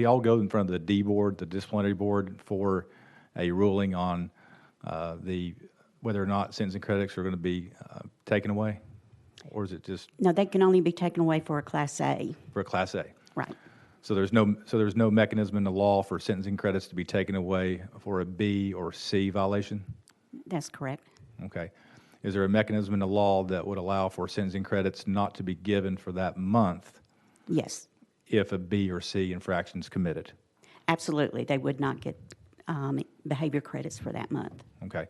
all go in front of the D board, the disciplinary board, for a ruling on whether or not sentencing credits are going to be taken away? Or is it just? No, they can only be taken away for a Class A. For a Class A? Right. So there's no mechanism in the law for sentencing credits to be taken away for a B or C violation? That's correct. Okay. Is there a mechanism in the law that would allow for sentencing credits not to be given for that month? Yes. If a B or C infraction is committed? Absolutely. They would not get behavior credits for that month. Okay.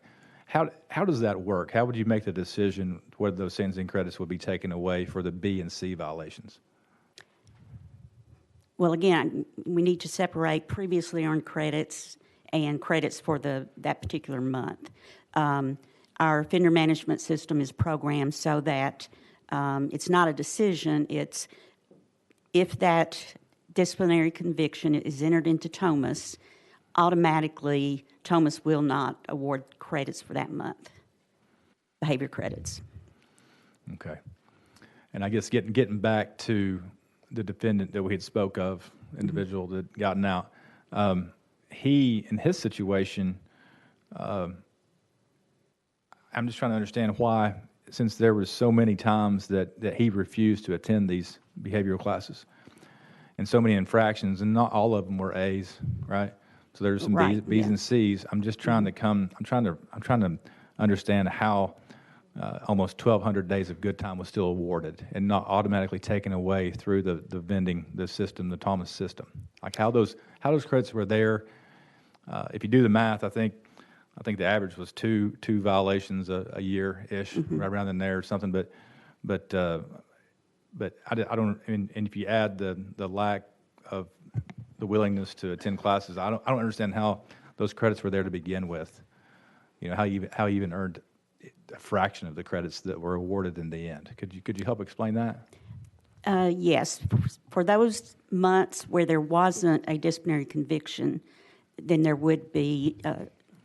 How does that work? How would you make the decision whether those sentencing credits would be taken away for the B and C violations? Well, again, we need to separate previously earned credits and credits for that particular month. Our offender management system is programmed so that it's not a decision. It's if that disciplinary conviction is entered into TOMAS, automatically TOMAS will not award credits for that month, behavior credits. Okay. And I guess getting back to the defendant that we had spoke of, individual that gotten out, he, in his situation, I'm just trying to understand why, since there was so many times that he refused to attend these behavioral classes and so many infractions, and not all of them were A's, right? So there's some B's and C's. I'm just trying to I'm trying to understand how almost 1,200 days of good time was still awarded and not automatically taken away through the system, the TOMAS system. Like how those credits were there. If you do the math, I think the average was two violations a year-ish, right around in there or something. But I don't. And if you add the lack of the willingness to attend classes, I don't understand how those credits were there to begin with. You know, how you even earned a fraction of the credits that were awarded in the end. Could you help explain that? Yes. For those months where there wasn't a disciplinary conviction, then there would be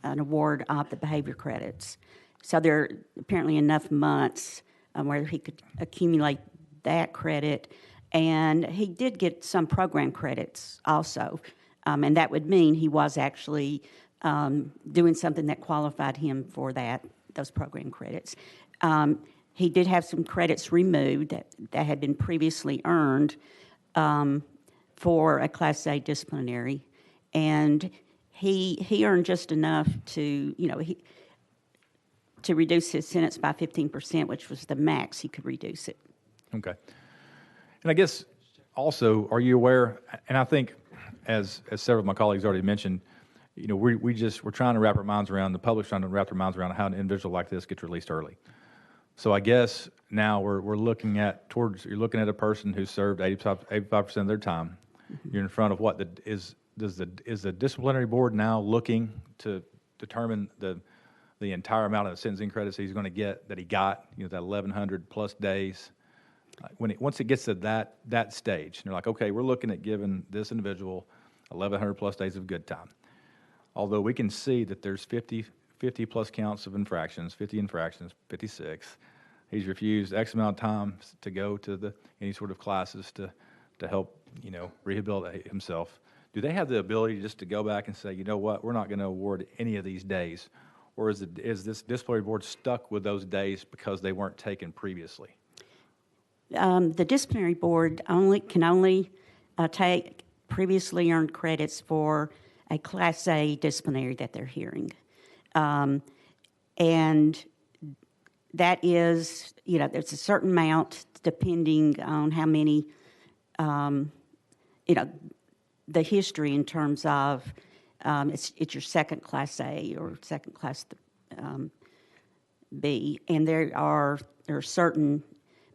an award of the behavior credits. So there are apparently enough months where he could accumulate that credit. And he did get some program credits also. And that would mean he was actually doing something that qualified him for those program credits. He did have some credits removed that had been previously earned for a Class A disciplinary. And he earned just enough to reduce his sentence by 15%, which was the max he could reduce it. Okay. And I guess also, are you aware, and I think as several of my colleagues already mentioned, you know, we're trying to wrap our minds around, the public's trying to wrap their minds around how an individual like this gets released early. So I guess now we're looking at you're looking at a person who served 85% of their time. You're in front of what is the disciplinary board now looking to determine the entire amount of sentencing credits he's going to get, that he got, you know, that 1,100 plus days. Once it gets to that stage, and they're like, okay, we're looking at giving this individual 1,100 plus days of good time. although we can see that there's 50 plus counts of infractions, 50 infractions, 56. He's refused X amount of time to go to any sort of classes to help, rehabilitate himself. Do they have the ability just to go back and say, you know what, we're not going to award any of these days? Or is this disciplinary board stuck with those days because they weren't taken previously? The disciplinary board can only take previously earned credits for a Class A disciplinary that they're hearing. And that is, there's a certain amount depending on how many, the history in terms of it's your second Class A or second Class B, and there are certain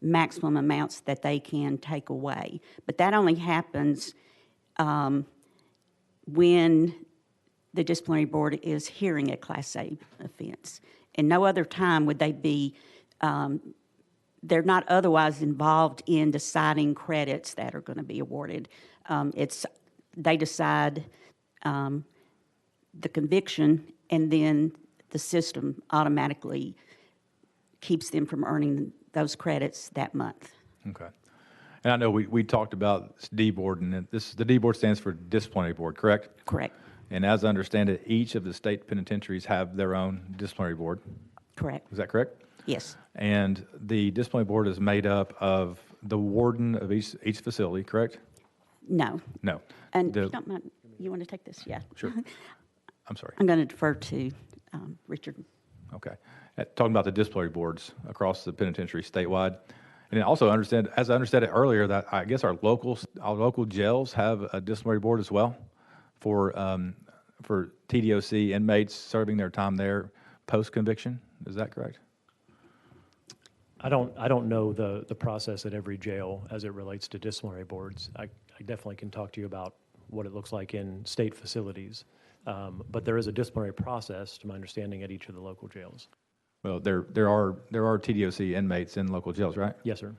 maximum amounts that they can take away. But that only happens when the disciplinary board is hearing a Class A offense. And no other time would they be, they're not otherwise involved in deciding credits that are going to be awarded. They decide the conviction, and then the system automatically keeps them from earning those credits that month. Okay. And I know we talked about this D board, and the D board stands for disciplinary board, correct? Correct. And as I understand it, each of the state penitentiaries have their own disciplinary board. Correct. Is that correct? Yes. And the disciplinary board is made up of the warden of each facility, correct? No. No. And if you don't mind, you want to take this? Yeah. Sure. I'm sorry. I'm going to defer to Richard. Okay. Talking about the disciplinary boards across the penitentiary statewide. And also as I understood it earlier, that I guess our local jails have a disciplinary board as well for TDOC inmates serving their time there post-conviction. Is that correct? I don't know the process at every jail as it relates to disciplinary boards. I definitely can talk to you about what it looks like in state facilities. But there is a disciplinary process, to my understanding, at each of the local jails. Well, there are TDOC inmates in local jails, right? Yes, sir.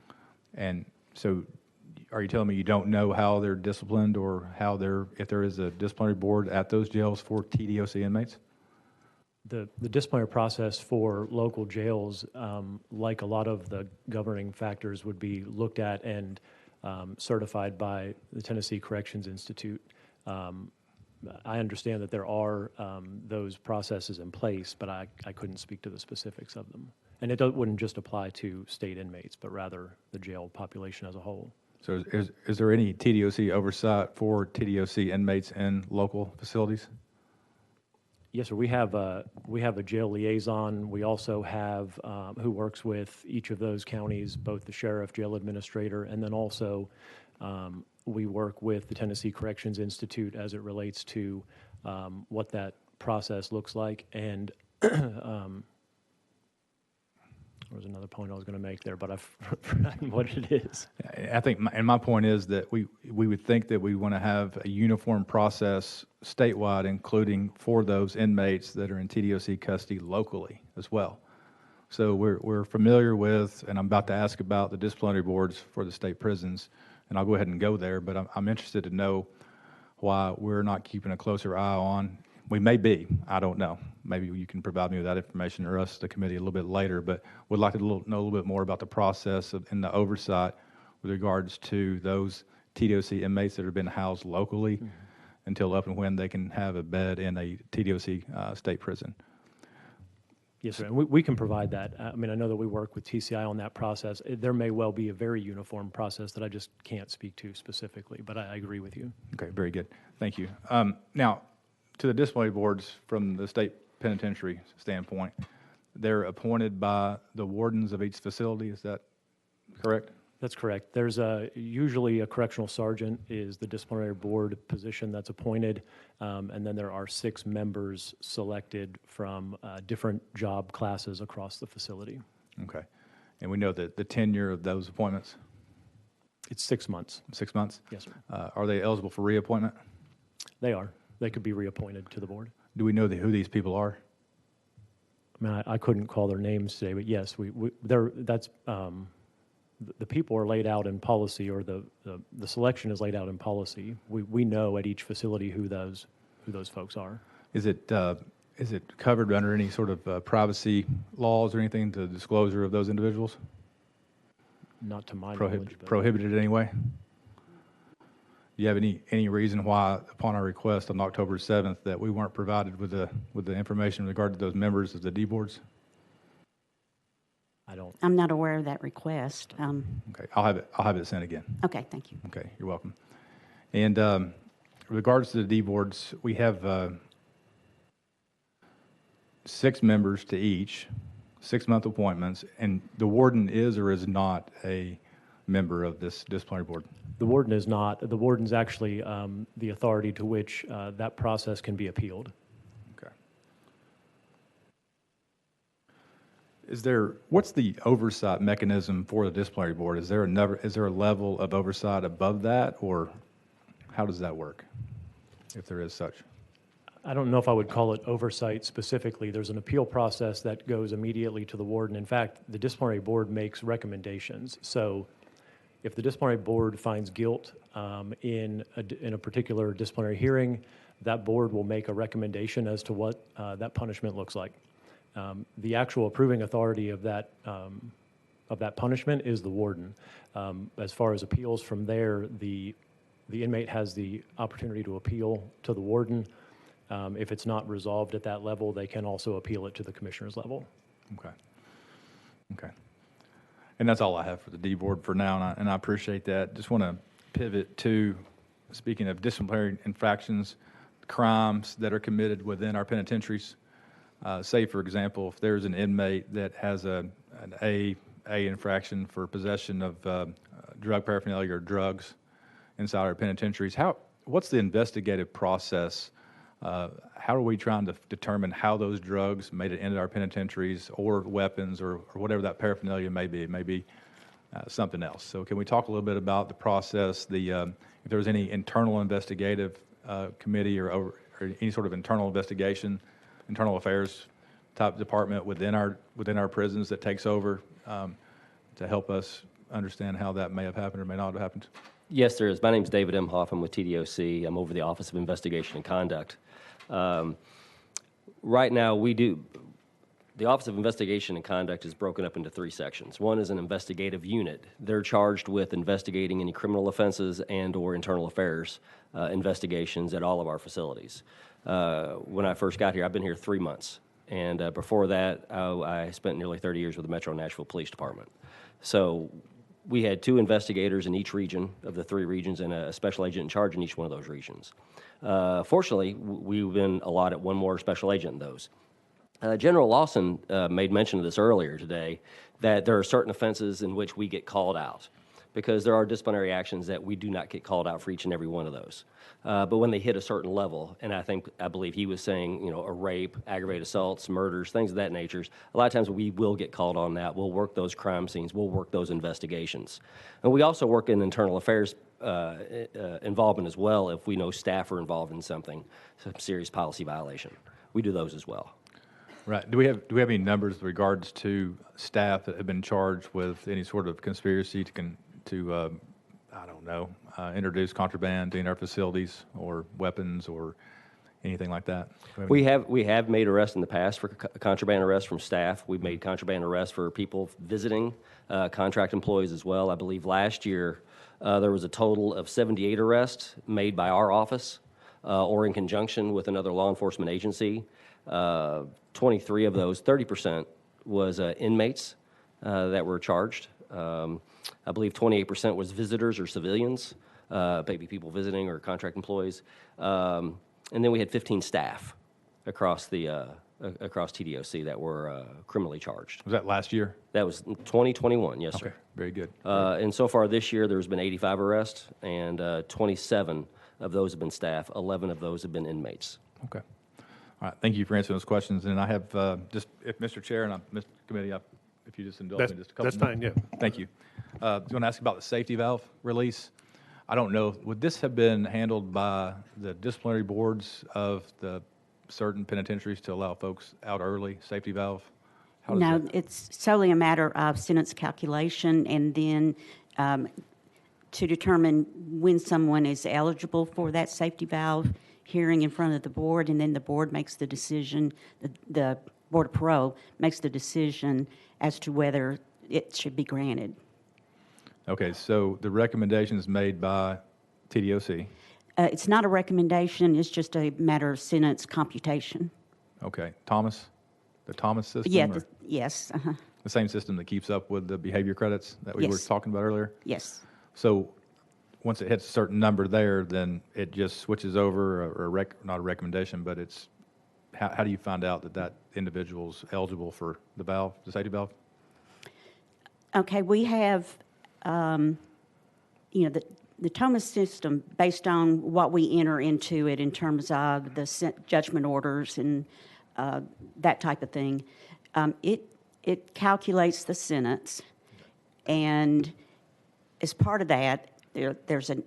And so are you telling me you don't know how they're disciplined or if there is a disciplinary board at those jails for TDOC inmates? The disciplinary process for local jails, like a lot of the governing factors, would be looked at and certified by the Tennessee Corrections Institute. I understand that there are those processes in place, but I couldn't speak to the specifics of them. And it wouldn't just apply to state inmates, but rather the jail population as a whole. So is there any TDOC oversight for TDOC inmates in local facilities? Yes, sir. We have a jail liaison. We also have who works with each of those counties, both the sheriff, jail administrator, and then also we work with the Tennessee Corrections Institute as it relates to what that process looks like. And there was another point I was going to make there, but I've forgotten what it is. I think, my point is that we would think that we want to have a uniform process statewide, including for those inmates that are in TDOC custody locally as well. So we're familiar with, and I'm about to ask about the disciplinary boards for the state prisons, and I'll go ahead and go there, but I'm interested to know why we're not keeping a closer eye on. We may be, I don't know. Maybe you can provide me with that information, or us, the committee, a little bit later, but would like to know a little bit more about the process and the oversight with regards to those TDOC inmates that have been housed locally until up and when they can have a bed in a TDOC state prison. Yes, sir. And we can provide that. I mean, I know that we work with TCI on that process. There may well be a very uniform process that I just can't speak to specifically, but I agree with you. Okay, very good. Thank you. Now, to the disciplinary boards from the state penitentiary standpoint, they're appointed by the wardens of each facility. Is that correct? That's correct. There's usually a correctional sergeant is the disciplinary board position that's appointed, and then there are 6 members selected from different job classes across the facility. Okay. And we know that the tenure of those appointments? It's 6 months. 6 months? Yes, sir. Are they eligible for reappointment? They are. They could be reappointed to the board. Do we know who these people are? I mean, I couldn't call their names today, but yes, that's the people are laid out in policy, or the selection is laid out in policy. We know at each facility who those folks are. Is it covered under any sort of privacy laws or anything, the disclosure of those individuals? Not to my knowledge. But Prohibited anyway? Do you have any reason why, upon our request on October 7th, that we weren't provided with the information in regard to those members of the D boards? I don't. I'm not aware of that request. Okay, I'll have it sent again. Okay, thank you. Okay, you're welcome. And in regards to the D boards, we have 6 members to each, 6-month appointments, and the warden is or is not a member of this disciplinary board? The warden is not. The warden's actually the authority to which that process can be appealed. Okay. What's the oversight mechanism for the disciplinary board? Is there a level of oversight above that, or how does that work, if there is such? I don't know if I would call it oversight specifically. There's an appeal process that goes immediately to the warden. In fact, the disciplinary board makes recommendations. So if the disciplinary board finds guilt in a particular disciplinary hearing, that board will make a recommendation as to what that punishment looks like. The actual approving authority of that punishment is the warden. As far as appeals from there, the inmate has the opportunity to appeal to the warden. If it's not resolved at that level, they can also appeal it to the commissioner's level. Okay. And that's all I have for the D board for now, and I appreciate that. Just want to pivot to, speaking of disciplinary infractions, crimes that are committed within our penitentiaries. Say, for example, if there's an inmate that has an A infraction for possession of drug paraphernalia or drugs inside our penitentiaries, what's the investigative process? How are we trying to determine how those drugs made it into our penitentiaries, or weapons, or whatever that paraphernalia may be? It may be something else. So can we talk a little bit about the process, if there's any internal investigative committee or any sort of internal investigation, internal affairs type department within our prisons that takes over to help us understand how that may have happened or may not have happened? Yes, there is. My name is David M. Hoff. I'm with TDOC. I'm over the Office of Investigation and Conduct. Right now, the Office of Investigation and Conduct is broken up into 3 sections. One is an investigative unit. They're charged with investigating any criminal offenses and or internal affairs investigations at all of our facilities. When I first got here, I've been here 3 months. And before that, I spent nearly 30 years with the Metro Nashville Police Department. So we had 2 investigators in each region of the 3 regions and a special agent in charge in each one of those regions. Fortunately, we've been allotted one more special agent in those. General Lawson made mention of this earlier today, that there are certain offenses in which we get called out, because there are disciplinary actions that we do not get called out for each and every one of those. But when they hit a certain level, and I believe he was saying, a rape, aggravated assaults, murders, things of that nature, a lot of times we will get called on that. We'll work those crime scenes. We'll work those investigations. And we also work in internal affairs involvement as well if we know staff are involved in some serious policy violation. We do those as well. Right. Do we have any numbers with regards to staff that have been charged with any sort of conspiracy to introduce contraband in our facilities, or weapons, or anything like that? We have made arrests in the past for contraband arrests from staff. We've made contraband arrests for people visiting, contract employees as well. I believe last year there was a total of 78 arrests made by our office or in conjunction with another law enforcement agency. 23 of those, 30%, was inmates that were charged. I believe 28% was visitors or civilians, maybe people visiting or contract employees. And then we had 15 staff across TDOC that were criminally charged. Was that last year? That was 2021, yes, sir. Okay, very good. And so far this year, there's been 85 arrests, and 27 of those have been staff. 11 of those have been inmates. Okay. All right, thank you for answering those questions. And I have if Mr. Chair and Mr. Committee, if you just indulge me just a couple That's fine, yeah. Thank you. I was going to ask about the safety valve release. I don't know, would this have been handled by the disciplinary boards of the certain penitentiaries to allow folks out early, safety valve? No, it's solely a matter of sentence calculation, and then to determine when someone is eligible for that safety valve hearing in front of the board, and then the board makes the decision, the Board of Parole makes the decision as to whether it should be granted. Okay, so the recommendation is made by TDOC. It's not a recommendation, it's just a matter of sentence computation. Okay, Thomas, the Thomas system? Yeah, or yes, the same system that keeps up with the behavior credits that we were Yes. talking about earlier? yes. So once it hits a certain number there, then it just switches over, or not a recommendation, but it's, how do you find out that that individual's eligible for the valve, the safety valve? Okay, we have, the Thomas system, based on what we enter into it in terms of the judgment orders and that type of thing, it calculates the sentence, and as part of that, there's an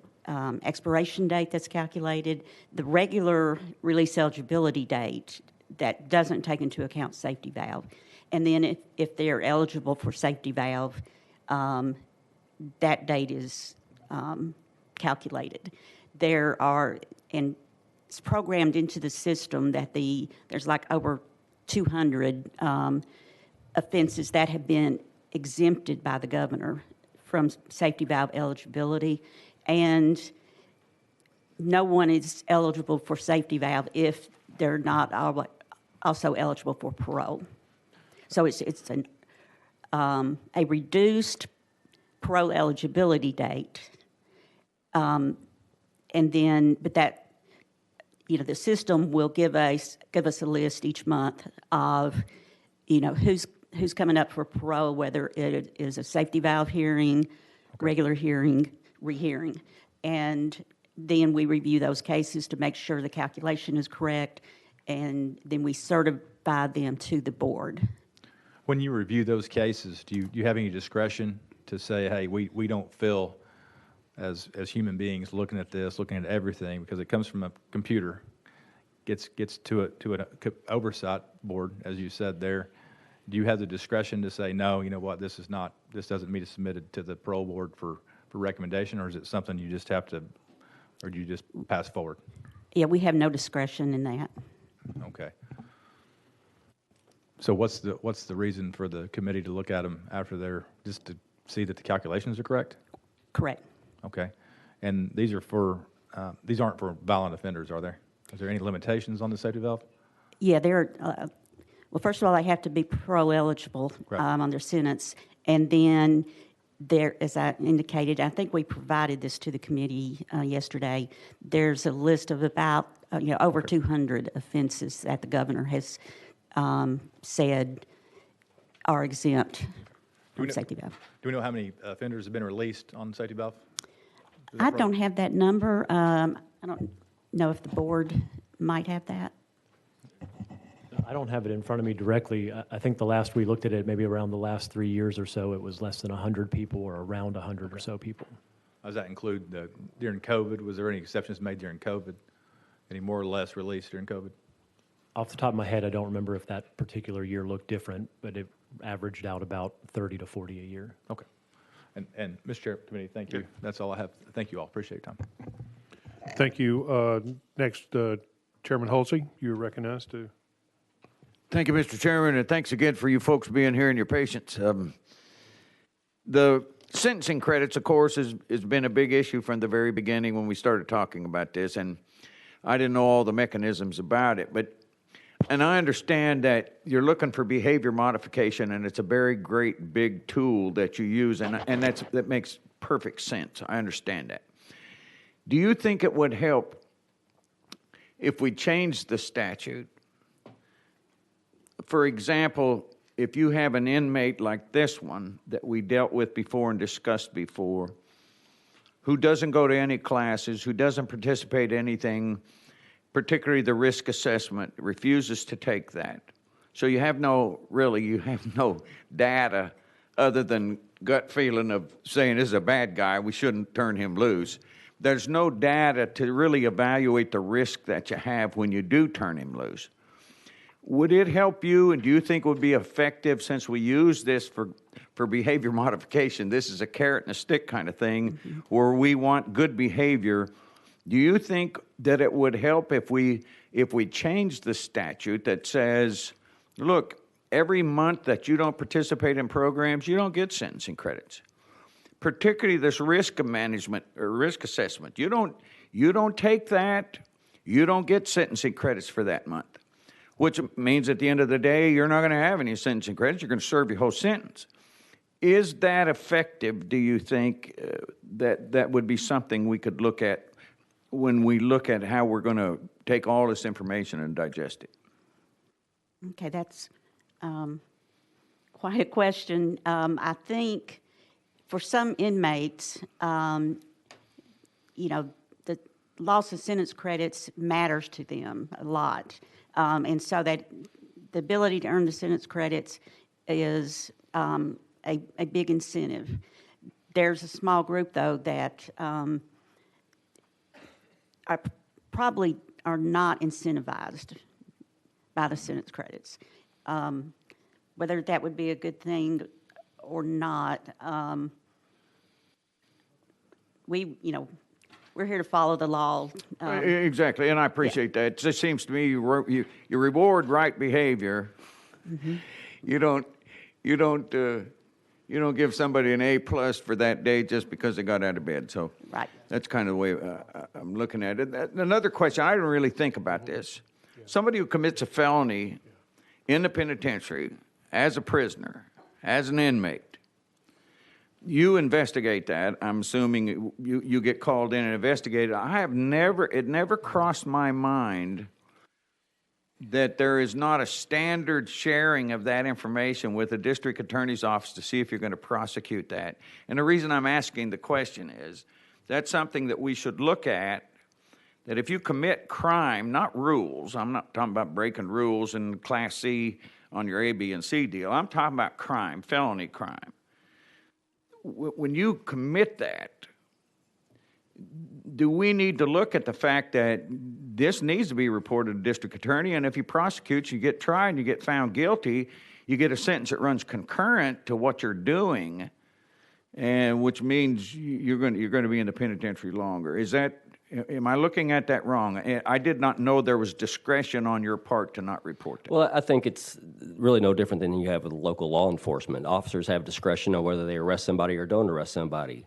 expiration date that's calculated, the regular release eligibility date that doesn't take into account safety valve, and then if they're eligible for safety valve, that date is calculated. There are, and it's programmed into the system that there's like over 200 offenses that have been exempted by the governor from safety valve eligibility, and no one is eligible for safety valve if they're not also eligible for parole. So it's a reduced parole eligibility date, and then, but that, the system will give us a list each month of, who's coming up for parole, whether it is a safety valve hearing, regular hearing, rehearing, and then we review those cases to make sure the calculation is correct, and then we certify them to the board. When you review those cases, do you have any discretion to say, hey, we don't feel as human beings looking at this, looking at everything, because it comes from a computer, gets to an oversight board, as you said there. Do you have the discretion to say, no, you know what, this doesn't meet, submitted to the parole board for recommendation, or is it something you just have to, or do you just pass forward? Yeah, we have no discretion in that. Okay. So what's the reason for the committee to look at them after they're, just to see that the calculations are correct? Correct. Okay. And these are for, these aren't for violent offenders, are there? Is there any limitations on the safety valve? Yeah, well, first of all, they have to be parole eligible on their sentence, and then there, as I indicated, I think we provided this to the committee yesterday. There's a list of about over 200 offenses that the governor has said are exempt from safety valve. Do we know how many offenders have been released on safety valve? I don't have that number. I don't know if the board might have that. I don't have it in front of me directly. I think the last we looked at it, maybe around the last 3 years or so, it was less than 100 people or around 100 or so people. Does that include during COVID? Was there any exceptions made during COVID? Any more or less released during COVID? Off the top of my head, I don't remember if that particular year looked different, but it averaged out about 30 to 40 a year. Okay. And Mr. Chair, Committee, thank you. That's all I have. Thank you all. Appreciate your time. Thank you. Next, Chairman Halsey, you're recognized to. Thank you, Mr. Chairman, and thanks again for you folks being here and your patience. The sentencing credits, of course, has been a big issue from the very beginning when we started talking about this, and I didn't know all the mechanisms about it, and I understand that you're looking for behavior modification, and it's a very great big tool that you use, and that makes perfect sense. I understand that. Do you think it would help if we changed the statute? For example, if you have an inmate like this one that we dealt with before and discussed before, who doesn't go to any classes, who doesn't participate in anything, particularly the risk assessment, refuses to take that. So you have no data other than gut feeling of saying this is a bad guy, we shouldn't turn him loose. There's no data to really evaluate the risk that you have when you do turn him loose. Would it help you, and do you think it would be effective, since we use this for behavior modification? This is a carrot and a stick kind of thing, where we want good behavior. Do you think that it would help if we change the statute that says, look, every month that you don't participate in programs, you don't get sentencing credits? Particularly this risk management or risk assessment. You don't take that, you don't get sentencing credits for that month, which means at the end of the day, you're not going to have any sentencing credits. You're going to serve your whole sentence. Is that effective, do you think, that would be something we could look at when we look at how we're going to take all this information and digest it? Okay, that's quite a question. I think for some inmates, the loss of sentence credits matters to them a lot. And so that the ability to earn the sentence credits is a big incentive. There's a small group, though, that probably are not incentivized by the sentence credits. Whether that would be a good thing or not, we're here to follow the law. Exactly, and I appreciate that. It just seems to me you reward right behavior. Mm-hmm. You don't give somebody an A+ for that day just because they got out of bed. So right. That's kind of the way I'm looking at it. Another question, I didn't really think about this. Somebody who commits a felony in the penitentiary as a prisoner, as an inmate, you investigate that. I'm assuming you get called in and investigated. It never crossed my mind that there is not a standard sharing of that information with the district attorney's office to see if you're going to prosecute that. And the reason I'm asking the question is that's something that we should look at, that if you commit crime, not rules, I'm not talking about breaking rules in Class C on your A, B, and C deal. I'm talking about crime, felony crime. When you commit that, do we need to look at the fact that this needs to be reported to the district attorney, and if he prosecutes, you get tried and you get found guilty, you get a sentence that runs concurrent to what you're doing, and which means you're going to be in the penitentiary longer. Am I looking at that wrong? I did not know there was discretion on your part to not report that. Well, I think it's really no different than you have with local law enforcement. Officers have discretion on whether they arrest somebody or don't arrest somebody.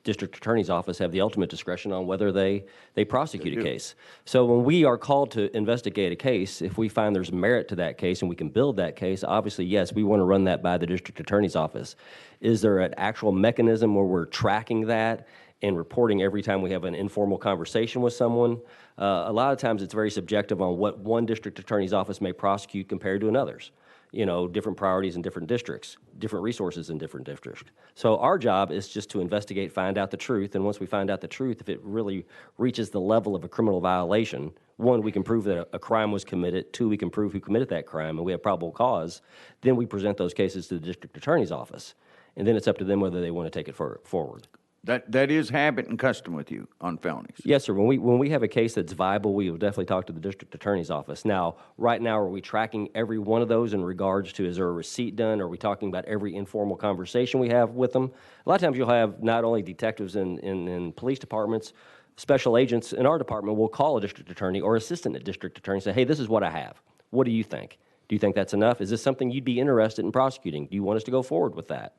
District attorney's office have the ultimate discretion on whether they prosecute a case. So when we are called to investigate a case, if we find there's merit to that case and we can build that case, obviously, yes, we want to run that by the district attorney's office. Is there an actual mechanism where we're tracking that and reporting every time we have an informal conversation with someone? A lot of times it's very subjective on what one district attorney's office may prosecute compared to another's. Different priorities in different districts, different resources in different districts. So our job is just to investigate, find out the truth, and once we find out the truth, if it really reaches the level of a criminal violation, one, we can prove that a crime was committed, two, we can prove who committed that crime, and we have probable cause, then we present those cases to the district attorney's office. And then it's up to them whether they want to take it forward. That is habit and custom with you on felonies. Yes, sir. When we have a case that's viable, we will definitely talk to the district attorney's office. Now, right now, are we tracking every one of those in regards to, is there a receipt done? Are we talking about every informal conversation we have with them? A lot of times you'll have not only detectives in police departments, special agents in our department will call a district attorney or assistant district attorney and say, hey, this is what I have. What do you think? Do you think that's enough? Is this something you'd be interested in prosecuting? Do you want us to go forward with that?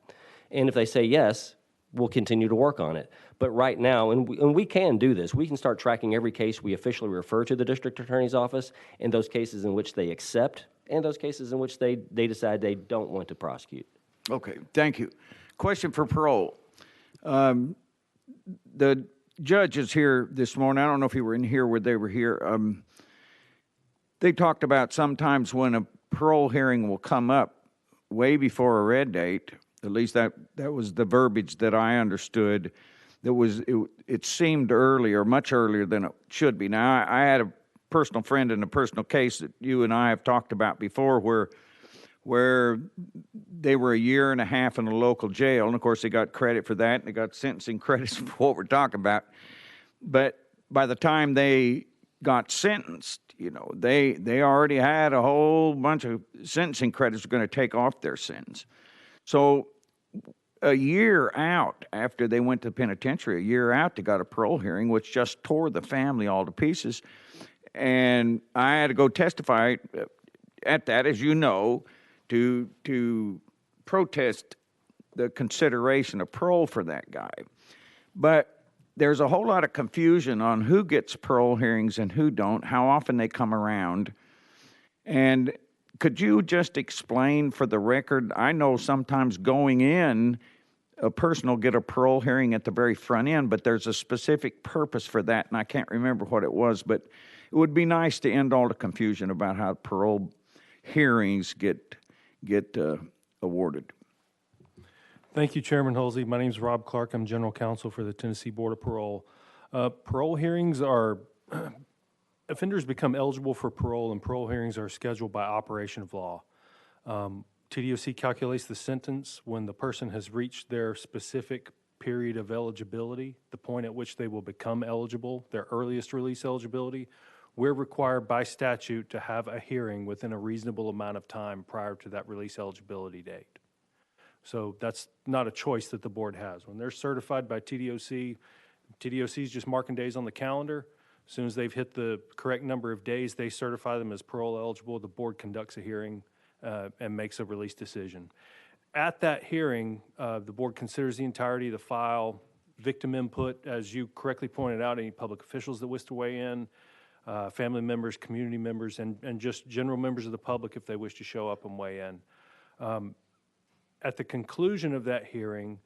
And if they say yes, we'll continue to work on it. But right now, and we can do this, we can start tracking every case we officially refer to the district attorney's office, and those cases in which they accept, and those cases in which they decide they don't want to prosecute. Okay, thank you. Question for parole. The judge is here this morning. I don't know if you were in here when they were here. They talked about sometimes when a parole hearing will come up way before a red date. At least that was the verbiage that I understood. It seemed earlier, much earlier than it should be. Now, I had a personal friend in a personal case that you and I have talked about before where they were a year and a half in a local jail, and of course they got credit for that, and they got sentencing credits for what we're talking about. But by the time they got sentenced, they already had a whole bunch of sentencing credits were going to take off their sentence. So a year out after they went to penitentiary, a year out, they got a parole hearing, which just tore the family all to pieces. And I had to go testify at that, as you know, to protest the consideration of parole for that guy. But there's a whole lot of confusion on who gets parole hearings and who don't, how often they come around. And could you just explain for the record, I know sometimes going in, a person will get a parole hearing at the very front end, but there's a specific purpose for that, and I can't remember what it was, but it would be nice to end all the confusion about how parole hearings get awarded. Thank you, Chairman Halsey. My name is Rob Clark. I'm General Counsel for the Tennessee Board of Parole. Parole hearings are, offenders become eligible for parole, and parole hearings are scheduled by operation of law. TDOC calculates the sentence when the person has reached their specific period of eligibility, the point at which they will become eligible, their earliest release eligibility. We're required by statute to have a hearing within a reasonable amount of time prior to that release eligibility date. So that's not a choice that the board has. When they're certified by TDOC, TDOC is just marking days on the calendar. As soon as they've hit the correct number of days, they certify them as parole eligible. The board conducts a hearing and makes a release decision. At that hearing, the board considers the entirety of the file, victim input, as you correctly pointed out, any public officials that wish to weigh in, family members, community members, and just general members of the public if they wish to show up and weigh in. At the conclusion of that hearing,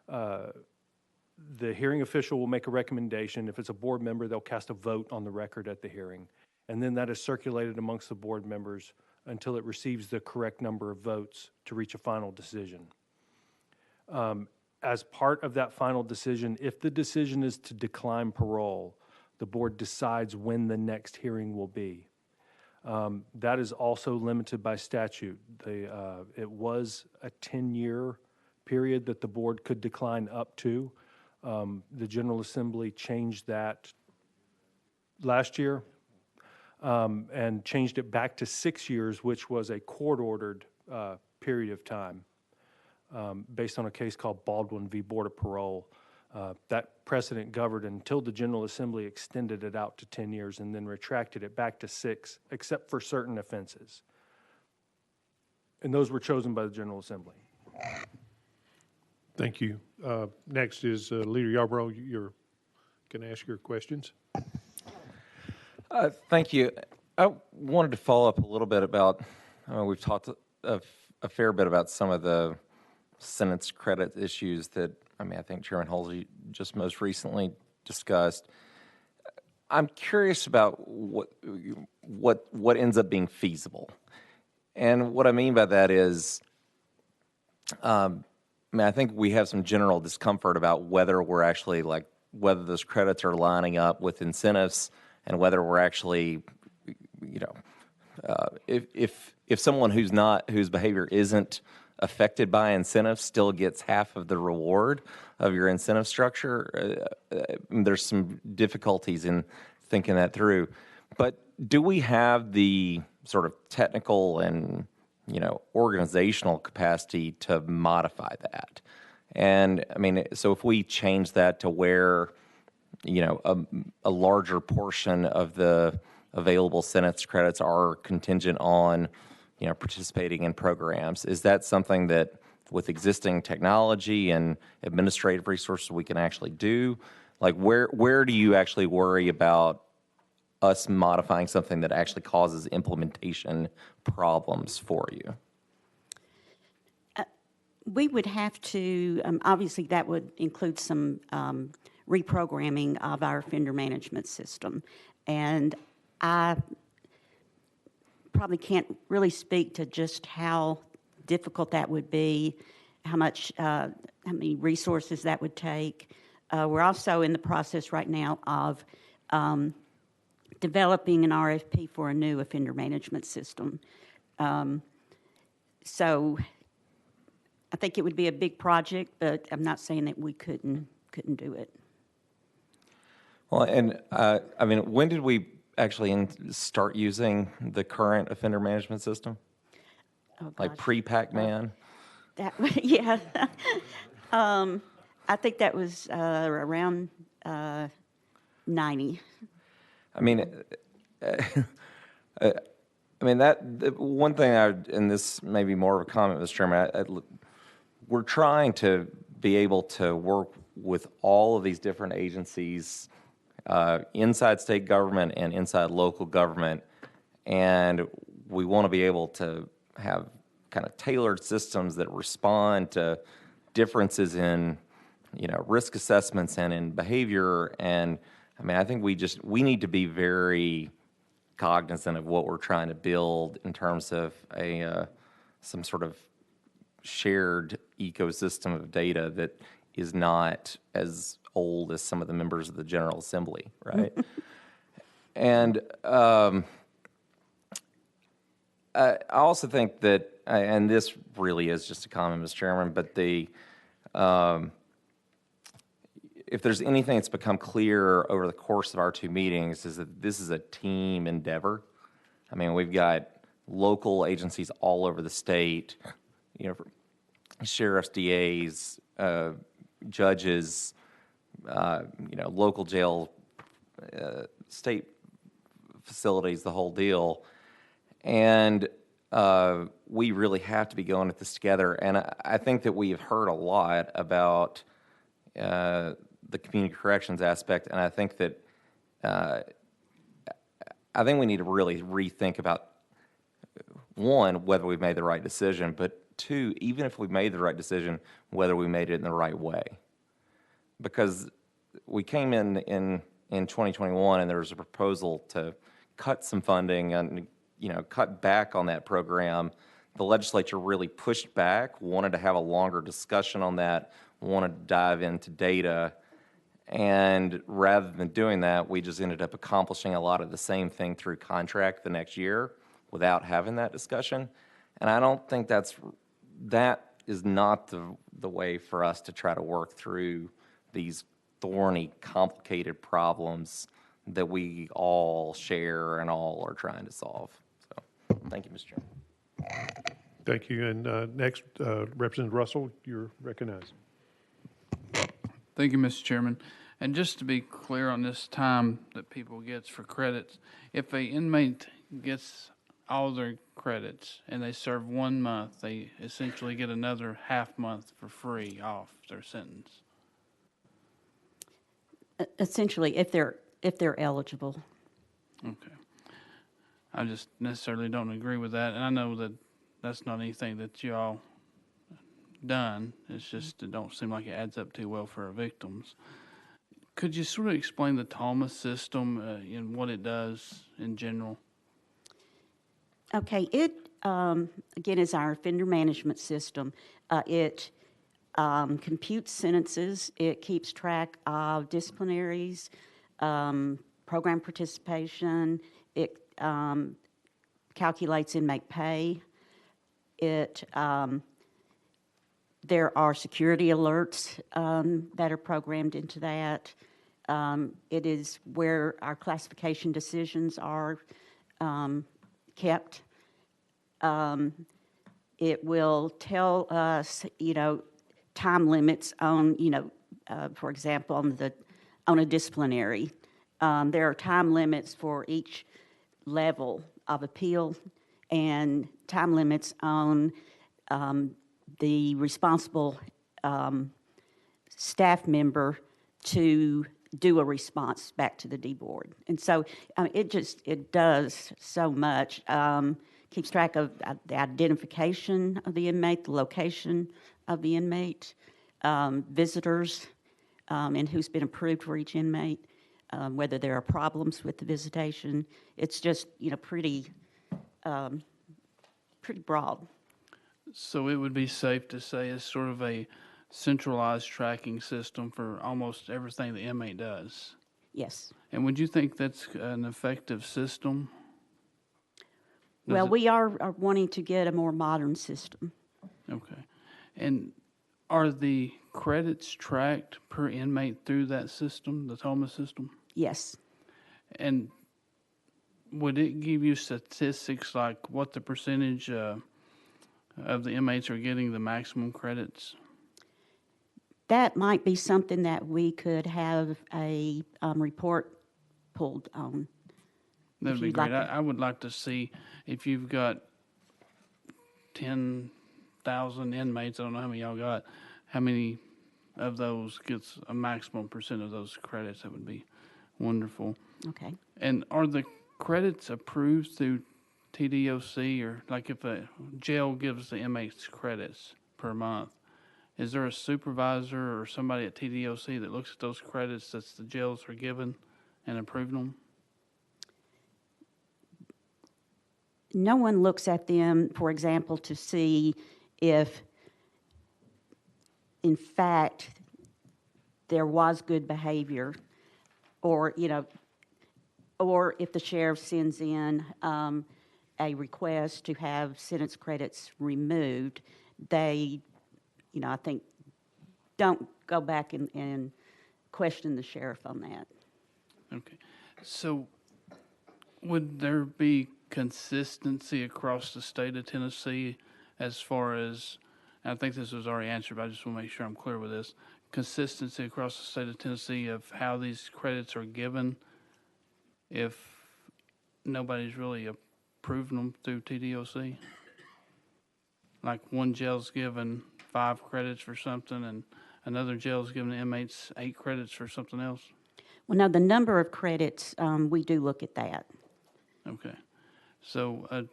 the hearing official will make a recommendation. If it's a board member, they'll cast a vote on the record at the hearing. And then that is circulated amongst the board members until it receives the correct number of votes to reach a final decision. As part of that final decision, if the decision is to decline parole, the board decides when the next hearing will be. That is also limited by statute. It was a 10-year period that the board could decline up to. The General Assembly changed that last year and changed it back to 6 years, which was a court-ordered period of time based on a case called Baldwin v. Board of Parole. That precedent governed until the General Assembly extended it out to 10 years and then retracted it back to 6, except for certain offenses. And those were chosen by the General Assembly. Thank you. Next is Leader Yarbrough. You're going to ask your questions. Thank you. I wanted to follow up a little bit about, we've talked a fair bit about some of the sentence credit issues that, I think Chairman Halsey just most recently discussed. I'm curious about what ends up being feasible. And what I mean by that is, I think we have some general discomfort about whether we're actually whether those credits are lining up with incentives and whether we're actually, if someone whose behavior isn't affected by incentives still gets half of the reward of your incentive structure, there's some difficulties in thinking that through. But do we have the sort of technical and organizational capacity to modify that? And so if we change that to where a larger portion of the available sentence credits are contingent on participating in programs, is that something that with existing technology and administrative resources we can actually do? Where do you actually worry about us modifying something that actually causes implementation problems for you? We would have to, obviously that would include some reprogramming of our offender management system. And I probably can't really speak to just how difficult that would be, how many resources that would take. We're also in the process right now of developing an RFP for a new offender management system. So I think it would be a big project, but I'm not saying that we couldn't do it. Well, and when did we actually start using the current offender management system? Oh, pre-Pac-Man? Yeah. I think that was around 90. I mean, one thing and this may be more of a comment, Mr. Chairman, we're trying to be able to work with all of these different agencies, inside state government and inside local government, and we want to be able to have kind of tailored systems that respond to differences in, risk assessments and in behavior. And I think we need to be very cognizant of what we're trying to build in terms of some sort of shared ecosystem of data that is not as old as some of the members of the General Assembly, right? And I also think that, and this really is just a comment, Mr. Chairman, but if there's anything that's become clear over the course of our two meetings is that this is a team endeavor. We've got local agencies all over the state, sheriffs, DAs, judges, local jail, state facilities, the whole deal. And we really have to be going at this together. And I think that we have heard a lot about the community corrections aspect, and I think that we need to really rethink about, one, whether we've made the right decision, but two, even if we made the right decision, whether we made it in the right way. Because we came in 2021 and there was a proposal to cut some funding and cut back on that program. The legislature really pushed back, wanted to have a longer discussion on that, wanted to dive into data, and rather than doing that, we just ended up accomplishing a lot of the same thing through contract the next year without having that discussion. And I don't think that is not the way for us to try to work through these thorny, complicated problems that we all share and all are trying to solve. So, thank you, Mr. Chairman. Thank you. And next, Representative Russell, you're recognized. Thank you, Mr. Chairman. And just to be clear on this time that people gets for credits, if an inmate gets all their credits and they serve 1 month, they essentially get another half month for free off their sentence. Essentially, if they're eligible. Okay. I just necessarily don't agree with that, and I know that that's not anything that you all done. It's just it don't seem like it adds up too well for our victims. Could you sort of explain the TALMA system and what it does in general? Okay, it again is our offender management system. It computes sentences. It keeps track of disciplinaries, program participation. It calculates inmate pay. There are security alerts that are programmed into that. It is where our classification decisions are kept. It will tell us, time limits on, for example, on a disciplinary. There are time limits for each level of appeal and time limits on the responsible staff member to do a response back to the D board. And so it does so much. Keeps track of the identification of the inmate, the location of the inmate, visitors, and who's been approved for each inmate, whether there are problems with the visitation. It's just, pretty broad. So it would be safe to say it's sort of a centralized tracking system for almost everything the inmate does. Yes. And would you think that's an effective system? Well, we are wanting to get a more modern system. Okay. And are the credits tracked per inmate through that system, the TOMA system? Yes. And would it give you statistics like what the percentage of the inmates are getting the maximum credits? that might be something that we could have a report pulled on. That'd if be you'd great. like to- I would like to see if you've got 10,000 inmates, I don't know how many y'all got, how many of those gets a maximum percent of those credits? That would be wonderful. Okay. And are the credits approved through TDOC, or like if a jail gives the inmates credits per month, is there a supervisor or somebody at TDOC that looks at those credits that the jails are given and approving them? No one looks at them, for example, to see if, in fact, there was good behavior, or, or if the sheriff sends in a request to have sentence credits removed, they, I think, don't go back and question the sheriff on that. Okay. So would there be consistency across the state of Tennessee as far as, I think this was already answered, but I just want to make sure I'm clear with this, consistency across the state of Tennessee of how these credits are given if nobody's really approving them through TDOC? Like one jail's given 5 credits for something and another jail's giving the inmates 8 credits for something else? Well, no, the number of credits, we do look at that. Okay. So a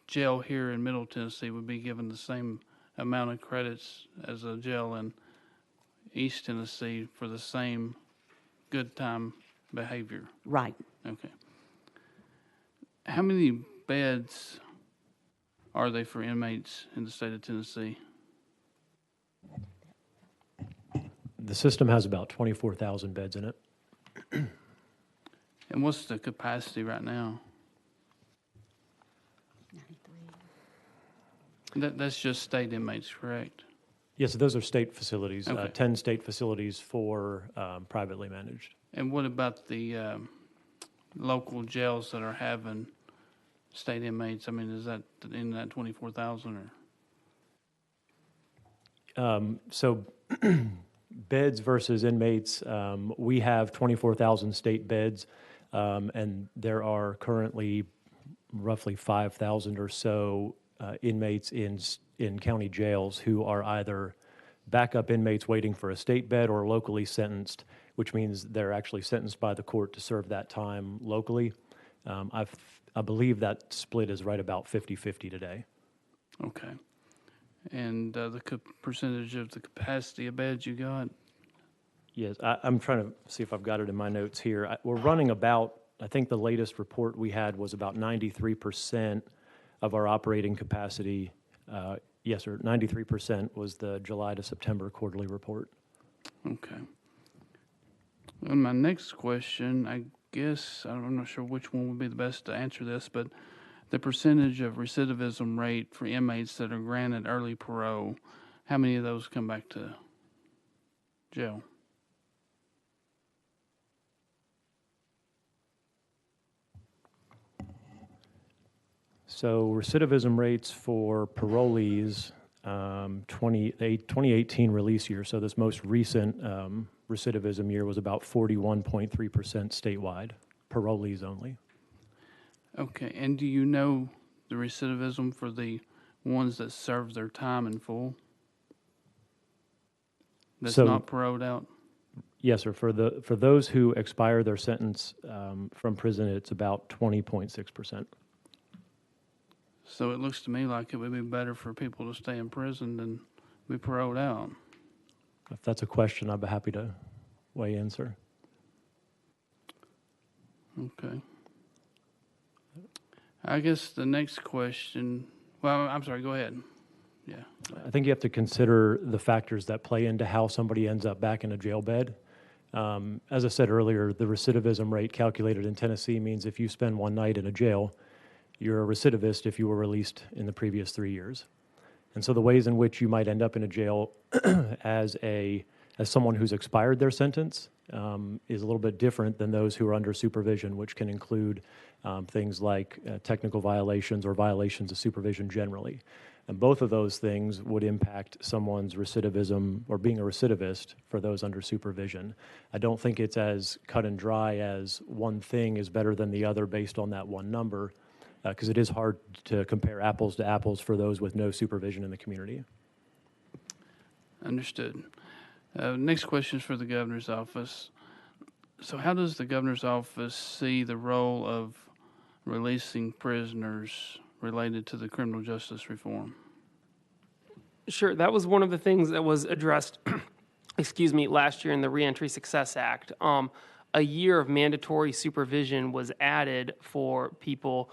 jail here in Middle Tennessee would be given the same amount of credits as a jail in East Tennessee for the same good time behavior? Right. Okay. How many beds are they for inmates in the state of Tennessee? The system has about 24,000 beds in it. And what's the capacity right now? That's just state inmates, correct? Yes, those are state facilities, Okay. 10 state facilities for privately managed. And what about the local jails that are having state inmates? I mean, is that in that 24,000 or? So beds versus inmates, we have 24,000 state beds, and there are currently roughly 5,000 or so inmates in county jails who are either backup inmates waiting for a state bed or locally sentenced, which means they're actually sentenced by the court to serve that time locally. I believe that split is right about 50-50 today. Okay. And the percentage of the capacity of beds you got? Yes, I'm trying to see if I've got it in my notes here. We're running about, I think the latest report we had was about 93% of our operating capacity. Yes, sir, 93% was the July to September quarterly report. Okay. And my next question, I guess, I'm not sure which one would be the best to answer this, but the percentage of recidivism rate for inmates that are granted early parole, how many of those come back to jail? So recidivism rates for parolees, 2018 release year, so this most recent recidivism year was about 41.3% statewide, parolees only. Okay, and do you know the recidivism for the ones that serve their time in full? That's So- not paroled out? Yes, sir. For those who expire their sentence from prison, it's about 20.6%. So it looks to me like it would be better for people to stay in prison than be paroled out. If that's a question, I'd be happy to weigh in, sir. Okay. I guess the next question, well, I'm sorry, go ahead. Yeah. I think you have to consider the factors that play into how somebody ends up back in a jail bed. As I said earlier, the recidivism rate calculated in Tennessee means if you spend one night in a jail, you're a recidivist if you were released in the previous 3 years. And so the ways in which you might end up in a jail as someone who's expired their sentence is a little bit different than those who are under supervision, which can include things like technical violations or violations of supervision generally. And both of those things would impact someone's recidivism or being a recidivist for those under supervision. I don't think it's as cut and dry as one thing is better than the other based on that one number, because it is hard to compare apples to apples for those with no supervision in the community. Understood. Next question is for the governor's office. So how does the governor's office see the role of releasing prisoners related to the criminal justice reform? Sure, that was one of the things that was addressed, excuse me, last year in the Reentry Success Act. A year of mandatory supervision was added for people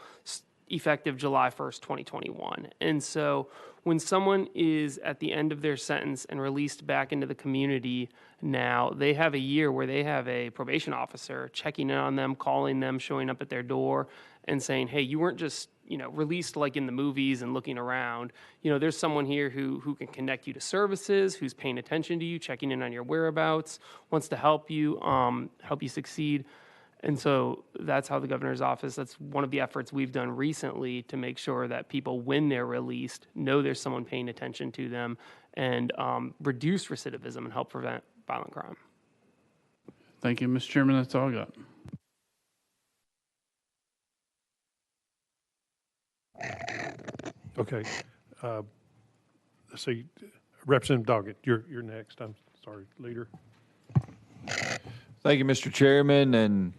effective July 1st, 2021. And so when someone is at the end of their sentence and released back into the community now, they have a year where they have a probation officer checking in on them, calling them, showing up at their door and saying, hey, you weren't just, released like in the movies and looking around. There's someone here who can connect you to services, who's paying attention to you, checking in on your whereabouts, wants to help you succeed. And so that's how the governor's office, that's one of the efforts we've done recently to make sure that people, when they're released, know there's someone paying attention to them and reduce recidivism and help prevent violent crime. Thank you, Mr. Chairman. That's all I got. Okay. Let's see, Representative Doggett, you're next. I'm sorry, Leader. Thank you, Mr. Chairman, and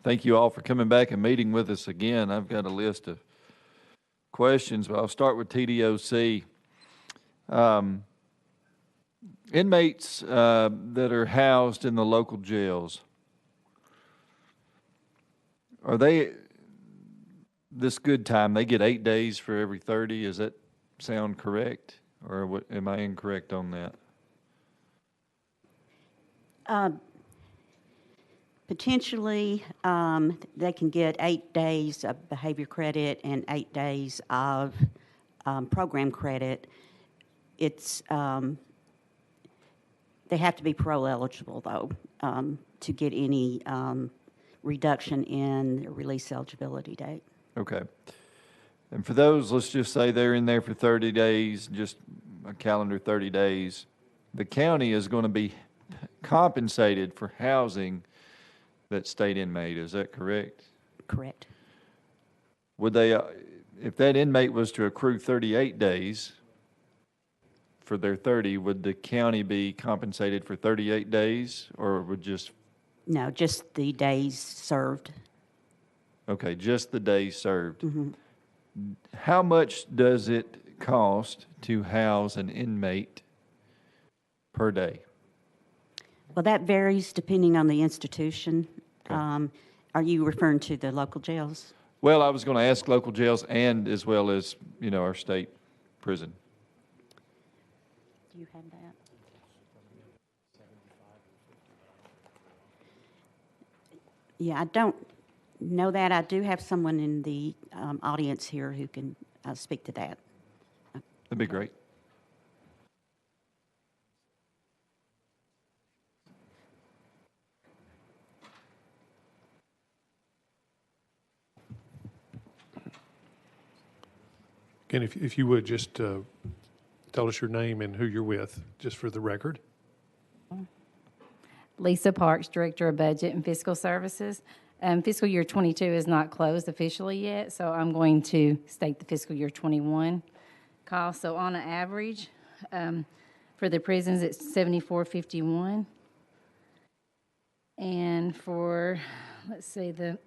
thank you all for coming back and meeting with us again. I've got a list of questions, but I'll start with TDOC. Inmates that are housed in the local jails, are they this good time? They get 8 days for every 30. Does that sound correct, or what, am I incorrect on that? Potentially, they can get 8 days of behavior credit and 8 days of program credit. It's they have to be parole eligible, though, to get any reduction in the release eligibility date. Okay. And for those, let's just say they're in there for 30 days, just a calendar 30 days, the county is going to be compensated for housing that state inmate. Is that correct? Correct. Would they, if that inmate was to accrue 38 days for their 30, would the county be compensated for 38 days, or would just? No, just the days served. Okay, just the days served. Mm-hmm. How much does it cost to house an inmate per day? Well, that varies depending on the institution. Okay. Are you referring to the local jails? Well, I was going to ask local jails and as well as, our state prison. Do you have that? Yeah, I don't know that. I do have someone in the audience here who can speak to that. That'd be great. Again, if you would just tell us your name and who you're with, just for the record. Lisa Parks, Director of Budget and Fiscal Services. Fiscal year 22 is not closed officially yet, so I'm going to state the fiscal year 21 cost. So on an average, for the prisons, it's $74.51. And for, let's see, the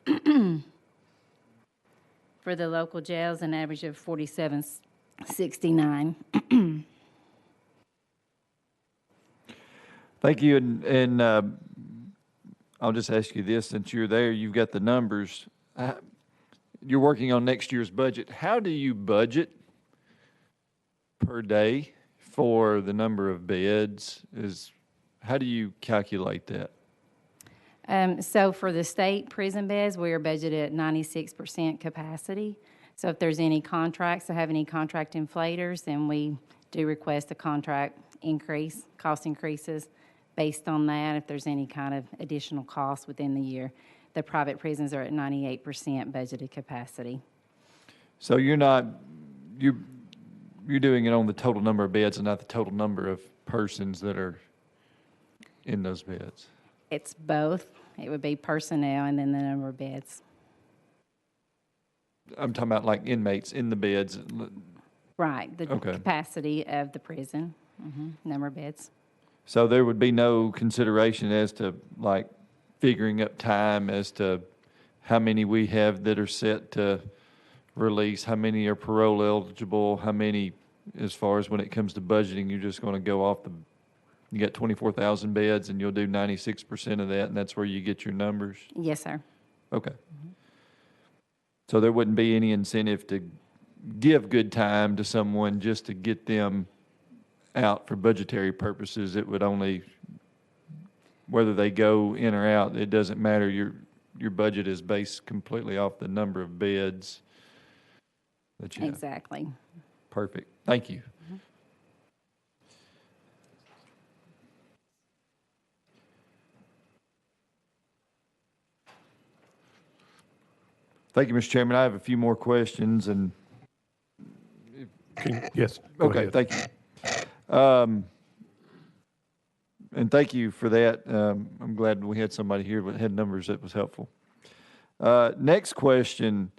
for the local jails, an average of $47.69. Thank you, and I'll just ask you this, since you're there, you've got the numbers. You're working on next year's budget. How do you budget per day for the number of beds? How do you calculate that? So for the state prison beds, we are budgeted at 96% capacity. So if there's any contracts or have any contract inflators, then we do request a contract increase, cost increases based on that if there's any kind of additional cost within the year. The private prisons are at 98% budgeted capacity. So you're you're doing it on the total number of beds and not the total number of persons that are in those beds? It's both. It would be personnel and then the number of beds. I'm talking about like inmates in the beds. Right, the Okay. capacity of the prison, number of beds. So there would be no consideration as to like figuring up time as to how many we have that are set to release, how many are parole eligible, how many, as far as when it comes to budgeting, you're just going to go off you got 24,000 beds and you'll do 96% of that, and that's where you get your numbers? Yes, sir. Okay. So there wouldn't be any incentive to give good time to someone just to get them out for budgetary purposes. It would only, whether they go in or out, it doesn't matter. Your budget is based completely off the number of beds that you have. Exactly. Perfect. Thank you. Thank you, Mr. Chairman. I have a few more questions and. Yes. Go Okay, ahead. thank you. And thank you for that. I'm glad we had somebody here that had numbers that was helpful. Next question.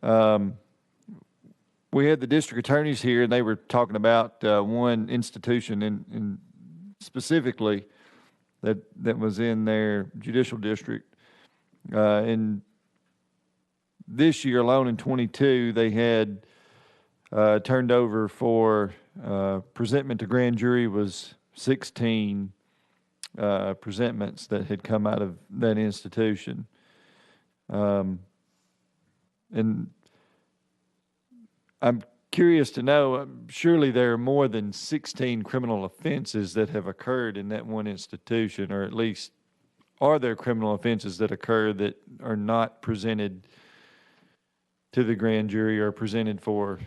We had the district attorneys here, and they were talking about one institution in specifically that was in their judicial district. And this year alone in 22, they had turned over for presentment to grand jury was 16 presentments that had come out of that institution. And I'm curious to know, surely there are more than 16 criminal offenses that have occurred in that one institution, or at least are there criminal offenses that occur that are not presented to the grand jury or presented for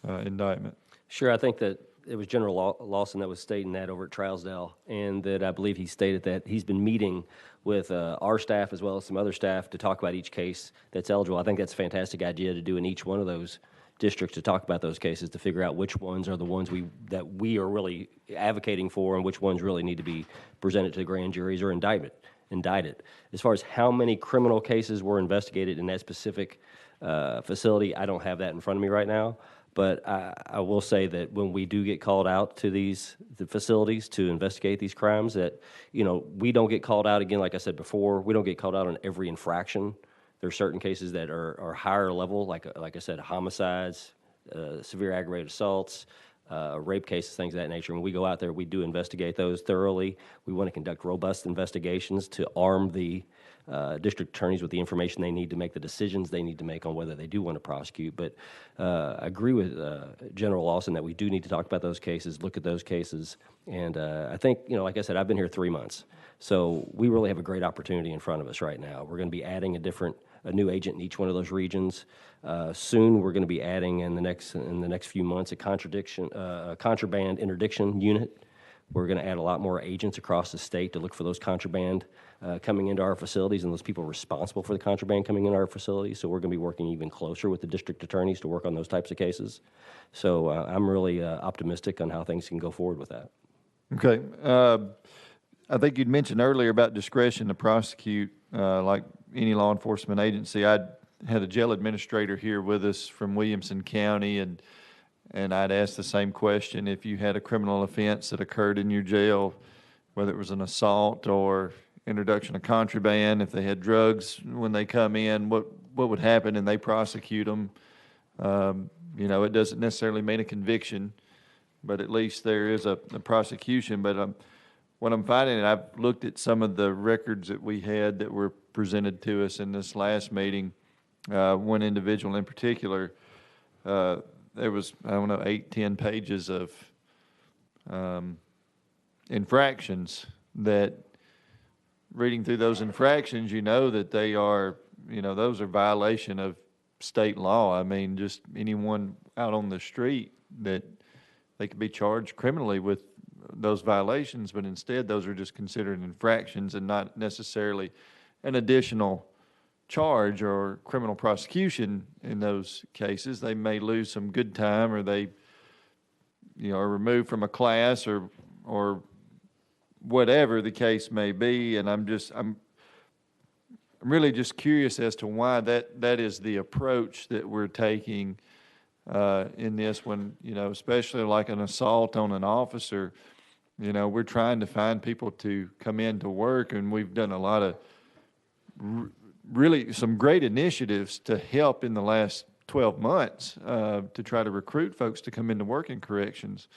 indictment? Sure, I think that it was General Lawson that was stating that over at Trousdale, and that I believe he stated that he's been meeting with our staff as well as some other staff to talk about each case that's eligible. I think that's a fantastic idea to do in each one of those districts, to talk about those cases, to figure out which ones are the ones that we are really advocating for and which ones really need to be presented to the grand juries or indicted. As far as how many criminal cases were investigated in that specific facility, I don't have that in front of me right now. But I will say that when we do get called out to the facilities to investigate these crimes, that, we don't get called out, again, like I said before, we don't get called out on every infraction. There are certain cases that are higher level, like I said, homicides, severe aggravated assaults, rape cases, things of that nature. When we go out there, we do investigate those thoroughly. We want to conduct robust investigations to arm the district attorneys with the information they need to make the decisions they need to make on whether they do want to prosecute. But I agree with General Lawson that we do need to talk about those cases, look at those cases. And I think, like I said, I've been here 3 months. So we really have a great opportunity in front of us right now. We're going to be adding a new agent in each one of those regions. Soon, we're going to be adding in the next few months a contraband interdiction unit. We're going to add a lot more agents across the state to look for those contraband coming into our facilities and those people responsible for the contraband coming into our facilities. So we're going to be working even closer with the district attorneys to work on those types of cases. So I'm really optimistic on how things can go forward with that. Okay. I think you'd mentioned earlier about discretion to prosecute, like any law enforcement agency. I had a jail administrator here with us from Williamson County, and I'd asked the same question. If you had a criminal offense that occurred in your jail, whether it was an assault or introduction of contraband, if they had drugs when they come in, what would happen, and they prosecute them. It doesn't necessarily mean a conviction, but at least there is a prosecution. But what I'm finding, and I've looked at some of the records that we had that were presented to us in this last meeting, one individual in particular, there was, 8-10 pages of infractions that, reading through those infractions, that they are, those are violation of state law. I mean, just anyone out on the street, that they could be charged criminally with those violations, but instead those are just considered infractions and not necessarily an additional charge or criminal prosecution in those cases. They may lose some good time, or they are removed from a class or whatever the case may be. And I'm really just curious as to why that is the approach that we're taking in this one, especially like an assault on an officer. We're trying to find people to come in to work, and we've done a lot of really some great initiatives to help in the last 12 months to try to recruit folks to come into work in corrections.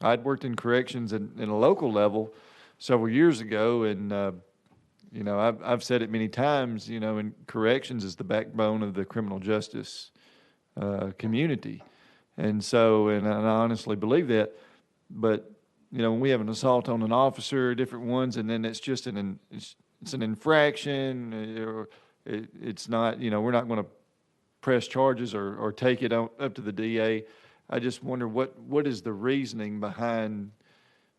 I'd worked in corrections in a local level several years ago, and I've said it many times, in corrections is the backbone of the criminal justice community. And I honestly believe that. But, when we have an assault on an officer, different ones, and then it's just it's an infraction, or it's not, we're not going to press charges or take it up to the DA. I just wonder what is the reasoning behind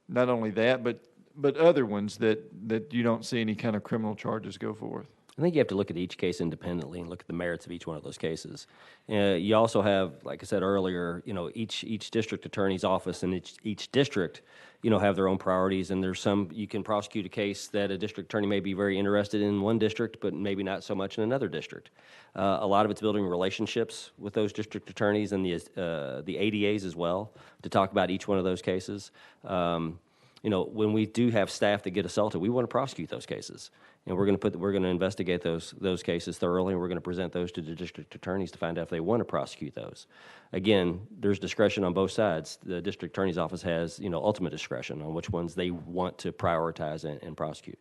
not only that, but other ones that you don't see any kind of criminal charges go forth. I think you have to look at each case independently and look at the merits of each one of those cases. You also have, like I said earlier, each district attorney's office and each district, have their own priorities. And there's some, you can prosecute a case that a district attorney may be very interested in one district, but maybe not so much in another district. A lot of it's building relationships with those district attorneys and the ADAs as well to talk about each one of those cases. When we do have staff that get assaulted, we want to prosecute those cases, and we're going to investigate those cases thoroughly, and we're going to present those to the district attorneys to find out if they want to prosecute those. Again, there's discretion on both sides. The district attorney's office has ultimate discretion on which ones they want to prioritize and prosecute.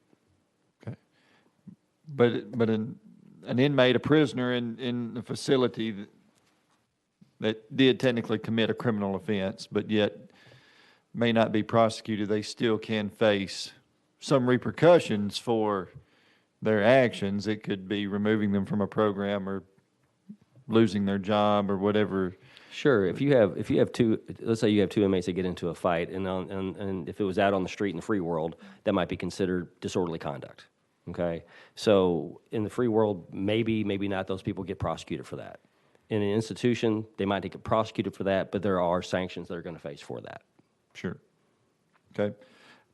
Okay, but an inmate, a prisoner in a facility that did technically commit a criminal offense, but yet may not be prosecuted, they still can face some repercussions for their actions. It could be removing them from a program or losing their job or whatever. Sure. If you have two, let's say you have two inmates that get into a fight, and if it was out on the street in the free world, that might be considered disorderly conduct. Okay. So in the free world, maybe not, those people get prosecuted for that. In an institution, they might get prosecuted for that, but there are sanctions they're going to face for that. Sure. Okay.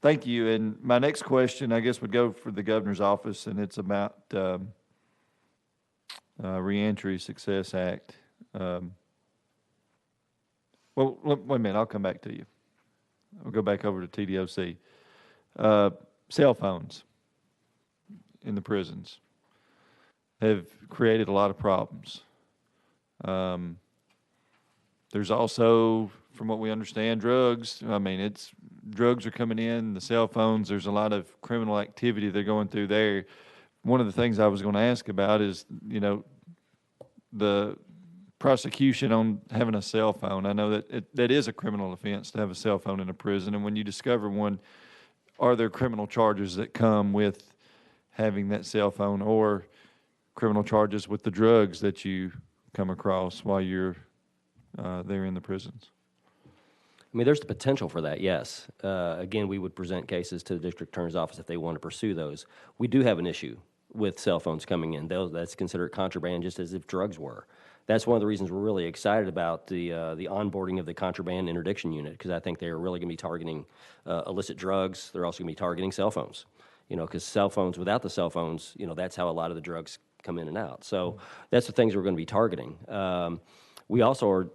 Thank you. And my next question, I guess, would go for the governor's office, and it's about Reentry Success Act. Well, wait a minute. I'll come back to you. I'll go back over to TDOC. Cell phones in the prisons have created a lot of problems. There's also, from what we understand, drugs. I mean, drugs are coming in, the cell phones, there's a lot of criminal activity they're going through there. One of the things I was going to ask about is, the prosecution on having a cell phone. I know that that is a criminal offense to have a cell phone in a prison, and when you discover one, are there criminal charges that come with having that cell phone, or criminal charges with the drugs that you come across while you're there in the prisons? I mean, there's the potential for that, yes. Again, we would present cases to the district attorney's office if they want to pursue those. We do have an issue with cell phones coming in. That's considered contraband, just as if drugs were. That's one of the reasons we're really excited about the onboarding of the contraband interdiction unit, because I think they're really going to be targeting illicit drugs. They're also going to be targeting cell phones, because cell phones, without the cell phones, that's how a lot of the drugs come in and out. So that's the things we're going to be targeting. We also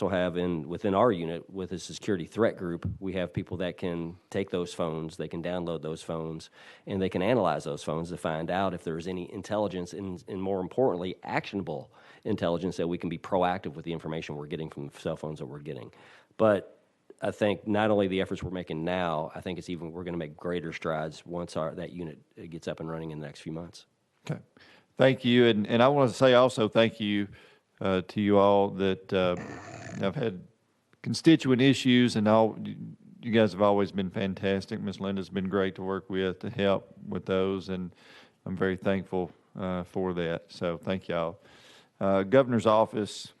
have within our unit, with the security threat group, we have people that can take those phones, they can download those phones, and they can analyze those phones to find out if there's any intelligence and more importantly, actionable intelligence, that we can be proactive with the information we're getting from the cell phones that we're getting. But I think not only the efforts we're making now, I think we're going to make greater strides once that unit gets up and running in the next few months. Okay. Thank you. And I want to say also thank you to you all that I've had constituent issues, and you guys have always been fantastic. Ms. Linda's been great to work with to help with those, and I'm very thankful for that. So thank y'all. Governor's office,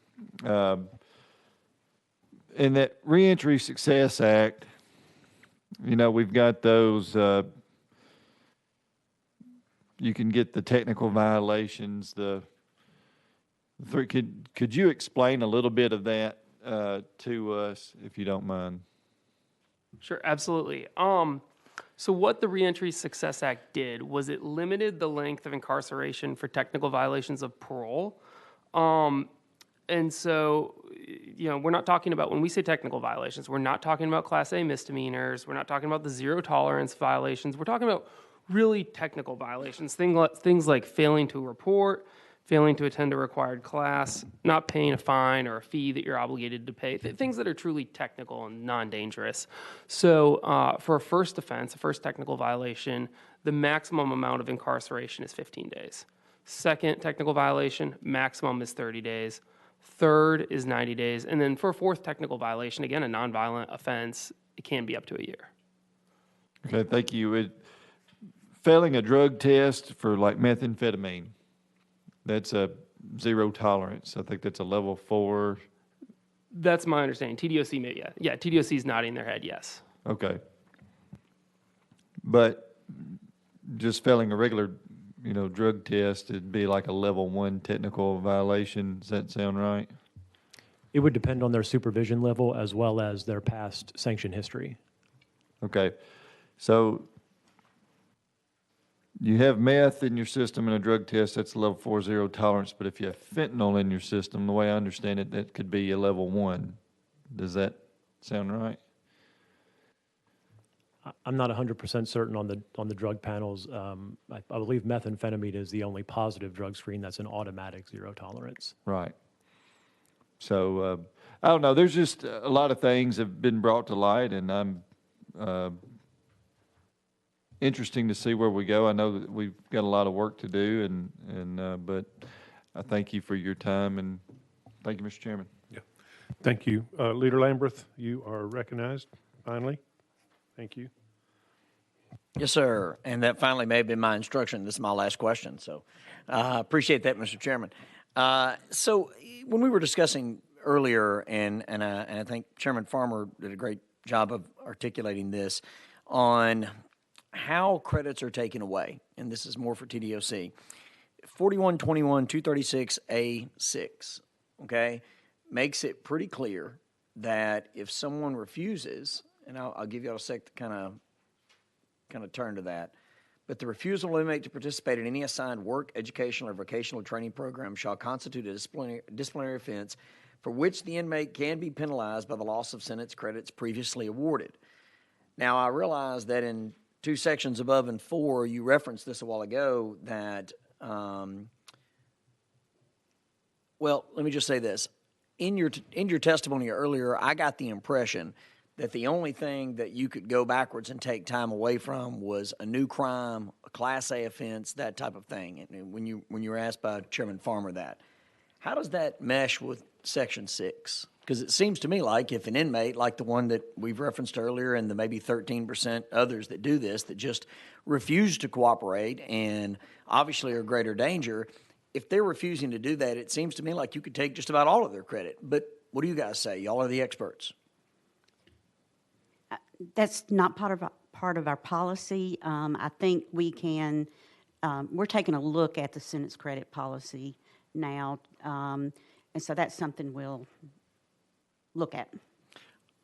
in that Reentry Success Act, we've got those. You can get the technical violations, could you explain a little bit of that to us, if you don't mind? Sure, absolutely. So what the Reentry Success Act did was it limited the length of incarceration for technical violations of parole. And so, we're not talking about, when we say technical violations, we're not talking about Class A misdemeanors. We're not talking about the zero tolerance violations. We're talking about really technical violations, things like failing to report, failing to attend a required class, not paying a fine or a fee that you're obligated to pay, things that are truly technical and non-dangerous. So for a first offense, a first technical violation, the maximum amount of incarceration is 15 days. Second technical violation, maximum is 30 days. Third is 90 days. And then for a fourth technical violation, again, a nonviolent offense, it can be up to a year. Okay, thank you. Failing a drug test for like methamphetamine, that's a zero tolerance. I think that's a level 4. That's my understanding. TDOC, yeah, TDOC is nodding their head, yes. Okay. But just failing a regular, drug test, it'd be like a level 1 technical violation. Does that sound right? It would depend on their supervision level as well as their past sanction history. Okay. So you have meth in your system in a drug test, that's a level 4 zero tolerance. But if you have fentanyl in your system, the way I understand it, that could be a level 1. Does that sound right? I'm not 100% certain on the drug panels. I believe methamphetamine is the only positive drug screen that's an automatic zero tolerance. Right. So I don't know. There's just a lot of things have been brought to light, and I'm interesting to see where we go. I know that we've got a lot of work to do, but I thank you for your time, and thank you, Mr. Chairman. Yeah. Thank you. Leader Lamberth, you are recognized finally. Thank you. Yes, sir. And that finally may have been my instruction. This is my last question. So appreciate that, Mr. Chairman. So when we were discussing earlier, and I think Chairman Farmer did a great job of articulating this on how credits are taken away, and this is more for TDOC, 4121 236A6, okay, makes it pretty clear that if someone refuses, and I'll give you all a sec to kind of turn to that, but the refusal of an inmate to participate in any assigned work, educational, or vocational training program shall constitute a disciplinary offense for which the inmate can be penalized by the loss of sentence credits previously awarded. Now, I realize that in 2 sections above and 4, you referenced this a while ago, that, well, let me just say this. In your testimony earlier, I got the impression that the only thing that you could go backwards and take time away from was a new crime, a Class A offense, that type of thing. And when you were asked by Chairman Farmer that, how does that mesh with Section 6? Because it seems to me like if an inmate, like the one that we've referenced earlier and the maybe 13% others that do this, that just refuse to cooperate and obviously are greater danger, if they're refusing to do that, it seems to me like you could take just about all of their credit. But what do you guys say? Y'all are the experts. That's not part of our policy. I think we can. We're taking a look at the sentence credit policy now, and so that's something we'll look at.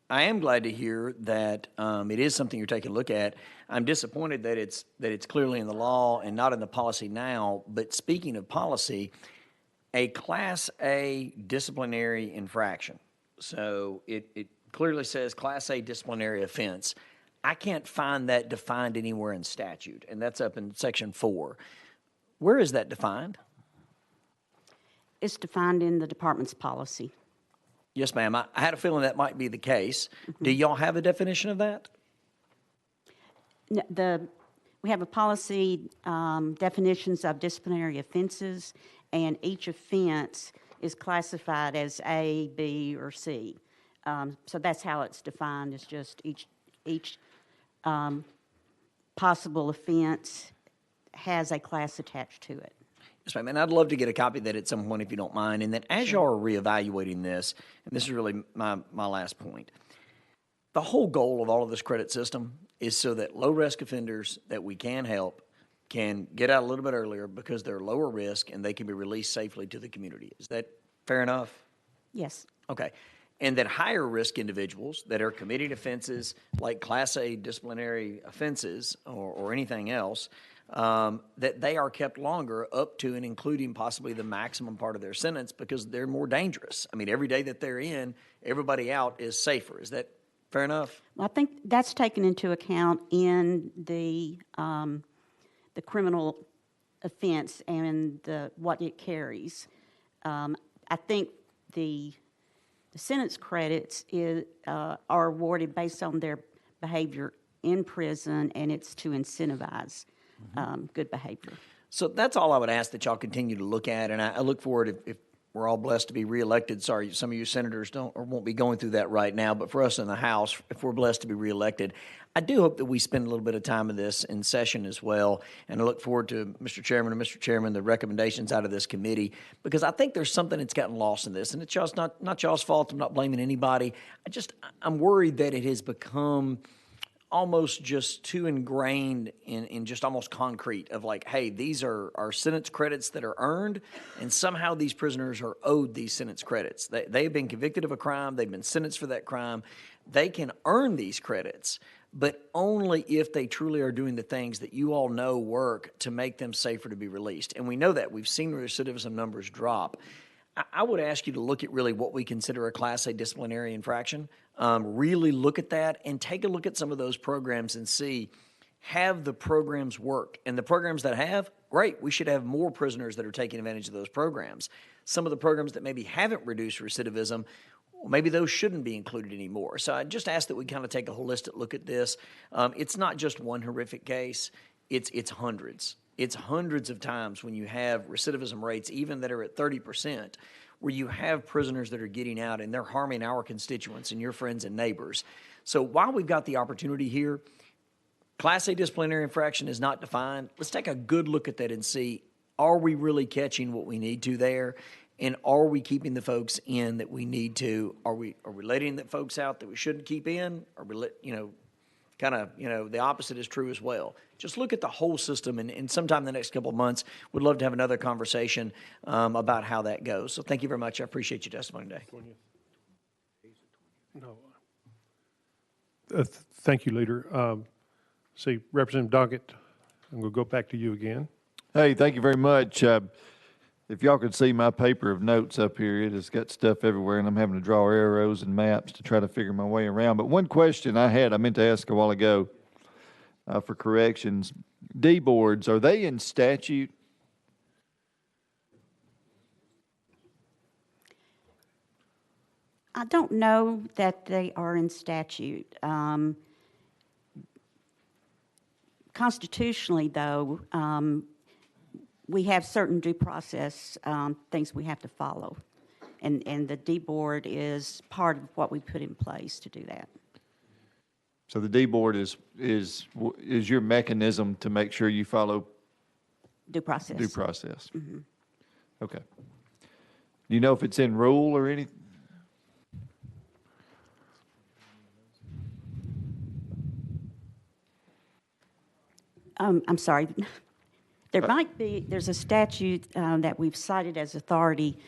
I am glad to hear that it is something you're taking a look at. I'm disappointed that it's clearly in the law and not in the policy now. But speaking of policy, a Class A disciplinary infraction. So it clearly says Class A disciplinary offense. I can't find that defined anywhere in statute, and that's up in Section 4. Where is that defined? It's defined in the department's policy. Yes, ma'am. I had a feeling that might be the case. Mm-hmm. Do y'all have a definition of that? We have a policy, definitions of disciplinary offenses, and each offense is classified as A, B, or C. So that's how it's defined. It's just each possible offense has a class attached to it. Yes, ma'am. And I'd love to get a copy of that at some point if you don't mind. And then as y'all are reevaluating this, and this is really my last point, the whole goal of all of this credit system is so that low-risk offenders that we can help can get out a little bit earlier because they're lower risk and they can be released safely to the community. Is that fair enough? Yes. Okay. and that higher risk individuals that are committing offenses like Class A disciplinary offenses or anything else, that they are kept longer up to and including possibly the maximum part of their sentence because they're more dangerous. I mean, every day that they're in, everybody out is safer. Is that fair enough? Well, I think that's taken into account in the criminal offense and what it carries. I think the sentence credits are awarded based on their behavior in prison, and it's to incentivize good behavior. So that's all I would ask that y'all continue to look at, and I look forward if we're all blessed to be reelected. Sorry, some of you senators don't or won't be going through that right now, but for us in the House, if we're blessed to be reelected, I do hope that we spend a little bit of time of this in session as well, and I look forward to Mr. Chairman, the recommendations out of this committee, because I think there's something that's gotten lost in this, and it's y'all's not y'all's fault. I'm not blaming anybody. I'm worried that it has become almost just too ingrained in just almost concrete of like, hey, these are our sentence credits that are earned, and somehow these prisoners are owed these sentence credits. They've been convicted of a crime. They've been sentenced for that crime. They can earn these credits, but only if they truly are doing the things that you all know work to make them safer to be released. And we know that. We've seen recidivism numbers drop. I would ask you to look at really what we consider a Class A disciplinary infraction. Really look at that and take a look at some of those programs and see, have the programs work? And the programs that have, great, we should have more prisoners that are taking advantage of those programs. Some of the programs that maybe haven't reduced recidivism, well, maybe those shouldn't be included anymore. So I just ask that we kind of take a holistic look at this. It's not just one horrific case. It's hundreds. It's hundreds of times when you have recidivism rates, even that are at 30%, where you have prisoners that are getting out and they're harming our constituents and your friends and neighbors. So while we've got the opportunity here, Class A disciplinary infraction is not defined. Let's take a good look at that and see, are we really catching what we need to there? And are we keeping the folks in that we need to? Are we letting the folks out that we shouldn't keep in? Are we the opposite is true as well. Just look at the whole system, and sometime in the next couple of months, we'd love to have another conversation about how that goes. So thank you very much. I appreciate your testimony today. No. Thank you, Leader. See, Representative Doggett, I'm going to go back to you again. Hey, thank you very much. If y'all could see my paper of notes up here, it has got stuff everywhere, and I'm having to draw arrows and maps to try to figure my way around. But one question I meant to ask a while ago for corrections, D boards, are they in statute? I don't know that they are in statute. Constitutionally, though, we have certain due process things we have to follow, and the D board is part of what we put in place to do that. So the D board is your mechanism to make sure you follow due process. Due process. Mm-hmm. Okay. Do you know if it's in rule or anything? I'm sorry. There's a statute that we've cited as authority,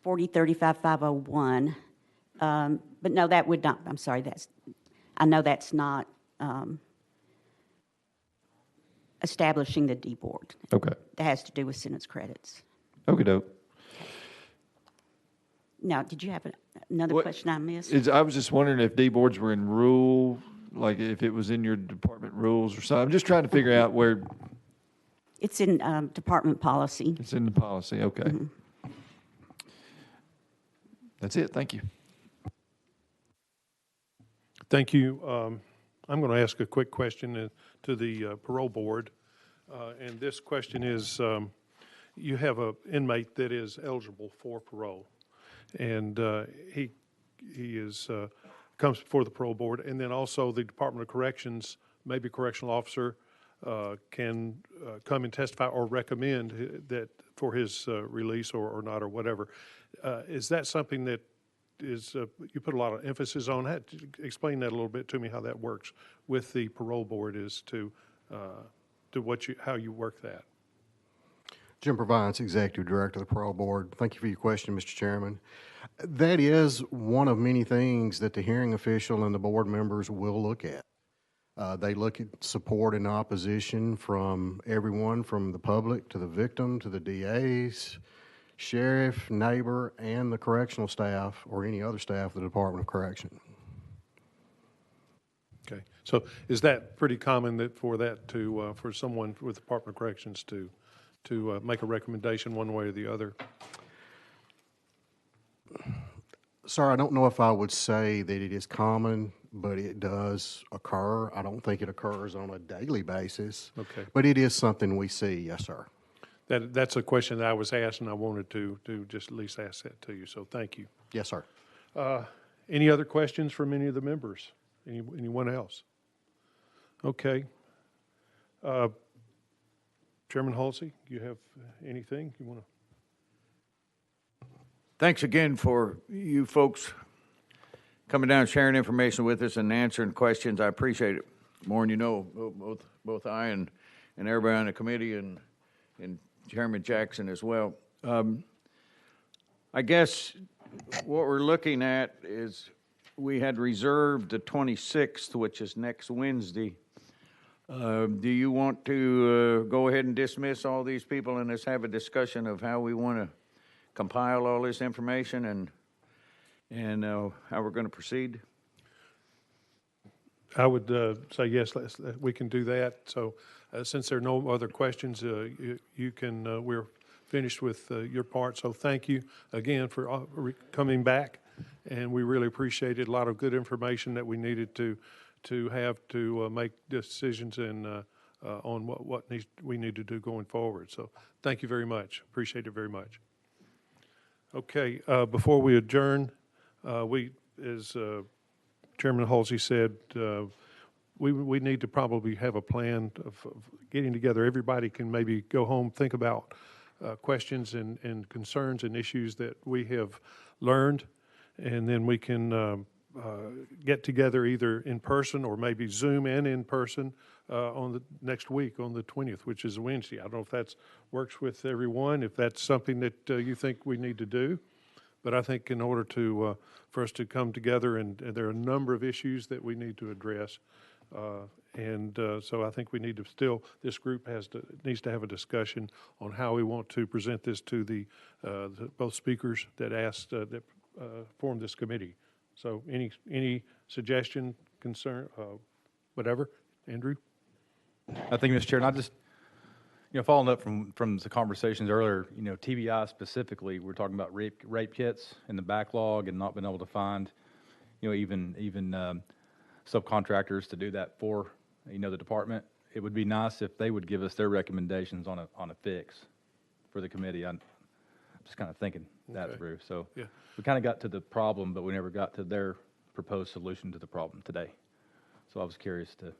4035-501. But no, that would not, I'm sorry, I know that's not establishing the D board. Okay. That has to do with sentence credits. Okay, doke. Now, did you have another question I missed? I was just wondering if D boards were in rule, like if it was in your department rules or something. I'm just trying to figure out where. It's in department policy. It's in the policy, okay. Mm-hmm. That's it, thank you. Thank you. I'm going to ask a quick question to the parole board. And this question is, you have an inmate that is eligible for parole. And he comes before the parole board, and then also the Department of Corrections, maybe correctional officer, can come and testify or recommend that for his release or not or whatever. Is that something that is you put a lot of emphasis on? Explain that a little bit to me, how that works with the parole board, is to how you work that. Jim Provence, Executive Director of the Parole Board. Thank you for your question, Mr. Chairman. That is one of many things that the hearing official and the board members will look at. They look at support and opposition from everyone, from the public to the victim to the DAs, sheriff, neighbor, and the correctional staff or any other staff of the Department of Correction. Okay, so is that pretty common that for someone with the Department of Corrections to make a recommendation one way or the other? Sir, I don't know if I would say that it is common, but it does occur. I don't think it occurs on a daily basis. Okay. But it is something we see, yes, sir. That's a question that I was asked, and I wanted to just at least ask that to you, so thank you. Yes, sir. Any other questions from any of the members? Anyone else? Okay. Chairman Halsey, you have anything you want to? Thanks again for you folks coming down, sharing information with us and answering questions. I appreciate it more than you know, both I and everybody on the committee and Chairman Jackson as well. I guess what we're looking at is we had reserved the 26th, which is next Wednesday. Do you want to go ahead and dismiss all these people and let's have a discussion of how we want to compile all this information and how we're going to proceed? I would say yes, we can do that. So since there are no other questions, you can, we're finished with your part. So thank you again for coming back. And we really appreciate it. A lot of good information that we needed to have to make decisions and on what we need to do going forward. So thank you very much. Appreciate it very much. Okay, before we adjourn, as Chairman Halsey said, we need to probably have a plan of getting together. Everybody can maybe go home, think about questions and concerns and issues that we have learned, and then we can get together either in person or maybe Zoom and in person on the next week on the 20th, which is a Wednesday. I don't know if that works with everyone, if that's something that you think we need to do. But I think in order to for us to come together, and there are a number of issues that we need to address, so I think we need to still, this group needs to have a discussion on how we want to present this to the both speakers that asked that formed this committee. So any suggestion, concern, whatever, Andrew? I think, Mr. Chair, and I just, following up from the conversations earlier, TBI specifically, we're talking about rape kits in the backlog and not being able to find, even subcontractors to do that for, the department. It would be nice if they would give us their recommendations on a fix for the committee. I'm just kind of thinking that through. So yeah. We kind of got to the problem, but we never got to their proposed solution to the problem today. So I was curious to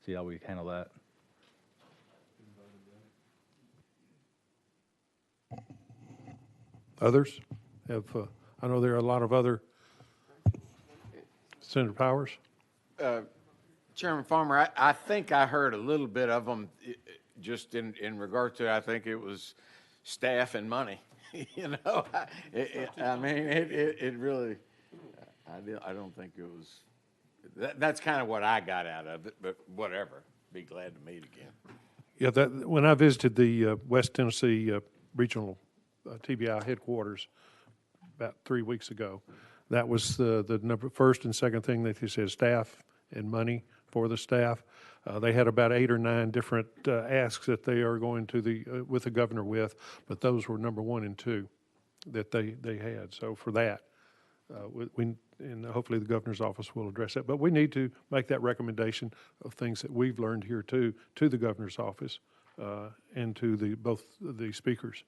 see how we handle that. Others have, I know there are a lot of other. Senator Powers? Chairman Farmer, I think I heard a little bit of them just in regard to, I think it was staff and money. I mean, it really, I don't think it was, that's kind of what I got out of it, but whatever, be glad to meet again. Yeah, when I visited the West Tennessee Regional TBI headquarters about 3 weeks ago, that was the first and second thing that they said, staff and money for the staff. They had about 8 or 9 different asks that they are going to with the governor with, but those were number 1 and 2 that they had. So for that, and hopefully the governor's office will address that. But we need to make that recommendation of things that we've learned here too, to the governor's office and to both the speakers.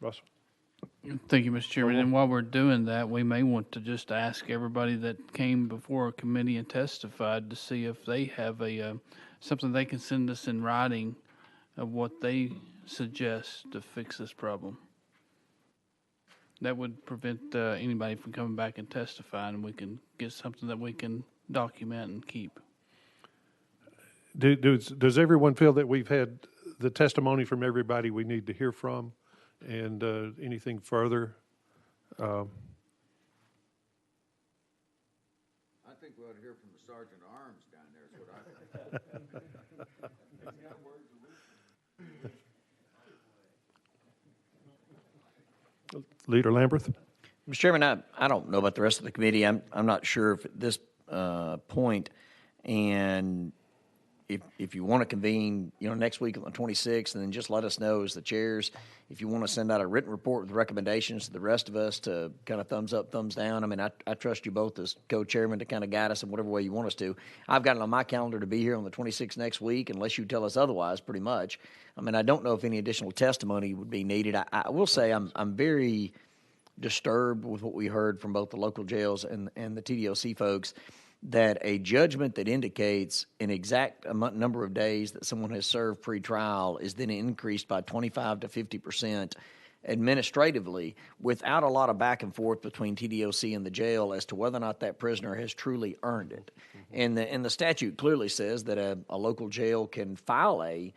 Russell. Thank you, Mr. Chairman. And while we're doing that, we may want to just ask everybody that came before a committee and testified to see if they have something they can send us in writing of what they suggest to fix this problem. That would prevent anybody from coming back and testifying, and we can get something that we can document and keep. Does everyone feel that we've had the testimony from everybody we need to hear from, and anything further. I think we ought to hear from the Sergeant at Arms down there, is what I think. Leader Lamberth? Mr. Chairman, I don't know about the rest of the committee. I'm not sure if at this point, and if you want to convene, next week on the 26th, and then just let us know as the chairs, if you want to send out a written report with recommendations to the rest of us to kind of thumbs up, thumbs down. I mean, I trust you both as co-chairman to kind of guide us in whatever way you want us to. I've got it on my calendar to be here on the 26th next week, unless you tell us otherwise, pretty much. I mean, I don't know if any additional testimony would be needed. I will say I'm very disturbed with what we heard from both the local jails and the TDOC folks, that a judgment that indicates an exact number of days that someone has served pre-trial is then increased by 25 to 50% administratively, without a lot of back and forth between TDOC and the jail as to whether or not that prisoner has truly earned it. And the statute clearly says that a local jail can file an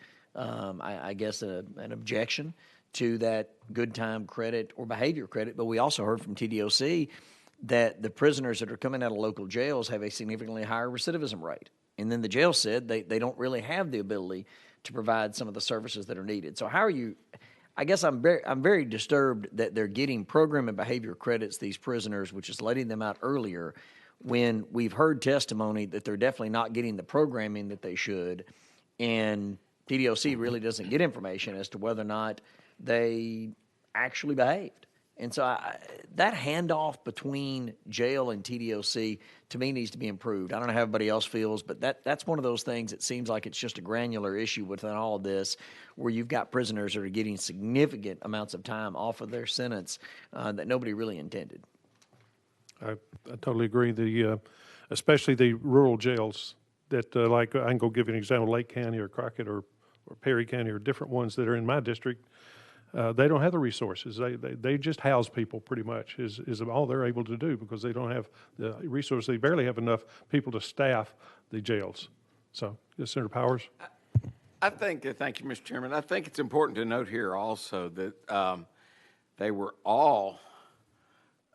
objection to that good time credit or behavior credit. But we also heard from TDOC that the prisoners that are coming out of local jails have a significantly higher recidivism rate. And then the jail said they don't really have the ability to provide some of the services that are needed. So how are you, I guess I'm very disturbed that they're getting program and behavior credits, these prisoners, which is letting them out earlier, when we've heard testimony that they're definitely not getting the programming that they should. And TDOC really doesn't get information as to whether or not they actually behaved. And so that handoff between jail and TDOC, to me, needs to be improved. I don't know how everybody else feels, but that's one of those things that seems like it's just a granular issue within all of this, where you've got prisoners that are getting significant amounts of time off of their sentence that nobody really intended. I totally agree. Especially the rural jails that, like, I can go give you an example, Lake County or Crockett or Perry County, or different ones that are in my district. They don't have the resources. They just house people, pretty much, is all they're able to do, because they don't have the resources. They barely have enough people to staff the jails. So, yes, Senator Powers? Thank you, Mr. Chairman. I think it's important to note here also that they were all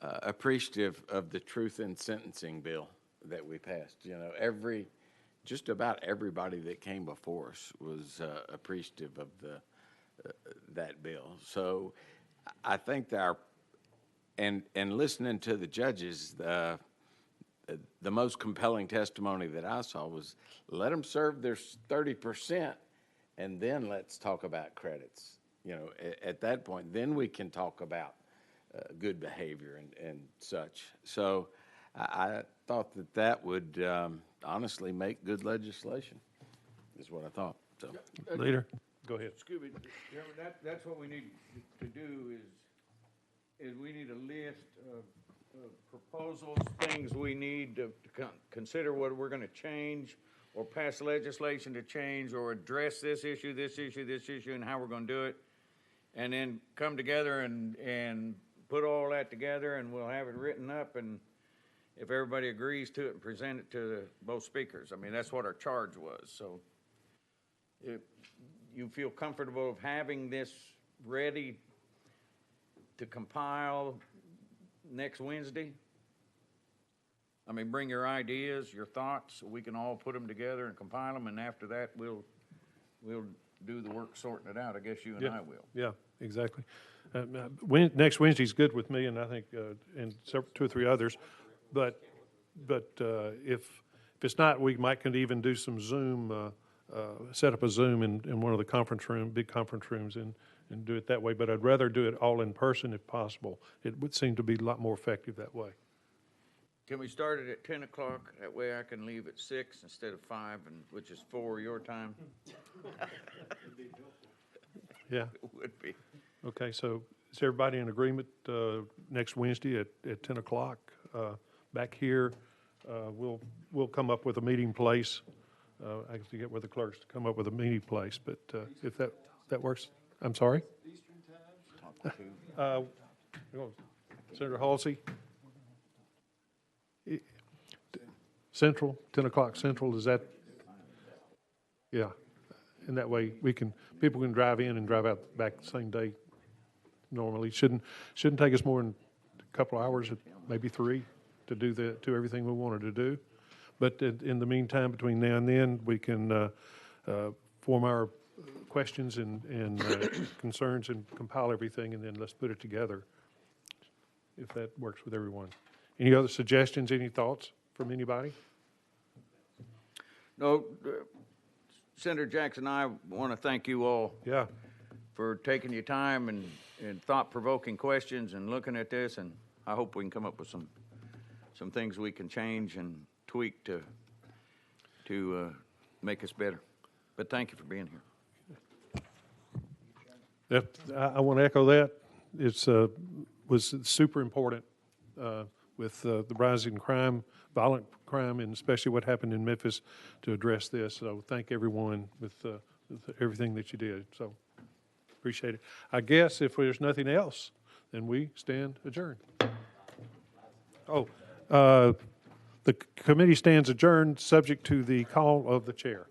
appreciative of the truth in sentencing bill that we passed. Just about everybody that came before us was appreciative of that bill. So I think and listening to the judges, the most compelling testimony that I saw was, let them serve their 30% and then let's talk about credits. At that point, then we can talk about good behavior and such. So I thought that would honestly make good legislation, is what I thought. So, Leader, go ahead. Scooby, that's what we need to do is we need a list of proposals, things we need to consider what we're going to change or pass legislation to change or address this issue, and how we're going to do it, and then come together and put all that together, and we'll have it written up, and if everybody agrees to it, and present it to both speakers. I mean, that's what our charge was. So if you feel comfortable of having this ready to compile next Wednesday, I mean, bring your ideas, your thoughts, so we can all put them together and compile them, and after that, we'll do the work sorting it out. I guess you and I will. Yeah, exactly. Next Wednesday's good with me, and I think and two or three others. But if it's not, we could even do some Zoom, set up a Zoom in one of the big conference rooms, and do it that way. But I'd rather do it all in person if possible. It would seem to be a lot more effective that way. Can we start it at 10 o'clock? That way I can leave at 6 instead of 5, which is 4 your time. Yeah. It would be. Okay, so is everybody in agreement next Wednesday at 10 o'clock? Back here, we'll come up with a meeting place. I have to get with the clerks to come up with a meeting place, but if that works. I'm sorry? Eastern time? Senator Halsey? Central, 10 o'clock Central, is that? Yeah. And that way, people can drive in and drive out back the same day normally. Shouldn't take us more than a couple of hours, maybe 3, to do everything we wanted to do. But in the meantime, between now and then, we can form our questions and concerns and compile everything, and then let's put it together, if that works with everyone. Any other suggestions, any thoughts from anybody? No, Senator Jackson, I want to thank you all. Yeah. For taking your time and thought-provoking questions and looking at this, and I hope we can come up with some things we can change and tweak to make us better. But thank you for being here. I want to echo that. It's was super important with the rising crime, violent crime, and especially what happened in Memphis to address this. So thank everyone with everything that you did. So appreciate it. I guess if there's nothing else, then we stand adjourned. Oh, the committee stands adjourned, subject to the call of the chair.